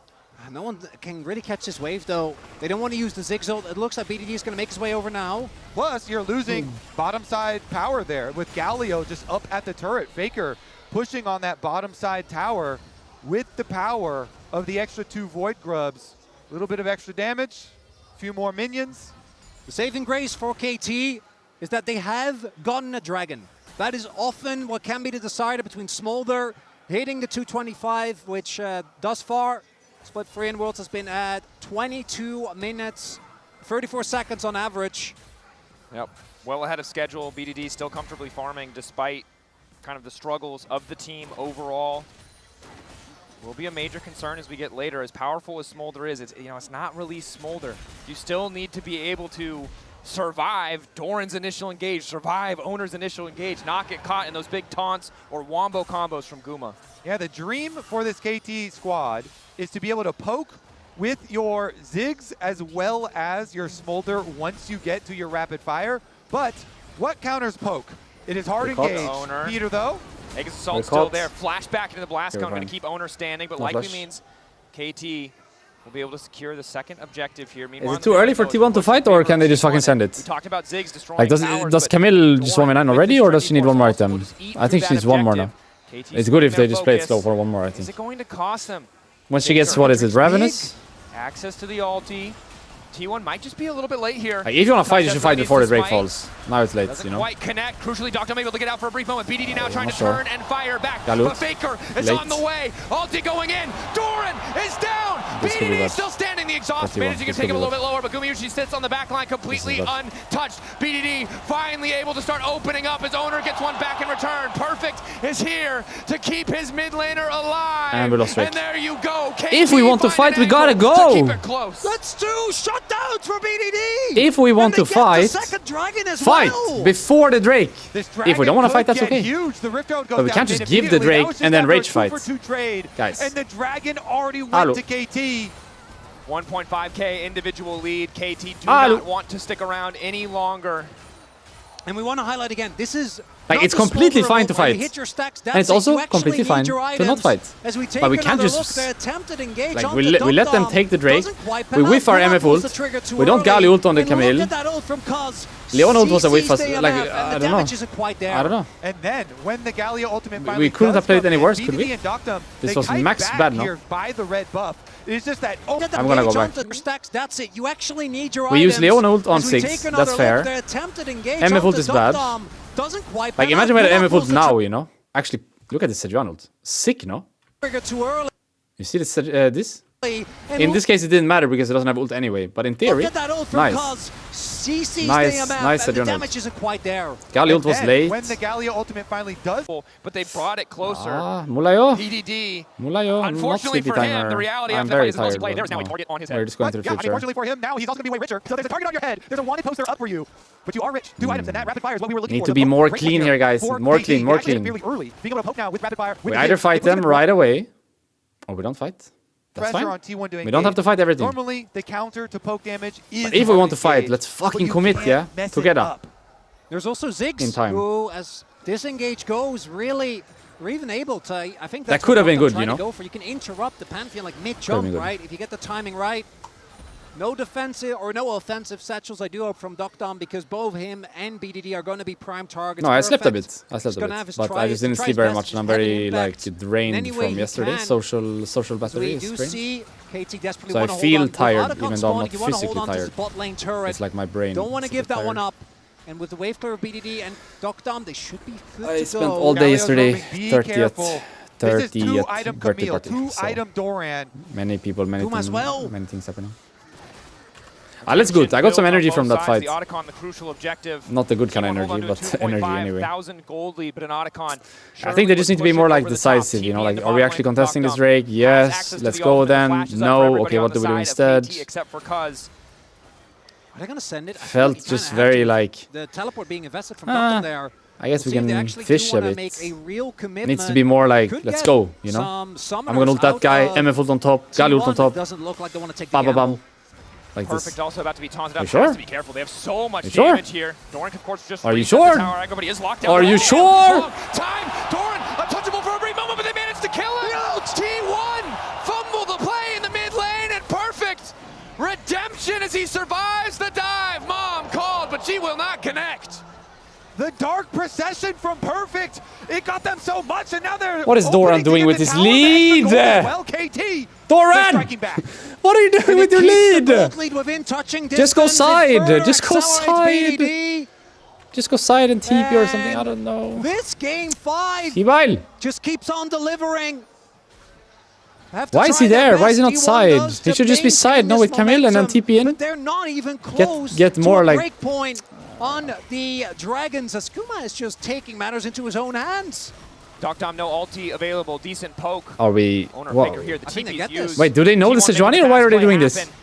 No one can really catch this wave, though. They don't want to use the Ziggs ult. It looks like BDD is going to make his way over now. Plus, you're losing bottom side power there with Galio just up at the turret. Faker pushing on that bottom side tower with the power of the extra 2 Void Grubs. A little bit of extra damage, a few more minions. The saving grace for KT is that they have gotten a dragon. That is often what can be the decider between Smolder hitting the 225, which thus far, Split 3 in Worlds has been at 22 minutes, 34 seconds on average. Yep, well ahead of schedule. BDD still comfortably farming despite kind of the struggles of the team overall. Will be a major concern as we get later. As powerful as Smolder is, it's not really Smolder. You still need to be able to survive Doran's initial engage, survive Owner's initial engage, not get caught in those big taunts or wombo combos from Guma. Yeah, the dream for this KT squad is to be able to poke with your Ziggs as well as your Smolder once you get to your rapid fire. But what counters poke? It is hard engage. Peter, though. Aegis Assault still there. Flashback into the blast cone. Going to keep Owner standing, but likely means KT will be able to secure the second objective here. Is it too early for T1 to fight, or can they just fucking send it? We talked about Ziggs destroying like, does Camille just 1v9 already, or does she need one more item? I think she needs one more now. It's good if they just play it slow for one more, I think. Is it going to cost them? When she gets, what is it, Ravenous? Access to the ulti. T1 might just be a little bit late here. Like, if you want to fight, you should fight before the Drake Smite. falls. Now it's late, Doesn't you know. quite connect. Crucially, Doctum able to get out for a brief moment. BDD now trying to sure. turn and fire back. Galut. But Faker is Late. on the way. Ulti going in. Doran is down. This could be BDD bad. still standing. The exhaust 51. managing to This take could him a be little bit lower, but Gumayushi sits on the back line completely This is bad. untouched. BDD finally able to start opening up. His owner gets one back in return. Perfect is here to keep his mid laner alive. And we lost Drake. And there you go. If we want to fight, we gotta go. To keep it close. Let's do shutdowns for BDD. If we want to And they get fight, the second dragon as fight well. before the Drake. This If we don't want to fight, that's dragon okay. could get huge. The Rift Node goes But we down can't just mid give the immediately. That Drake was just and then after a rage fight. 2-for-2 trade. Guys. And the dragon already went Hello. to KT. 1.5k individual lead. KT do Hello. not want to stick around any longer. And we want to highlight again, this is Like, not it's the completely smolder fine to of where you fight. hit your stacks, And it's that's it. also You actually completely need fine your to not items. fight. As we take But we can't another just- look, they attempted engage Like, on we the let them Dom. take the Drake. Doesn't quite We pan whiff out. our Dom MF pulls ult. the trigger too We don't early. Gali ult on the And look Camille. at that ult from Cuz. Leon ult was a CC whiff us. stay Like, alive, and I the don't know. damage isn't quite there. I don't know. And then, when the Gallia ultimate We finally couldn't does have played come any in, worse, could BDD we? and Doctum, This they was kite max back bad, no? here by the red buff. It's just that Get them I'm gonna go engage back. onto your stacks, that's it. You actually need your We use items. Leon ult on As we 6, take another that's look, fair. they attempted engage MF ult onto is bad. Dom. Doesn't quite Like, pan imagine out. we had Dom MF pulls ult the now, you know? Actually, look at the Sejuani ult. Sick, no? trigger too early. You see this? And In this case, it didn't matter because it doesn't have ult anyway. But in theory, look at that ult from nice. Cuz. CC Nice, stay MF, nice and the Sejuani ult. damage isn't quite there. Gali ult was And late. when the Gallia ultimate finally does, But they brought it closer. Mulayo. PDD. Mulayo. Not Unfortunately sleepy for him, timer. the reality I'm of the fight very is also tired. play. There's now a no. target on his We're head. just going to the yeah, I mean, future. fortunately for him, now he's also going to be way richer. So there's a target on your head. There's a wanted poster up for you. But you are rich. 2 items, and that rapid fire is what we were looking Need for. to The be more great clean one here, guys. for More KT. clean, more They actually clean. did it fairly early. Being able to poke now with rapid fire. We either fight them right away, or we don't fight. That's Pressure fine. on T1 to We don't have to engage. fight everything. Normally, the counter to poke damage is. But if we hard want to fight, engage, let's but fucking you commit, can't yeah? mess it Together. up. There's also Ziggs, In time. who, as disengage goes, really, or even able to, I think That that's could what have been Doctum good, tried you to know? Go for. You can interrupt the Pantheon like been mid-jump, good. right? If you get the timing right. No defensive or no offensive satchels, I do hope, from Doctum, because both him and BDD are going to be prime targets. No, I slept a Perfect. bit. I slept He's a gonna have bit. his But I tries, just didn't tries sleep very best, much, and I'm just having very impact like drained any way from he yesterday. can. Social So battery we is do drained. see KT desperately So I want to feel hold on. tired, With even Otacon though I'm spawning, not you want to physically hold on to tired. his bot lane turret. It's like my brain. Don't want to is a give bit that one tired. up. And with the wave clear of BDD and Doctum, they should be good I to spent go. all day Galio's yesterday, roaming. Be 30th, careful. This is 2 30th item birthday Camille, party. 2 So item Doran. many people, many Doom as things, well. many things happening. Let's good. I got some energy from that fight. The Otacon, the crucial objective. Not the good kind of T1 hold on energy, to a but energy 2.5 anyway. thousand gold lead, but an Otacon I think they just need to be more like decisive, you know, like, are we actually contesting this Drake? Yes, let's go then. No, okay, what do we do instead? Except for Cuz. Are they going to send it? I feel Felt like you just kinda have very to. like, The teleport being invested from Ah, Doctum there. I guess we See if they can actually fish do a wanna bit. make a real commitment. Needs to be more like, Could let's get go, you know? some I'm gonna ult that summoners guy, out of MF ult on top, Gali ult on T1. top, Doesn't look like they want to take the bam bam gamble. bam. Like Perfect this. also about to be taunted up. You sure? Has to be careful. They have so much You sure? damage here. Doran, of course, just Are you resets the sure? tower angle, but he is locked down. Are you Oh, sure? long time. Doran, untouchable for a brief moment, but they managed to kill him. T1 fumble the play in the mid lane, and perfect redemption as he survives the dive. Mom called, but she will not connect. The dark procession from Perfect. It got them so much, and now they're. What is Doran opening to doing get with the his tower back for lead? gold as Well, KT. Doran! They're striking back. What are you doing with your Keeps the lead? gold lead within touching Just go distance. side, It further just go accelerates side. BDD. Just go side and TP or something, I And don't know. This game 5 T-Bile! just keeps on delivering. Have to Why is try he their there? Why is he not best. T1 side? does He to should just be side, maintain no, this with Camille and then momentum, TP in. But they're not even close get more to a like- break point on the Dragons. As Kuma is just taking matters into his own hands. Doctom, no ulti available. Decent poke. Are we... Owner Whoa. Faker here. The I think they TP's get this. used. Wait, do they know the T1 making Sejuani or the why are fast they play doing this? happen.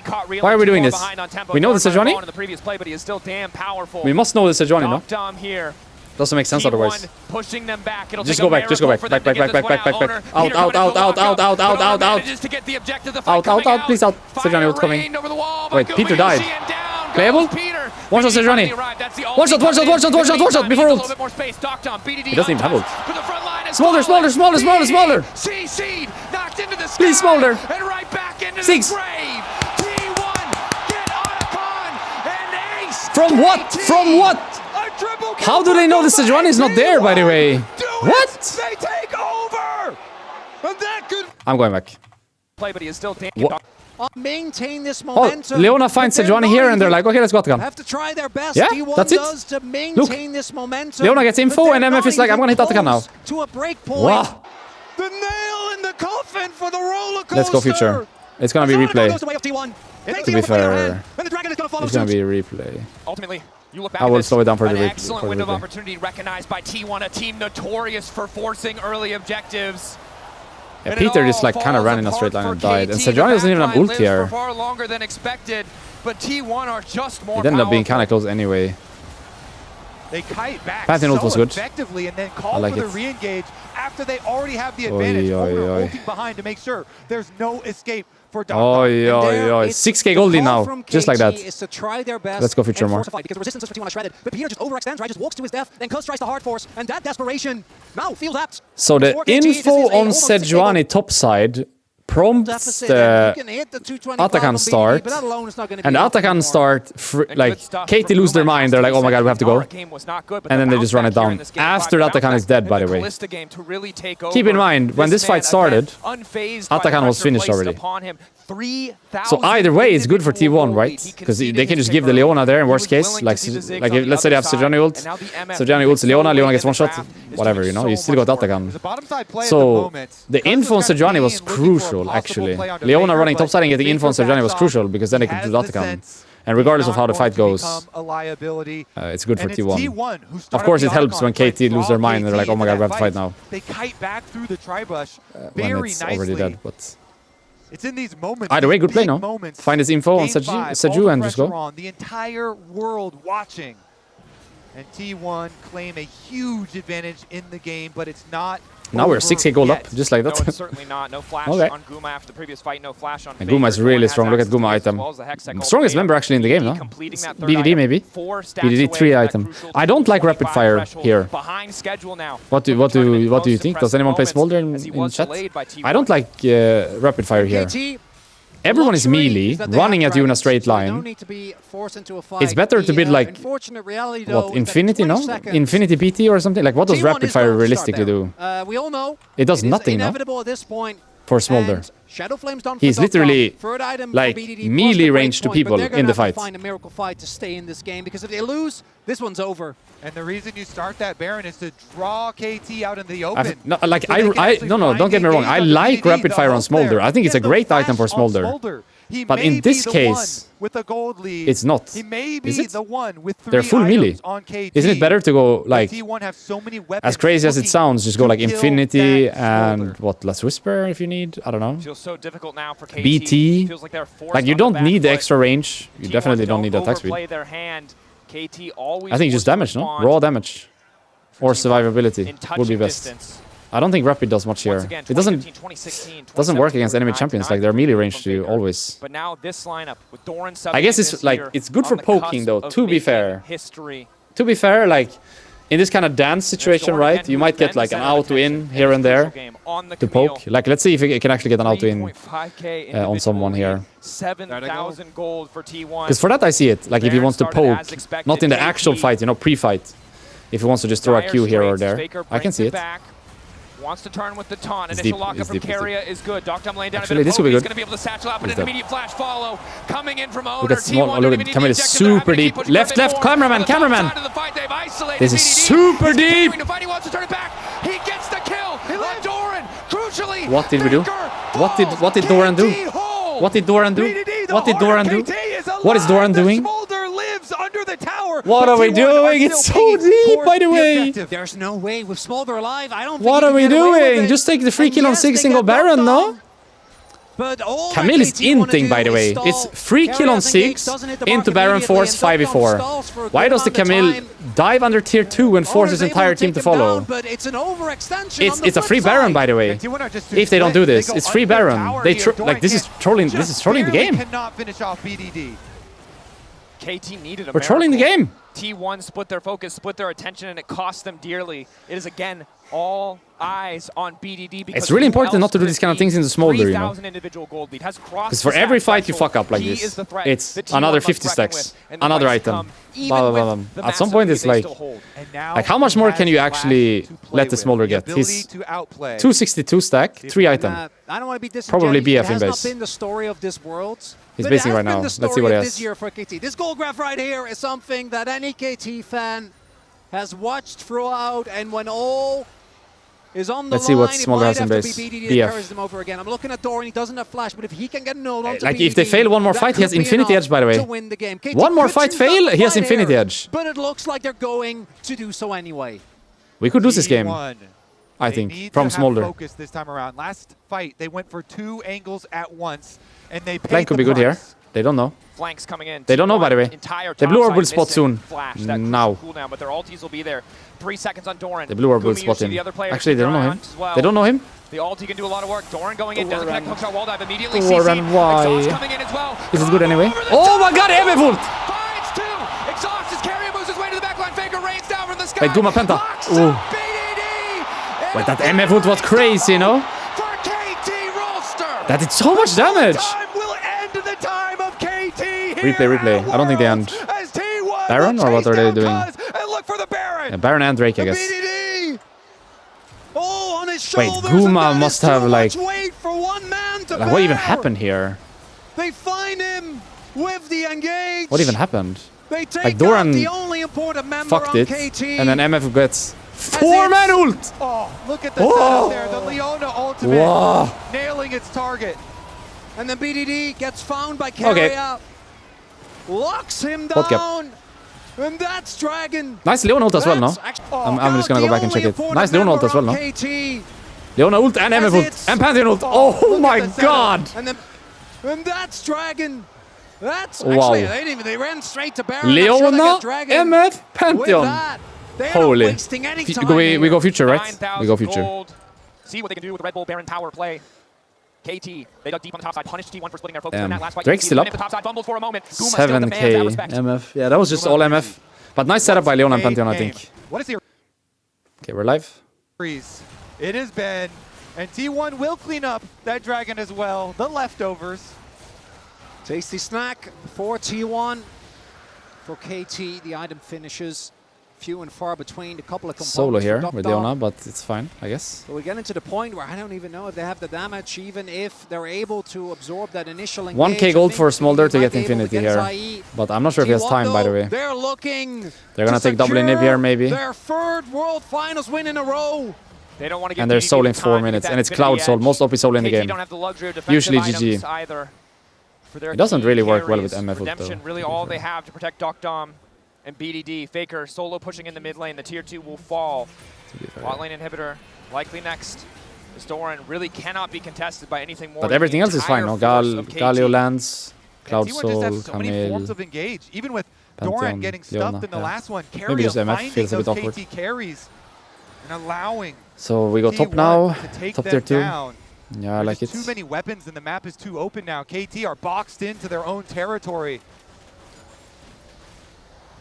KT caught real Why are we doing too far this? behind on tempo. We know the Doran might have Sejuani? fallen in the previous play, but he is still damn powerful. We must know the Sejuani, no? Doctom here. Doesn't make sense T1 otherwise. pushing them back. It'll Just take go a back, just go miracle back. for them Back, to get back, this back, one back, out. back, Owner, back. Peter Out, coming out, in to out, lock out, up, out, but out, Owner out, out. manages to get the objective, the fight Out, coming out, please out. Fire Sejuani ult coming. rained over the wall, but Wait, Peter Gumayushi died. and down Playable? goes Peter. One shot BDD Sejuani. finally arrived. That's the One shot, ulti one shot, coming one shot, in. one shot, one shot, Meantime, before he ult. needs a little bit more space. Doctom, BDD He doesn't even have ult. untouched, but the front line is Smolder, falling. smolder, smolder, smolder, smolder. CC'd, knocked into the sky. Please, Smolder. And right back into Six. the grave. T1, get Otacon, and ace. From what? KT. From what? A triple kill How do they know the from Sejuani is not there, by the way? Do What? it. They take over. And that could. I'm going back. Play, but he is still damn. What? maintain this Oh, momentum. Leona finds But they're Sejuani not here and they're even- like, okay, let's go Atakan. Have to try their best. Yeah, T1 that's it. does to maintain this momentum. Leona gets but info they're and MF not is like, I'm even gonna hit Atakan now. close to a break point. Wow. The nail in the coffin for the roller coaster. Let's go future. It's gonna be replay. Goes the way of T1. To be fair, And the Dragon is gonna follow it's gonna suit. be replay. Ultimately, you look back I at will this, slow it down for an the excellent window of replay. opportunity recognized by T1, a team notorious for forcing early objectives. Yeah, And it Peter all just like kind of falls ran in a apart straight line for and died. And KT. The Sejuani doesn't even have backline ult lives here. for far longer than expected, but T1 are just more It ended up being powerful. kind of close anyway. They kite back Pantheon ult so was good. effectively and then I call like for the it. re-engage after they already have the advantage. Owner ulting behind to make sure there's no escape for Dr. Oi, And oi, there oi. it's 6k the gold in call now. from Just like KT that. is to try their best Let's go future and more. force a fight, because the resistance of T1 is shredded. But Peter just overextends, right? Just walks to his death, then Cuz tries to hard force, and that desperation now feels apt. So the For KT, this info is a on almost 6k Sejuani gold top side prompts deficit, and you the can hit the 225 Atakan on BDD, start, but that alone is not gonna be and the enough Atakan anymore. start, And like, good stuff KT from lose their Guma mind. They're like, oh my god, we have to go. Our game was not good, but And the then they just run bounce it back here down. in this game, After bounce Atakan back is dead, in by the way. Kalista game to really take Keep in over. mind, when this man, fight started, again, unfazed by the Atakan was pressure finished placed already. upon him. 3,000 So either way, it's good for individual T1, gold right? lead. He Because conceded they can his just give the pick early. Leona there in He worst was case. willing Like, to see the Ziggs like on if, the let's say they other have Sejuani side, ult, and now the MF Sejuani ults so Leona, late Leona in gets the one shot, draft is whatever, doing you know, so you still much got work. Atakan. There's a bottom side play at the So moment. the Cuz was info on kind of Sejuani was looking for a crucial, possible actually. play onto Leona Faker, running top but side and getting info on Faker Sejuani was backs crucial off. because then they He could do has the Atakan. sense And regardless he's of how the not fight going to goes, become a liability. it's good for And it's T1. T1 who Of started course, the it helps when Archon, KT lose their draw mind and they're like, KT oh my god, into we have to that fight now. They kite back through the tri-brush When very it's nicely. already dead, but... It's in these moments. Either way, these good play, big no? moments, Find his info on Game five, Seju all the and just pressure go. on, the entire world watching. And T1 claim a huge advantage in the game, but it's not Now we're over 6k gold yet. up, just like No, that. it's certainly not. No flash Okay. on Guma after the previous fight. No flash on And Faker. Guma is T1 really has strong. Look at access to Guma this as item. well as the Hextech Strongest ultimate. member actually in the game, BDD no? completing that third BDD item. maybe? 4 stats BDD away 3 from that item. crucial I don't like rapid 25 fire threshold. here. Behind schedule now. What do From the tournament. you Most think? Does impressive anyone play moments Smolder as he in was chat? delayed by T1. I don't like rapid fire here. KT, Everyone is luxury melee, is that they running have at you in a dragons, straight so they don't line. need to be forced into a fight. It's better to The, build like, unfortunate reality, though, what, is that Infinity, 20 no? seconds, Infinity PT or something? Like, what does T1 rapid is fire going to realistically start do? there. We all know It does it is nothing, no? inevitable at this point. For Smolder. And Shadow Flame's done He's for literally, Third item like, for BDD, melee plus the range to breakpoint, people but they're in the gonna have fight. to find a miracle fight to stay in this game, because if they lose, this one's over. And the reason you start that Baron is to draw KT out in the open. No, like, so they can actually no, find don't get me wrong. engage I on the like BDD, rapid the fire on hope Smolder. there. I think it's a Get the great flash item for on Smolder. He But may in be this the case, one with a gold lead. it's not. He may Is be it? the one with 3 They're full melee. items on KT. Isn't it better to go, But like, T1 have so many weapons as crazy as it looking sounds, just go to like kill Infinity that and, Smolder. what, Let's Whisper if you need? I don't know. Feels so difficult now for KT. BT. Feels like they're forced Like, you on the don't back need the foot. extra range. You T1 definitely don't need the attack speed. overplay their hand. KT always I think just damage, no? Raw damage. Or survivability would be best. Distance. I don't think Rapid does much here. Once again, It doesn't 2016, work against enemy 2017, champions. 49 Like, they're melee from range to you Faker. always. But now this lineup with Doran I guess it's like, it's good for poking though, to be fair. History. To be fair, like, in this kind of dance situation, right? You might get like an auto-in here and there to poke. Like, let's see if you can actually get an auto-in on someone here. 7,000 gold for T1. Because for that I see it. Like, if he wants to poke, not in the actual fight, you know, pre-fight. If he wants to just throw a Q here or there, I can see it. Wants to turn with the taunt. It's Initial deep, lockup it's from deep, it's Keria is good. Dr. laying down Actually, a bit this of will be He's good. going to be able to satchel out, but He's an dead. immediate flash follow coming in from Owner. Look at Small. T1 Look don't at even Camille need is the objective. They're super having to deep. keep pushing Left, for a bit left, more. cameraman, On the top cameraman. side of the fight, they've isolated This is BDD. super He's deep. continuing to fight. He wants to turn it back. He gets the kill. Doran, crucially. What did we do? What did Doran do? What did Doran do? What did Doran do? What is Doran doing? What are we doing? It's so deep, by the way. There's no way with Smolder alive. I don't think What he are can we get away with doing? it. Just take the free And kill on yes, 6 they single get knocked Baron, no? down. But all Camille is that KT wanna inting, do by the is way. stall. It's free kill on Keria engaged, 6 doesn't hit the into mark Baron immediately, Force and Dr. 5v4. stalls for a Why good does the amount of Camille time. dive under tier 2 and force his Owner's able entire to team take to him follow? down, but it's an overextension on the It's a flip free Baron, side. by the way. If they don't do this, it's free Baron. They like this is trolling. This is trolling the game. Cannot finish off BDD. KT needed a We're trolling the miracle. game. T1 split their focus, split their attention, and it cost them dearly. It is again all eyes on BDD because it's really important not to do these kind of things in the Smolder, you know. Because for every fight you fuck up like this, it's another 50 stacks, another item. Blah, blah, blah. At some point it's like how much more can you actually let the Smolder get? He's 262 stack, 3 item. I don't want to be disingenuous. Probably BF in it has base. not been the story of this world. He's basing right now. Let's see what he has. This year for KT. This gold graph right here is something that any KT fan has watched throughout, and when all is on the Let's see line, what Smolder has in base. BDD BF. carries them over again. I'm looking at Doran. He doesn't have flash, but if he can get an ult onto Like BDD, if they fail one more fight, he has that could be Infinity enough Edge, by the way. to win the game. KT One more could fight choose fail, not to he has fight Infinity here, Edge. But it looks like they're going to do so anyway. We could lose this game, T1. I They think, need from to have Smolder. focus this time around. Last fight, they went for 2 angles at once, and they paid Flank could the be good here. price. They don't know. Flanks coming in. They don't know, by the way. They blew our build spot soon. Now. Cooldown, but their ultis will be there. 3 seconds on Doran. They blew our build spot in. Actually, they don't know him. They don't know him. The ulti can do a lot of work. Doran going in, doesn't connect hookshot wall dive immediately. Doran, CC. why? Exhaust coming in as well. This is good anyway. Over the Oh top. my god, MF ult! Finds 2. Exhaust is carrying, moves his way to the backline. Faker rains down from the sky. Wait, Guma Penta. Locks Ooh. up BDD. Wait, that MF ult was crazy, you know? For KT roster. That did so much damage. Time will end the time of KT here Replay. at I don't think they end. Worlds as T1 Baron, will or what chase are they down doing? Cuz and look for the Baron. Yeah, Baron and Drake, I The guess. BDD. Oh, on his Wait, shoulders. Guma and that must is too have, like- much weight for one man to Like, what even bear. happened here? They find him with the engage. What even happened? They take Like, Doran out the only important member Fucked on it, KT. and then MF gets 4-man ult! Oh, look at the Oh. setup there. The Leona ultimate Wow. nailing its target. And then BDD gets found by Carrier. Locks him Bot cap. down. And that's Dragon. Nice Leona ult as well, no? I'm just gonna go back and check it. Nice Leona ult as well, no? KT. Leona ult and MF ult and Pantheon ult. Oh look my at the setup. god! And that's Dragon. That's Wow. actually they didn't even they ran straight to Baron. I'm sure they Leona, got Dragon. MF, With Pantheon. that, they are Holy. not wasting any time. We go here. future, right? 9,000 We go future. gold. See what they can do with the Red Bull Baron power play. KT, they dug deep on the top side, punished T1 for splitting their focus in that last fight. Drake's still up. The top side fumbled for a moment. Guma still demands that 7k respect. MF. Yeah, that was just all MF. But nice setup by Leona and Pantheon, I think. What is the Okay, we're live. freeze? It has been, and T1 will clean up that Dragon as well. The leftovers. Tasty snack for T1. For KT, the item finishes few and far between. A couple of components Solo for here Duck with Dog. Leona, but it's fine, I guess. So we get into the point where I don't even know if they have the damage, even if they're able to absorb that initial engage. 1k gold I for think Smolder to they get might be able to Infinity get here. Zai. But I'm not sure if he has time, by the way. They're looking. They're gonna to take double inhib secure here, maybe. Their third World Finals win in a row. They don't want to get And they're BDD soul in the 4 time minutes. with And that it's Cloud Infinity Soul, Edge. most OP soul in the KT game. don't have the luxury of defensive Usually items GG. either. For their It doesn't key really work well with carries. MF ult, Redemption, though, really to be all fair. they have to protect Doc Dom and BDD. Faker solo pushing in the mid lane. The tier 2 will fall. Bot lane inhibitor likely next. This Doran really cannot be contested by anything more. But than everything the else is fine, entire no? force of KT. Galio lands, Cloud And T1 Soul, just has so many forms Camille. of engage. Even with Pantheon, Doran getting stuffed Leona, in the yeah. last one, Maybe Carrier just MF finding feels a those bit awkward. KT carries and allowing So we go top T1 now, to take top them tier 2. down. Yeah, I like it. There's too many weapons and the map is too open now. KT are boxed into their own territory.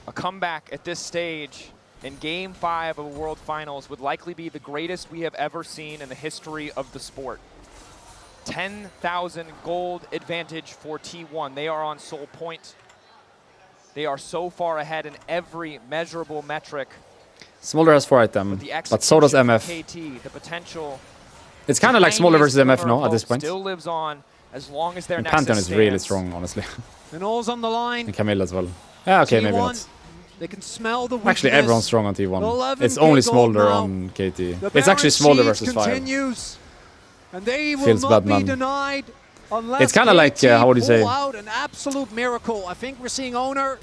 A comeback at this stage in Game 5 of a World Finals would likely be the greatest we have ever seen in the history of the sport. 10,000 gold advantage for T1. They are on Soul Point. They are so far ahead in every measurable metric. Smolder has 4 item, But the but so does execution MF. from KT, the potential. It's kind of like Smolder versus MF, no, at this point. Still lives on as long as their And nexus Pantheon is really stands. strong, honestly. And all's on the line. And Camille as well. Yeah, okay, maybe T1, not. they can smell the weakness. Actually, everyone's strong on T1. 11 It's only gold Smolder now. on KT. The It's actually Baron Smolder siege versus 5. continues, and they will Feels not bad, be man. denied unless It's kinda like, KT how would you say? pull out an absolute miracle. I think we're seeing Owner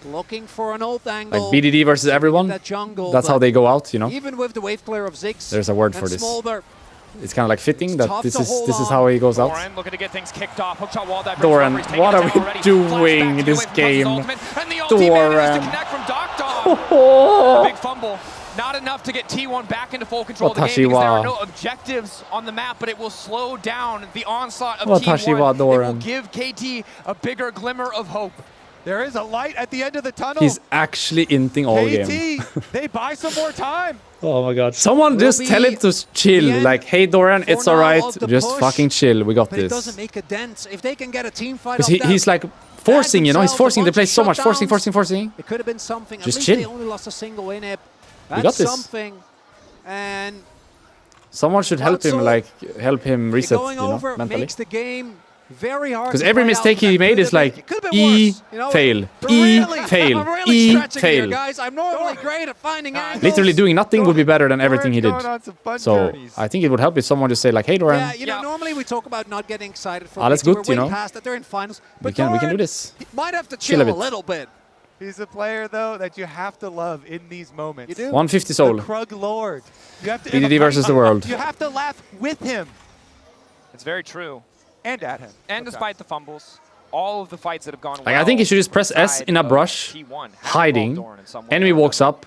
looking for an ult Like angle. BDD versus everyone. That jungle, That's how but they go out, you know? even with the wave clear of Ziggs. There's a word and for this. Smolder, It's kind of like fitting that tough this to is hold how on. he goes out. Doran looking to get things kicked off. Hookshot wall dive. Doran, He's taking what it are down we already. doing Flashback in this away from game? Ultimate, and the ulti manages to connect from Doc Dom. Big fumble. Not enough to get T1 back into full control of the game because there are no objectives on the map, but it will slow down the onslaught of Watashi wa T1. It will Doran. give KT a bigger glimmer of hope. There is a light at the end of the tunnel. He's actually inting all game. KT, they buy some more time. Oh my god. Someone just tell him to chill. Like, hey Doran, it's alright. Just fucking chill. We got but it this. doesn't make a dent. If they can get a team fight Because he's like forcing, you know, he's forcing the play so much. Forcing. It could have been something. Just At least chill. they only lost a single inhib. We got That's this. something. And someone should help him, like, help him reset, going you know, over mentally. makes the game very hard. Because to every play mistake out. he made is like E, fail, E, fail, I'm really E, stretching here, fail. guys. I'm normally great at finding angles. Literally doing nothing would be better than everything he did. Going on some fun So journeys. I think it would help if someone just say like, hey Doran, Yeah, you know, normally we talk about not getting excited for that's KT. good, We're you way know. past that. They're in finals. we But can do Doran this. might have to Chill chill a a bit. little bit. He's a player, though, that you have to love in these moments. You do? 150 soul. The Krug Lord. You have to BDD versus the world. You have to laugh with him It's very true. and at him. And despite the fumbles, all of the fights that have gone Like, I think he should just press S in a brush, hiding. Enemy walks up.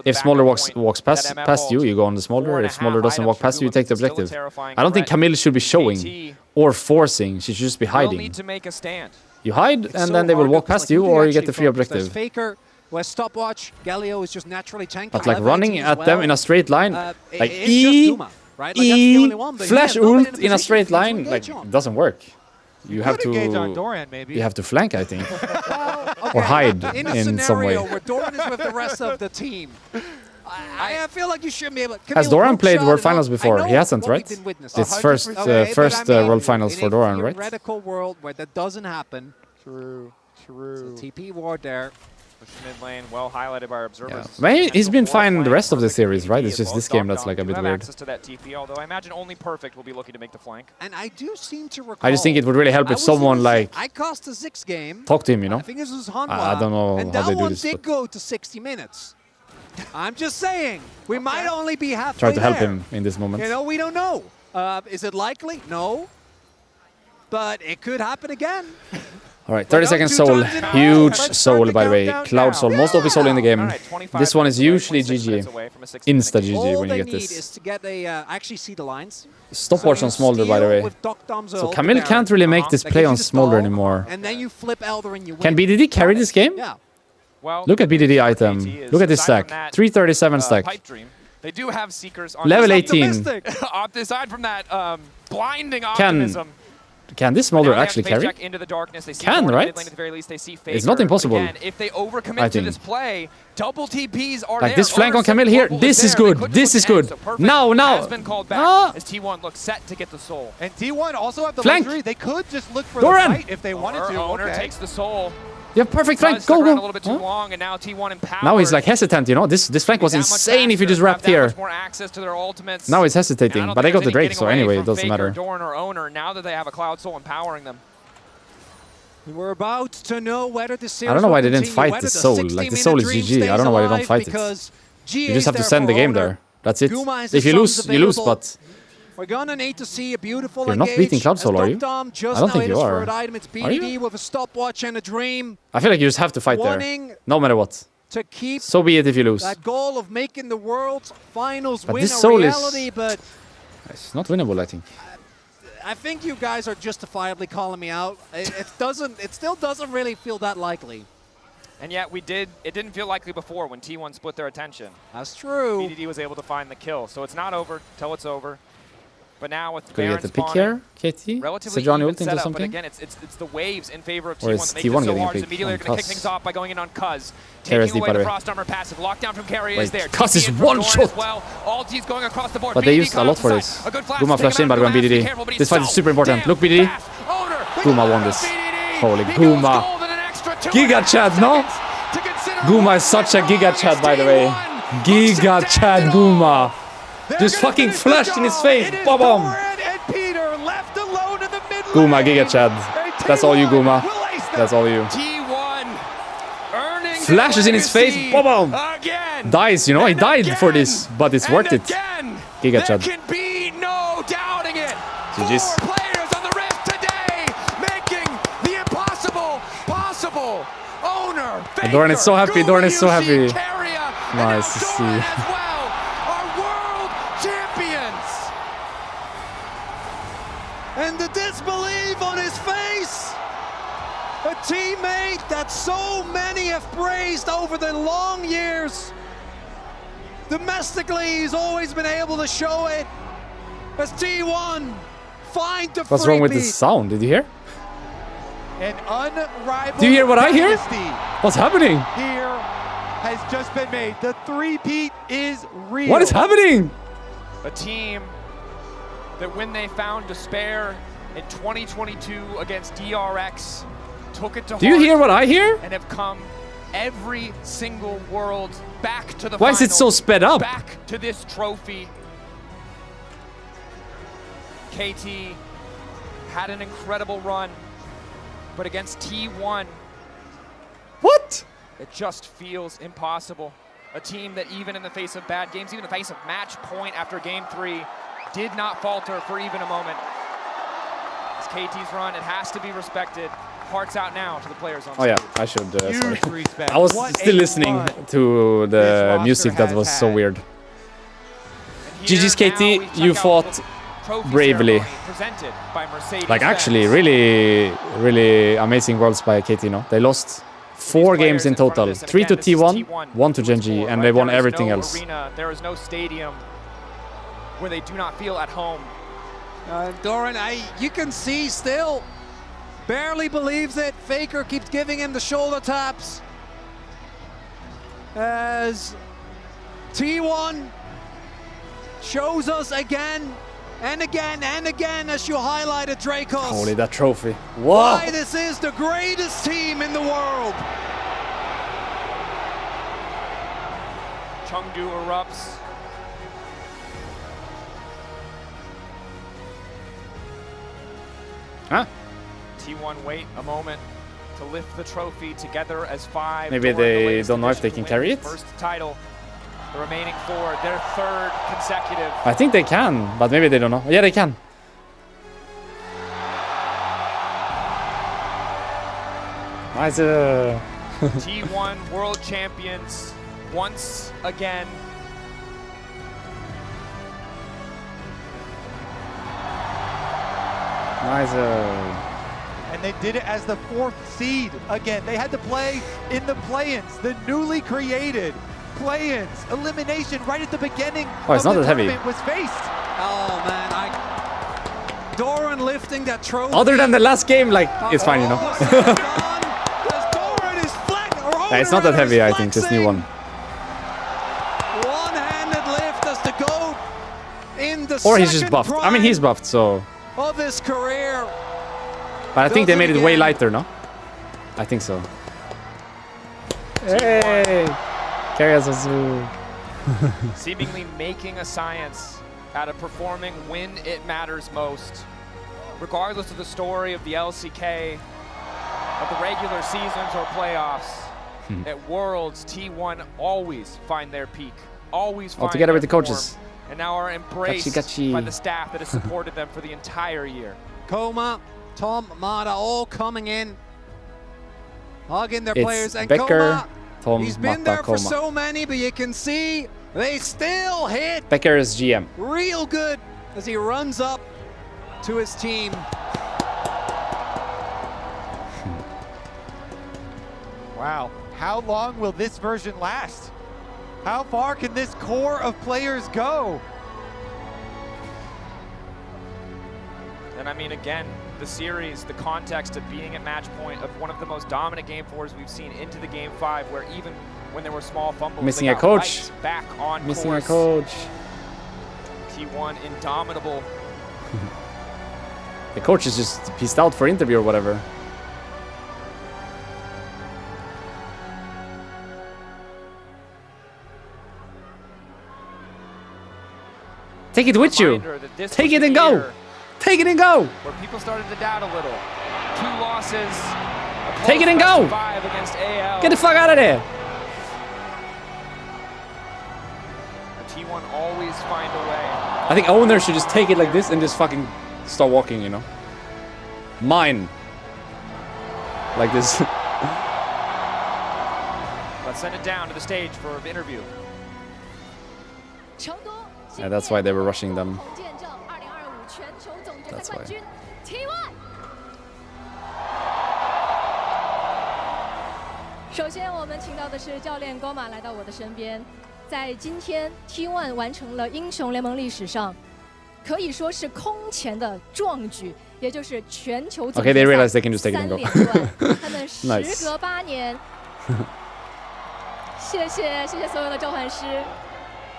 If Smolder walks past you, you go on the Smolder. If Smolder doesn't walk past you, you take the objective. I don't think Camille should be showing or forcing. She should just be hiding. Need to make a stand. You hide, and then they will walk past you, or you get the free objective. Faker, West stopwatch. Galio is just naturally tanky. But like running at them in a straight line, like it's E, just Duma, right? Like, that's the only one, but he flash has nobody ult in in a position straight to line, engage like on. doesn't work. You have Could engage on to Doran, maybe. you have to flank, I think, Okay, or hide in a in some way. scenario where Doran is with the rest of the team, I feel like you shouldn't be able. Has Doran played World Finals before? He hasn't, right? It's It's first World Finals for Doran, right? In a theoretical world where that doesn't happen, True. it's a TP ward there. Push mid lane, well highlighted by our observers. Maybe he's been Potential fine fourth the rest of the flank, series, right? TP It's as just well. this game Dog that's Dog like a do bit have weird. access to that TP, although I imagine only Perfect will be looking to make the flank. And I do seem to recall. I just think it would really help I if was someone in like I cost a 6 game. talk to him, you know? I think this was Hanwha. I don't know and how that they do one this, did but- go to 60 minutes. I'm just saying, we might only be halfway Try to help there. him in this moment. You know, we don't know. Is it likely? No. But it could happen again. All right, 30 seconds Two soul. times in a row. Huge Let's start soul, the by the way. countdown Cloud now. soul. Most OP soul in the game. All right, 25 This one is minutes away, usually 26 minutes GG. away from a 60-minute Insta GG All when they you need get is this. to get a actually see the lines. Stopwatch on Smolder, by the way. So Camille can't really make this play on Smolder anymore. And then you flip Elder and you win. Can BDD carry this game? Yeah. Well, Look at BDD item. KT is, Look at this aside from stack. that, 337 stack. Pipe Dream. They do have Seekers on Level this 18. Aside from that blinding Can optimism. Can this Smolder Now they have actually Face carry? Jack into the darkness. They see Can, Morning right? mid lane at the very least. They see Faker. It's not impossible, Again, if they overcommit I to think. this play, double TPs are Like there. this flank on Ownership Camille here. Global This is there. They good. could This just is good. end, so Perfect Now. has been called back Ah. as T1 looks set to get the soul. And T1 also have the Flank. luxury. They could just look for Doran. the fight if they wanted to. Owner Okay. takes the soul. You have perfect flank. Stuck Go, around a go. little bit too long, and now T1 empowered. Now he's like hesitant, you know? This flank was insane if you just wrapped here. More access to their ultimates. Now he's And I hesitating, don't but they think got the there's any Drake, so getting away anyway, it from doesn't Faker, matter. Dorn or Owner now that they have a Cloud Soul empowering them. We're about to know whether the series I don't know why they will didn't continue, fight whether the soul. 60 Like, the minute soul is dream GG. I stays don't know why they don't alive fight it. because You GA just is have to there send the for game Owner. there. That's it. Guma is If the you lose, sons you lose, available. but We're gonna need to see a beautiful You're not engage beating Cloud as Soul, are you? Dom just I don't now think hit you his are. third item. It's Are you? BDD with a stopwatch and a dream I feel like you just have to fight there. wanting No matter what. to keep So be it if you lose. that goal of making the World Finals But win this a soul is- reality, but It's not winnable, I think. I think you guys are justifiably calling me out. It still doesn't really feel that likely. And yet it didn't feel likely before when T1 split their attention. That's true. BDD was able to find the kill. So it's not over till it's over. But now with Could you Baron get the pick spawning, here, KT? relatively Sejuani even ult into setup, but something? again, it's the waves in favor of Or T1 is that make T1 this so getting a hard. pick Immediately on they're going to kick Cuz? things off by going in on Cuz. Terrace Taking deep, away by the the way. Frost Armor passive. Lockdown from Carry Wait, is there. Cuz TP is in from one Doran shot. as well. Ulti's going across the board. But they BDD used a cut lot off for the this. side. A good flash Guma to flashed take in, him by out the way, of the BDD. match. Be careful, but he's This fight is so super important. damn Look, BDD. fast. Owner, Guma we won got this. BDD. Holy He goes Guma. gold in an extra 2 Giga Chad, no? seconds to consider Guma is such a Giga Chad, by the way. Giga Chad Guma. Just fucking flashed in his face. Ba-bam. Guma, Giga Chad. That's all you, Guma. That's all you. T1 earning Flashes in his face. Ba-bam. Again. Dies, you know? He died for this, but it's worth it. Again. Giga Chad. There can be no doubting it. GG's. 4 players on the Rift today, making the impossible possible. Owner, Faker, Doran is so happy. Doran is so happy. Carrier, Nice to and see. now Doran as well are world champions. And the disbelief on his face A teammate that so many have praised over the long years. Domestically, he's always been able to show it. As T1 find the What's wrong with the sound? Did you hear? An unrivaled Do you hear what I hear? dynasty What's happening? here has just been made. The three-peat is real. What is happening? A team that when they found despair in 2022 against DRX, took it to Do you hear what I hear? and have come every single world back to the Why is it so finals, sped up? back to this trophy. KT had an incredible run, but against T1, What? it just feels impossible. A team that even in the face of bad games, even in the face of match point after game 3, did not falter for even a moment. It's KT's run, it has to be respected. Hearts out now to the players on Oh yeah, stage. I should. Sorry. Huge respect. I was What still a listening run to this the roster music that was has so had. weird. And here GG's now KT, we check you out fought the trophy bravely. ceremony presented by Mercedes Like actually, Benz. really amazing worlds by KT. No, they lost 4 games in total. 3 to T1, 1 to Genji, and they won everything else. Arena, there is no stadium where they do not feel at home. Doran, you can see still, barely believes it. Faker keeps giving him the shoulder taps. As T1 shows us again and again and again, as you highlighted, Dracos, Holy, that trophy. why Wow. this is the greatest team in the world. Chengdu erupts. Huh? T1 wait a moment to lift the trophy together as 5. Maybe Doran, the they latest don't know if addition they to can win carry his it? First title. The remaining 4, their 3rd consecutive. I think they can, but maybe they don't know. Yeah, they can. Nice. T1 world champions once again. Nice. And they did it as the 4th seed. Again, they had to play in the play-ins, the newly created play-ins. Elimination right at the beginning Oh, it's of not the that heavy. tournament was faced. Oh man, Doran lifting that trophy. Other than the last game, like, it's fine, you know. Yeah, it's not that heavy, I think, this new one. One-handed lift as the GOAT in the Or he's just second buffed. I mean, he's buffed, so. prime of his career. But I think they Does it made it way again. lighter, no? I think so. Hey! Carry us, Azu. Seemingly making a science out of performing when it matters most. Regardless of the story of the LCK, of the regular seasons or playoffs, at Worlds, T1 always find their peak, always find together their with the coaches. form, and now are embraced Gachi. by the staff that has supported them for the entire year. Koma, Tom, Mata, all coming in, hugging their It's players. And Becker, Koma, Tom, he's been Mata, there for Koma. so many, but you can see they still hit Becker is GM. real good as he runs up to his team. Wow, how long will this version last? How far can this core of players go? And I mean, again, the series, the context of being at match point of one of the most dominant game 4s we've seen into the game 5, where even when there were small fumbles, Missing they a got coach. right back on Missing course. a coach. T1 indomitable. The coach is just pieced out for interview or whatever. Take it with you. Reminder that this Take was it the and go. year Take it and go. Where people started to doubt a little. 2 losses. a Take it and close go. best of 5 against AL. Get the fuck out of there. But T1 always find a way. I think owner should just take it like this and just fucking start walking, you know. Mine. Like this. Let's send it down to the stage for an interview. Yeah, that's why they were rushing them. That's why. 首先，我们请到的是教练高马来到我的身边。在今天 T1 完成了英雄联盟历史上可以说是空前的壮举，也就是全球总决赛3连冠。他们时隔8年，谢谢所有的召唤师。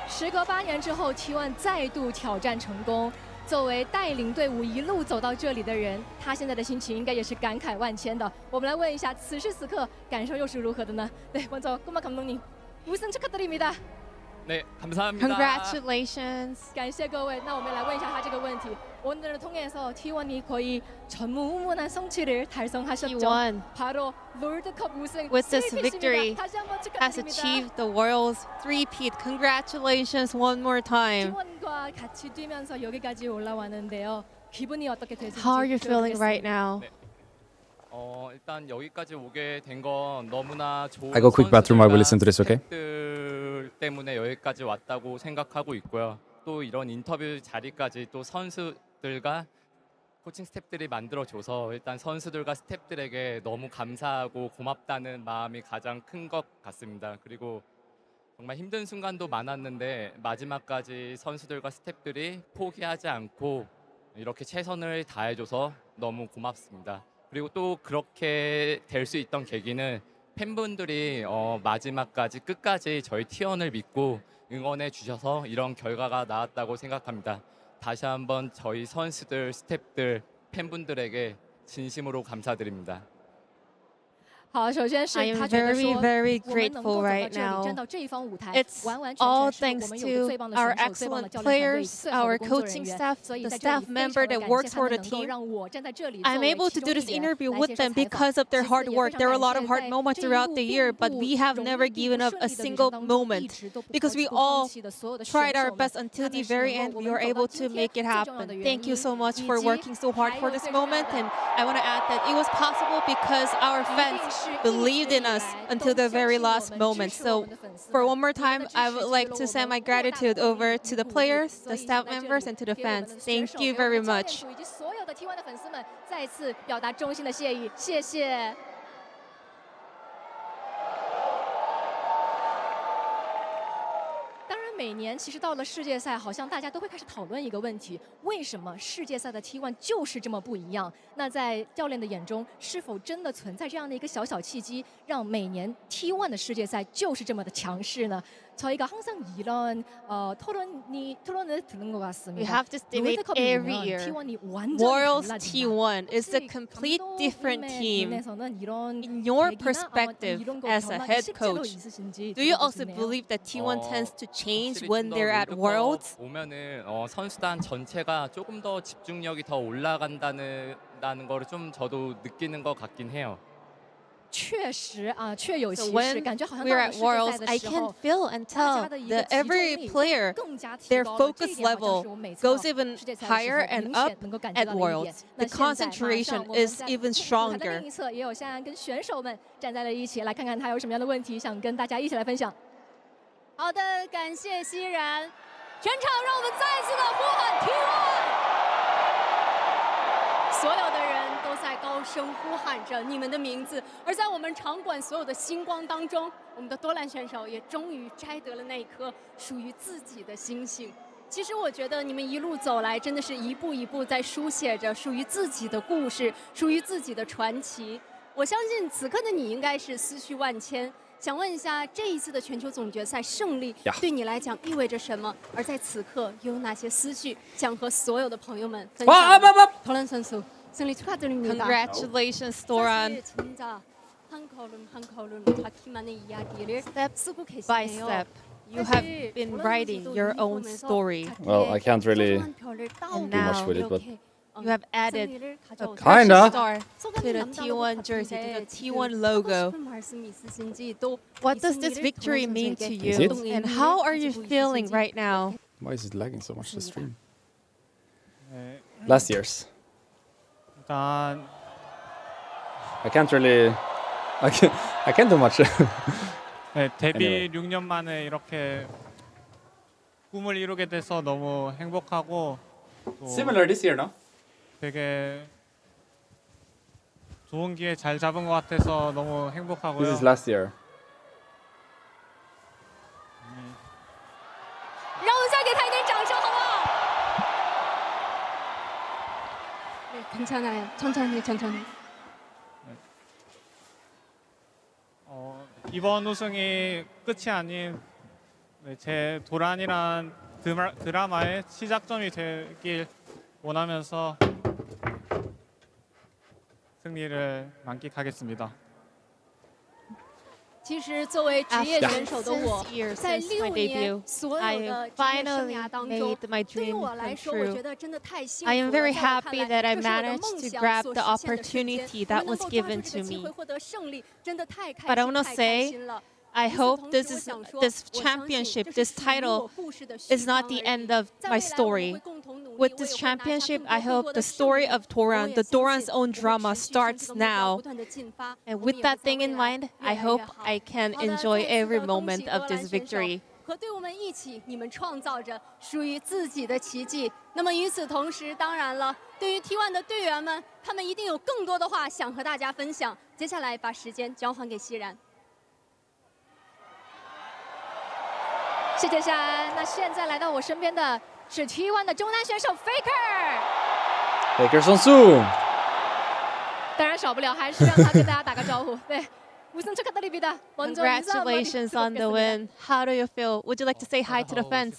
时隔8年之后 ，T1 再度挑战成功。作为带领队伍一路走到这里的人，他现在的心情应该也是感慨万千的。我们来问一下，此时此刻感受又是如何的呢？对，먼저 꼬마 감독님 우승 축하드립니다. 네, 감사합니다. Congratulations. 感谢各位。那我们来问一下他这个问题。 오늘을 통해서 T1이 거의 전무후무한 성취를 달성하셨죠. T1 바로 롤드컵 우승. with this victory 다시 한번 has 축하드립니다. achieved the world's three-peat. Congratulations one more time. T1과 같이 뛰면서 여기까지 올라왔는데요. 기분이 어떻게 되세요? How are you feeling right now? 일단 여기까지 오게 된 건 너무나 좋은 I go quick bathroom while we listen to this, okay? 선수들 때문에 여기까지 왔다고 생각하고 있고요. 또 이런 인터뷰 자리까지 또 선수들과 코칭 스태프들이 만들어줘서 일단 선수들과 스태프들에게 너무 감사하고 고맙다는 마음이 가장 큰 것 같습니다. 그리고 정말 힘든 순간도 많았는데 마지막까지 선수들과 스태프들이 포기하지 않고 이렇게 최선을 다해줘서 너무 고맙습니다. 그리고 또 그렇게 될 수 있던 계기는 팬분들이 마지막까지 끝까지 저희 T1을 믿고 응원해 주셔서 이런 결과가 나왔다고 생각합니다. 다시 한번 저희 선수들, 스태프들, 팬분들에게 진심으로 감사드립니다. 好，首先是 I am 他觉得 very, 说 very 我们能够 grateful 走到 right 这里， now. 站到这一方舞台， It's 完完 all 全全 thanks 是我们有 to 最棒的 our 选手、最棒的 excellent 教练团队、 players, 最好的 our 工作 coaching 人员。 staff, 所以 the 在这里 staff 非常 member 的 that 感 works 谢他 for 们 the 能够 team. 让我站在这里， I'm 作为 able 其 to 中 do 一 this 员 interview 来 with 接受 them 采访。 because of their 其 hard 次也 work. 非 There 常 were a lot 感 of 谢 hard 在 moments 这 throughout 一 the 路 year, 并 but 不 we have 容易 never 并 given 不 up 顺 a 利的旅 single 程当中， moment 一直都不 because 放 we 不 all 放弃的所有的 tried 选 our 手们， best until 他 the 们是 very 能 end. 够我 We 们 were 走到 able 今 to 天 make it 最重要的 happen. 原 Thank you 因， so much 以 for 及 working so hard 还 for 有 this 最重要 moment. 的。 And I want to add that it was possible because our 一 fans 定是一 believed 直 in 以 us 来 until 都 the 相 very 信我 last 们、支 moment. 持我 So 们的粉丝 for 们。 one more 你们 time, 的支 I 持 would 给 like 了 to 我 send 们 my 莫大的 gratitude 动力 over 与 to the 鼓励。 players, 所 the 以 staff 在这 members, 里 and to the 给我们 fans. 的选 Thank 手， you 给我们 very 的教练 much. 组以及所有的 T1 的粉丝们，再次表达衷心的谢意，谢谢。当然，每年其实到了世界赛，好像大家都会开始讨论一个问题：为什么世界赛的 T1 就是这么不一样？那在教练的眼中，是否真的存在这样的一个小小契机，让每年 T1 的世界赛就是这么的强势呢？ 저희가 항상 이런 토론을 듣는 것 같습니다. We have this debate 롤드컵이 every 오면 year. T1이 완전히 World's 달라진다. T1 is a 혹시 complete different 감독님의 team. 눈에서는 이런 In your 계기나 perspective 아마 이런 거 as a 변화가 head 실제로 coach, 있으신지 Do you 들어보고 also 싶네요. believe that T1 tends to change 확실히 when 좀더 they're at 롤드컵 Worlds? 보면은 선수단 전체가 조금 더 집중력이 더 올라간다는 거를 좀 저도 느끼는 것 같긴 해요. 确实啊，确有 So 其事， when 感觉好像 we're 到了 at 世界赛 Worlds, 的 I 时 can 候， feel and 大家 tell 的一个 that 集中 every 力 player, 更加提 their 高了。这 focus 一点好像 level 是我每次 goes 到 even 世界赛的时 higher 候 and 明 up 显能够感觉 at 到的一点 Worlds. 那 The 现在马上 concentration 我们 is 在 even 舞台的另 stronger. 一侧也有夏安跟选手们站在了一起，来看看他有什么样的问题想跟大家一起来分享。好的，感谢熙然，全场让我们再次的呼喊 T1。所有的人都在高声呼喊着你们的名字，而在我们场馆所有的星光当中，我们的多兰选手也终于摘得了那一颗属于自己的星星。其实我觉得你们一路走来，真的是一步一步在书写着属于自己的故事，属于自己的传奇。我相信此刻的你应该是思绪万千。想问一下，这一次的全球总决赛胜利对你来讲意味着什么？而在此刻又有哪些思绪想和所有的朋友们分享？토란 선수 승리 축하드립니다. Congratulations, Thoran. 사실 진짜 한 걸음 자기만의 이야기를 쓰고 By 계시네요. step, you have been writing your own story. Well, I can't really And do much now with it, but you have added a Kinda. precious star to the T1 jersey, to the T1 logo. What does this victory mean to Is you? it? And how are you feeling right now? why is it lagging so much, the stream? Last year's. 일단 I can't really... I can't do much. 네, 데뷔 Anyway. 6년 만에 이렇게 꿈을 이루게 돼서 너무 행복하고 또 Similar this year, no? 되게 좋은 기회 잘 잡은 것 같아서 너무 행복하고요. This is last year. 让我们再给他一点掌声，好不好？네, 괜찮아요. 천천히. 이번 우승이 끝이 아닌 제 도란이란 드라마의 시작점이 되길 원하면서 승리를 만끽하겠습니다. 其实作为职业选手的我，在6年所有的职业生涯当中，对于我来说，我觉得真的太幸福了。 I am very happy that I 这是我的 managed 梦 to 想 grab 所 the 实现的瞬间。 opportunity that 我 was 能够抓住 given 这 to 个机 me. 会获得胜利，真的太开 But I 心 wanna 太开 say, 心了。 I 与此 hope 同 this 时，我 is 想说， this 我相信 championship, 这 this 是属于我 title 故事的序 is not 章 the 而已。 end of 在 my 未来，我们 story. 会共同努力， With 我也 this 会拿下更 championship, 多 I 更 hope 多 the 的胜 story 利。 of 我 Toran, 也 the 相 Toran's 信 own 我会 drama 持续向 starts 这个目标 now. 不断地进发， And 我们 with 也会 that 在 thing 未 in 来 mind, 越 I 来越 hope 好。 I can 好的， enjoy 再次 every 的恭 moment 喜 of 荷 this 兰选手 victory. 和队伍们一起，你们创造着属于自己的奇迹。那么与此同时，当然了，对于 T1 的队员们，他们一定有更多的话想和大家分享。接下来把时间交还给熙然。谢谢珊。那现在来到我身边的是 T1 的中单选手 Fakers on Zoom. 当然少不了还是让他跟大家打个招呼。对，우승 축하드립니다. 먼저 인사 한마디 Congratulations on the win. How do you feel? Would you like to say hi to the fans?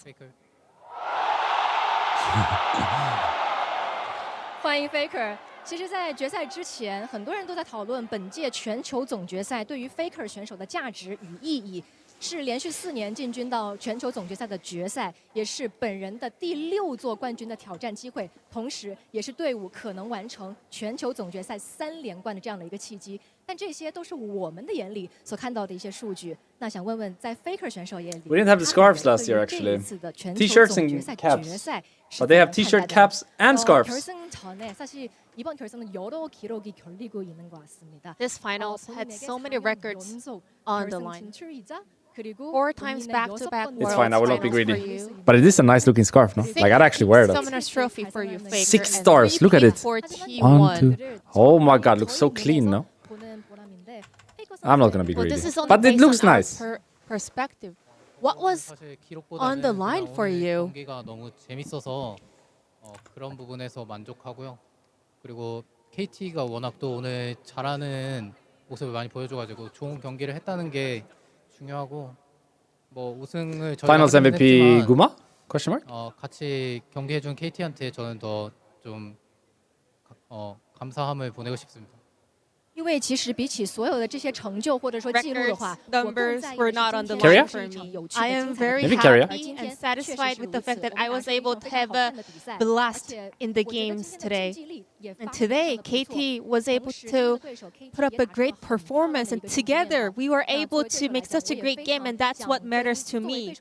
欢迎 Faker。其实，在决赛之前，很多人都在讨论本届全球总决赛对于 Faker 选手的价值与意义。是连续4年进军到全球总决赛的决赛，也是本人的第6座冠军的挑战机会，同时也是队伍可能完成全球总决赛3连冠的这样的一个契机。但这些都是我们的眼里所看到的一些数据。那想问问，在 Faker 选手眼里 We didn't have the scarves last year, actually. T-shirts and caps. But they have T-shirt, caps, and scarves. 결승 전에 사실 이번 결승은 여러 기록이 결리고 있는 것 같습니다. This finals had so many records on the line. 진출이자 4 times back-to-back It's world fine, I will not be finals for greedy. you. But it is a nice looking scarf, no? Like, I'd actually wear that. Summoner's trophy for you, Faker. 6 and stars, look at it. for 1, 2. T1. Oh my god, looks so clean, no? I'm not gonna be Well, greedy. this is only But it based looks on our nice. perspective. What was on the line for you? 경기가 너무 재밌어서 그런 부분에서 만족하고요. 그리고 KT가 워낙 또 오늘 잘하는 모습을 많이 보여줘가지고 좋은 경기를 했다는 게 중요하고 뭐 우승을 저희가 Finals 하기는 MVP 했지만, Guma? Question mark? 같이 경기해준 KT한테 저는 더 좀 감사함을 보내고 싶습니다. 因为其实比起所有的这些成就或者说记录的话， Records, 我更 numbers 在意 were 的 not 是 on the 今 line 天 for 是一场 me. 有趣的 I 精 am 彩的 very Maybe Carrier. happy and satisfied with the fact that I was able to have a blast in the games today. And today, KT was able to put up a great performance, and together we were able to make such a great game, and that's what matters to me.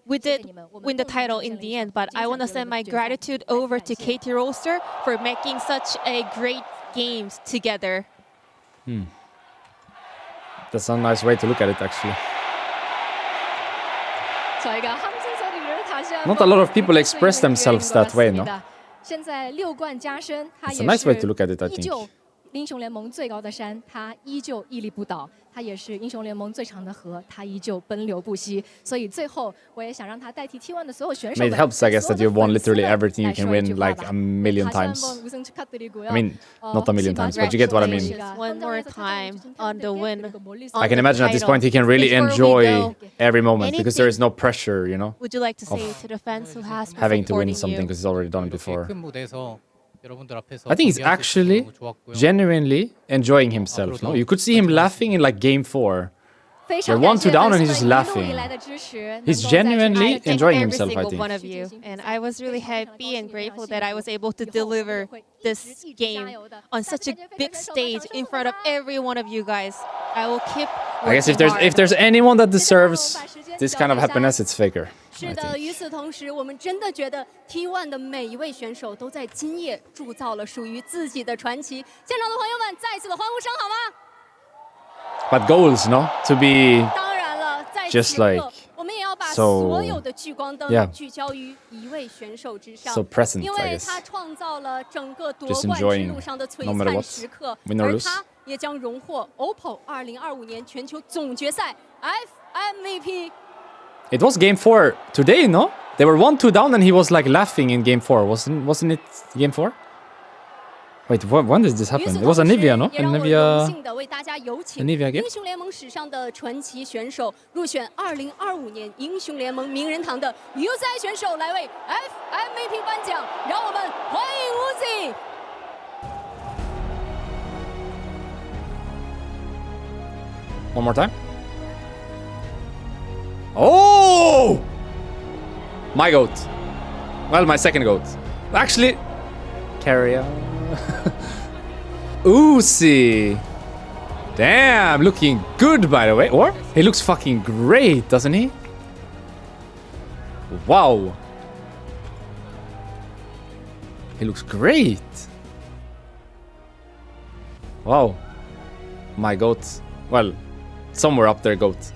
We did win the title in the end, but I want to send my gratitude over to KT Roster for making such a great games together. That's a nice way to look at it, actually. 저희가 함성 소리를 다시 한번 Not a lot of people express themselves that way, no? 现在6冠加身，他 It's 也 a nice way to 是 look at it, I 依 think. 旧英雄联盟最高的山，他依旧屹立不倒；他也是英雄联盟最长的河，他依旧奔流不息。所以最后，我也想让他代替 T1 的所有选手 I 们， mean, it helps, I guess, that you've won literally everything you 来 can 说一 win 句话 like 吧 a million 다시 한번 times. 우승 축하드리고요. I mean, not a million times, but you get what I mean. Congratulations one more time on the win. I can imagine at this point he can really enjoy every moment because there is no pressure, you know, Would you like to say to the fans who has been having to win supporting something you? because he's already done it before. 큰 무대에서 여러분들 앞에서 I think he's 경기할 수 있어서 actually 너무 좋았고요. genuinely enjoying himself. No? You could see him laughing in like game 4. They're 1-2 down and he's just laughing. He's genuinely enjoying every himself, I single one think. of you, and I was really happy and grateful that I was able to deliver this game on such a big stage in front of every one of you guys. I will keep I guess working if there's anyone that deserves this kind of happiness, it's Faker. 是的，与此同时，我们真的觉得 T1 的每一位选手都在今夜铸造了属于自己的传奇。现场的朋友们，再次的欢呼声好吗？ But goals, no? To be 当然了，在 just 此刻 like 我们也要把 so 所有的聚光灯 yeah. 聚焦于一位选手之上 So present, 因 I 为 guess. 他创造了整个夺 Just 冠之 enjoying 路上的璀 no matter 璨 what, 时刻， win or 而 lose. 他也将荣获 OPPO 2025年全球总决赛 FMVP。 It was game 4 today, no? They were 1-2 down and he was like laughing in game 4. Wasn't it game 4? Wait, when did this happen? It was a Nivea, no? 也让我荣 Nivea 幸的为大家有请 Nivea game? 英雄联盟史上的传奇选手，入选2025年英雄联盟名人堂的 UZI 选手来为 FMVP 颁奖，让我们欢迎 Uzi。 One more time. Oh! My goat. Well, my second goat. Actually, carry on. Uzi. Damn, looking good, by the way. Or he looks fucking great, doesn't he? Wow. He looks great. Wow. My goat. Well, somewhere up there, goat.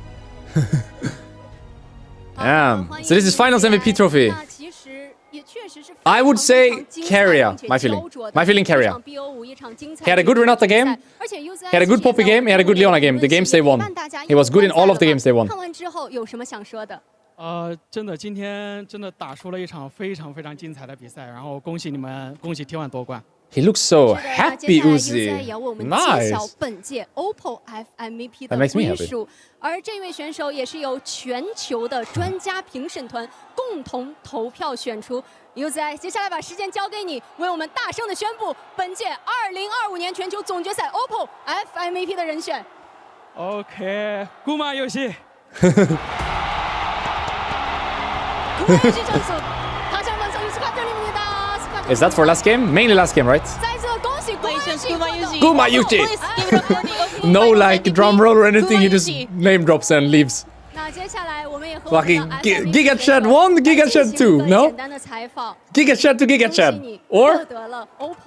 Damn. So this is Finals MVP trophy. I would say Carrier, my feeling. My feeling Carrier. He had a good Renata game. He had a good Poppy game. He had a good Leona game. The games they won. He was good in all of the games they won. 看完之后有什么想说的？真的今天真的打出了一场非常非常精彩的比赛，然后恭喜你们，恭喜 T1 夺冠。 He looks so happy, Uzi. 也要为我们揭 Nice. 晓本届 OPPO FMVP 的 That makes me 归 happy. 属。而这位选手也是由全球的专家评审团共同投票选出。UZI， 接下来把时间交给你，为我们大声的宣布本届2025年全球总决赛 OPPO FMVP 的人选。 OK， 姑妈游戏。 Is that for last game? Mainly last game, right? 再次恭喜 Kuma Yuji. No like drum roll or anything. He just name drops and leaves. 那接下来我们也和 Fucking Giga Chat 1, Giga Chat 2, no? 简单的采访。 Giga Chat to Giga Chat. Or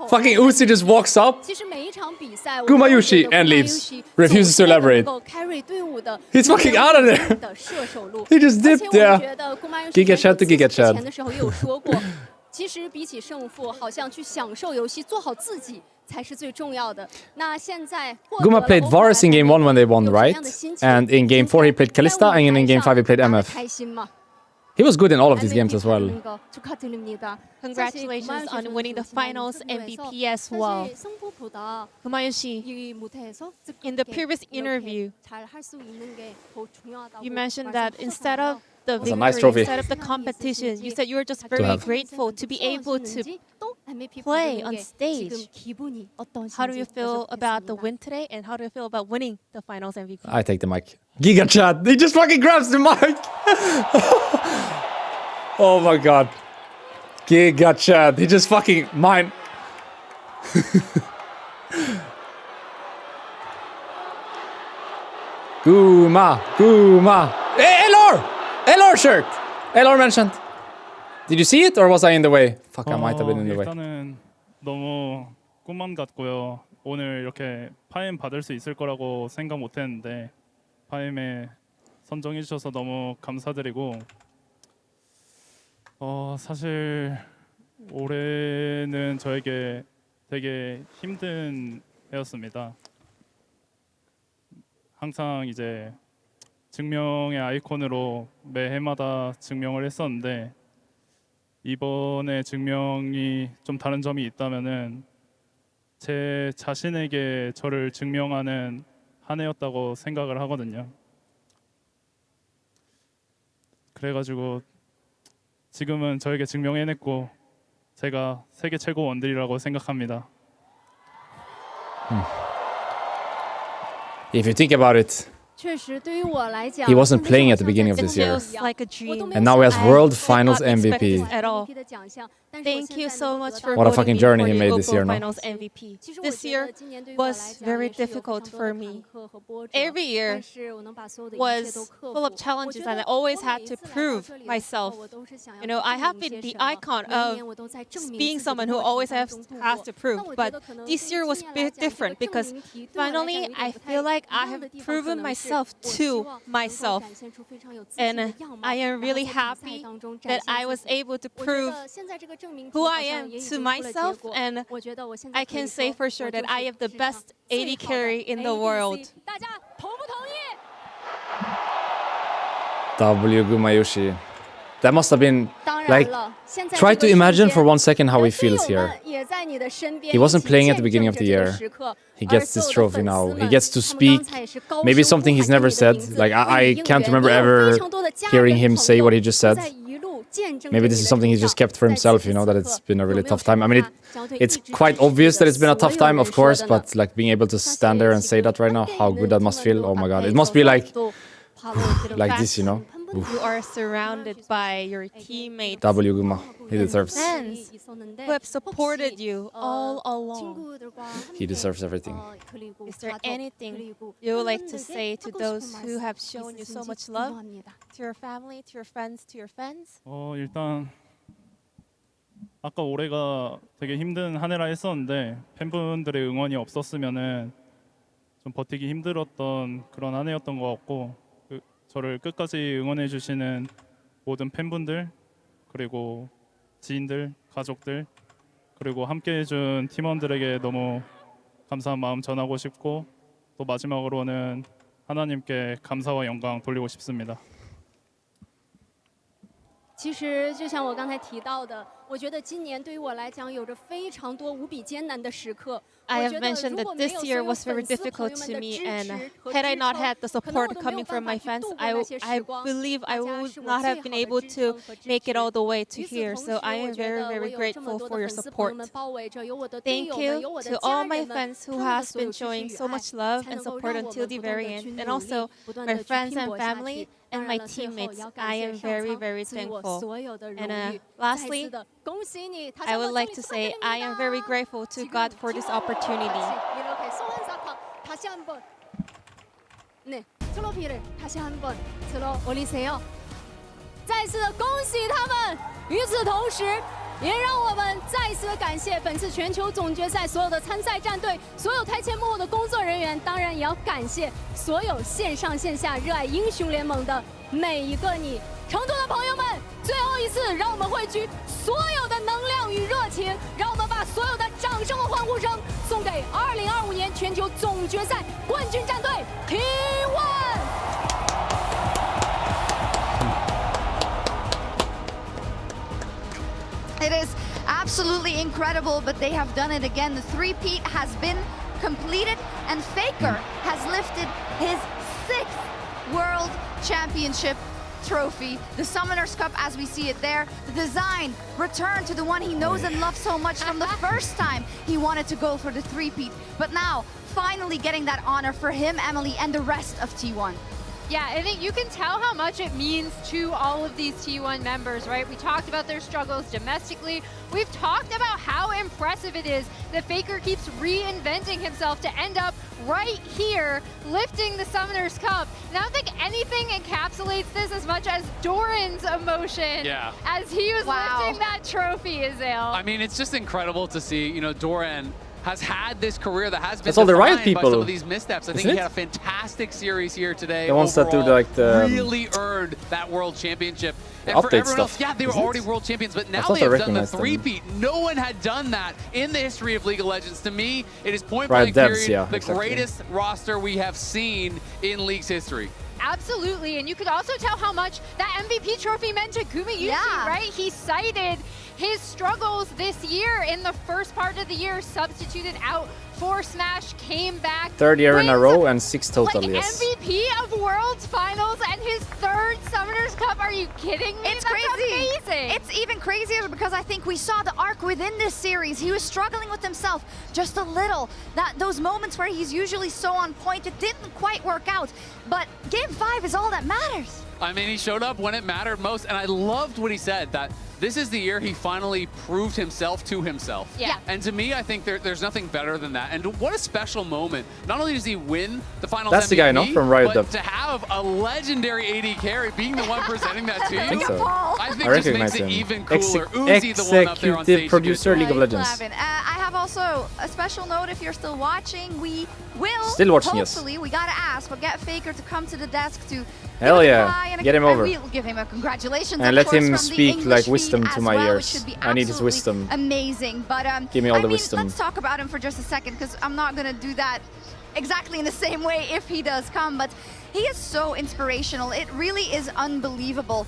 fucking Uzi just walks up, 其实每一场比赛 Gumayushi and leaves. Refuses to elaborate. He's fucking out of there. He just dipped there. Giga Chat to Giga Chat. 前的时候也有说过，其实比起胜负，好像去享受游戏，做好自己才是最重要的。那现在 Guma played Varus in game 1 when they won, right? And in game 4 he played Kalista, and in game 5 he played MF. 开心吗？ He was good in all of these games as well. Congratulations on winning the finals MVP as well. Gumayushi, in the previous interview, you mentioned that instead of the That's a victory, nice trophy. instead of the competition, you said you were just very have. grateful to be able to play on stage. How do you feel about the win today, and how do you feel about winning the finals MVP? I take the mic. Giga Chat. He just fucking grabs the mic. Oh my god. Giga Chat. He just fucking mine. Guma. Hey, Elor shirt. Elor mentioned. Did you see it or was I in the way? Fuck, I might have been in the way. 일단은 너무 꿈만 같고요. 오늘 이렇게 파임 받을 수 있을 거라고 생각 못했는데 파임에 선정해 주셔서 너무 감사드리고 사실 올해는 저에게 되게 힘든 해였습니다. 항상 이제 증명의 아이콘으로 매 해마다 증명을 했었는데 이번에 증명이 좀 다른 점이 있다면은 제 자신에게 저를 증명하는 한 해였다고 생각을 하거든요. 그래가지고 지금은 저에게 증명해냈고 제가 세계 최고 원딜이라고 생각합니다. If you think about it, 确实，对于我来讲 he wasn't playing at the beginning of this year. Feels like a dream. And now he has World Finals MVP. At all. Thank you so much for What a voting fucking me journey for he the made this Global year, no? Finals MVP. This year was very difficult for me. Every year was full of challenges, and I always had to prove myself. You know, I have been the icon of being someone who always has to prove, but this year was different because finally I feel like I have proven myself to myself, and I am really happy that I was able to prove who I am to myself, and I can say for sure that I have the best AD carry in the world. W Gumayushi. That must have been like, try to imagine for 1 second how he feels here. He wasn't playing at the beginning of the year. He gets this trophy now. He gets to speak maybe something he's never said. Like I can't remember ever hearing him say what he just said. Maybe this is something he just kept for himself, you know, that it's been a really tough time. I mean, it's quite obvious that it's been a tough time, of course, but like being able to stand there and say that right now, how good that must feel. Oh my God, it must be like this, you know. Oof. You are surrounded by your teammates. W Guma, he deserves. Fans who have supported you all along. He deserves everything. Is there anything you would like to say to those who have shown you so much love? To your family, to your friends, to your fans? 일단 아까 올해가 되게 힘든 한 해라 했었는데 팬분들의 응원이 없었으면은 좀 버티기 힘들었던 그런 한 해였던 것 같고. 저를 끝까지 응원해 주시는 모든 팬분들 그리고 지인들, 가족들 그리고 함께 해준 팀원들에게 너무 감사한 마음 전하고 싶고 또 마지막으로는 하나님께 감사와 영광 돌리고 싶습니다. 其实就像我刚才提到的，我觉得今年对于我来讲有着非常多无比艰难的时刻。 I have mentioned that this year was very difficult to me, and had I not had the support coming from my fans, I believe I would not have been able to make it all the way to here. So I am very, very grateful for your support. Thank you to all my fans who has been showing so much love and support until the very end, and also my friends and family and my teammates. I am very, very thankful. And lastly, I would like to say I am very grateful to God for this opportunity. 이렇게 소원사카 다시 한번 네 트로피를 다시 한번 들어 올리세요. 再次的恭喜他们。与此同时，也让我们再一次的感谢本次全球总决赛所有的参赛战队，所有台前幕后的工作人员，当然也要感谢所有线上线下热爱英雄联盟的每一个你。成都的朋友们，最后一次，让我们汇聚所有的能量与热情，让我们把所有的掌声和欢呼声送给2025年全球总决赛冠军战队 T1。It is absolutely incredible, but they have done it again. The three-peat has been completed, and Faker has lifted his 6th World Championship trophy. The Summoners Cup, as we see it there, the design returned to the one he knows and loves so much from the first time he wanted to go for the three-peat. But now, finally getting that honor for him, Emily, and the rest of T1. Yeah, I think you can tell how much it means to all of these T1 members, right? We talked about their struggles domestically. We've talked about how impressive it is that Faker keeps reinventing himself to end up right here, lifting the Summoners Cup. And I don't think anything encapsulates this as much as Doran's emotion as he was lifting that trophy, Azale. I mean, it's just incredible to see, you know, Doran has had this career that has been That's all the Riot defined by people, some of these missteps. I think isn't he it? had a fantastic series here today. The ones that do like the really earned that world championship. And for update everyone else, stuff, yeah, they were isn't already it? world champions, but now thought they I have done the recognized them. three-peat. No one had done that in the history of League of Legends. To me, it is point Riot blank devs, period, yeah, the exactly. greatest roster we have seen in League's history. Absolutely, and you could also tell how much that MVP trophy meant to Gumayushi, right? He cited his struggles this year in the first part of the year, substituted out for Smash, came back. 3rd year in a row and 6 total, like yes. MVP of Worlds Finals and his 3rd Summoners Cup. Are you kidding me? It's That's crazy. amazing. It's even crazier because I think we saw the arc within this series. He was struggling with himself just a little. Those moments where he's usually so on point, it didn't quite work out. But Game 5 is all that matters. I mean, he showed up when it mattered most, and I loved what he said, that this is the year he finally proved himself to himself. Yeah. And to me, I think there's nothing better than that. And what a special moment. Not only does he win the finals That's MVP, the guy, no? From Riot but Dub. to have a legendary AD carry being the one presenting that to you, I think so. I think I just makes recognize it him. even cooler. Uzi, the one up there on stage. Executive producer, League of Legends. I have also a special note if you're still watching. We will, Still watching, yes. hopefully, we gotta ask, but get Faker to come to the desk to Hell give him a yeah. hi and Get him over. We'll give him a congratulations. And of let course, him from the speak English like feed wisdom to as my well, ears. which should be I need his absolutely wisdom. Amazing. But Give me all the I mean, wisdom. let's talk about him for just a second, because I'm not gonna do that exactly in the same way if he does come, but he is so inspirational. It really is unbelievable.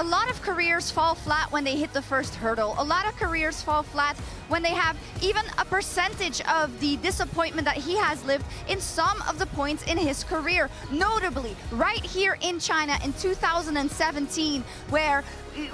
A lot of careers fall flat when they hit the first hurdle. A lot of careers fall flat when they have even a percentage of the disappointment that he has lived in some of the points in his career. Notably, right here in China in 2017, where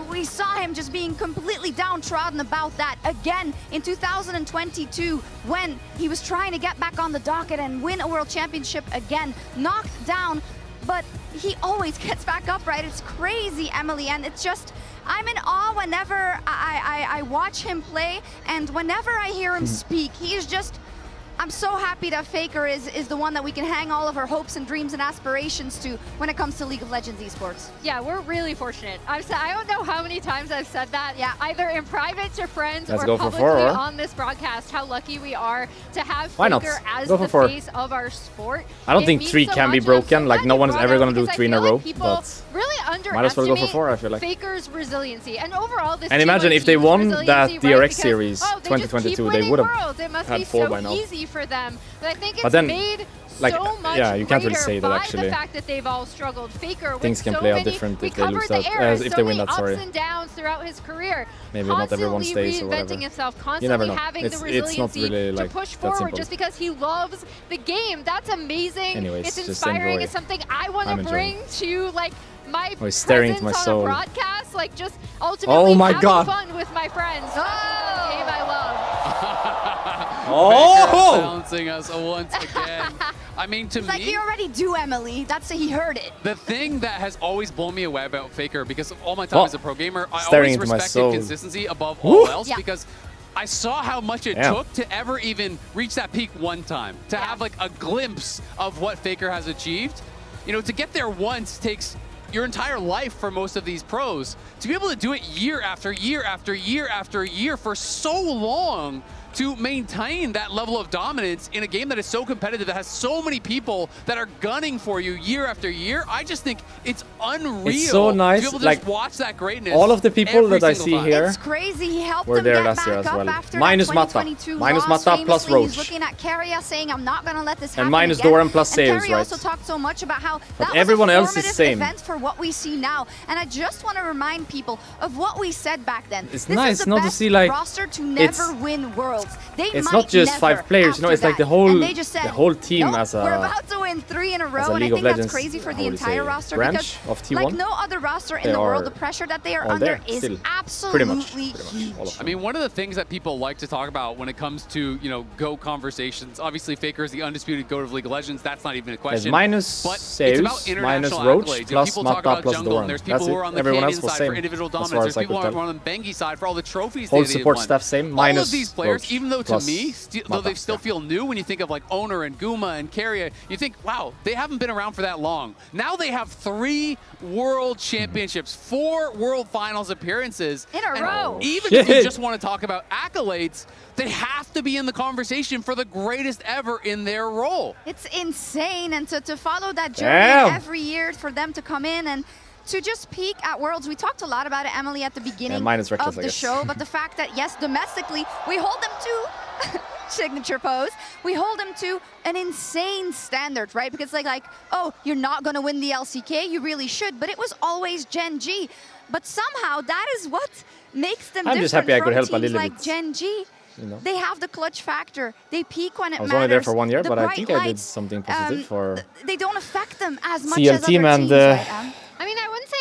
we saw him just being completely downtrodden about that. Again, in 2022, when he was trying to get back on the docket and win a world championship again, knocked down, but he always gets back up, right? It's crazy, Emily, and it's just, I'm in awe whenever I watch him play, and whenever I hear him speak, he's just, I'm so happy that Faker is the one that we can hang all of our hopes and dreams and aspirations to when it comes to League of Legends esports. Yeah, we're really fortunate. I don't know how many times I've said that, either in private to friends Let's or go for publicly 4. on this broadcast, how lucky we are to have Why not? Faker as Go for the 4. face of our sport. I don't It think means 3 so can be much, and I'm broken. so Like, glad no you one is brought ever it going up to do because 3 in I a feel row. like people But really might as well go for underestimate 4, I feel like. Faker's resiliency, and overall this And team imagine was if they huge won resiliency, that right? DRX Because, series they just keep 2022, they winning would worlds. It have must had be 4 so by now. easy for them. But I think it's But then, made like, so much yeah, you can't really greater say that by actually. the fact that they've all struggled. Faker Things with can so play out many, different we if they lose covered the that, eras, if so they win many that, sorry. ups and downs throughout his career. Maybe not everyone Constantly stays or whatever. reinventing himself, You never constantly know. having the It's not resiliency really to like push that forward simple. just because he loves the game. That's amazing. Anyways, it's just inspiring. enjoy. It's something I want I'm to enjoying. bring to like my Oh, he's staring into presence my on soul. a broadcast. Like just ultimately Oh my having God. fun with my friends. This is the game I love. Oh! Bouncing us once again. I mean, to It's like me, he already do, Emily. That's he heard it. the thing that has always blown me away about Faker, because of all my time Oh. as a pro gamer, I Staring always into my respected soul. consistency above Woo! all else, Yeah. because I saw how much it Damn. took to ever even reach that peak one time. To have like a glimpse of what Faker has achieved. You know, to get there once takes your entire life for most of these pros. To be able to do it year after year after year after year for so long, to maintain that level of dominance in a game that is so competitive, that has so many people that are gunning for you year after year, I just think it's unreal. It's so nice, to be able to like, just watch that greatness. all of the people every that I single see time. here It's crazy. He helped were them there get last year back as up well. after Minus that Mata. 2022 Minus loss. Mata plus Famously, He's Roach. looking at Keria saying, I'm not going to let this happen minus again. Doran plus and Saves, Keria right? also talked so much about how But that everyone was a else is formative same. event for what we see now. And I just want to remind people of what we said back then. It's this nice is the not to best see, like, roster to it's- never win Worlds. They It's might not just never 5 players, you know, after it's like that. the whole And they just said, team nope, as a we're about to win 3 in a row, a and I League of think that's Legends, crazy for how the would you entire say, roster branch because, of T1. like no other roster in They the world, are the pressure that they are all under there, is still. absolutely huge. All of I them. mean, one of the things that people like to talk about when it comes to, you know, GOAT conversations, obviously Faker is the undisputed GOAT of League of Legends. That's not even a There's question. minus But it's Saves, about minus international Roach, accolades. You know, plus people talk Mata, about plus jungle, Doran. and there's people That's who it. are on the Everyone Canadian else was side same, for individual as far dominance. as There's I people could who are tell. on the Bengi side for all the trophies Whole they support won. staff same, All minus of these players, Roach, even though to plus me, though Mata, they still feel new when you think of like Owner and Guma and Keria, you think, wow, they haven't been around for that long. Now they have 3 world championships, 4 world finals appearances. In a row. Even if you Shit. just want to talk about accolades, they have to be in the conversation for the greatest ever in their role. It's insane, and to follow that journey Damn. every year for them to come in and to just peak at Worlds. We talked a lot about it, Emily, at the beginning mine is reckless, of I the guess. show, but the fact that, yes, domestically, we hold them to signature pose. We hold them to an insane standard, right? Because like, oh, you're not going to win the LCK. You really should, but it was always Gen G. But somehow that is what makes them I'm different just happy I from could help a teams little like bit. Gen G. You know? They have the clutch factor. They peak when it I was matters. only there for 1 year, The but I bright think I did lights, something positive for they don't affect them as much CL as team other and teams, right, Em? I mean, I wouldn't say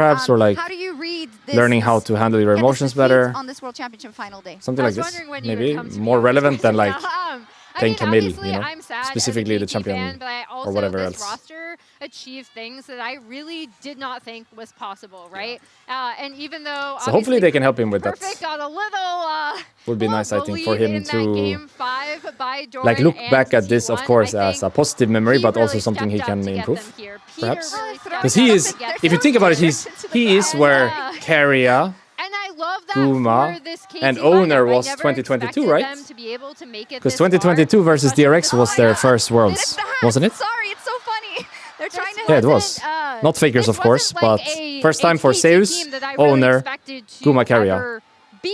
perhaps, or like how do you read learning how to handle your emotions better. On this World Championship final day. Something like this. Maybe more relevant than like playing Camille, you know, I'm sad specifically as a the KT champion fan, but I also, or whatever this else. roster achieved things that I really did not think was possible, right? And even though So hopefully they can help him with that. Perfect got a little Would be nice, I think, for him to Game 5 by like look Doran back and at this, of T1. course, I as a positive memory, but also really something he stepped up can to get improve, them here. Peter perhaps. really stepped Because he up is, to get if you them think about it, here. he is where Carrier, And I love that Guma, for this KT and lineup. Owner I was never 2022, expected right? them to be able to make it Because this 2022 far. versus DRX was their first Worlds, wasn't it? Sorry, it's so funny. They're trying to. Yeah, it was. Not Fakers, of course, but first time for Zeus, Owner, Guma, Carrier.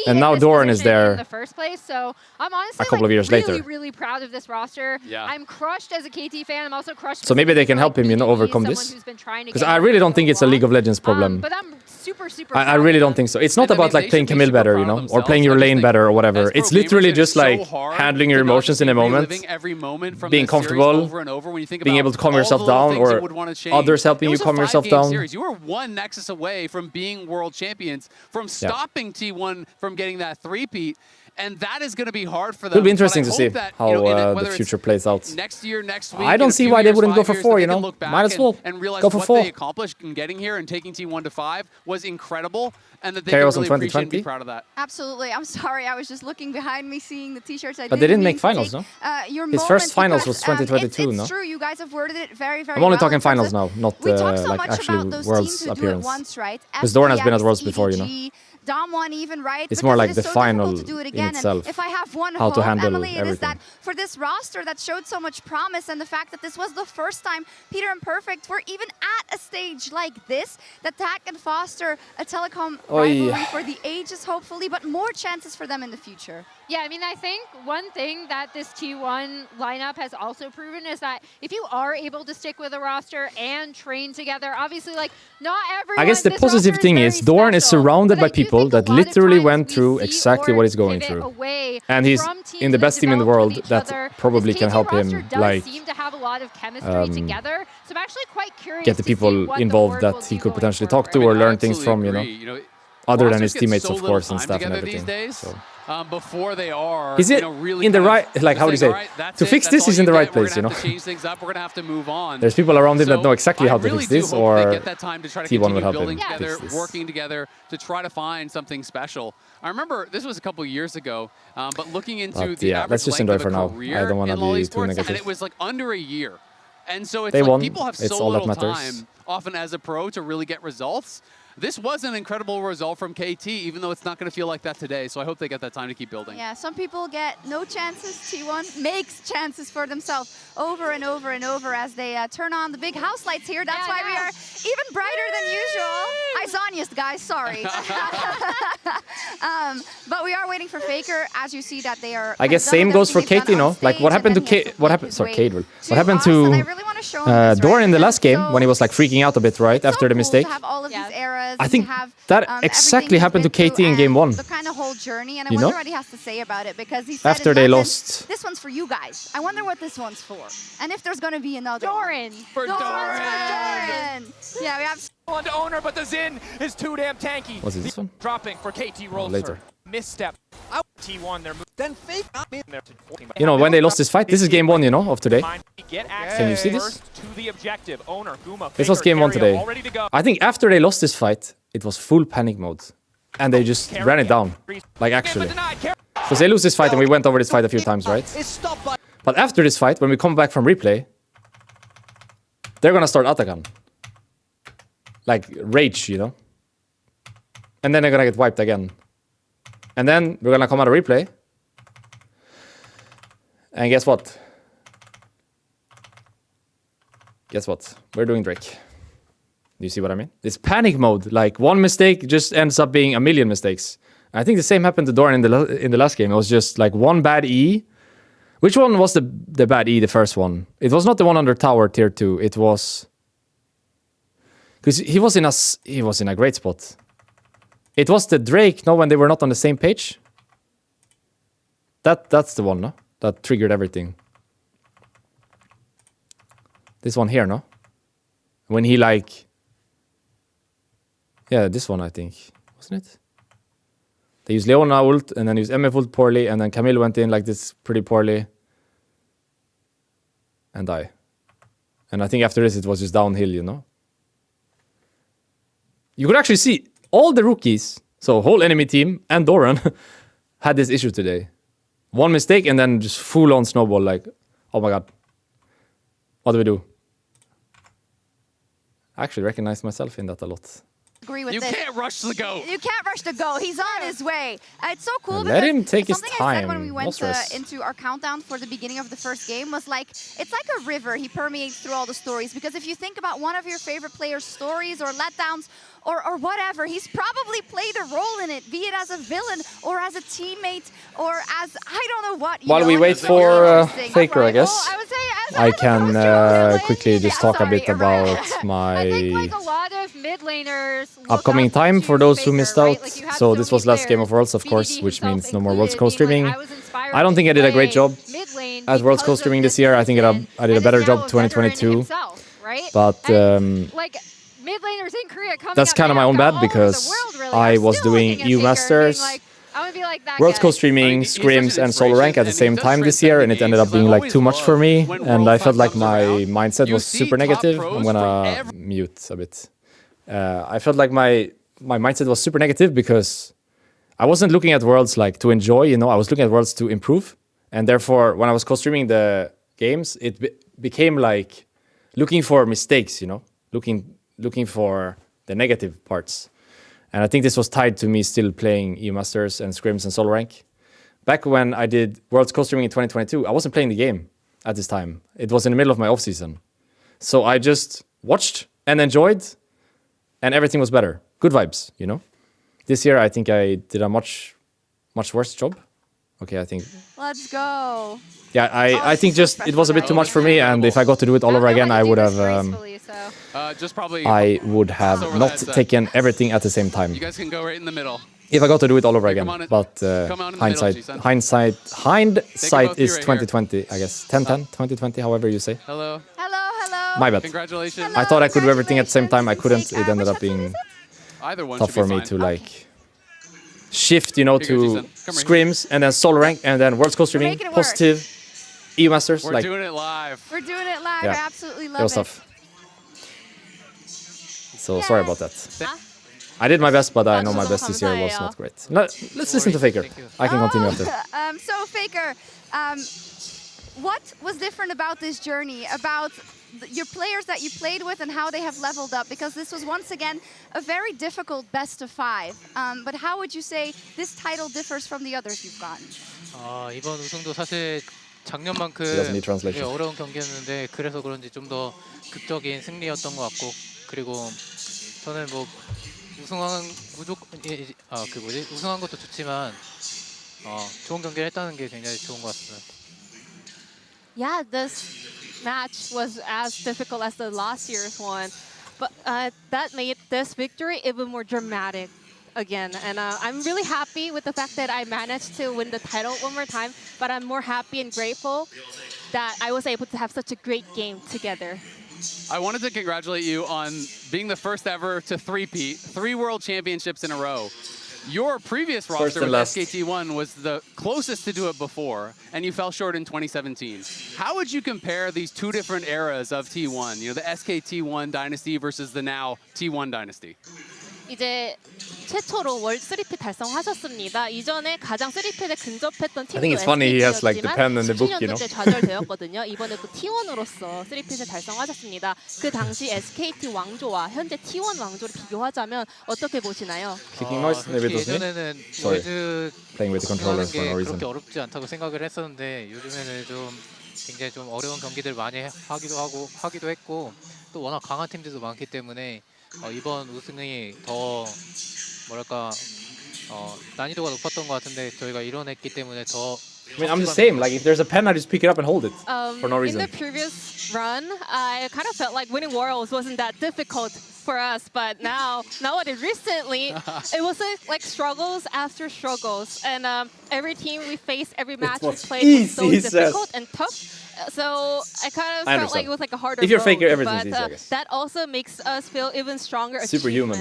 And now Doran is there in the first place, so I'm honestly a couple of years really, later. really proud of this roster. Yeah. I'm crushed as a KT fan. I'm also crushed. So maybe they can help him, you know, overcome this. Because I really don't think it's a League of Legends problem. But I'm super I really don't think so. It's not about like playing Camille better, you know, or playing your lane better or whatever. It's literally just like handling your emotions in a moment, being comfortable, being able to calm yourself down, or others helping you calm yourself down. You were one Nexus away from being world champions, from stopping T1 from getting that three-peat. And that is going to be hard for them. It'll be interesting to see that, how the future plays out. Next year, next week. I don't see why they wouldn't go for 4, you know. Might as well and realize go for what 4. they accomplished in getting here and taking T1 to 5 was incredible, and that they Carrier can was really in appreciate and be 2020. proud of that. Absolutely. I'm sorry. I was just looking behind me, seeing the t-shirts. But they didn't make finals, no? His first finals was 2022, it's no? true. You guys have worded it very, very I'm only well talking in terms finals now, not we talk so like much actually about those Worlds teams who appearance. do it once, right? Because Doran has been at FPX, Worlds before, you know. EDG, Dom won even, right? It's But more this like is the so final difficult to do it in again. itself, And if I have one how to hope, handle Emily, it is everything. that for this roster that showed so much promise, and the fact that this was the first time Peter and Perfect were even at a stage like this, that TAC can foster a telecom rivalry for the ages, hopefully, but more chances for them in the future. Yeah, I mean, I think one thing that this T1 lineup has also proven is that if you are able to stick with a roster and train together, obviously, like, not everyone... I guess the positive thing is Doran is surrounded by people that literally went through exactly what he's going through. And he's in the best team in the world that probably can help him, like, seem to have a lot of chemistry together. So I'm actually quite curious get the people involved that he could potentially talk to or learn things from, you know. Other than his teammates, of course, and staff and everything. So. Before they are, is it really in the right, like, how do you say, to fix this, he's in the right we're place, you know? We're going to change things up. We're going to have to move on. There's people around him that know exactly how to really fix this, hope or they get that time to try to T1 would continue help building him together, fix this. working together to try to find something special. I remember this was a couple years ago, but looking into the average let's just length enjoy of for a now. career I don't want to in LoL be too esports, negative. and it was like under a year. And so it's They like won. people have It's so all that little matters. time, often as a pro, to really get results. This was an incredible result from KT, even though it's not going to feel like that today. So I hope they get that time to keep building. Yeah, some people get no chances. T1 makes chances for themselves over and over and over as they turn on the big house lights here. That's why we are even brighter than usual. I Zonia's, guys, sorry. But we are waiting for Faker. As you see that they are... I guess same goes for Kate, you know? Like, what happened to Kate? What happened? Sorry, Kate. What happened to Doran in the last game when he was like freaking out a bit, right? After the mistake? all of these eras. I think have, that exactly happened to KT in game 1. The kind of whole journey, and I You wonder know? what he has to say about it, because he said After in they London, lost. This one's for you guys. I wonder what this one's for, and if there's going to be another Doran. For Doran. Yeah, we have. On to Owner, but the Xin is too damn tanky. Was it this one? Dropping for KT rolls later. Misstep. Out T1, they're then fake. You know, when they lost this fight, this is game 1, you know, of today. Get Can you see this? first to the objective. Owner, Guma, This was Faker, game 1 Carrier, today. all ready to go. I think after they lost this fight, it was full panic mode. And they just ran it down. Like, actually. Because they lose this fight, and we went over this fight a few times, right? But after this fight, when we come back from replay, they're gonna start Atakan. Like, rage, you know? And then they're gonna get wiped again. And then we're gonna come out of replay. And guess what? Guess what? We're doing Drake. Do you see what I mean? This panic mode, like one mistake just ends up being a million mistakes. I think the same happened to Doran in the last game. It was just like one bad E. Which one was the bad E, the first one? It was not the one under tower tier 2. It was... Because he was in a great spot. It was the Drake, no, when they were not on the same page. That's the one, no? That triggered everything. This one here, no? When he like... Yeah, this one, I think. wasn't it? They used Leona ult, and then used MF ult poorly, and then Camille went in like this pretty poorly. And die. And I think after this, it was just downhill, you know? You could actually see all the rookies, so whole enemy team and Doran, had this issue today. One mistake, and then just full-on snowball, like, oh my god. What do we do? I actually recognize myself in that a lot. Agree with you this. can't rush the goat. You can't rush the goat. He's on his way. It's so cool Let because him take his something I said when time. we No went stress. into our countdown for the beginning of the first game was like, it's like a river. He permeates through all the stories. Because if you think about one of your favorite players' stories or letdowns or whatever, he's probably played a role in it, be it as a villain or as a teammate or as, I don't know what. While we wait for Faker, I guess, I can quickly just talk a bit about my Like a lot of mid laners upcoming time for those who missed out. So this was last Game of Worlds, of course, which means no more Worlds co-streaming. I don't think I did a great job at Worlds co-streaming this year. I think I did a better job 2022. But mid laners in Korea coming that's kind of my own bad because I was doing EU Masters, Worlds co-streaming, scrims, and solo rank at the same time this year, and it ended up being like too much for me, and I felt like my mindset was super negative. I'm gonna mute a bit. I felt like my mindset was super negative because I wasn't looking at Worlds like to enjoy, you know, I was looking at Worlds to improve, and therefore when I was co-streaming the games, it became like looking for mistakes, you know, looking for the negative parts. And I think this was tied to me still playing EU Masters and scrims and solo rank. Back when I did Worlds co-streaming in 2022, I wasn't playing the game at this time. It was in the middle of my off-season. So I just watched and enjoyed, and everything was better. Good vibes, you know? This year, I think I did a much worse job. Okay, I think... Let's go. Yeah, I think just it was a bit too much for me, and if I got to do it all over again, I would have... I would have not taken everything at the same time. You guys can go right in the middle. If I got to do it all over again, but hindsight is 2020, I guess. 10-10, 2020, however you say. Hello. My bad. Congratulations. I thought I could do everything at the same time. I couldn't. It ended up being tough for me to like shift, you know, to scrims and then solo rank and then Worlds co-streaming, positive, EU Masters. We're doing it live. We're doing it live. I absolutely love it. Was tough. So sorry about that. I did my best, but I know my best this year was not great. Let's listen to Faker. I can continue after. So Faker, what was different about this journey, about your players that you played with and how they have leveled up? Because this was once again a very difficult best of 5. But how would you say this title differs from the others you've gotten? 이번 우승도 사실 작년만큼 어려운 경기였는데 그래서 그런지 좀 더 극적인 승리였던 것 같고, 그리고 저는 뭐 우승한 우승한 것도 좋지만 좋은 경기를 했다는 게 굉장히 좋은 것 같습니다. Yeah, this match was as difficult as the last year's one, but that made this victory even more dramatic again. And I'm really happy with the fact that I managed to win the title one more time, but I'm more happy and grateful that I was able to have such a great game together. I wanted to congratulate you on being the first ever to three-peat, 3 world championships in a row. Your previous roster with SKT1 was the closest to do it before, and you fell short in 2017. How would you compare these 2 different eras of T1, you know, the SKT1 dynasty versus the now T1 dynasty? 이제 최초로 월드 3피 달성하셨습니다. 이전에 가장 3피에 근접했던 팀도 I think it's funny he has like the pen and the book, you know. 17년도 때 좌절되었거든요. 이번에 또 T1으로서 3피를 달성하셨습니다. 그 당시 SKT 왕조와 현재 T1 왕조를 비교하자면 어떻게 보시나요? Clicking noise, maybe it was me. 예전에는 Sorry, playing with the controller for no reason. 그렇게 어렵지 않다고 생각을 했었는데 요즘에는 좀 굉장히 좀 어려운 경기들 많이 하기도 했고 또 워낙 강한 팀들도 많기 때문에 이번 우승이 더 뭐랄까 난이도가 높았던 것 같은데 저희가 이뤄냈기 때문에 더. I mean, I'm the same. Like, if there's a pen, I just pick it up and hold it for no reason. In the previous run, I kind of felt like winning Worlds wasn't that difficult for us, but nowadays, recently, it was like struggles after struggles, and every team we faced, every match we played was so difficult and tough. So I kind of felt like it was like a harder If you're road, Faker, everything's but easy, I guess. that also makes us feel even stronger. Superhuman.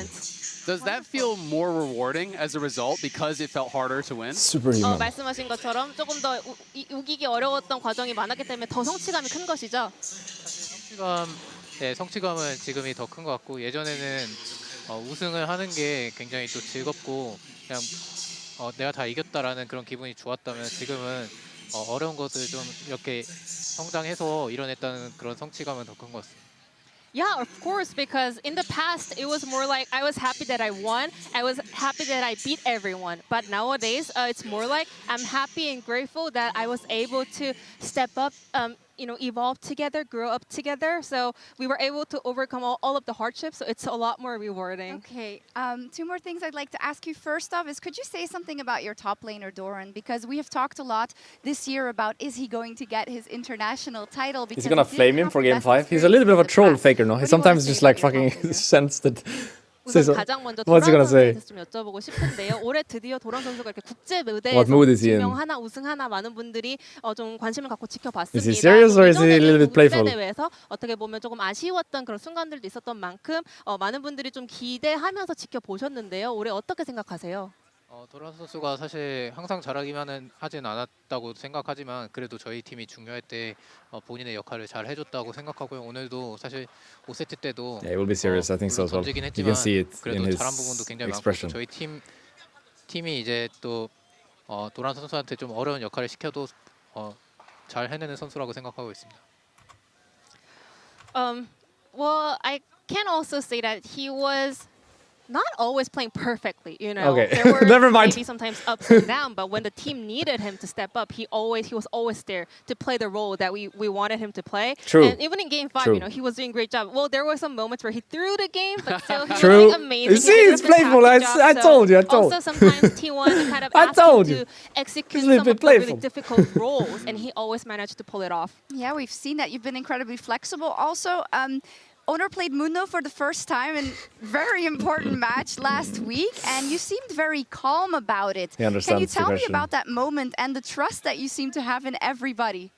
Does that feel more rewarding as a result because it felt harder to win? Superhuman. 말씀하신 것처럼 조금 더 우기기 어려웠던 과정이 많았기 때문에 더 성취감이 큰 것이죠. 성취감은 지금이 더 큰 것 같고 예전에는 우승을 하는 게 굉장히 또 즐겁고 그냥 내가 다 이겼다라는 그런 기분이 좋았다면 지금은 어려운 것을 좀 이렇게 성장해서 이뤄냈다는 그런 성취감은 더 큰 것 같습니다. Yeah, of course, because in the past it was more like I was happy that I won. I was happy that I beat everyone. But nowadays it's more like I'm happy and grateful that I was able to step up, evolve together, grow up together. So we were able to overcome all of the hardships. So it's a lot more rewarding. Okay, two more things I'd like to ask you. First off is, could you say something about your top laner, Doran? Because we have talked a lot this year about, is he going to get his international title? Is he gonna flame him for game 5? He's a little bit of a troll faker, no? He sometimes just like fucking sense that. 우선 가장 먼저 도란 선수한테 좀 여쭤보고 싶은데요. 올해 드디어 도란 선수가 이렇게 국제 무대에서 지명 하나, 우승 하나 많은 분들이 좀 관심을 갖고 지켜봤습니다. Is he serious or is he a little bit playful? 대회에서 어떻게 보면 조금 아쉬웠던 그런 순간들도 있었던 만큼 많은 분들이 좀 기대하면서 지켜보셨는데요. 올해 어떻게 생각하세요? 도란 선수가 사실 항상 잘하기만은 하진 않았다고 생각하지만 그래도 저희 팀이 중요할 때 본인의 역할을 잘 해줬다고 생각하고요. 오늘도 사실 5세트 때도 Yeah, he will be serious. I think so as well. 던지긴 You 했지만 can see it in 그래도 his 잘한 부분도 굉장히 expression. 많고 저희 팀이 이제 또 도란 선수한테 좀 어려운 역할을 시켜도 잘 해내는 선수라고 생각하고 있습니다. Well, I can also say that he was not always playing perfectly, you know. Okay. There were Never mind. maybe sometimes ups and downs, but when the team needed him to step up, he was always there to play the role that we wanted him to play. True. And even in game 5, True. he was doing a great job. Well, there were some moments where he threw the game, but still he was True. doing amazing. You see, it's playful. I told you. Also, sometimes T1 kind of I asked told him you. to execute It's a little some of bit the really playful. difficult roles, and he always managed to pull it off. Yeah, we've seen that. You've been incredibly flexible. Also, Owner played Mundo for the first time in very important match last week, and you seemed very calm about it. He understands Can you tell the me question. about that moment and the trust that you seem to have in everybody?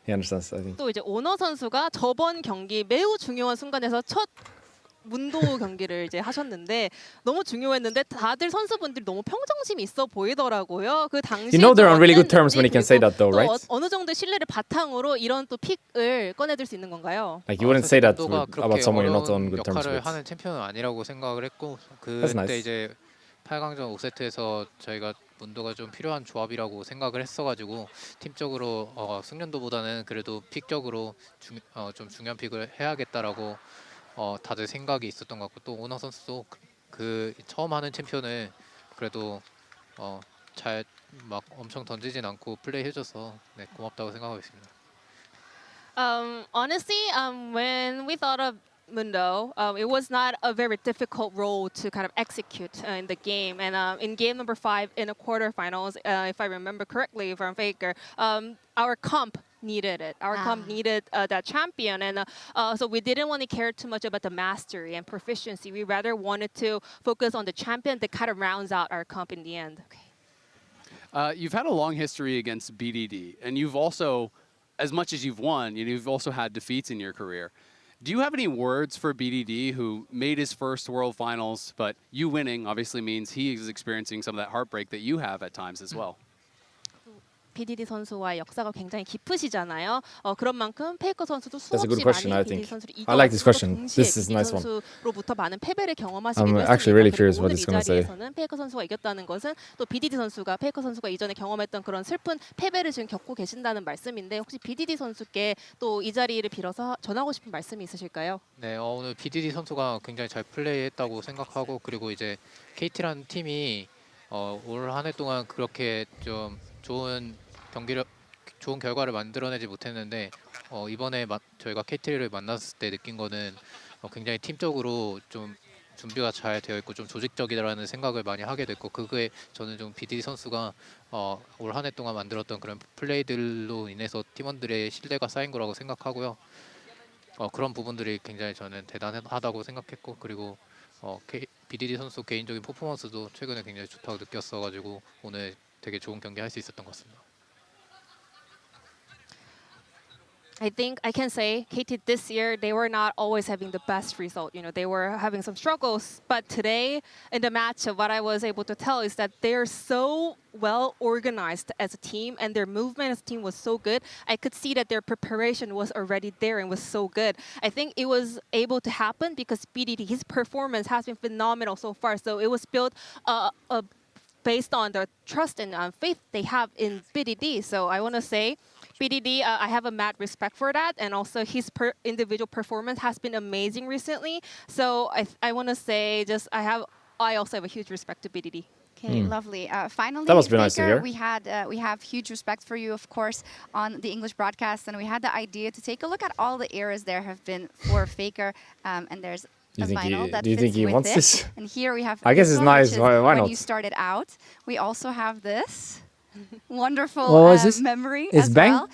He understands, I think. 또 이제 오너 선수가 저번 경기 매우 중요한 순간에서 첫 문도 경기를 이제 하셨는데 너무 중요했는데 다들 선수분들이 너무 평정심이 있어 보이더라고요. 그 당시에 You know they're on really good terms when he can say that though, right? 어느 정도 신뢰를 바탕으로 이런 또 픽을 꺼내들 수 있는 건가요? Like you wouldn't say that 문도가 about someone you're not on 어려운 good terms 역할을 with. 하는 챔피언은 아니라고 생각을 했고 That's 그때 nice. 이제 8강전 5세트에서 저희가 문도가 좀 필요한 조합이라고 생각을 했어가지고 팀적으로 숙련도보다는 그래도 픽적으로 좀 중요한 픽을 해야겠다라고 다들 생각이 있었던 것 같고 또 오너 선수도 그 처음 하는 챔피언을 그래도 잘 막 엄청 던지진 않고 플레이해줘서 네, 고맙다고 생각하고 있습니다. Honestly, when we thought of Mundo, it was not a very difficult role to kind of execute in the game. And in game number 5 in the quarterfinals, if I remember correctly from Faker, our comp needed it. Our comp needed that champion. And so we didn't want to care too much about the mastery and proficiency. We rather wanted to focus on the champion that kind of rounds out our comp in the end. Okay. You've had a long history against BDD, and you've also, as much as you've won, you've also had defeats in your career. Do you have any words for BDD, who made his first World Finals, but you winning obviously means he is experiencing some of that heartbreak that you have at times as well? BDD 선수와의 역사가 굉장히 깊으시잖아요. 그런 만큼 페이커 선수도 That's a good 수없이 question, 많이 I BDD think. 선수를 I like this question. 동시에 This is a nice one. 선수로부터 많은 패배를 경험하시기도 I'm 했습니다. actually really curious 그리고 what 오늘 he's 이 gonna say. 자리에서는 페이커 선수가 이겼다는 것은 또 BDD 선수가 페이커 선수가 이전에 경험했던 그런 슬픈 패배를 지금 겪고 계신다는 말씀인데 혹시 BDD 선수께 또 이 자리를 빌어서 전하고 싶은 말씀이 있으실까요? 네, 오늘 BDD 선수가 굉장히 잘 플레이했다고 생각하고 그리고 이제 KT라는 팀이 올 한 해 동안 그렇게 좀 좋은 결과를 만들어내지 못했는데 이번에 저희가 KT를 만났을 때 느낀 거는 굉장히 팀적으로 좀 준비가 잘 되어 있고 좀 조직적이라는 생각을 많이 하게 됐고 그게 저는 좀 BDD 선수가 올 한 해 동안 만들었던 그런 플레이들로 인해서 팀원들의 신뢰가 쌓인 거라고 생각하고요. 그런 부분들이 굉장히 저는 대단하다고 생각했고 그리고 BDD 선수 개인적인 퍼포먼스도 최근에 굉장히 좋다고 느꼈어가지고 오늘 되게 좋은 경기 할 수 있었던 것 같습니다. I think I can say KT this year, they were not always having the best result. You know, they were having some struggles. But today in the match, what I was able to tell is that they're so well organized as a team and their movement as a team was so good. I could see that their preparation was already there and was so good. I think it was able to happen because BDD, his performance has been phenomenal so far. So it was built based on the trust and faith they have in BDD. So I want to say, BDD, I have a mad respect for that, and also his individual performance has been amazing recently. So I want to say, I also have a huge respect to BDD. Okay, lovely. Finally, That must be nice to Faker, hear. we have huge respect for you, of course, on the English broadcast, and we had the idea to take a look at all the eras there have been for Faker, and there's a vinyl that do you fits think he with wants it. this? And here we have. I guess this it's one, nice. which is Why when not? you started out. We also have this wonderful What was this? memory Is as Bang? well.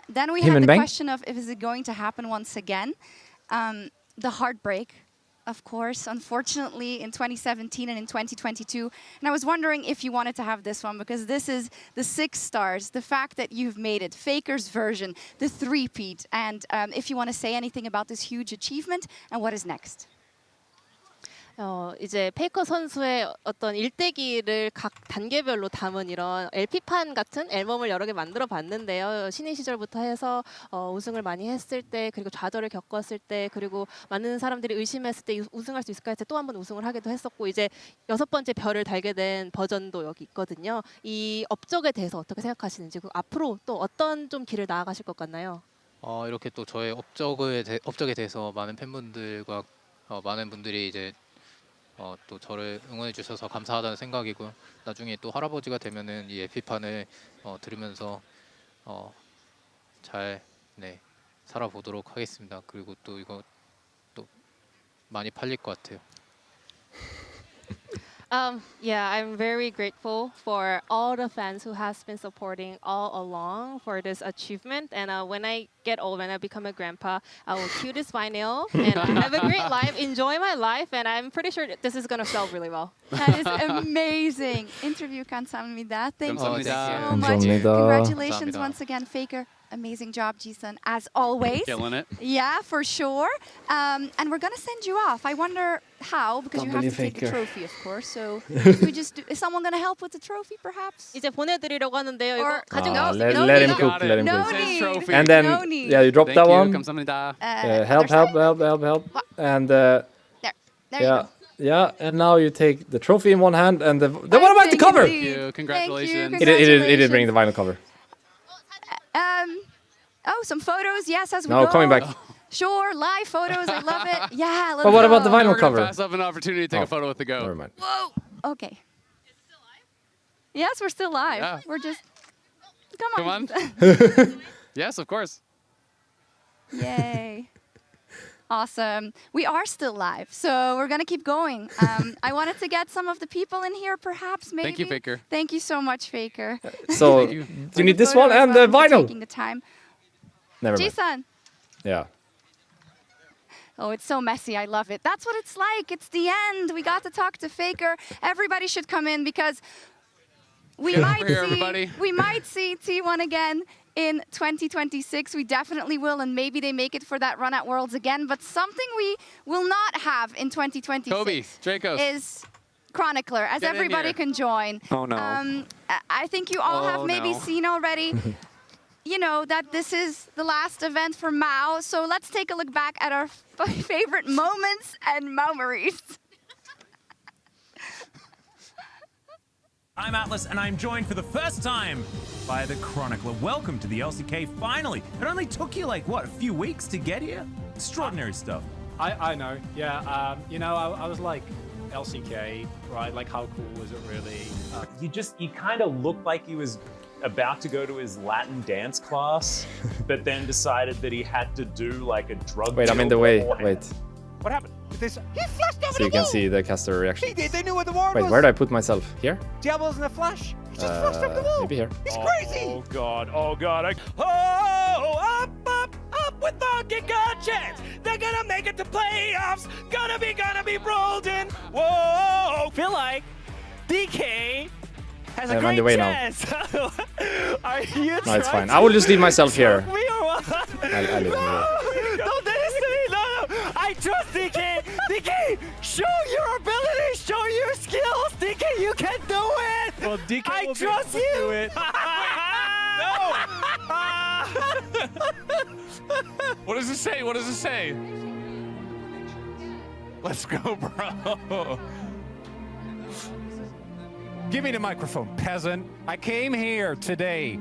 Then we Him had and the Bang? question of if is it going to happen once again. The heartbreak, of course, unfortunately in 2017 and in 2022. And I was wondering if you wanted to have this one because this is the 6 stars, the fact that you've made it, Faker's version, the three-peat. And if you want to say anything about this huge achievement and what is next. 이제 페이커 선수의 어떤 일대기를 각 단계별로 담은 이런 LP판 같은 앨범을 여러 개 만들어 봤는데요. 신인 시절부터 해서 우승을 많이 했을 때, 그리고 좌절을 겪었을 때, 그리고 많은 사람들이 의심했을 때 우승할 수 있을까 해서 또 한 번 우승을 하기도 했었고, 이제 6번째 별을 달게 된 버전도 여기 있거든요. 이 업적에 대해서 어떻게 생각하시는지, 그리고 앞으로 또 어떤 좀 길을 나아가실 것 같나요? 이렇게 또 저의 업적에 대해서 많은 팬분들과 많은 분들이 이제 또 저를 응원해 주셔서 감사하다는 생각이고요. 나중에 또 할아버지가 되면은 이 에피판을 들으면서 잘 살아보도록 하겠습니다. 그리고 또 이거 또 많이 팔릴 것 같아요. Yeah, I'm very grateful for all the fans who has been supporting all along for this achievement. And when I get old, when I become a grandpa, I will cue this vinyl and have a great life, enjoy my life, and I'm pretty sure this is going to sell really well. That is amazing. Interview 감사합니다. Thank you so much. 감사합니다. Congratulations 감사합니다. once again, Faker. Amazing job, Jisun, as always. Killing it. Yeah, for sure. And we're gonna send you off. I wonder how, because you have to take the trophy, of course. So is someone gonna help with the trophy, perhaps? 이제 보내드리려고 하는데요. 이거 Or 가지고 let him cook. Let him No cook. need. Trophy. And then No need. yeah, you drop that one. 감사합니다. Help. And There you yeah. go. Yeah, and now you take the trophy in one hand, and then what about the cover? Indeed. Thank you. Congratulations. It did bring the vinyl cover. Oh, some photos, yes, as we No, go. coming back. Sure, live photos, I love it. Yeah, let's But what go. about the vinyl We're gonna cover? pass up an opportunity to take Oh, a photo with the goat. Never mind. Whoa. Okay. Yes, we're still live. Yeah. We're just. Come on. Yes, of course. Yay. Awesome. We are still live, so we're going to keep going. I wanted to get some of the people in here, perhaps, maybe. Thank you, Faker. Thank you so much, Faker. So, you. do you need this Photo one as and well the for vinyl? Taking the time. Never mind. Jason. Yeah. Oh, it's so messy. I love it. That's what it's like. It's the end. We got to talk to Faker. Everybody should come in because we might We're here, everybody. we might see T1 again in 2026. We definitely will, and maybe they make it for that run at Worlds again. But something we will not have in 2026 Kobe, Dracos. is Chronicler, as Get in everybody here. can join. Oh, no. I think you all have Oh, maybe no. seen already, you know, that this is the last event for Mao. So let's take a look back at our favorite moments and memories. I'm Atlas, and I'm joined for the first time by the Chronicler. Welcome to the LCK, finally. It only took you, like, what, a few weeks to get here? Extraordinary stuff. I know, yeah. You know, I was like, LCK, right? Like, how cool was it really? You kind of looked like he was about to go to his Latin dance class, but then decided that he had to do, like, a drug Wait, I'm deal in the way. beforehand. Wait. What happened? He flashed over So the you can wall. see the caster reaction. They knew where the ward Wait, was. where did I put myself? Here? Diablo's in a flash. He just flashed over the wall. Maybe here. He's crazy. Oh, God. Oh, God. Oh, up with the Giga chance. They're gonna make it to playoffs. Gonna be rolled in. Whoa. Feel like DK has a I'm on great the way now. chance. Are you No, it's trying fine. I will just leave myself to here. choke me or what? Ärligt. No, I trust DK. DK, show your ability, show your skills. DK, you can do it. Well, DK I trust you. Do it. What does it say? What does it say? Let's go, bro. Give me the microphone, peasant. I came here today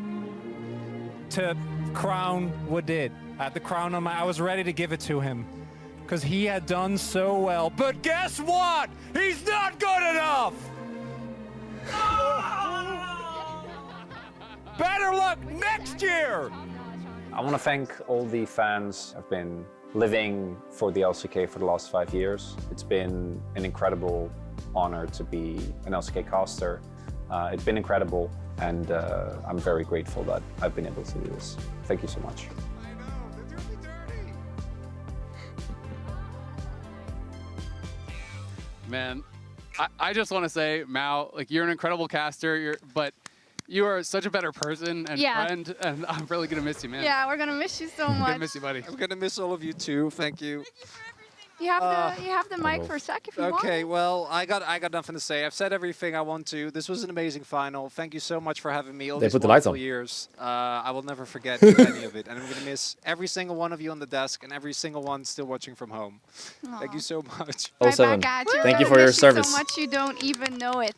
to crown Wadid. I had the crown on I was ready to give it to him because he had done so well. But guess what? He's not good enough. Better luck next year. I want to thank all the fans who have been living for the LCK for the last 5 years. It's been an incredible honor to be an LCK caster. It's been incredible, and I'm very grateful that I've been able to do this. Thank you so much. Man, I just want to say, Mao, like, you're an incredible caster, but you are such a better person and friend, and I'm really going to miss you, man. Yeah, we're going to miss you so I'm much. going to miss you, buddy. I'm going to miss all of you too. Thank you. You have the mic for a sec if you want. Okay, well, I got nothing to say. I've said everything I want to. This was an amazing final. Thank you so much for having me all these put the lights wonderful on. years. I will never forget any of it, and I'm going to miss every single one of you on the desk and every single one still watching from home. Thank you so much. Right back at you. Thank you We're for your miss service. so much you don't even know it,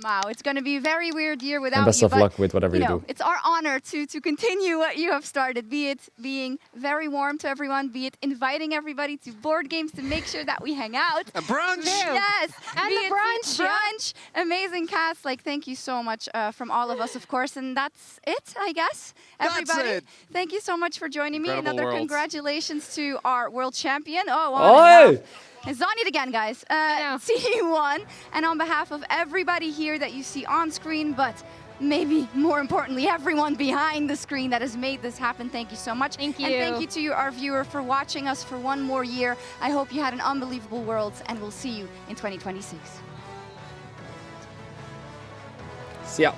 Mao. It's going to be a very weird year without And best you. of luck with whatever you know, do. It's our honor to continue what you have started, be it being very warm to everyone, be it inviting everybody to board games to make sure that we hang out. A brunch! Yes! And be the it brunch, yeah. brunch! Amazing cast. Like, thank you so much from all of us, of course. And that's it, I guess. Everybody, it. thank you so much for joining me. Incredible Another world. congratulations to our world champion. Oh, Oi! it's on it again, guys. T1. And on behalf of everybody here that you see on screen, but maybe more importantly, everyone behind the screen that has made this happen, thank you so much. Thank you. And thank you to you, our viewer, for watching us for one more year. I hope you had an unbelievable Worlds, and we'll see you in 2026. See ya.